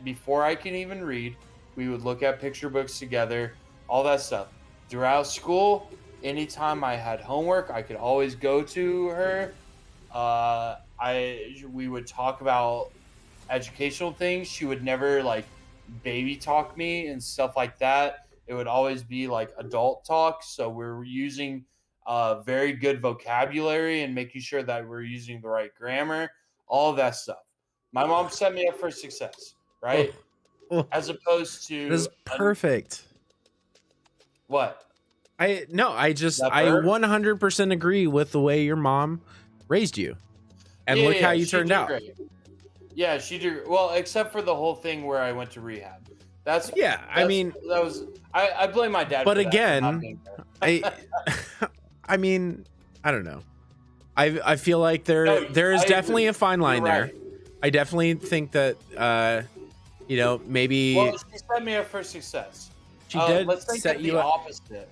before I can even read. We would look at picture books together, all that stuff. Throughout school, anytime I had homework, I could always go to her. We would talk about educational things. She would never like baby talk me and stuff like that. It would always be like adult talk. So we're using very good vocabulary and making sure that we're using the right grammar, all of that stuff. My mom set me up for success, right? As opposed to This is perfect. What? I 100% agree with the way your mom raised you. And look how you turned out. Great. Yeah, she did well, except for the whole thing where I went to rehab. I blame my dad. But for that, again, I mean, I don't know. I feel like there is definitely a fine line there. I definitely think that maybe. Well, she set me up for success. She did. Let's think set of you the up. opposite.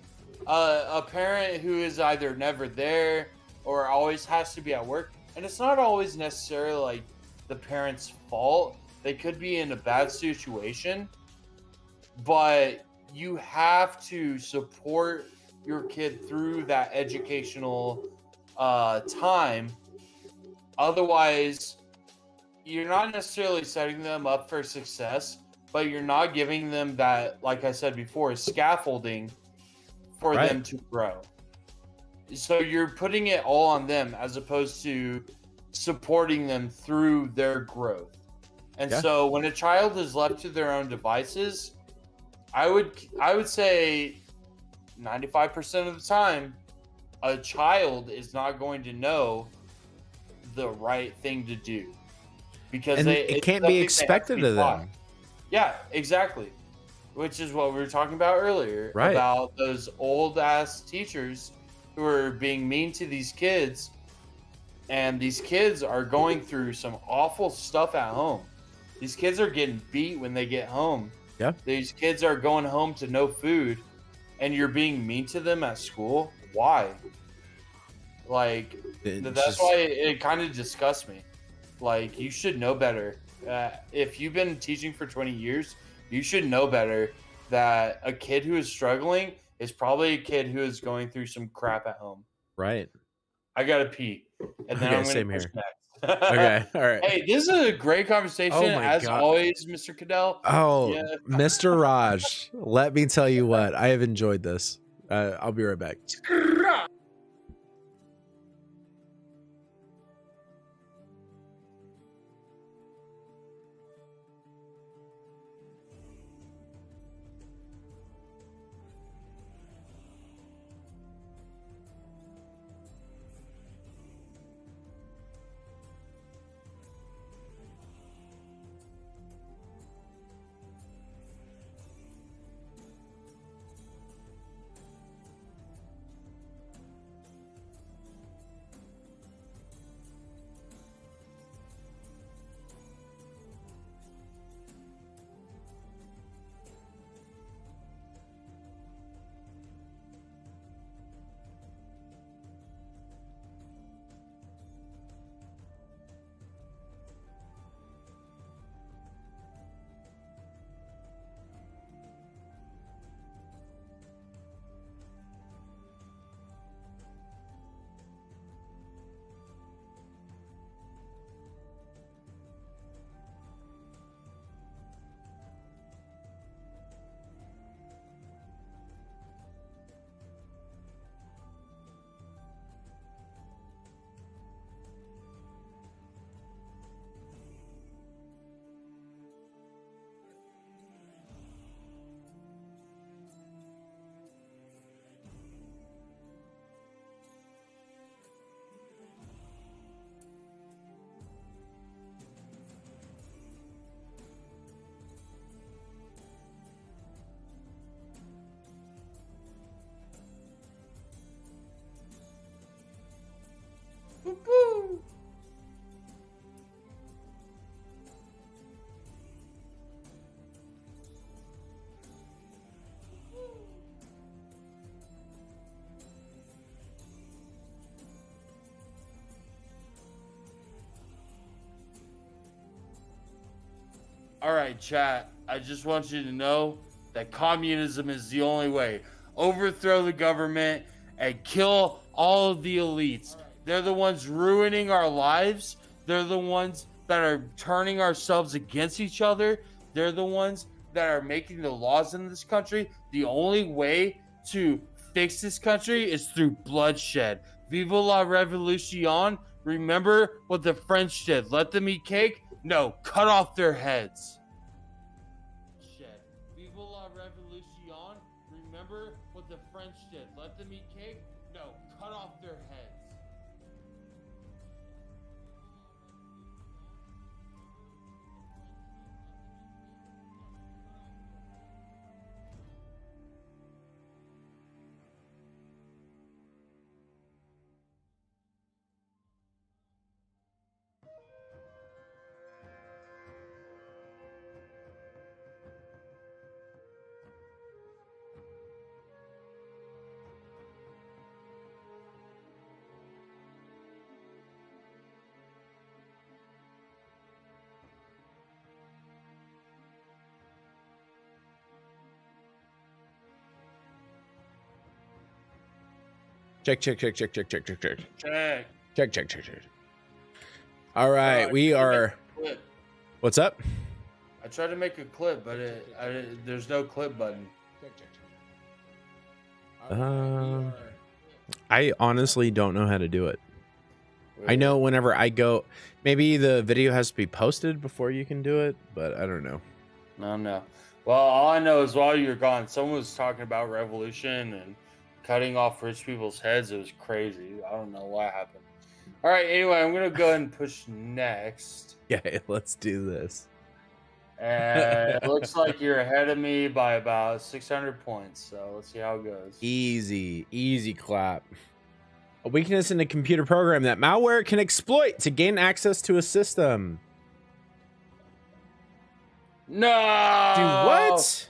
A parent who is either never there or always has to be at work, and it's not always necessarily like the parent's fault. They could be in a bad situation, but you have to support your kid through that educational time. Otherwise, you're not necessarily setting them up for success, but you're not giving them that, like I said before, scaffolding for them to grow. So you're putting it all on them as opposed to supporting them through their growth. And so when a child is left to their own devices, I would say 95% of the time, a child is not going to know the right thing to do because it can't be expected of them. Yeah, exactly. Which is what we were talking about earlier about those old ass teachers who are being mean to these kids, and these kids are going through some awful stuff at home. These kids are getting beat when they get home. Yeah. These kids are going home to no food, and you're being mean to them at school. Why? Like, that's why it kind of disgusts me. Like, you should know better. If you've been teaching for 20 years, you should know better that a kid who is struggling is probably a kid who is going through some crap at home. Right. I gotta pee, and then I'm gonna push next. Okay. All right. Hey, this is a great conversation as always, Mr. Cadell. Oh, yeah. Mr. Raj, let me tell you what, I have enjoyed this. I'll be right back. Woo-hoo. All right, chat. I just want you to know that communism is the only way. Overthrow the government and kill all of the elites. They're the ones ruining our lives. They're the ones that are turning ourselves against each other. They're the ones that are making the laws in this country. The only way to fix this country is through bloodshed. Viva la revolution. Remember what the French did. Let them eat cake? No, cut off their heads. Viva la revolution. Remember what the French did. Let them eat cake? No, cut off their heads. Check. All right, we are. What's up? I tried to make a clip, but there's no clip button. I honestly don't know how to do it. I know whenever I go, maybe the video has to be posted before you can do it, but I don't know. No. Well, all I know is while you were gone, someone was talking about revolution and cutting off rich people's heads. It was crazy. I don't know what happened. All right, anyway, I'm going to go ahead and push next. Yeah, let's do this. And it looks like you're ahead of me by about 600 points. So let's see how it goes. Easy clap. A weakness in a computer program that malware can exploit to gain access to a system. No! Dude, what?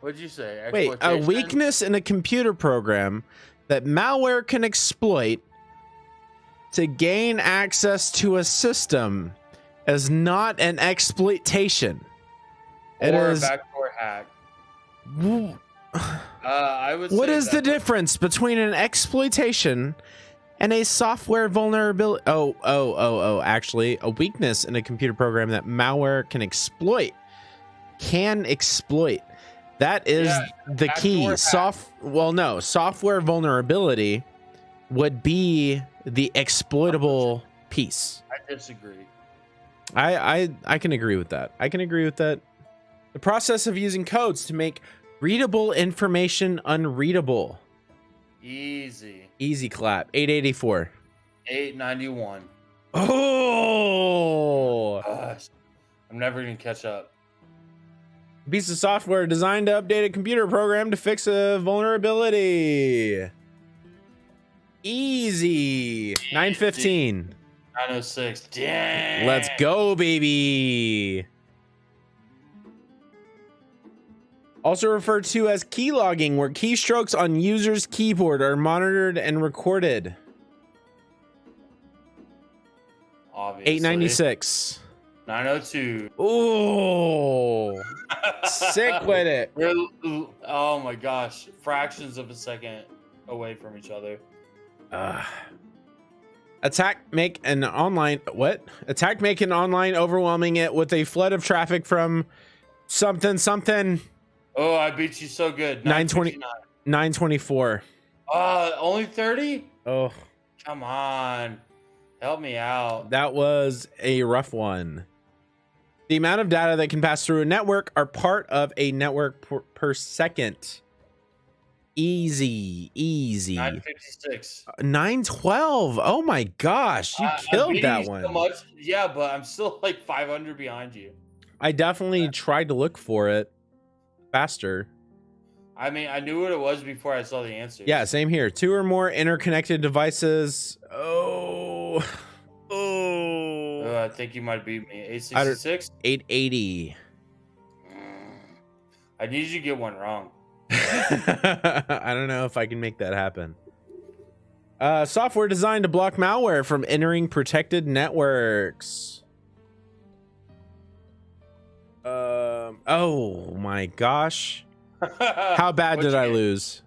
What'd you say? Wait, a weakness in a computer program that malware can exploit to gain access to a system is not an exploitation. It is a backdoor hack. I would. What is the difference between an exploitation and a software vulnerability? Actually, a weakness in a computer program that malware can exploit. That is the key. Software vulnerability would be the exploitable piece. I disagree. I can agree with that. The process of using codes to make readable information unreadable. Easy clap. 884. 891. Oh! Gosh, I'm never gonna catch up. Piece of software designed to update a computer program to fix a vulnerability. Easy. 915. 906. Dang. Let's go, baby. Also referred to as keylogging, where keystrokes on user's keyboard are monitored and recorded. Obviously. 896. 902. Ooh. Sick with it. Oh my gosh. Fractions of a second away from each other. Attack make an online overwhelming it with a flood of traffic from something. Oh, I beat you so good. 924. Only 30? Oh. Come on. Help me out. That was a rough one. The amount of data that can pass through a network are part of a network per second. Easy. 956. 912. Oh my gosh, you killed that one. So much. Yeah, but I'm still like 500 behind you. I definitely tried to look for it faster. I mean, I knew what it was before I saw the answer. Yeah, same here. 2 or more interconnected devices. Oh. Oh. I think you might beat me. 866? 880. I need you to get one wrong. I don't know if I can make that happen. Software designed to block malware from entering protected networks. Oh my gosh. How bad did I lose?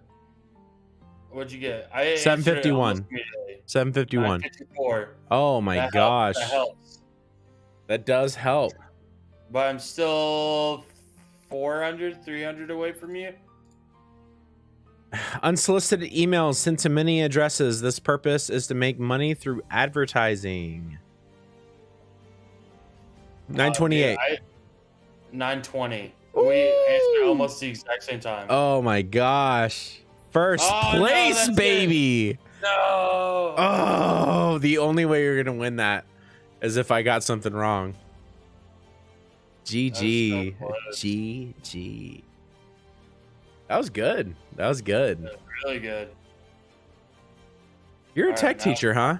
What'd you get? I answered it 751. almost immediately. 751. 954. Oh my That gosh. That helps. That does help. But I'm still 400, 300 away from you. Unsolicited emails sent to many addresses. This purpose is to make money through advertising. 928. 920. We answered almost the exact same time. Oh my gosh. First place, no, baby. No. Oh, the only way you're going to win that is if I got something wrong. GG. GG. That was good. That was good. That's really good. You're a tech teacher, huh?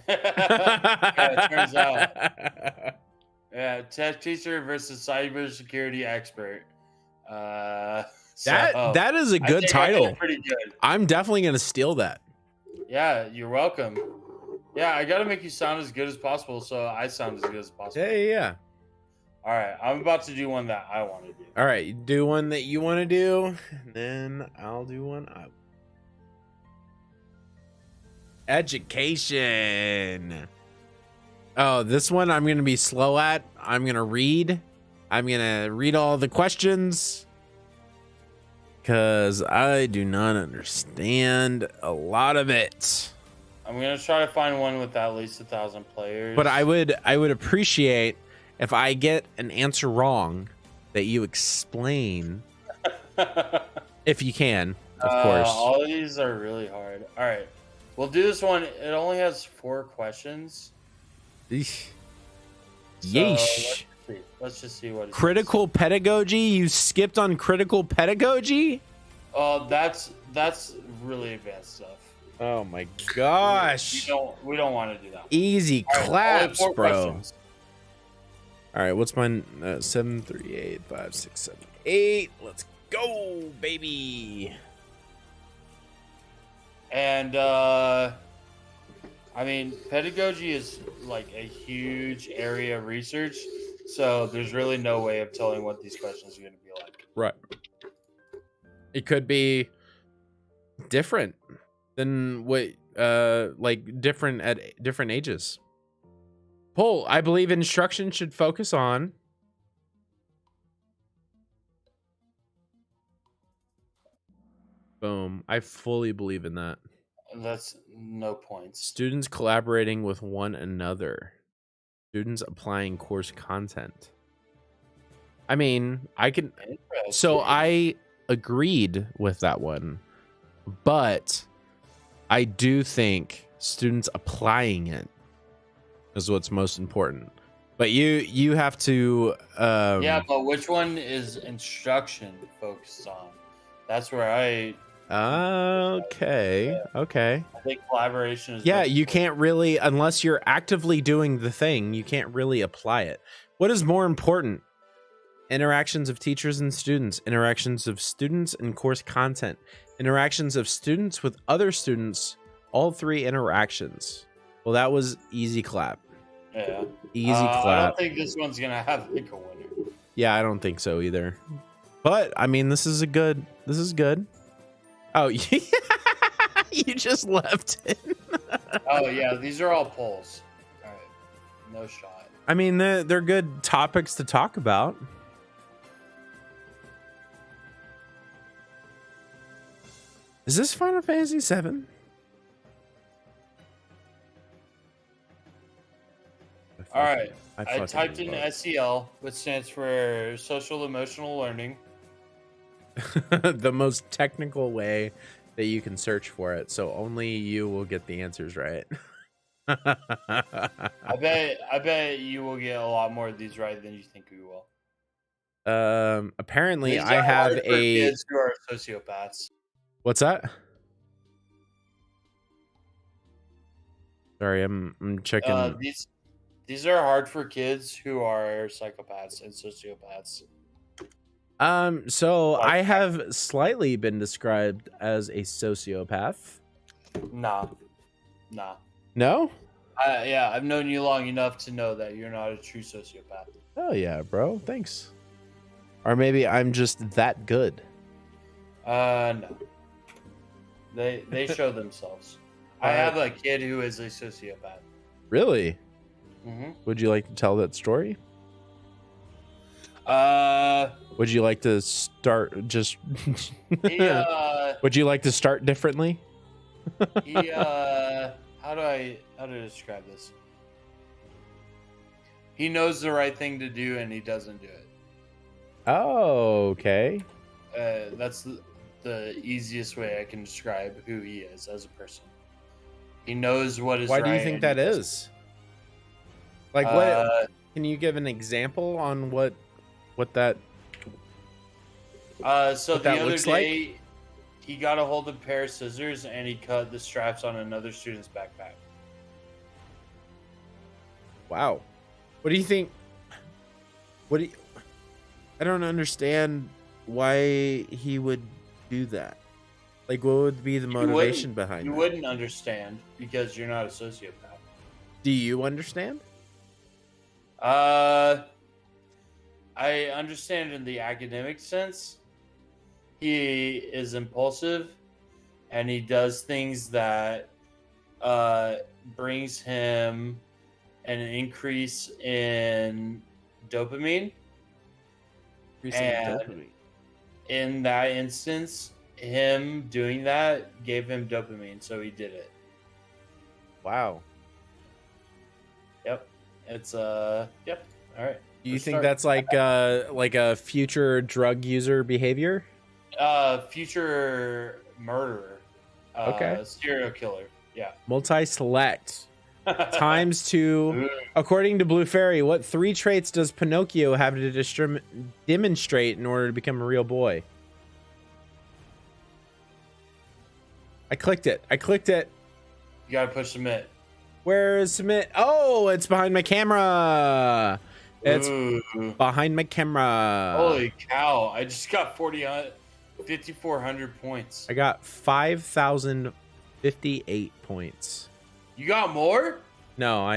Yeah, it turns out. Yeah, tech teacher versus cybersecurity expert. That is a good title. Pretty good. I'm definitely going to steal that. Yeah, you're welcome. Yeah, I got to make you sound as good as possible, so I sound as good as possible. Yeah. All right, I'm about to do one that I want to do. All right, do one that you want to do, and then I'll do one. Education. Oh, this one I'm going to be slow at. I'm going to read. I'm going to read all the questions because I do not understand a lot of it. I'm going to try to find one with at least 1,000 players. But I would appreciate if I get an answer wrong that you explain if you can, of course. All of these are really hard. All right. We'll do this one. It only has 4 questions. Yeesh. Let's just see what it Critical pedagogy? You skipped on critical pedagogy? Oh, that's really advanced stuff. Oh my gosh. We don't want to do that. Easy All right, claps, only 4 bro. questions. All right, what's mine? 7, 3, 8, 5, 6, 7, 8. Let's go, baby. And I mean, pedagogy is like a huge area of research, so there's really no way of telling what these questions are going to be like. Right. It could be different than what like different at different ages. Poll, I believe instruction should focus on boom. I fully believe in that. That's no points. Students collaborating with one another. Students applying course content. I mean, I can. So I agreed with that one, but I do think students applying it is what's most important. But you have to. Yeah, but which one is instruction focused on? That's where I. Okay. Okay. I think collaboration is. Yeah, you can't really, unless you're actively doing the thing, you can't really apply it. What is more important? Interactions of teachers and students, interactions of students and course content, interactions of students with other students, all 3 interactions. Well, that was easy clap. Yeah. Easy I clap. don't think this one's going to have like a winner. Yeah, I don't think so either. But, I mean, this is good. Oh, you just left it. Oh, yeah, these are all polls. All right. No shot. I mean, they're good topics to talk about. Is this Final Fantasy VII? All right. I fucking typed in love- SEL, which stands for Social Emotional Learning. The most technical way that you can search for it, so only you will get the answers right. I bet you will get a lot more of these right than you think we will. Apparently These I are have hard for kids who are sociopaths. What's that? Sorry, I'm checking. These are hard for kids who are psychopaths and sociopaths. So I have slightly been described as a sociopath. Nah. No? Yeah, I've known you long enough to know that you're not a true sociopath. Oh yeah, bro. Thanks. Or maybe I'm just that good. No. They show themselves. I have a kid who is a sociopath. Really? Mm-hmm. Would you like to tell that story? Would you like to start just? Would you like to start differently? How do I describe this? He knows the right thing to do and he doesn't do it. Oh, okay. That's the easiest way I can describe who he is as a person. He knows what is right. Why do you think that is? Like, what? Can you give an example on what that? So what the that other looks day, like? he got a hold of a pair of scissors and he cut the straps on another student's backpack. Wow. What do you think? I don't understand why he would do that. Like, what would be the motivation behind it? You wouldn't understand because you're not a sociopath. Do you understand? I understand in the academic sense. He is impulsive and he does things that brings him an increase in dopamine. In that instance, him doing that gave him dopamine, so he did it. Wow. Yep. It's yep. All right. Do you think that's like a future drug user behavior? Future murderer. Okay. Serial killer. Yeah. Multi-select. Times 2. According to Blue Fairy, what 3 traits does Pinocchio have to demonstrate in order to become a real boy? I clicked it. You gotta push submit. Where is submit? Oh, it's behind my camera. It's behind my camera. Holy cow. I just got 5,400 points. I got 5,058 points. You got more? No,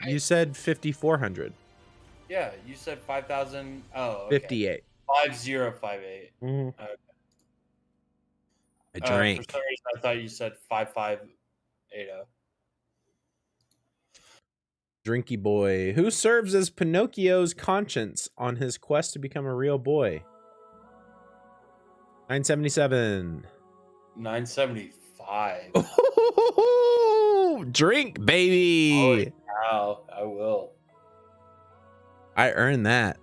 you said 5,400. Yeah, you said 5,000. Oh, okay. 58. 5058. Mm-hmm. Okay. I drank. For some reason, I thought you said 5580. Drinky boy. Who serves as Pinocchio's conscience on his quest to become a real boy? 977. 975. Drink, baby. Holy cow, I will. I earned that.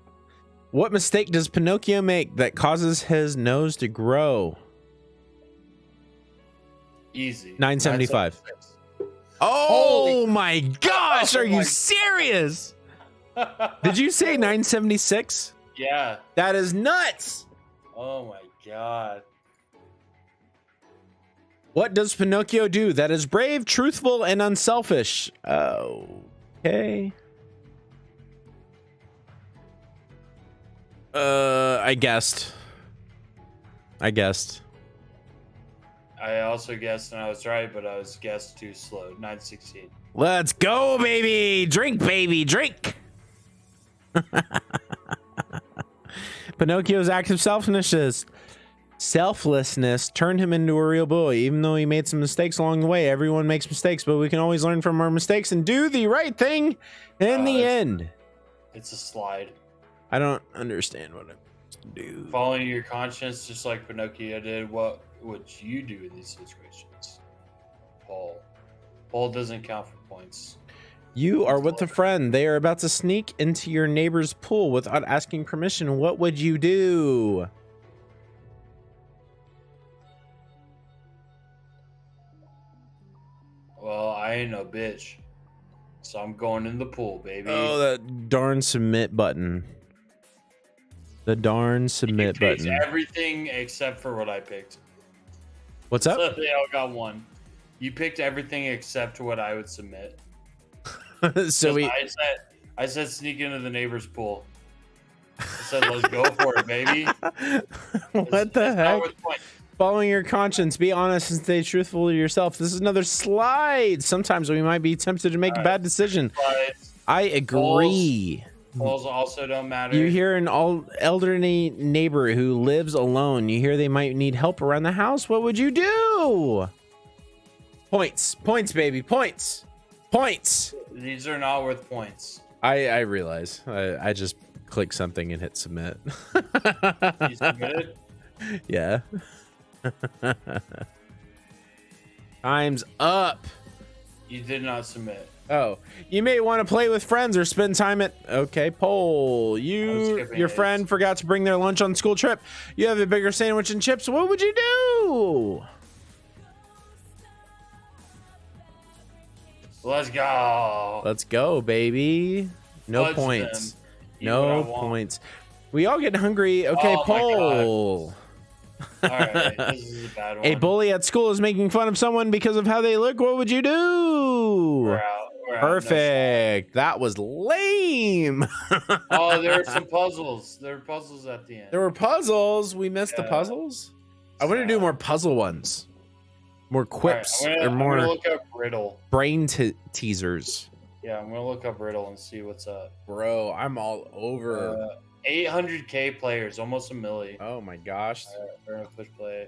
What mistake does Pinocchio make that causes his nose to grow? Easy. 975. Oh my gosh, are you serious? Did you say 976? Yeah. That is nuts. Oh my god. What does Pinocchio do that is brave, truthful, and unselfish? Okay. I guessed. I also guessed and I was right, but I was guessed too slow. 916. Let's go, baby. Drink, baby, drink. Pinocchio's active selflessness turned him into a real boy. Even though he made some mistakes along the way, everyone makes mistakes, but we can always learn from our mistakes and do the right thing in the end. It's a slide. I don't understand what I'm supposed to do. Following your conscience, just like Pinocchio did. What would you do in these situations? Paul doesn't count for points. You are with a friend. They are about to sneak into your neighbor's pool without asking permission. What would you do? Well, I ain't no bitch. So I'm going in the pool, baby. Oh, that darn submit button. The darn submit button. Everything except for what I picked. What's up? So they all got one. You picked everything except what I would submit. So I said sneak into the neighbor's pool. I said, let's go for it, baby. What the heck? Following your conscience, be honest and stay truthful to yourself. This is another slide. Sometimes we might be tempted to make a bad decision. I agree. Polls also don't matter. You hear an elderly neighbor who lives alone. You hear they might need help around the house. What would you do? Points, baby, points. These are not worth points. I realize. I just clicked something and hit submit. You submitted? Yeah. Time's up. You did not submit. Oh, you may want to play with friends or spend time at. Okay, poll. Your friend forgot to bring their lunch on school trip. You have a bigger sandwich and chips. What would you do? Let's go. Let's go, baby. No Fudge points. them. No points. We all get hungry. Okay, Oh, poll. All right, this is a bad one. A bully at school is making fun of someone because of how they look. What would you do? We're out. Perfect. That was lame. Oh, there were some puzzles. There were puzzles at the end. There were puzzles. We missed the puzzles. I want to do more puzzle ones. More quips or more. I'm gonna look up riddle. Brain teasers. Yeah, I'm gonna look up riddle and see what's up. Bro, I'm all over. 800K players, almost a milli. Oh my gosh. We're gonna push play.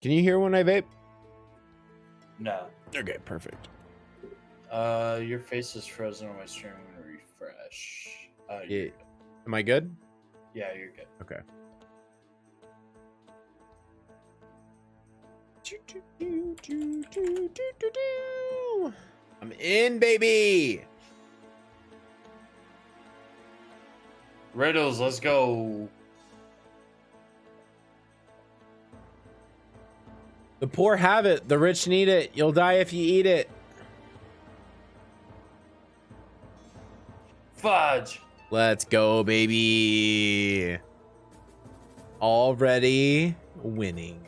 Can you hear when I vape? No. Okay, perfect. Your face is frozen on my stream. I'm gonna refresh. Yeah. Am I good? Yeah, you're good. Okay. I'm in, baby. Riddles, let's go. The poor have it. The rich need it. You'll die if you eat it. Fudge. Let's go, baby. Already winning.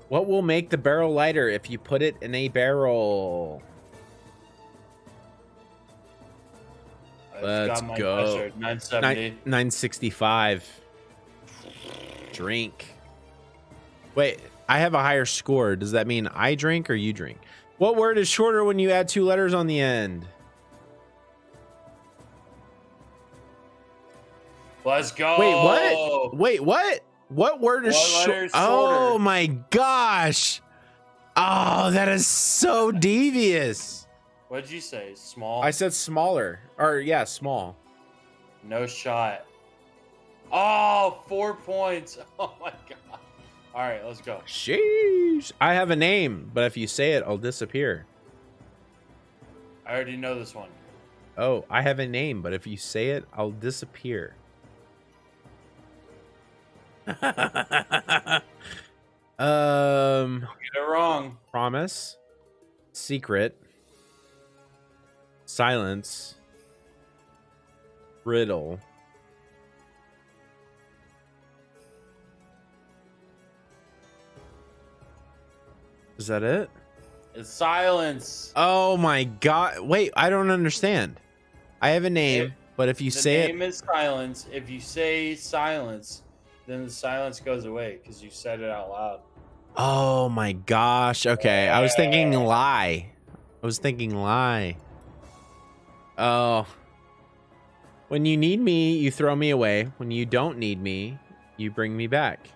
What will make the barrel lighter if you put it in a barrel? Let's go. 970. 965. Drink. Wait, I have a higher score. Does that mean I drink or you drink? What word is shorter when you add 2 letters on the end? Let's go. Wait, what? Wait, what? What word is shorter? Oh my gosh. Oh, that is so devious. What did you say? Small? I said smaller. Or yeah, small. No shot. Oh, 4 points. Oh my god. All right, let's go. Sheesh. I have a name, but if you say it, I'll disappear. I already know this one. Oh, I have a name, but if you say it, I'll disappear. Don't get it wrong. Promise. Secret. Silence. Riddle. Is that it? It's silence. Oh my god. Wait, I don't understand. I have a name, but if you say it... The name is silence. If you say silence, then the silence goes away because you said it out loud. Oh my gosh. Okay, I was thinking lie. Oh. When you need me, you throw me away. When you don't need me, you bring me back.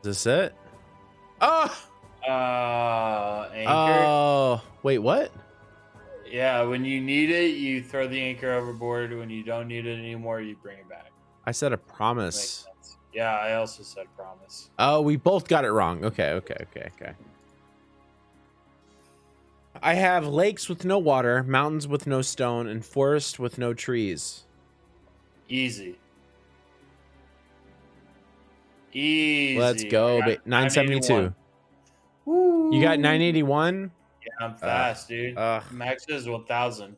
Is this it? Oh! Anchor. Oh, wait, what? Yeah, when you need it, you throw the anchor overboard. When you don't need it anymore, you bring it back. I said a Makes promise. sense. Yeah, I also said promise. Oh, we both got it wrong. Okay. I have lakes with no water, mountains with no stone, and forest with no trees. Easy. Let's go. 972. Woo. You got 981? Yeah, I'm fast, dude. ugh. Max is 1,000.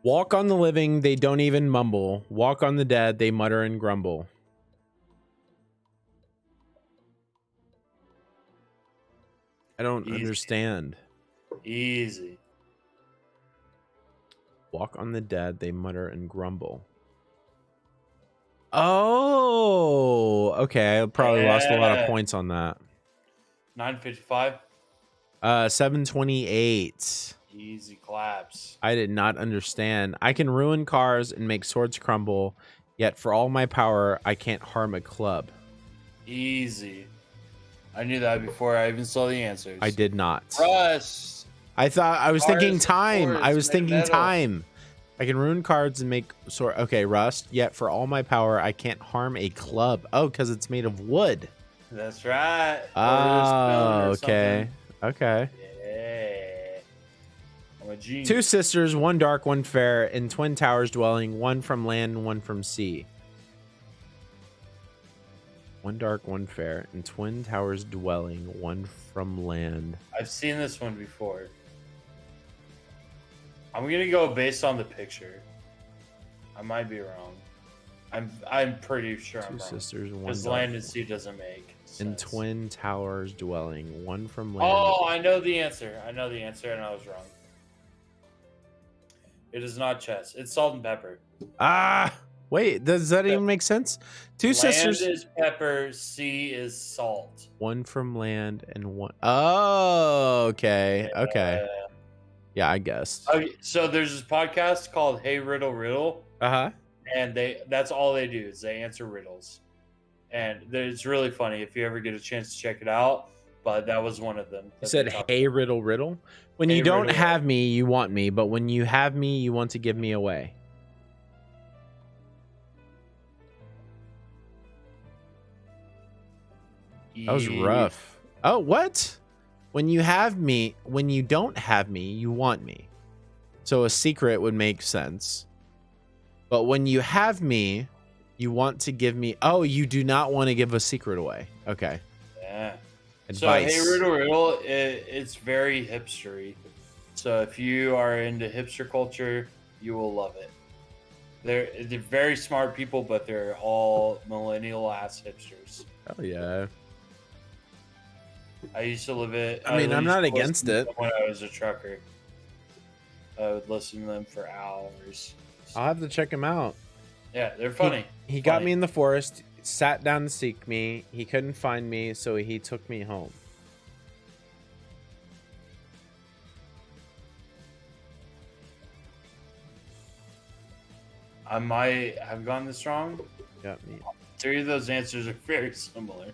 Walk on the living, they don't even mumble. Walk on the dead, they mutter and grumble. I don't understand. Easy. Walk on the dead, they mutter and grumble. Oh, okay. I probably lost a lot of points on that. 955. 728. Easy claps. I did not understand. I can ruin cars and make swords crumble, yet for all my power, I can't harm a club. Easy. I knew that before I even saw the answers. I did not. Rust. I thought I was thinking Cars, time. swords, I was thinking metal. time. I can ruin cards and make sword. Okay, rust. Yet for all my power, I can't harm a club. Oh, because it's made of wood. That's right. Oh, okay. Okay. Yeah. I'm a genius. Two sisters, one dark, one fair, in twin towers dwelling, one from land and one from sea. One dark, one fair, in twin towers dwelling, one from land. I've seen this one before. I'm gonna go based on the picture. I might be wrong. I'm pretty sure I'm Two wrong. sisters, one Because dark, land and sea doesn't make sense. in twin towers dwelling, one from land. Oh, I know the answer. I know the answer, and I was wrong. It is not chess. It's salt and pepper. Ah, wait, does that even make sense? Two Land sisters, is pepper. Sea is salt. one from land and one. Oh, okay, okay. Yeah, I guessed. Okay, so there's this podcast called Hey Riddle Riddle, Uh-huh. and that's all they do is they answer riddles, and it's really funny if you ever get a chance to check it out. But that was one of them. You that said, they talked hey, riddle, riddle. When Hey, you don't riddle, have me, you want me. But when you have me, you want to give me away. That was Yeah. rough. Oh, what? When you have me, when you don't have me, you want me. So a secret would make sense. But when you have me, you want to give me. Oh, you do not want to give a secret away. Okay. Yeah. Advice. So Hey Riddle Riddle, it's very hipstery. So if you are into hipster culture, you will love it. They're very smart people, but they're all millennial ass hipsters. Oh yeah. I used to live it. I mean, I'm used not to against listen to it. them when I was a trucker. I would listen to them for hours. I'll have to check him out. Yeah, they're funny. He got me in the forest, sat down to seek me. He couldn't find me, so he took me home. I might have gone this wrong. Got me. Three of those answers are very similar.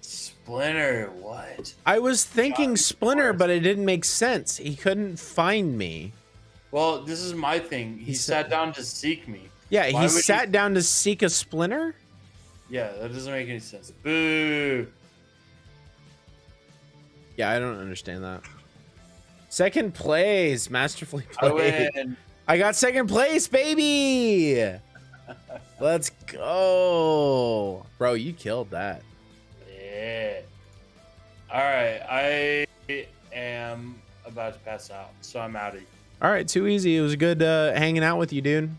Splinter, what? I was thinking Splinter, but it didn't make sense. He couldn't find me. Well, this is my thing. He sat down to seek me. Yeah, Why he would sat down to seek a Splinter? Yeah, that doesn't make any sense. Boo. Yeah, I don't understand that. Second place, masterfully I played. win. I got second place, baby. Let's go. Bro, you killed that. Yeah. All right, I am about to pass out, so I'm out of here. All right, too easy. It was good hanging out with you, dude.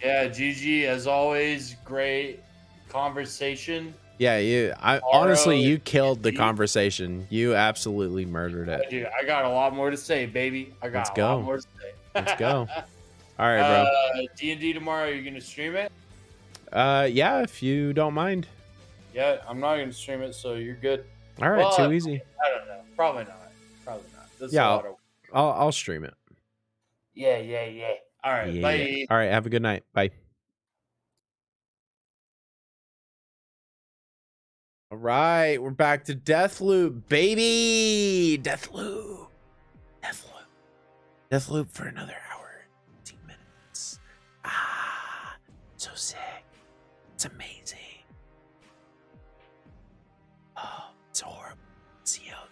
Yeah, GG, as always, great conversation. Yeah, honestly, you killed the conversation. You absolutely murdered it. Dude, I got a lot more to say, baby. I got Let's a go. lot more to say. Let's go. All right, bro. D&D tomorrow, are you going to stream it? Yeah, if you don't mind. Yeah, I'm not going to stream it, so you're good. All right, Well, too easy. I don't know. Probably not. Probably not. That's Yeah, a lot of... I'll stream it. Yeah. All right, Yeah. bye. All right, have a good night. Bye. All right, we're back to Deathloop, baby. Deathloop for another hour, 15 minutes. Ah, so sick. It's amazing. Oh, it's horrible. See how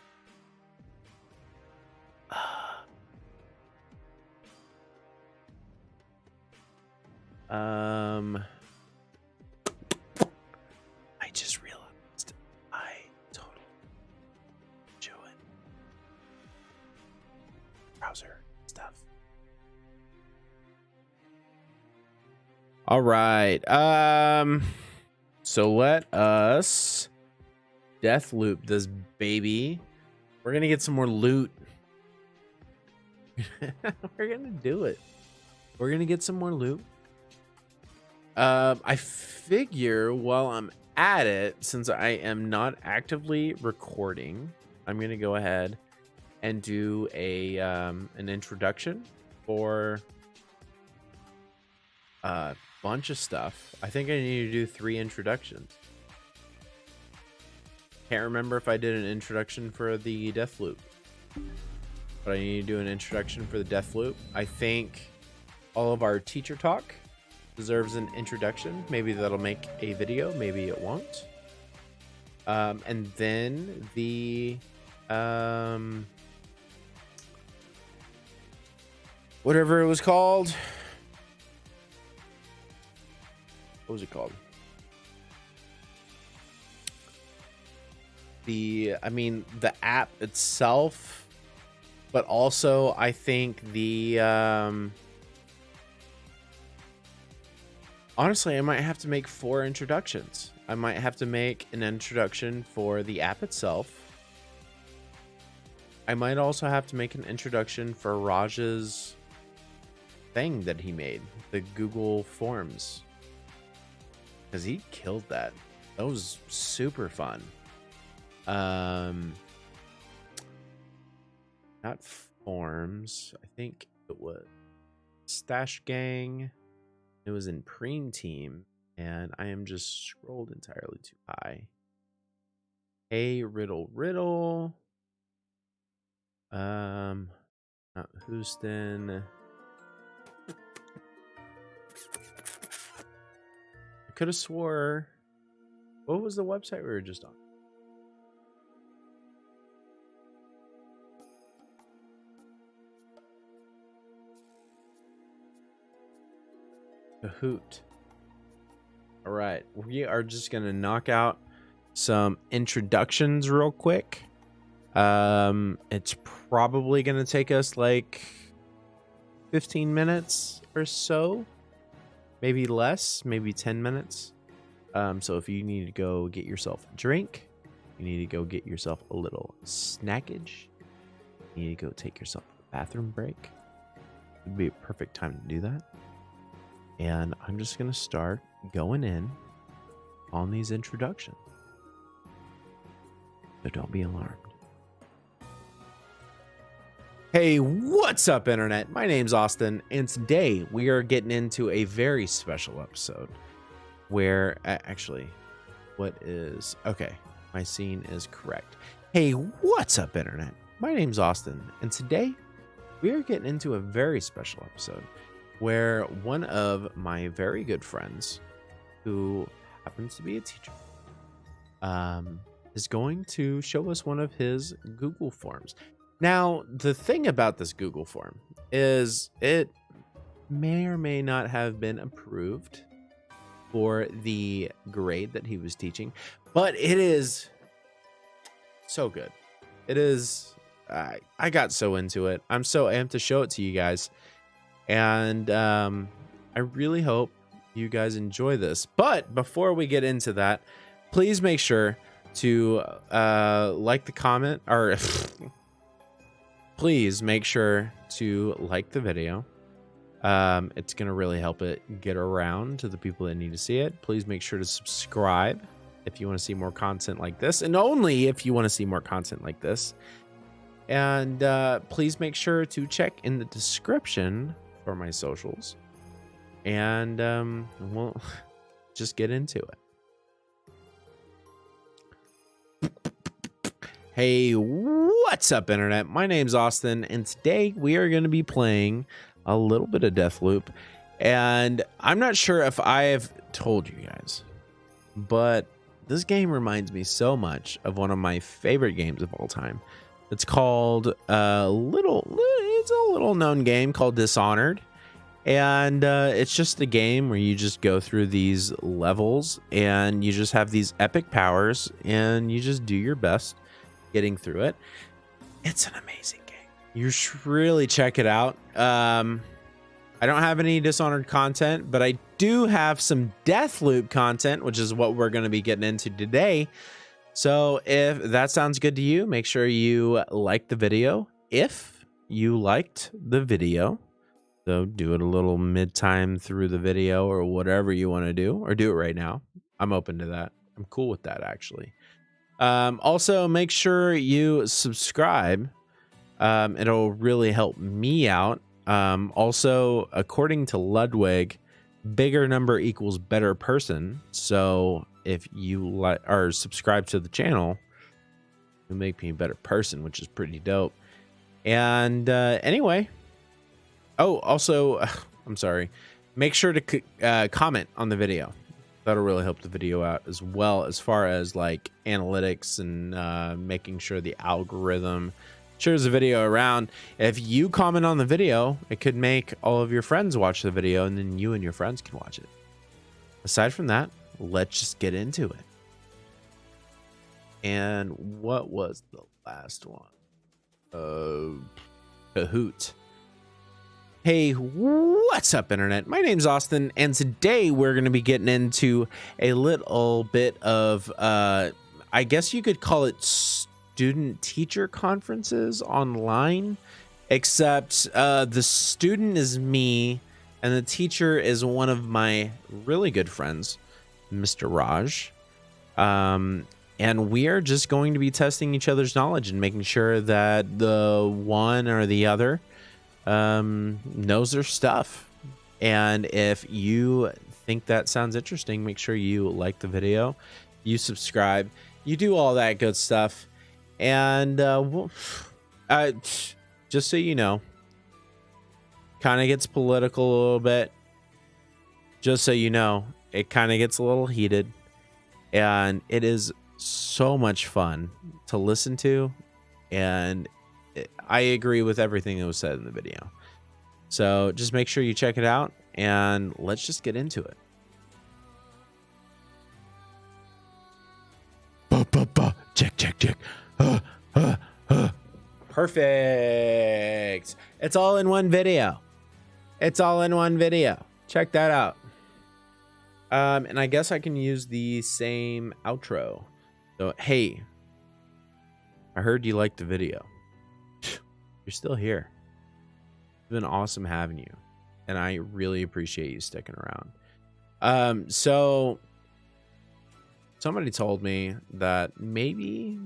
I just realized I totally doing browser stuff. All right. So let us death loop this baby. We're gonna get some more loot. We're gonna do it. We're gonna get some more loot. I figure while I'm at it, since I am not actively recording, I'm gonna go ahead and do a an introduction for a bunch of stuff. I think I need to do 3 introductions. Can't remember if I did an introduction for the death loop, but I need to do an introduction for the death loop. I think all of our teacher talk deserves an introduction. Maybe that'll make a video, maybe it won't. And then the whatever it was called. What was it called? The app itself, but also I think the honestly, I might have to make 4 introductions. I might have to make an introduction for the app itself. I might also have to make an introduction for Raj's thing that he made, the Google Forms, because he killed that. That was super fun. Not Forms. I think it was Stash Gang. It was in Preem Team, and I am just scrolled entirely too high. Hey, Riddle. Not Houston. I could have swore. What was the website we were just on? Kahoot. All right, we are just gonna knock out some introductions real quick. It's probably gonna take us like 15 minutes or so, maybe less, maybe 10 minutes. So if you need to go get yourself a drink, you need to go get yourself a little snackage, you need to go take yourself a bathroom break, it would be a perfect time to do that. And I'm just going to start going in on these introductions. So don't be alarmed. Hey, what's up, Internet? My name's Austin, and today we are getting into a very special episode where, actually, okay, my scene is correct. Hey, what's up, Internet? My name's Austin, and today we are getting into a very special episode where one of my very good friends, who happens to be a teacher, is going to show us one of his Google Forms. Now, the thing about this Google form is it may or may not have been approved for the grade that he was teaching, but it is so good. It is, I got so into it. I'm so amped to show it to you guys. And I really hope you guys enjoy this. But before we get into that, please make sure to like the comment, or please make sure to like the video. It's going to really help it get around to the people that need to see it. Please make sure to subscribe if you want to see more content like this, and only if you want to see more content like this. And please make sure to check in the description for my socials, and we'll just get into it. Hey, what's up, Internet? My name's Austin, and today we are going to be playing a little bit of Deathloop. And I'm not sure if I've told you guys, but this game reminds me so much of one of my favorite games of all time. It's called it's a little known game called Dishonored. And it's just a game where you just go through these levels and you just have these epic powers and you just do your best getting through it. It's an amazing game. You should really check it out. I don't have any Dishonored content, but I do have some Deathloop content, which is what we're going to be getting into today. So if that sounds good to you, make sure you like the video. If you liked the video, so do it a little mid-time through the video or whatever you want to do, or do it right now. I'm open to that. I'm cool with that, actually. Also, make sure you subscribe. It'll really help me out. Also, according to Ludwig, bigger number equals better person. So if you are subscribed to the channel, it'll make me a better person, which is pretty dope. And anyway... Oh, also, I'm sorry. Make sure to comment on the video. That'll really help the video out as well, as far as like analytics and making sure the algorithm shares the video around. If you comment on the video, it could make all of your friends watch the video, and then you and your friends can watch it. Aside from that, let's just get into it. And what was the last one? Kahoot. Hey, what's up, Internet? My name's Austin, and today we're going to be getting into a little bit of, I guess you could call it student-teacher conferences online, except the student is me, and the teacher is one of my really good friends, Mr. Raj. And we are just going to be testing each other's knowledge and making sure that the one or the other knows their stuff. And if you think that sounds interesting, make sure you like the video, you subscribe, you do all that good stuff. And just so you know, kind of gets political a little bit. Just so you know, it kind of gets a little heated, and it is so much fun to listen to, and I agree with everything that was said in the video. So just make sure you check it out, and let's just get into it. Check, check, check. Perfect. It's all in one video. It's all in one video. Check that out. And I guess I can use the same outro. So, hey, I heard you liked the video. You're still here. It's been awesome having you, and I really appreciate you sticking around. So somebody told me that maybe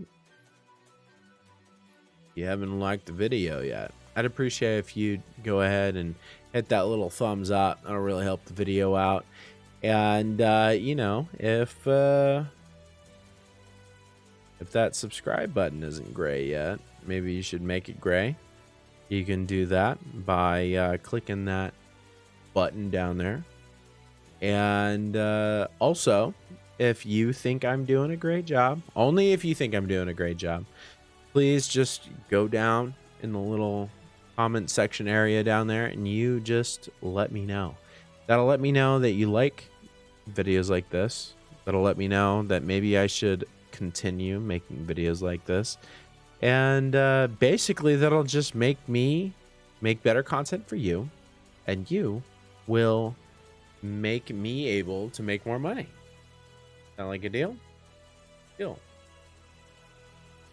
you haven't liked the video yet. I'd appreciate if you'd go ahead and hit that little thumbs up. That'll really help the video out. And you know, if that subscribe button isn't gray yet, maybe you should make it gray. You can do that by clicking that button down there. And also, if you think I'm doing a great job, only if you think I'm doing a great job, please just go down in the little comment section area down there and you just let me know. That'll let me know that you like videos like this. That'll let me know that maybe I should continue making videos like this. And basically that'll just make me make better content for you, and you will make me able to make more money. Sound like a deal? Deal.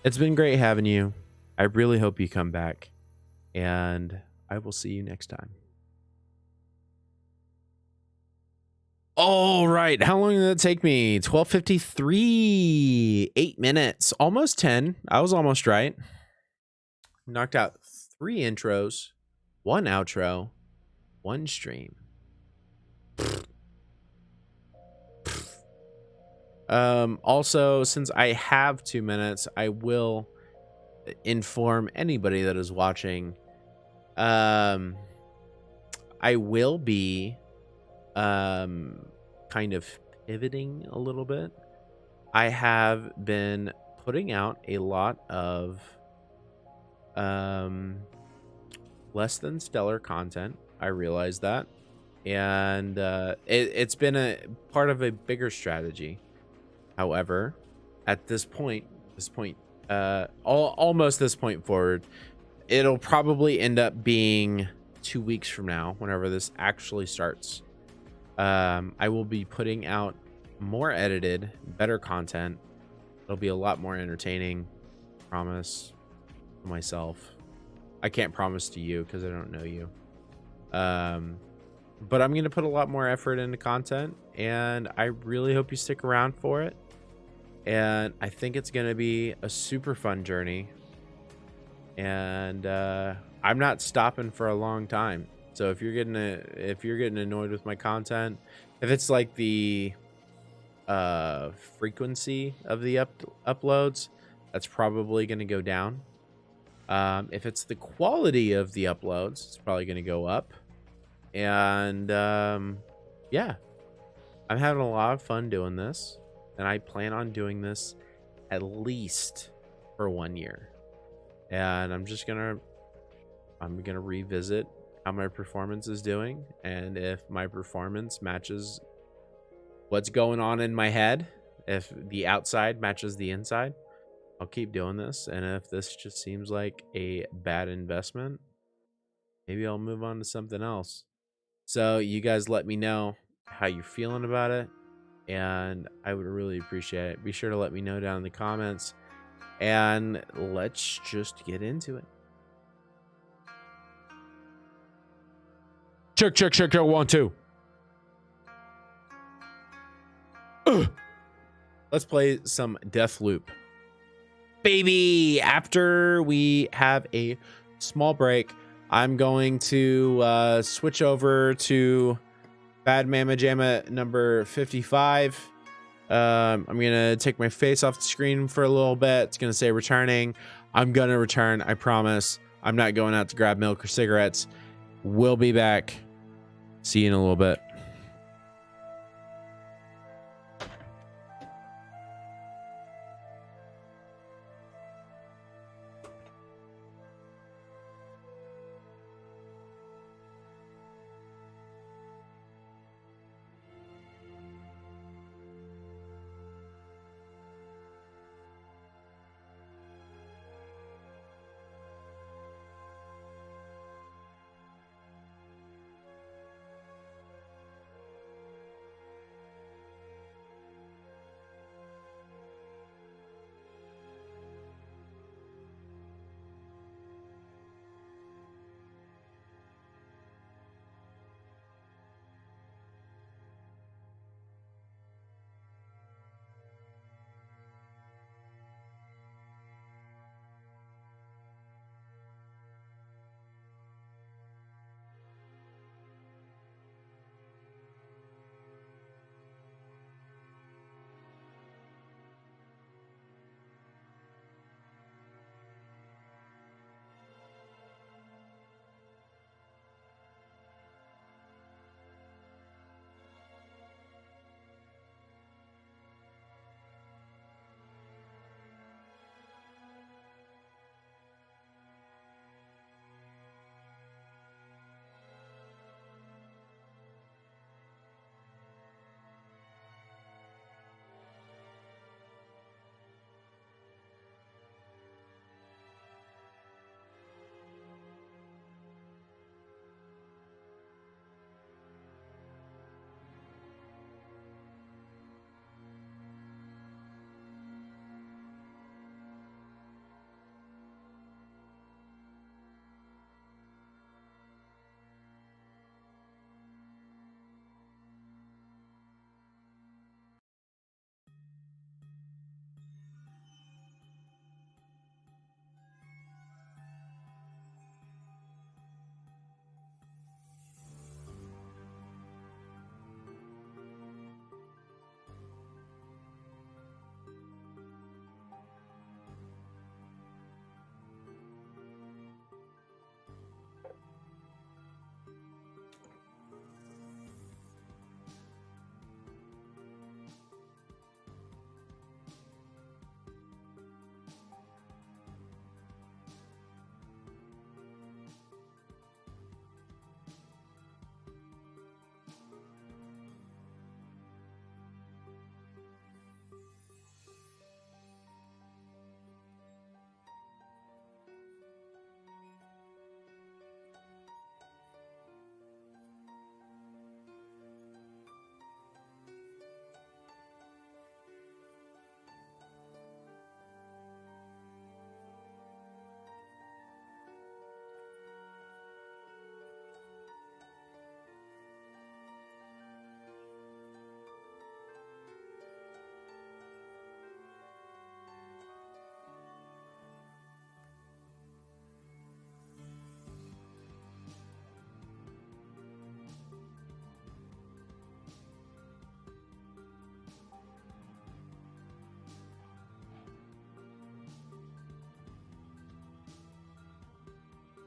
It's been great having you. I really hope you come back, and I will see you next time. All right, how long did that take me? 12:53, 8 minutes, almost 10. I was almost right. Knocked out 3 intros, 1 outro, 1 stream. Also, since I have 2 minutes, I will inform anybody that is watching. I will be kind of pivoting a little bit. I have been putting out a lot of less than stellar content I realize that. And it's been a part of a bigger strategy. However, at this point, almost this point forward, it'll probably end up being 2 weeks from now, whenever this actually starts. I will be putting out more edited, better content. It'll be a lot more entertaining. Promise to myself. I can't promise to you because I don't know you. But I'm going to put a lot more effort into content, and I really hope you stick around for it. And I think it's going to be a super fun journey. And I'm not stopping for a long time. So if you're getting annoyed with my content, if it's like the frequency of the uploads, that's probably going to go down. If it's the quality of the uploads, it's probably going to go up. And yeah, I'm having a lot of fun doing this, and I plan on doing this at least for 1 year. And I'm gonna revisit how my performance is doing, and if my performance matches what's going on in my head, if the outside matches the inside, I'll keep doing this. And if this just seems like a bad investment, maybe I'll move on to something else. So you guys let me know how you're feeling about it, and I would really appreciate it. Be sure to let me know down in the comments, and let's just get into it. Check 1 2. Let's play some Deathloop, baby. After we have a small break, I'm going to switch over to Bad Mama Jamma number 55. I'm gonna take my face off the screen for a little bit. It's gonna say returning. I'm gonna return, I promise. I'm not going out to grab milk or cigarettes. We'll be back. See you in a little bit.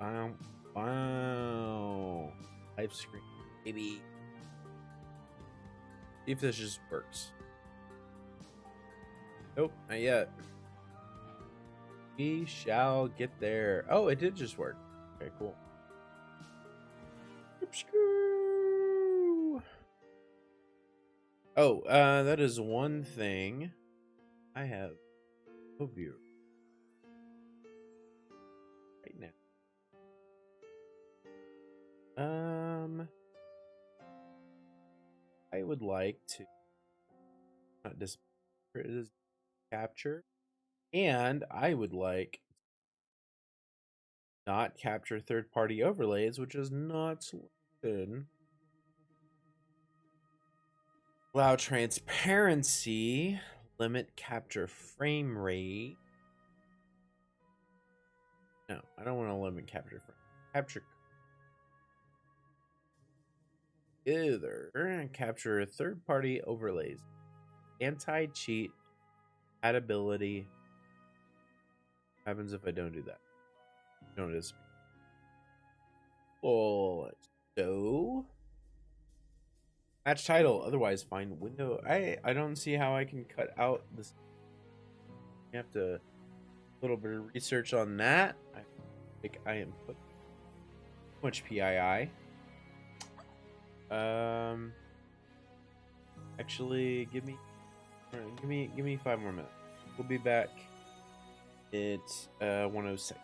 Wow. Wow. Live screen. Maybe. See if this just works. Nope, not yet. We shall get there. Oh, it did just work. Okay, cool. Oh, that is one thing. I have no view right now. I would like to not display it as capture, and I would like not capture third-party overlays, which is not selected. Allow transparency, limit capture frame rate. No, I don't want to limit capture frame. Capture either capture third-party overlays, anti-cheat, compatibility. What happens if I don't do that? Don't disappear. Oh, so match title. Otherwise, find window. I don't see how I can cut out this. You have to a little bit of research on that. I think I am put too much PII. Actually, give me 5 more minutes. We'll be back. It's 106.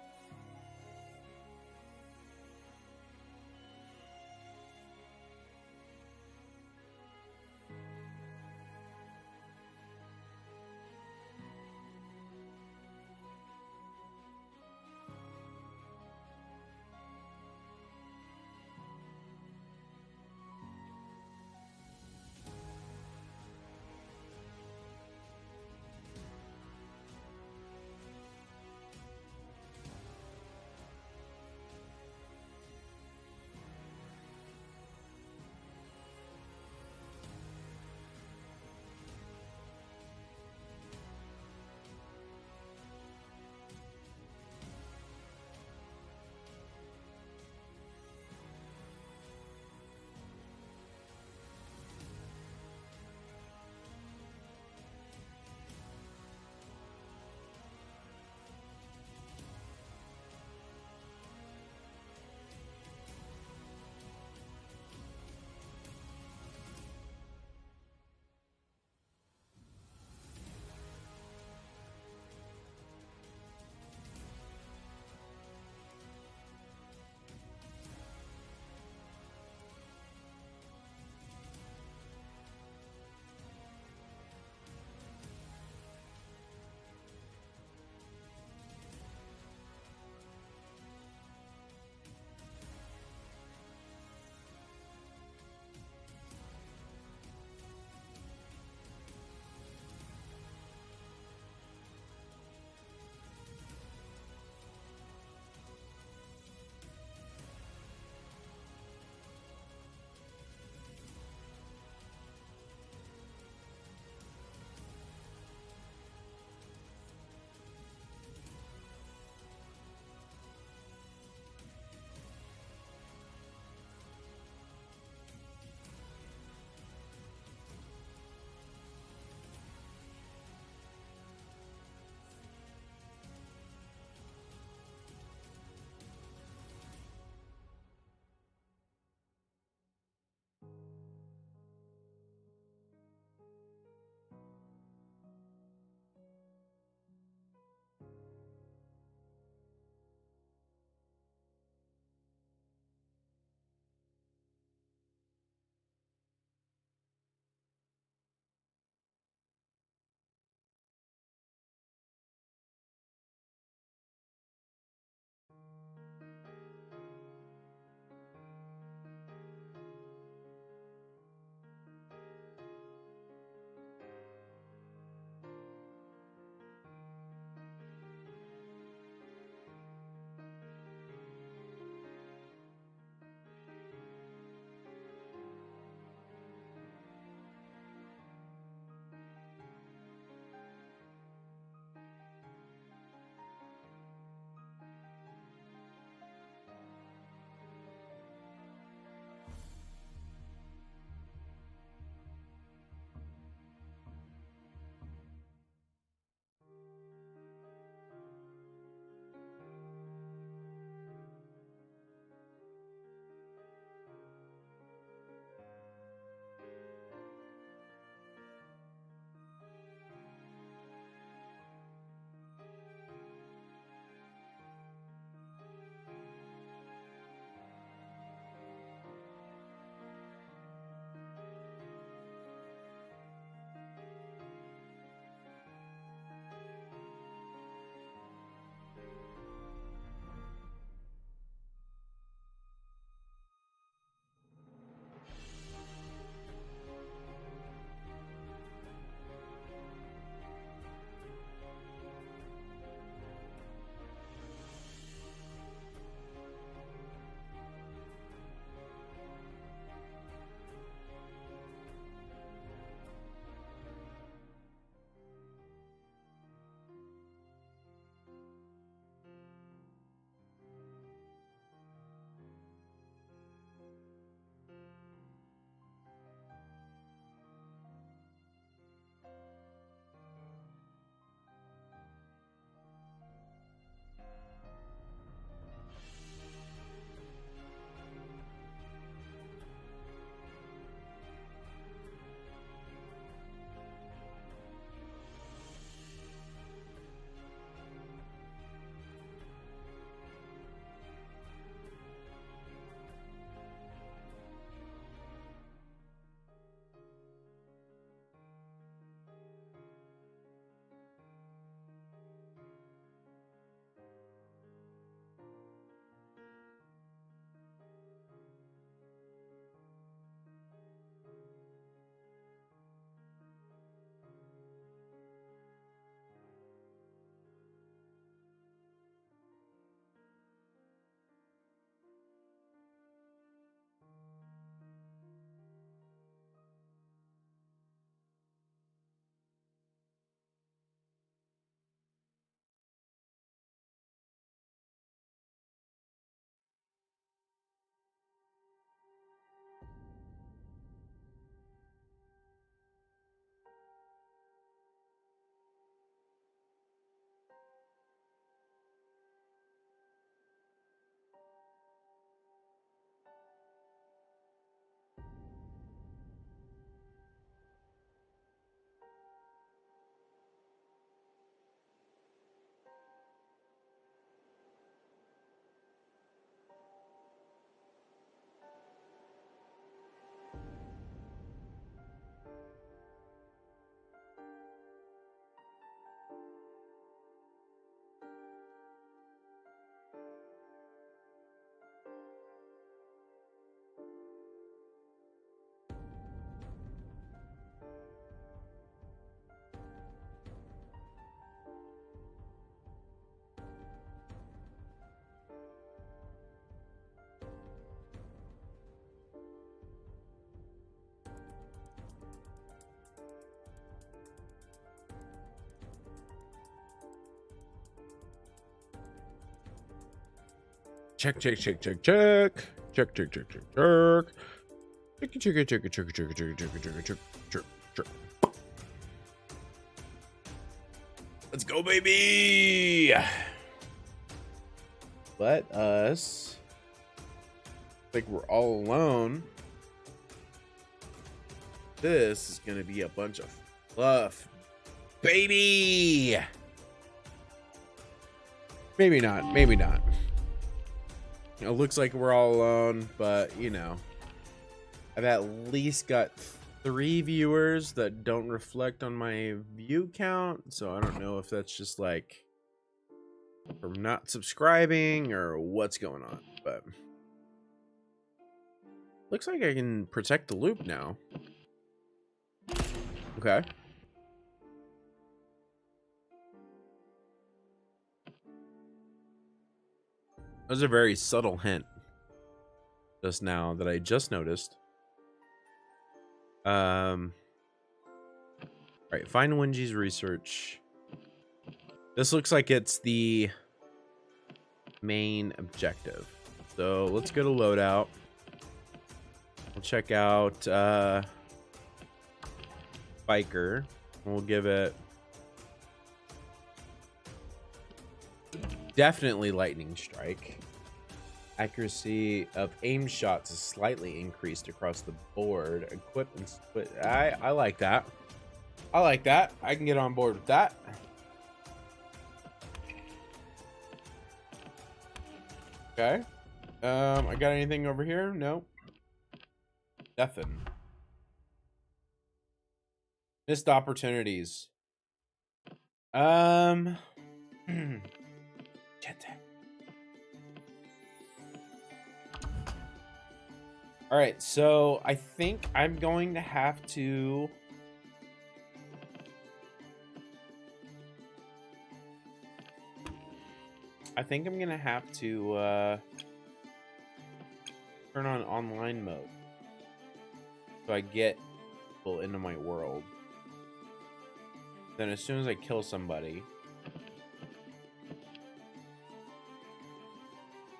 Check, check, check, check, check. Check, check, check, check, check. Check, check, check, check, check, check, check, check, check, check, check, check. Let's go, baby. Let us. Like we're all alone. This is gonna be a bunch of fluff, baby. Maybe not. Maybe not. It looks like we're all alone, but you know, I've at least got 3 viewers that don't reflect on my view count, so I don't know if that's just like from not subscribing or what's going on, but looks like I can protect the loop now. Okay. That was a very subtle hint just now that I just noticed. All right, find Wenji's research. This looks like it's the main objective. So let's go to loadout. We'll check out Biker. We'll give it definitely lightning strike. Accuracy of aim shots is slightly increased across the board. Equip and split. I like that. I like that. I can get on board with that. Okay. I got anything over here? No. Nothing. Missed opportunities. Shit. All right, so I think I'm going to have to turn on online mode so I get people into my world. Then as soon as I kill somebody,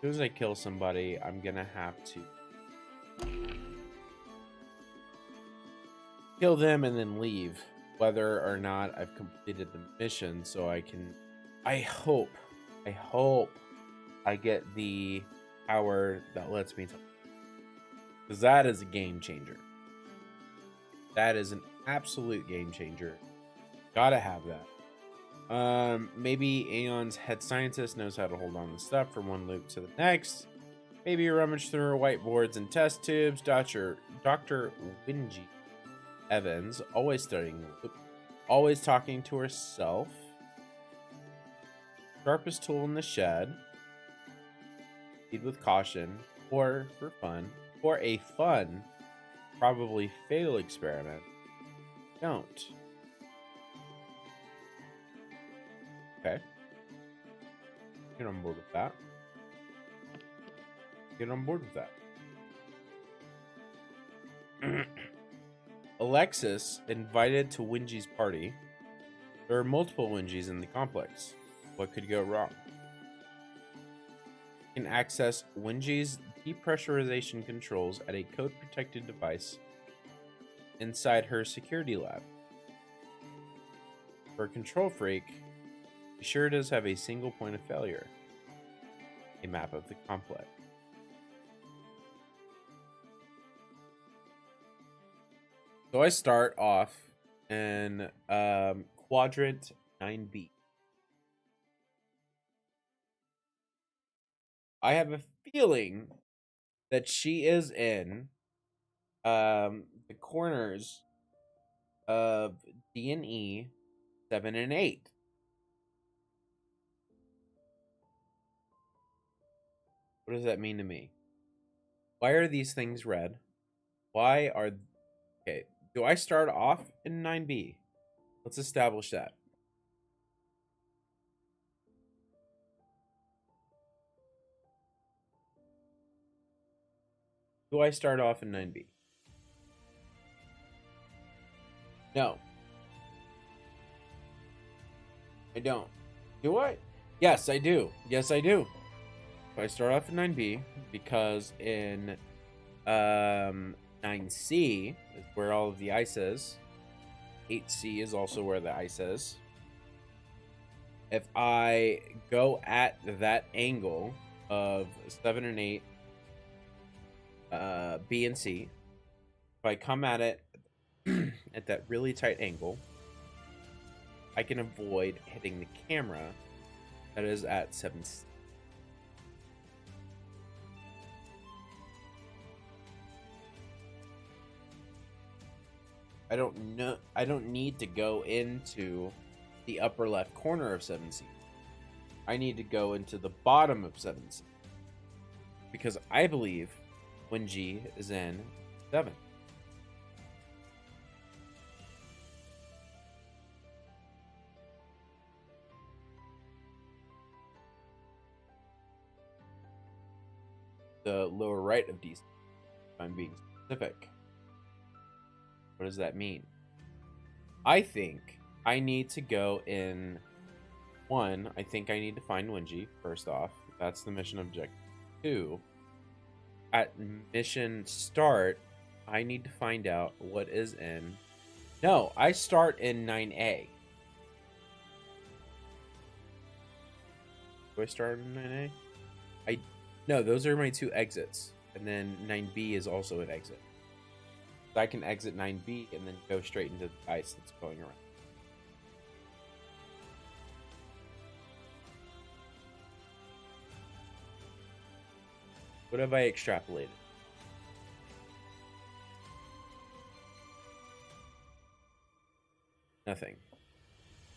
I'm gonna have to kill them and then leave, whether or not I've completed the mission, so I can. I hope I get the power that lets me talk, because that is a game changer. That is an absolute game changer. Gotta have that. Maybe Aeon's head scientist knows how to hold on to stuff from one loop to the next. Maybe rummage through her whiteboards and test tubes. Dr. Wenji Evans, always studying the loop, always talking to herself. Sharpest tool in the shed. Proceed with caution, or for fun, or a fun, probably fatal experiment. Don't. Okay. Get on board with that. Get on board with that. Alexis invited to Wenji's party. There are multiple Wenjis in the complex. What could go wrong? You can access Wenji's depressurization controls at a code-protected device inside her security lab. For a control freak, it sure does have a single point of failure. A map of the complex. So I start off in quadrant 9B. I have a feeling that she is in the corners of D and E 7 and 8. What does that mean to me? Why are these things red? Why are... Okay, do I start off in 9B? Let's establish that. Do I start off in 9B? No. I don't. Do I? Yes, I do. Yes, I do. I start off in 9B because in 9C is where all of the ice is. 8C is also where the ice is. If I go at that angle of 7 and 8, B and C, if I come at it at that really tight angle, I can avoid hitting the camera that is at 7C. I don't need to go into the upper left corner of 7C. I need to go into the bottom of 7C. Because I believe Wenjie is in 7. The lower right of DC, if I'm being specific. What does that mean? I think I need to go in 1. I think I need to find Wenjie, first off. That's the mission objective. 2, at mission start, I need to find out what is in... No, I start in 9A. Do I start in 9A? No, those are my 2 exits. And then 9B is also an exit. So I can exit 9B and then go straight into the ice that's going around. What have I extrapolated? Nothing.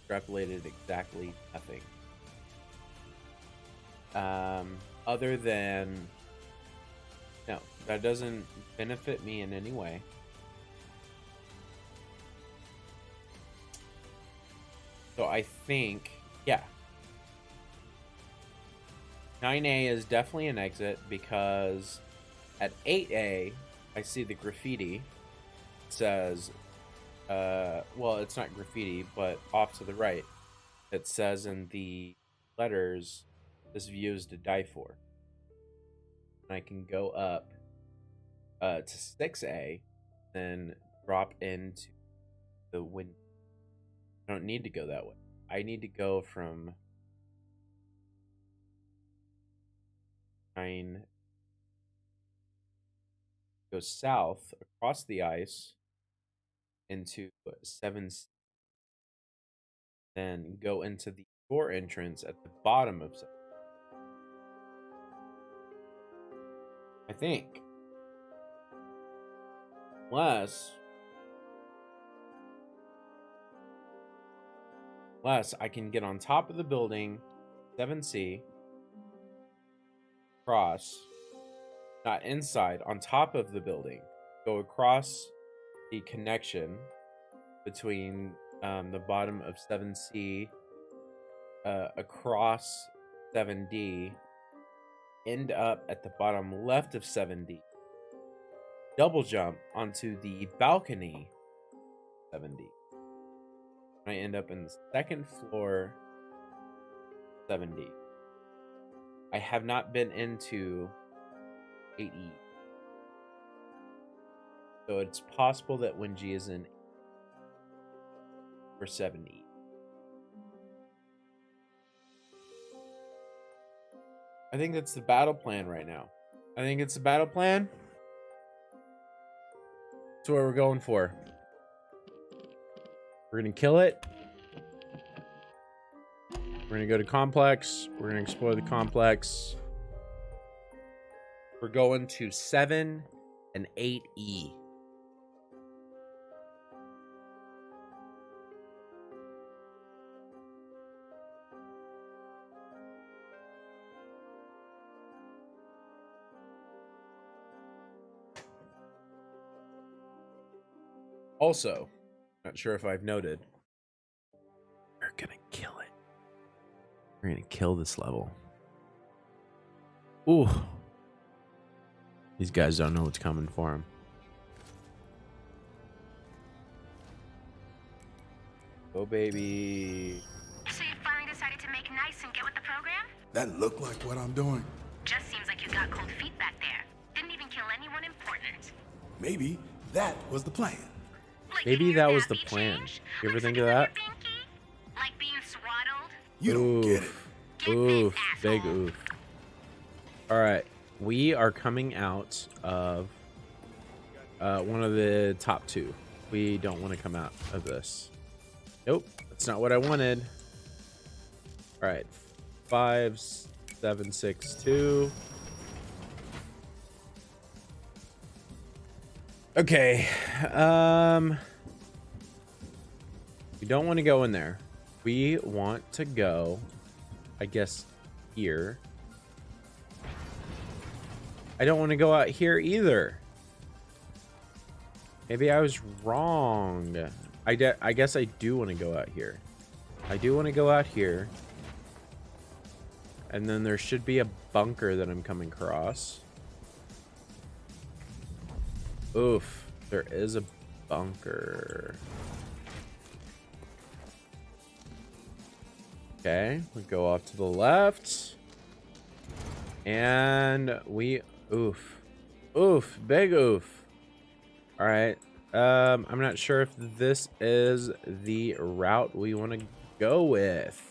Extrapolated exactly nothing. Other than... No, that doesn't benefit me in any way. So I think, yeah. 9A is definitely an exit because at 8A, I see the graffiti. It says, well, it's not graffiti, but off to the right, it says in the letters, this view is to die for. And I can go up to 6A, then drop into the window. I don't need to go that way. I need to go from 9, go south across the ice into 7, then go into the door entrance at the bottom of 7. I think. Unless I can get on top of the building, 7C, cross, not inside, on top of the building, go across the connection between the bottom of 7C, across 7D, end up at the bottom left of 7D, double jump onto the balcony 7D. I end up in the 2nd floor 7D. I have not been into 8E. So it's possible that Wenjie is in for 7E. I think that's the battle plan right now. I think it's the battle plan. That's what we're going for. We're gonna kill it. We're gonna go to complex. We're gonna explore the complex. We're going to 7 and 8E. Also, not sure if I've noted, we're gonna kill it. We're gonna kill this level. Ooh. These guys don't know what's coming for them. Go, baby. So you finally decided to make nice and get with the program? That look like what I'm doing? Just seems like you got cold feet back there. Didn't even kill anyone important. Maybe that was the plan. Maybe that was the plan. You ever think of that? Like being swaddled? You don't get it. Oof, big oof. All right, we are coming out of one of the top two. We don't want to come out of this. Nope, that's not what I wanted. All right, 5, 7, 6, 2. Okay, we don't want to go in there. We want to go, I guess, here. I don't want to go out here either. Maybe I was wrong. I guess I do want to go out here. I do want to go out here. And then there should be a bunker that I'm coming across. Oof, there is a bunker. Okay, we go off to the left. And we oof. Oof, big oof. All right. I'm not sure if this is the route we want to go with.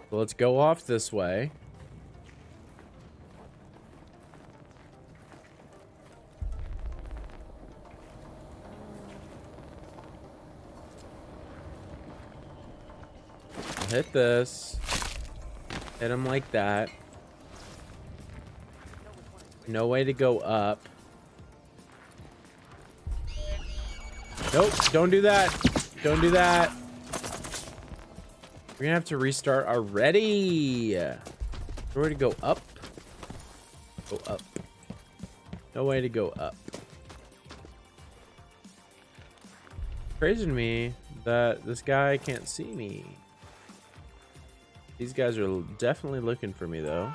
So let's go off this way. Hit this. Hit him like that. No way to go up. Nope, don't do that. Don't do that. We're gonna have to restart already. No way to go up. Go up. No way to go up. Crazy to me that this guy can't see me. These guys are definitely looking for me, though.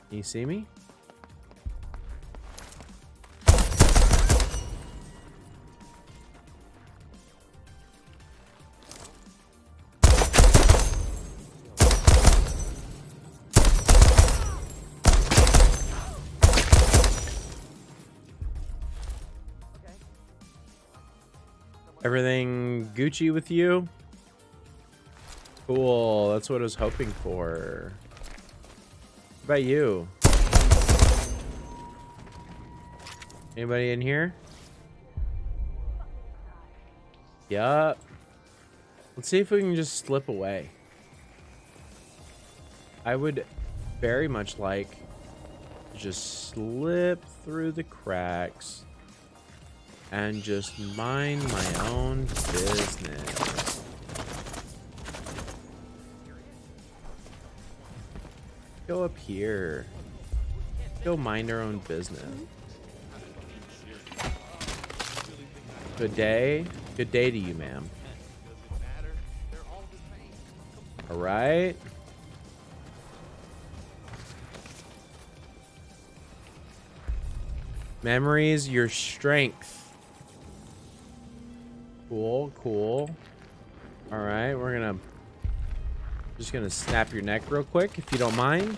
Can you see me? Everything Gucci with you? Cool, that's what I was hoping for. What about you? Anybody in here? Yup. Let's see if we can just slip away. I would very much like to just slip through the cracks and just mind my own business. Go up here. Go mind our own business. Good day. Good day to you, ma'am. All right. Memories, your strength. Cool, cool. All right, just gonna snap your neck real quick, if you don't mind.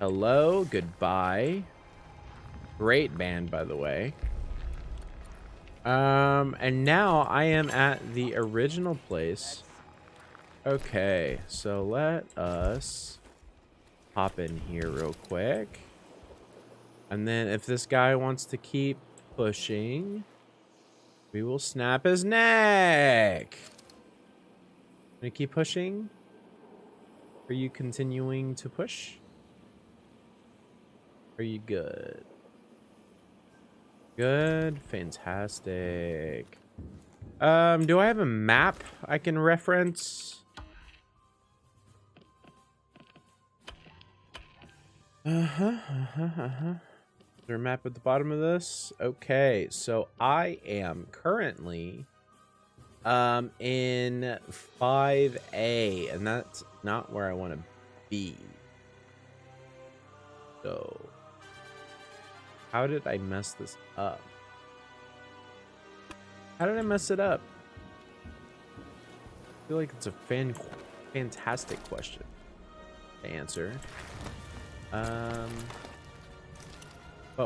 Hello, goodbye. Great band, by the way. And now I am at the original place. Okay, so let us hop in here real quick. And then if this guy wants to keep pushing, we will snap his neck. Gonna keep pushing? Are you continuing to push? Are you good? Good, fantastic. Do I have a map I can reference? Is there a map at the bottom of this? Okay, so I am currently in 5A, and that's not where I want to be. So how did I mess this up? How did I mess it up? I feel like it's a fantastic question to answer. But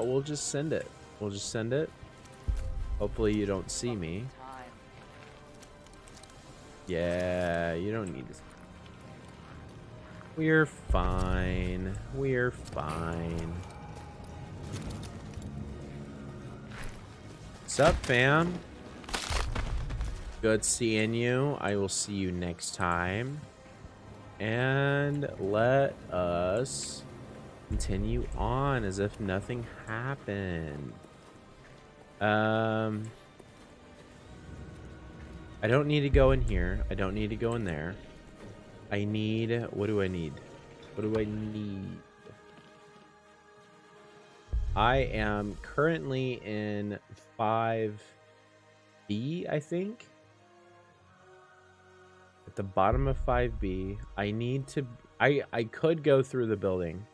we'll just send it. We'll just send it. Hopefully you don't see me. Yeah, you don't need to. We're fine. We're fine. What's up, fam? Good seeing you. I will see you next time. And let us continue on as if nothing happened. I don't need to go in here. I don't need to go in there. I need... What do I need? What do I need? I am currently in 5B, I think. At the bottom of 5B. I need to... I could go through the building,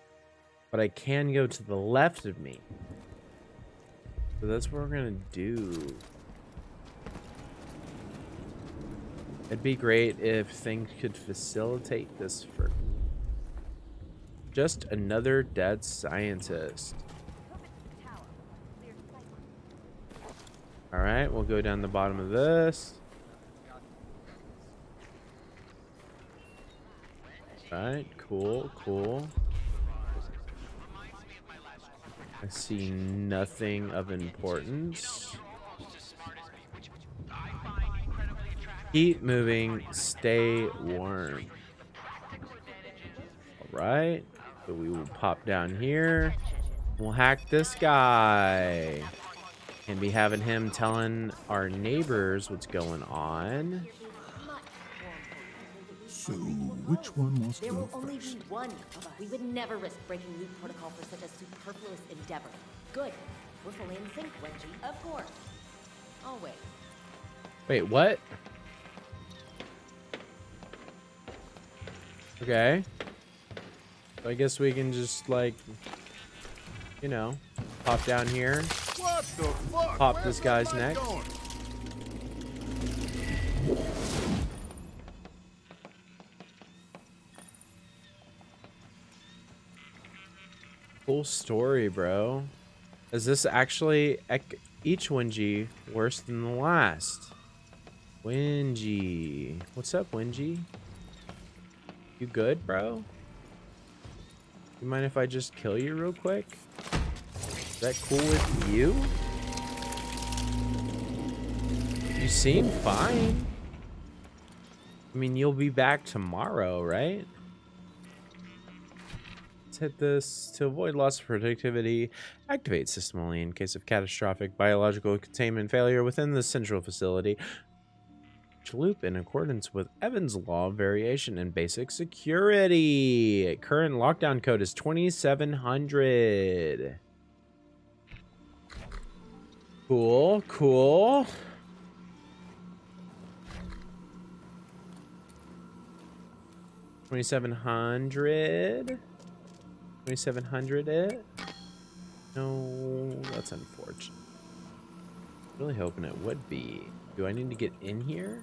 but I can go to the left of me. So that's what we're gonna do. It'd be great if things could facilitate this for just another dead scientist. All right, we'll go down the bottom of this. All right, cool, cool. I see nothing of importance. Keep moving, stay warm. Alright, so we will pop down here. We'll hack this guy. And be having him telling our neighbors what's going on. So, which one wants to There go will only first? be one of us. We would never risk breaking loop protocol for such a superfluous endeavor. Good. We're fully in sync, Wengie. Of course. Always. Wait, what? Okay. So I guess we can just, like, you know, pop down here. What the fuck? Pop this guy's neck. Cool story, bro. Is this actually each Wengie worse than the last? Wengie. What's up, Wengie? You good, bro? You mind if I just kill you real quick? Is that cool with you? You seem fine. I mean, you'll be back tomorrow, right? Let's hit this. To avoid loss of productivity, activate system only in case of catastrophic biological containment failure within the central facility. Loop in accordance with Evans' law of variation in basic security. Current lockdown code is 2700. Cool, cool. $2,700. 2,700 it? No, that's unfortunate. Really hoping it would be. Do I need to get in here?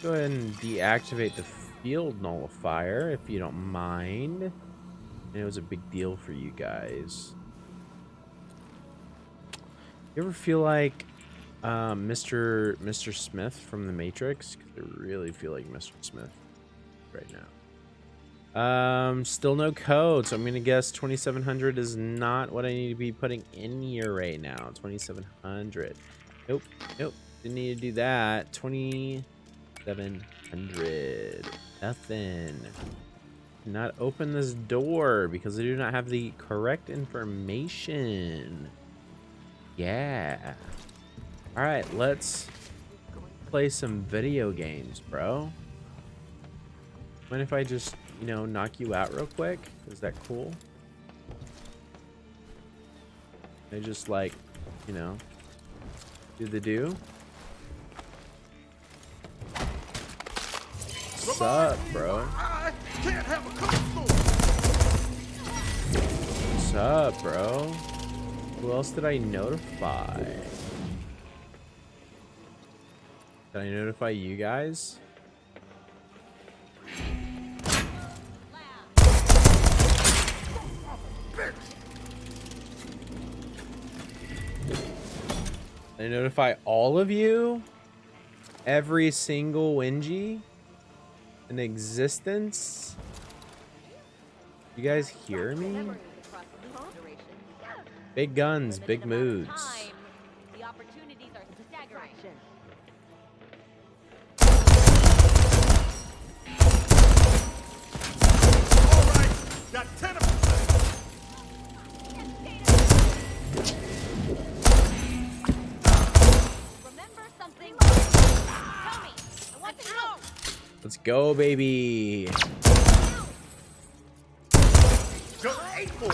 Go ahead and deactivate the field nullifier if you don't mind. And it was a big deal for you guys. You ever feel like Mr. Smith from The Matrix? 'Cause I really feel like Mr. Smith right now. Still no code, so I'm gonna guess 2700 is not what I need to be putting in here right now. 2700. Nope, nope, didn't need to do that. 2700. Nothing. Not open this door because I do not have the correct information. Yeah. All right, let's play some video games, bro. Mind if I just, you know, knock you out real quick? Is that cool? I just, like, you know, do the do. What's up, bro? I can't have a cook store. What's up, bro? Who else did I notify? Did I notify you guys? Did I notify all of you? Every single Wenji in existence? You guys hear me? Big guns, big moods. The opportunities are staggering. All right, got 10 of them. Remember something? Tell me. I want to know. Let's go, baby. Just 8 more.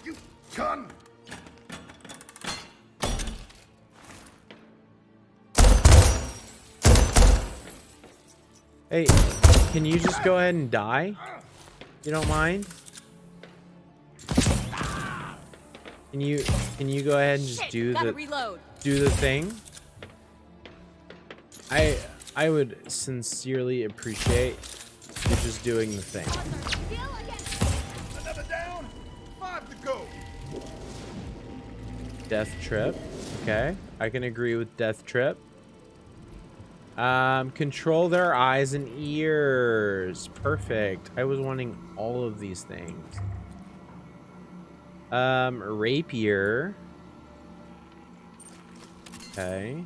You gun. Hey, can you just go ahead and die? You don't mind? Can you go ahead and just do the thing? I would sincerely appreciate you just doing the thing. Another down. 5 to go. Death Trip. Okay, I can agree with Death Trip. Control their eyes and ears. Perfect. I was wanting all of these things. Rapier. Okay.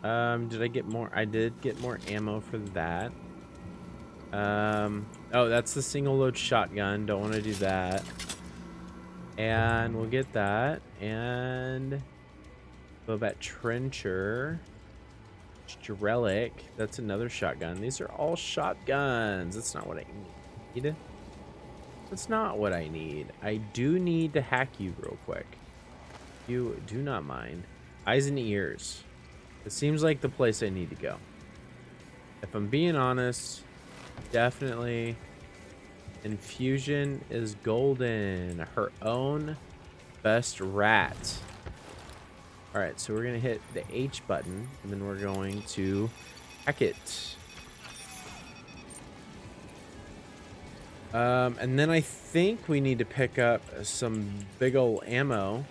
Did I get more? I did get more ammo for that. Oh, that's the single load shotgun. Don't want to do that. And we'll get that. And Bobat Trencher. Strelic. That's another shotgun. These are all shotguns. That's not what I need. That's not what I need. I do need to hack you real quick. You do not mind. Eyes and ears. It seems like the place I need to go. If I'm being honest, definitely Infusion is golden. Her own best rat. Alright, so we're going to hit the H button, and then we're going to hack it. And then I think we need to pick up some big ol' ammo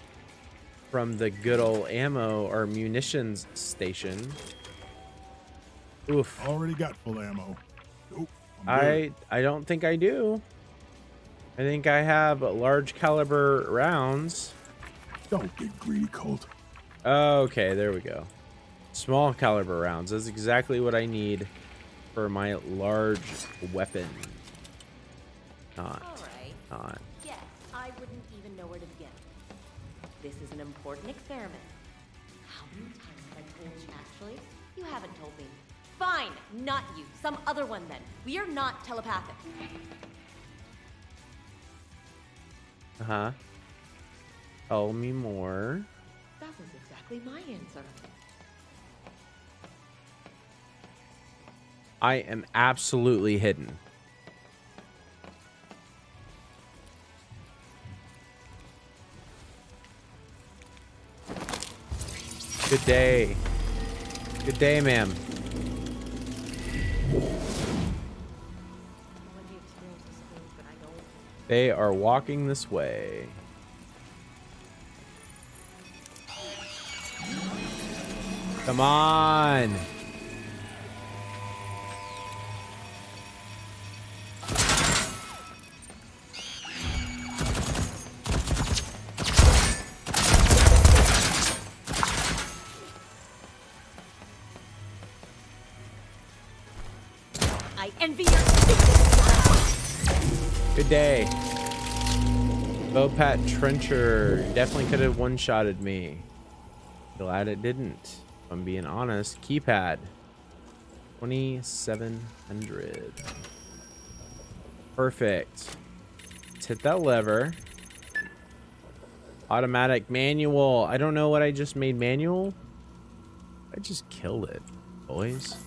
from the good old ammo or munitions station. Oof. Already got full ammo. Nope. I don't think I do. I think I have large caliber rounds. Don't get greedy, Colt. Okay, there we go. Small caliber rounds. That's exactly what I need for my large weapon. Not. Yes, I wouldn't even know where to begin. This is an important experiment. How many times have I told you, actually? You haven't told me. Fine, not you. Some other one then. We are not telepathic. Uh-huh. Tell me more. That was exactly my answer. I am absolutely hidden. Good day. Good day, ma'am. They are walking this way. Come on. I envy your... Good day. Bopat Trencher definitely could have one-shotted me. Glad it didn't. If I'm being honest. Keypad. 2700. Perfect. Let's hit that lever. Automatic manual. I don't know what I just made manual. I just killed it. Boys.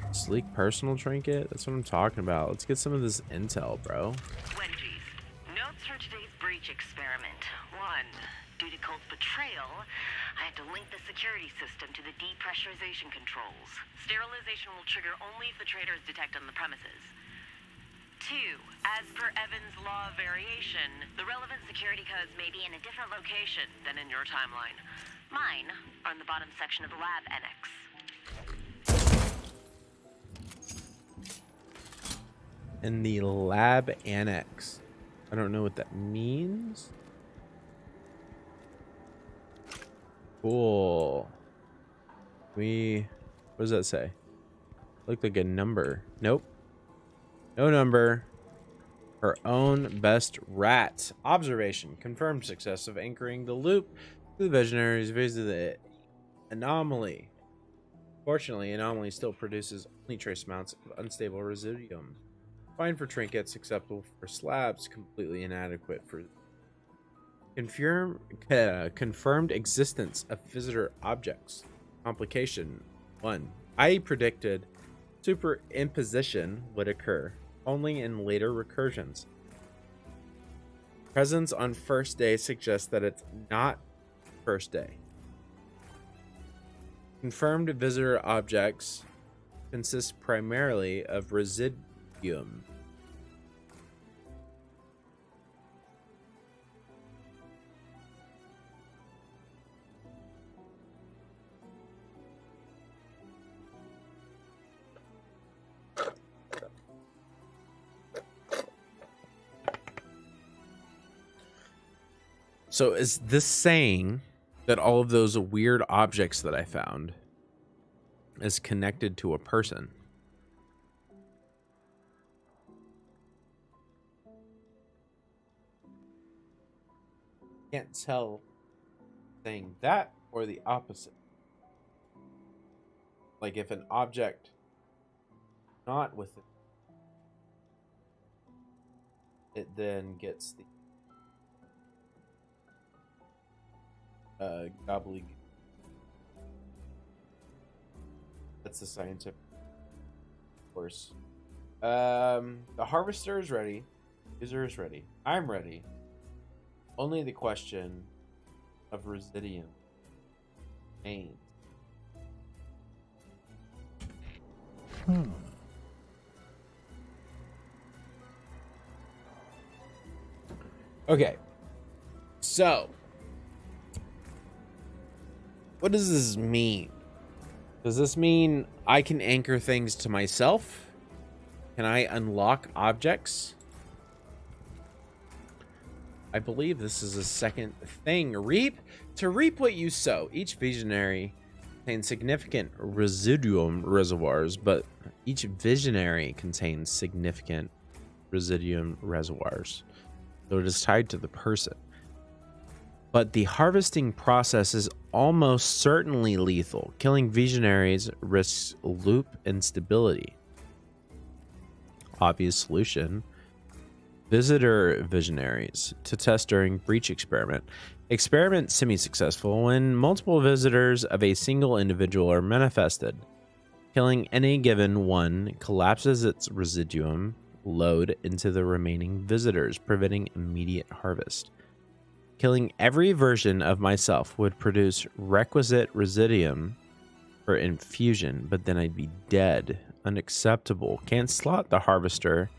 Sleek personal trinket? That's what I'm talking about. Let's get some of this intel, bro. Wendy's. Notes for today's breach experiment. 1. Due to Colt's betrayal, I had to link the security system to the depressurization controls. Sterilization will trigger only if the traitor is detected on the premises. 2. As per Evans' law of variation, the relevant security codes may be in a different location than in your timeline. Mine are in the bottom section of the lab annex. In the lab annex. I don't know what that means. Cool. What does that say? Looked like a number. Nope. No number. Her own best rat. Observation. Confirmed success of anchoring the loop to the visionaries visit the anomaly. Fortunately, anomaly still produces only trace amounts of unstable residuum. Fine for trinkets, acceptable for slabs, completely inadequate for confirmed existence of visitor objects. Complication 1. I predicted superimposition would occur only in later recursions. Presence on first day suggests that it's not first day. Confirmed visitor objects consist primarily of residuum. So is this saying that all of those weird objects that I found is connected to a person? Can't tell saying that or the opposite. Like if an object not with it then gets the gobbledygook. That's the scientific course. The harvester is ready. User is ready. I'm ready. Only the question of residuum remains. Okay. So, what does this mean? Does this mean I can anchor things to myself? Can I unlock objects? I believe this is a second thing. To reap what you sow. Each visionary contains significant residuum reservoirs, but each visionary contains significant residuum reservoirs. So it is tied to the person. But the harvesting process is almost certainly lethal. Killing visionaries risks loop instability. Obvious solution. Visitor visionaries to test during breach experiment. Experiment semi-successful when multiple visitors of a single individual are manifested. Killing any given one collapses its residuum load into the remaining visitors, preventing immediate harvest. Killing every version of myself would produce requisite residuum for infusion, but then I'd be dead. Unacceptable. Can't slot the harvester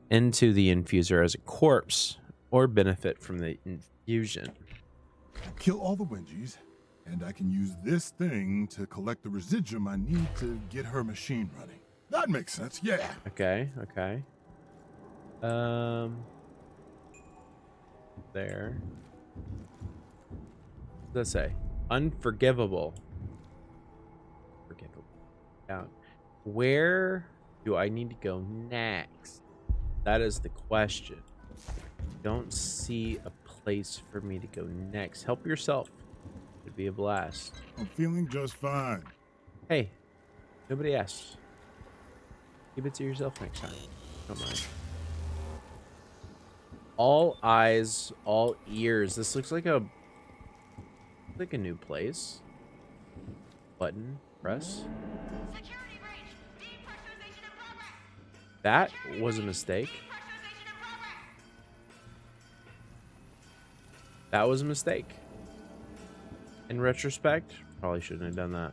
into the infuser as a corpse or benefit from the infusion. Kill all the Wengies, and I can use this thing to collect the residuum I need to get her machine running. That makes sense, yeah. Okay. There. What does that say? Unforgivable. Forgivable. Down. Where do I need to go next? That is the question. Don't see a place for me to go next. Help yourself. It'd be a blast. I'm feeling just fine. Hey, nobody asked. Keep it to yourself next time. Don't mind. All eyes, all ears. This looks like a new place. button press. Security breach! Depressurization in progress! That was a mistake. Depressurization in progress! That was a mistake. In retrospect, probably shouldn't have done that.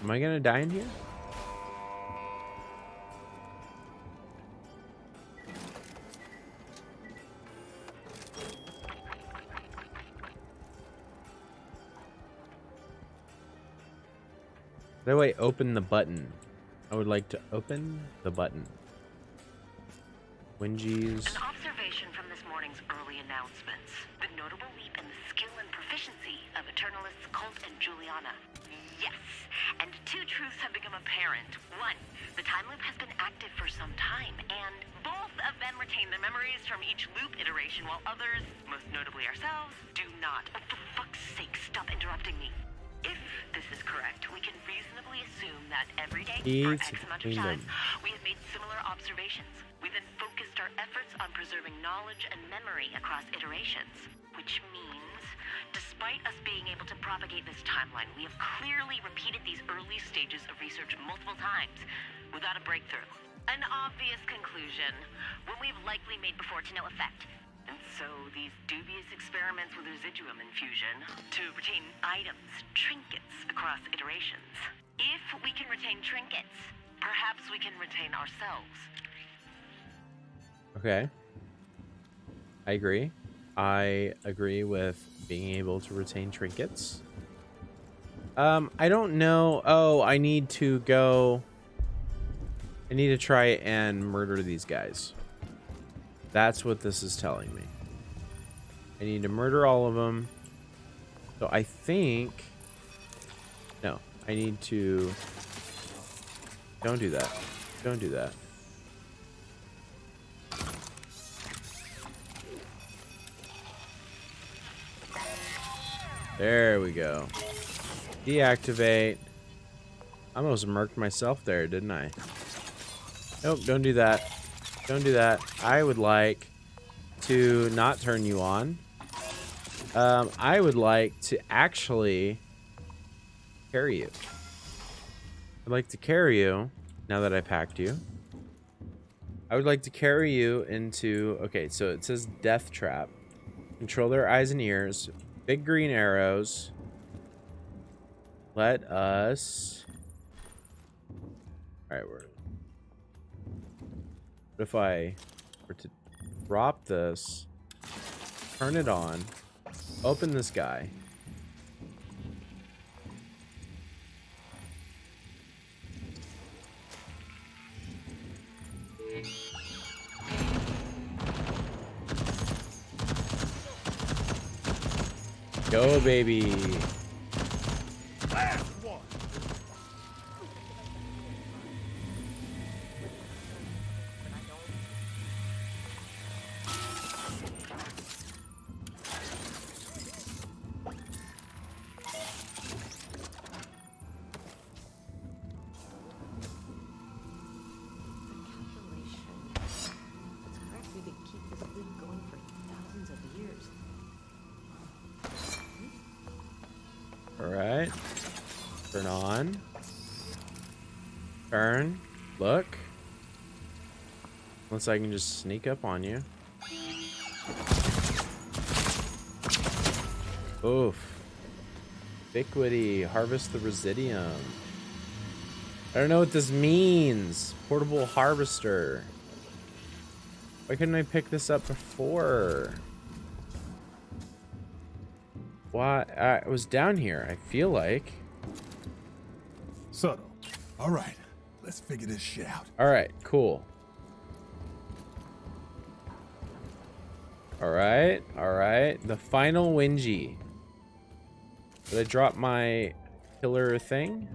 Am I gonna die in here? By the way, open the button. I would like to open the button. Wingies. An observation from this morning's early announcements. The notable leap in the skill and proficiency of Eternalists Colt and Juliana. Yes, and two truths have become apparent. One, the time loop has been active for some time, and both of them retain their memories from each loop iteration, while others, most notably ourselves, do not. Oh, for fuck's sake, stop interrupting me. If this is correct, we can reasonably assume that every day for X amount of time, we have made similar observations. We then focused our efforts on preserving knowledge and memory across iterations, which means, despite us being able to propagate this timeline, we have clearly repeated these early stages of research multiple times without a breakthrough. An obvious conclusion, one we've likely made before to no effect. And so these dubious experiments with residuum infusion to retain items, trinkets across iterations. If we can retain trinkets, perhaps we can retain ourselves. Okay. I agree. I agree with being able to retain trinkets. I don't know. Oh, I need to go. I need to try and murder these guys. That's what this is telling me. I need to murder all of them. So I think... No, I need to... Don't do that. Don't do that. There we go. Deactivate. I almost murked myself there, didn't I? Nope, don't do that. Don't do that. I would like to not turn you on. I would like to actually carry you. I'd like to carry you, now that I packed you. I would like to carry you into... Okay, so it says Death Trap. Control their eyes and ears. Big green arrows. Let us... Alright, what if I were to drop this, turn it on, open this guy, go baby. Last one. Alright. Turn on. Turn. Look. Unless I can just sneak up on you. Oof. Ubiquity. Harvest the Residium. I don't know what this means. Portable harvester. Why couldn't I pick this up before? Why? I was down here, I feel like. Subtle. All right, let's figure this shit out. All right, cool. All right, all right. The final Wingy. Did I drop my killer thing?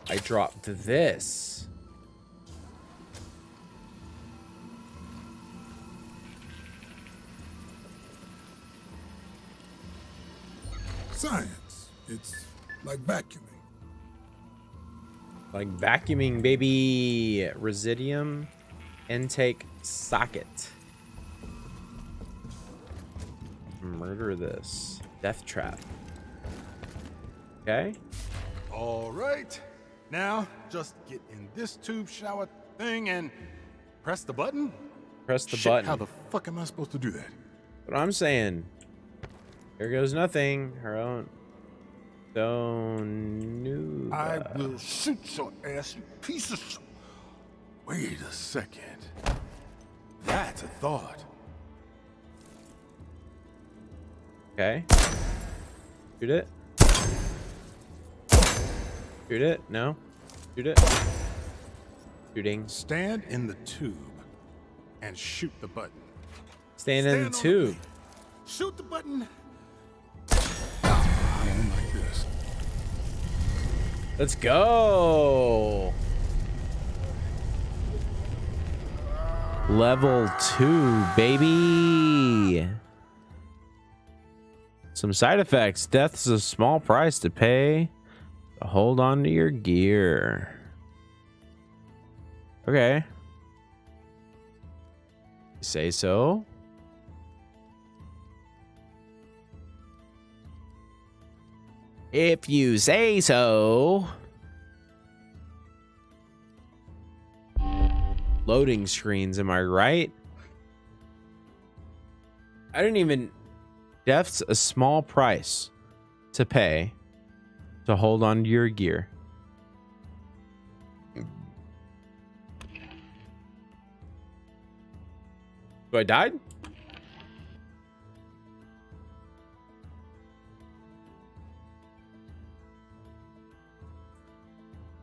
I dropped this. Science. It's like vacuuming. Like vacuuming, baby. Residium intake socket. Murder this. Death trap. Okay. All right. Now, just get in this tube shower thing and press the button. Press the Shit, button. How the fuck am I supposed to do that? What I'm saying. Here goes nothing. Her own. Don't. I will shoot your ass, you piece of shit. Wait a second. That's a thought. Okay. Shoot it. Shoot it. No. Shoot it. Shooting. Stand in the tube and shoot the button. Stand in the on tube. plate. Shoot the button. I don't like this. Let's go. Level 2, baby. Some side effects. Death's a small price to pay to hold on to your gear. Okay. You say so? If you say so. Loading screens, am I right? I didn't even... Death's a small price to pay to hold on to your gear. So I died?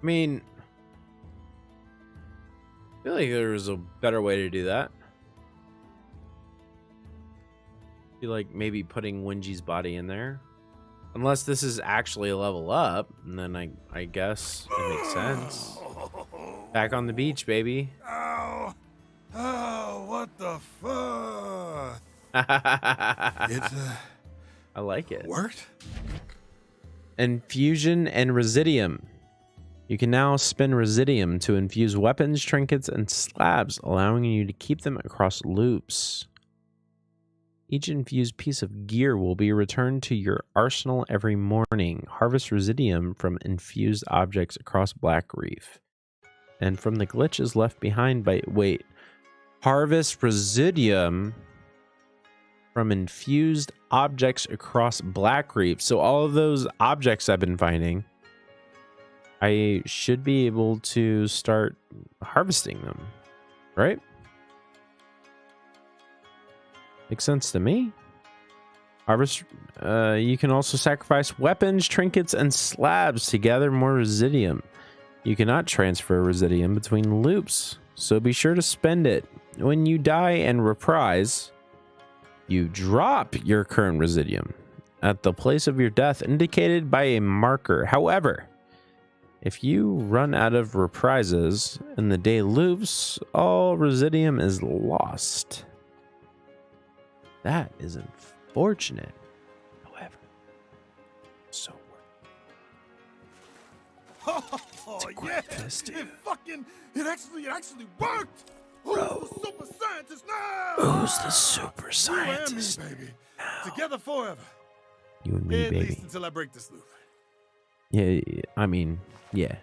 I mean, I feel like there was a better way to do that. I feel like maybe putting Wenji's body in there. Unless this is actually a level up, and then I guess it makes sense. Back on the beach, baby. Ow. Oh, what the fuck? I like it. Worked? Infusion and Residium. You can now spin Residium to infuse weapons, trinkets, and slabs, allowing you to keep them across loops. Each infused piece of gear will be returned to your arsenal every morning. Harvest Residium from infused objects across Black Reef. And from the glitches left behind by... Wait. Harvest Residium from infused objects across Black Reef. So all of those objects I've been finding, I should be able to start harvesting them, right? Makes sense to me. Harvest. You can also sacrifice weapons, trinkets, and slabs to gather more Residium. You cannot transfer Residium between loops, so be sure to spend it. When you die and reprise, you drop your current Residium at the place of your death indicated by a marker. However, if you run out of reprises and the day loops, all Residium is lost. That is unfortunate. However, so Oh yeah! It actually worked! Who's the super scientist now? Who's the super scientist? You and me, baby. Together forever. You and me, At baby. least until I break this loop. Yeah, I mean, yeah.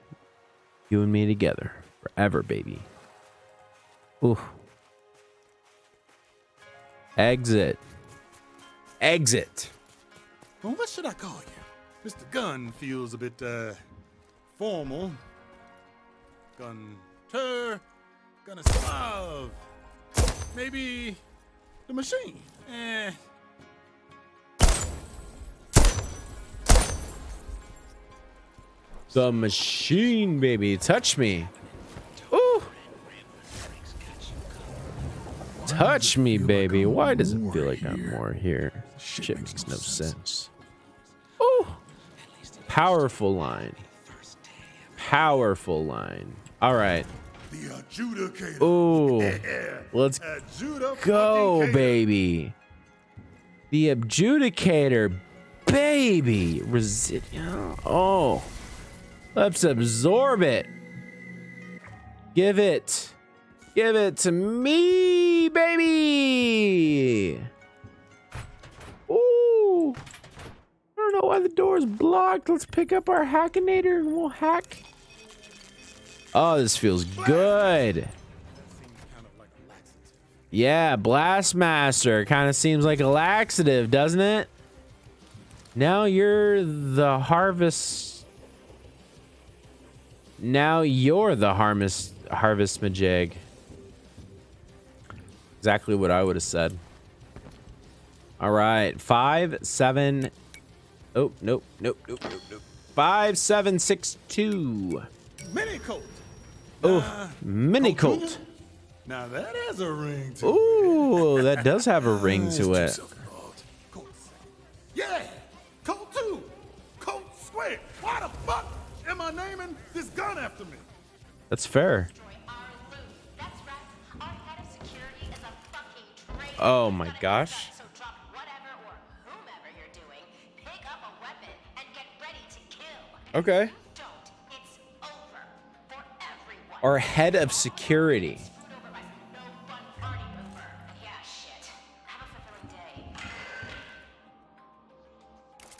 You and me together. Forever, baby. Ooh. Exit. Exit. Well, what should I call you? Mr. Gunn feels a bit, formal. Gunter. Gunnaslav. Maybe the machine. The machine, baby. Touch me. Ooh. Touch me, baby. Why does it feel like I'm more here? Shit makes no sense. Ooh. Powerful line. Powerful line. All right. The adjudicator. Ooh. Yeah. Let's go, baby. The adjudicator, baby. Residium. Oh. Let's absorb it. Give it. Give it to me, baby. Ooh. I don't know why the door's blocked. Let's pick up our hackinator and we'll hack. Oh, this feels good. Yeah, Blastmaster kind of seems like a laxative, doesn't it? Now you're the harvest. Now you're the harvest majig. Exactly what I would have said. All right, 5 7. Oh, nope. 5762. Mini Colt. Oh, Mini Colt. Now that has a ring to it. Ooh, that does have a ring to it. Yeah, Colt 2. Colt Square. Why the fuck am I naming this gun after me? That's fair. Oh my gosh. Okay. Our head of security.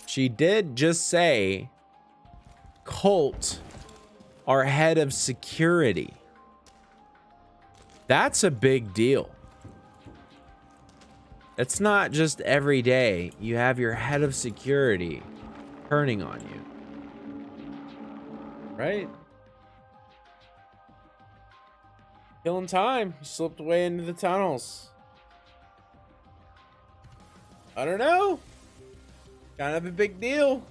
She did just say Colt, our head of security. That's a big deal. It's not just every day you have your head of security turning on you. Right? Killing time. You slipped away into the tunnels. I don't know. Kind of a big deal.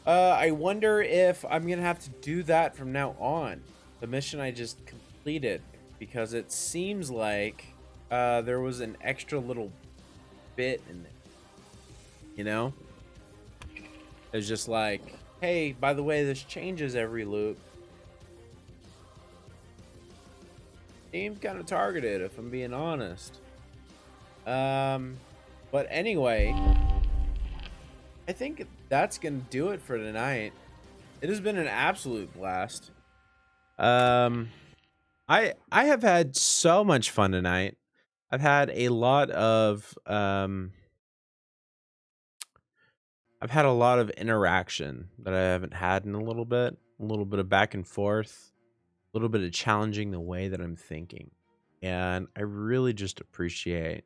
I wonder if I'm gonna have to do that from now on. The mission I just completed, because it seems like there was an extra little bit in it. You know? It's just like, hey, by the way, this changes every loop. Seems kind of targeted, if I'm being honest. But anyway, I think that's gonna do it for tonight. It has been an absolute blast. I have had so much fun tonight. I've had a lot of interaction that I haven't had in a little bit of back and forth, a little bit of challenging the way that I'm thinking. And I really just appreciate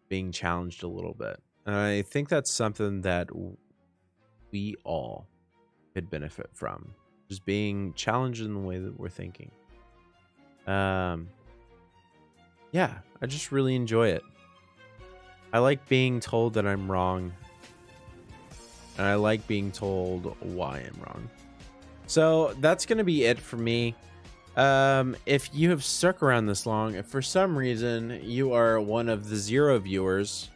being challenged a little bit. And I think that's something that we all could benefit from. Just being challenged in the way that we're thinking. Yeah, I just really enjoy it. I like being told that I'm wrong. And I like being told why I'm wrong. So that's going to be it for me. If you have stuck around this long, if for some reason you are one of the 0 viewers,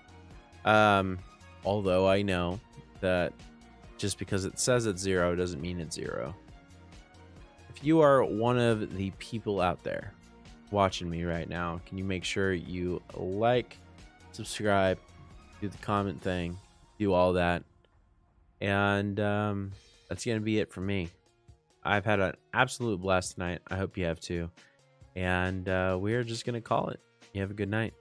although I know that just because it says it's 0 doesn't mean it's 0. If you are one of the people out there watching me right now, can you make sure you like, subscribe, do the comment thing, do all that? And that's going to be it for me. I've had an absolute blast tonight. I hope you have too. And we are just going to call it. You have a good night.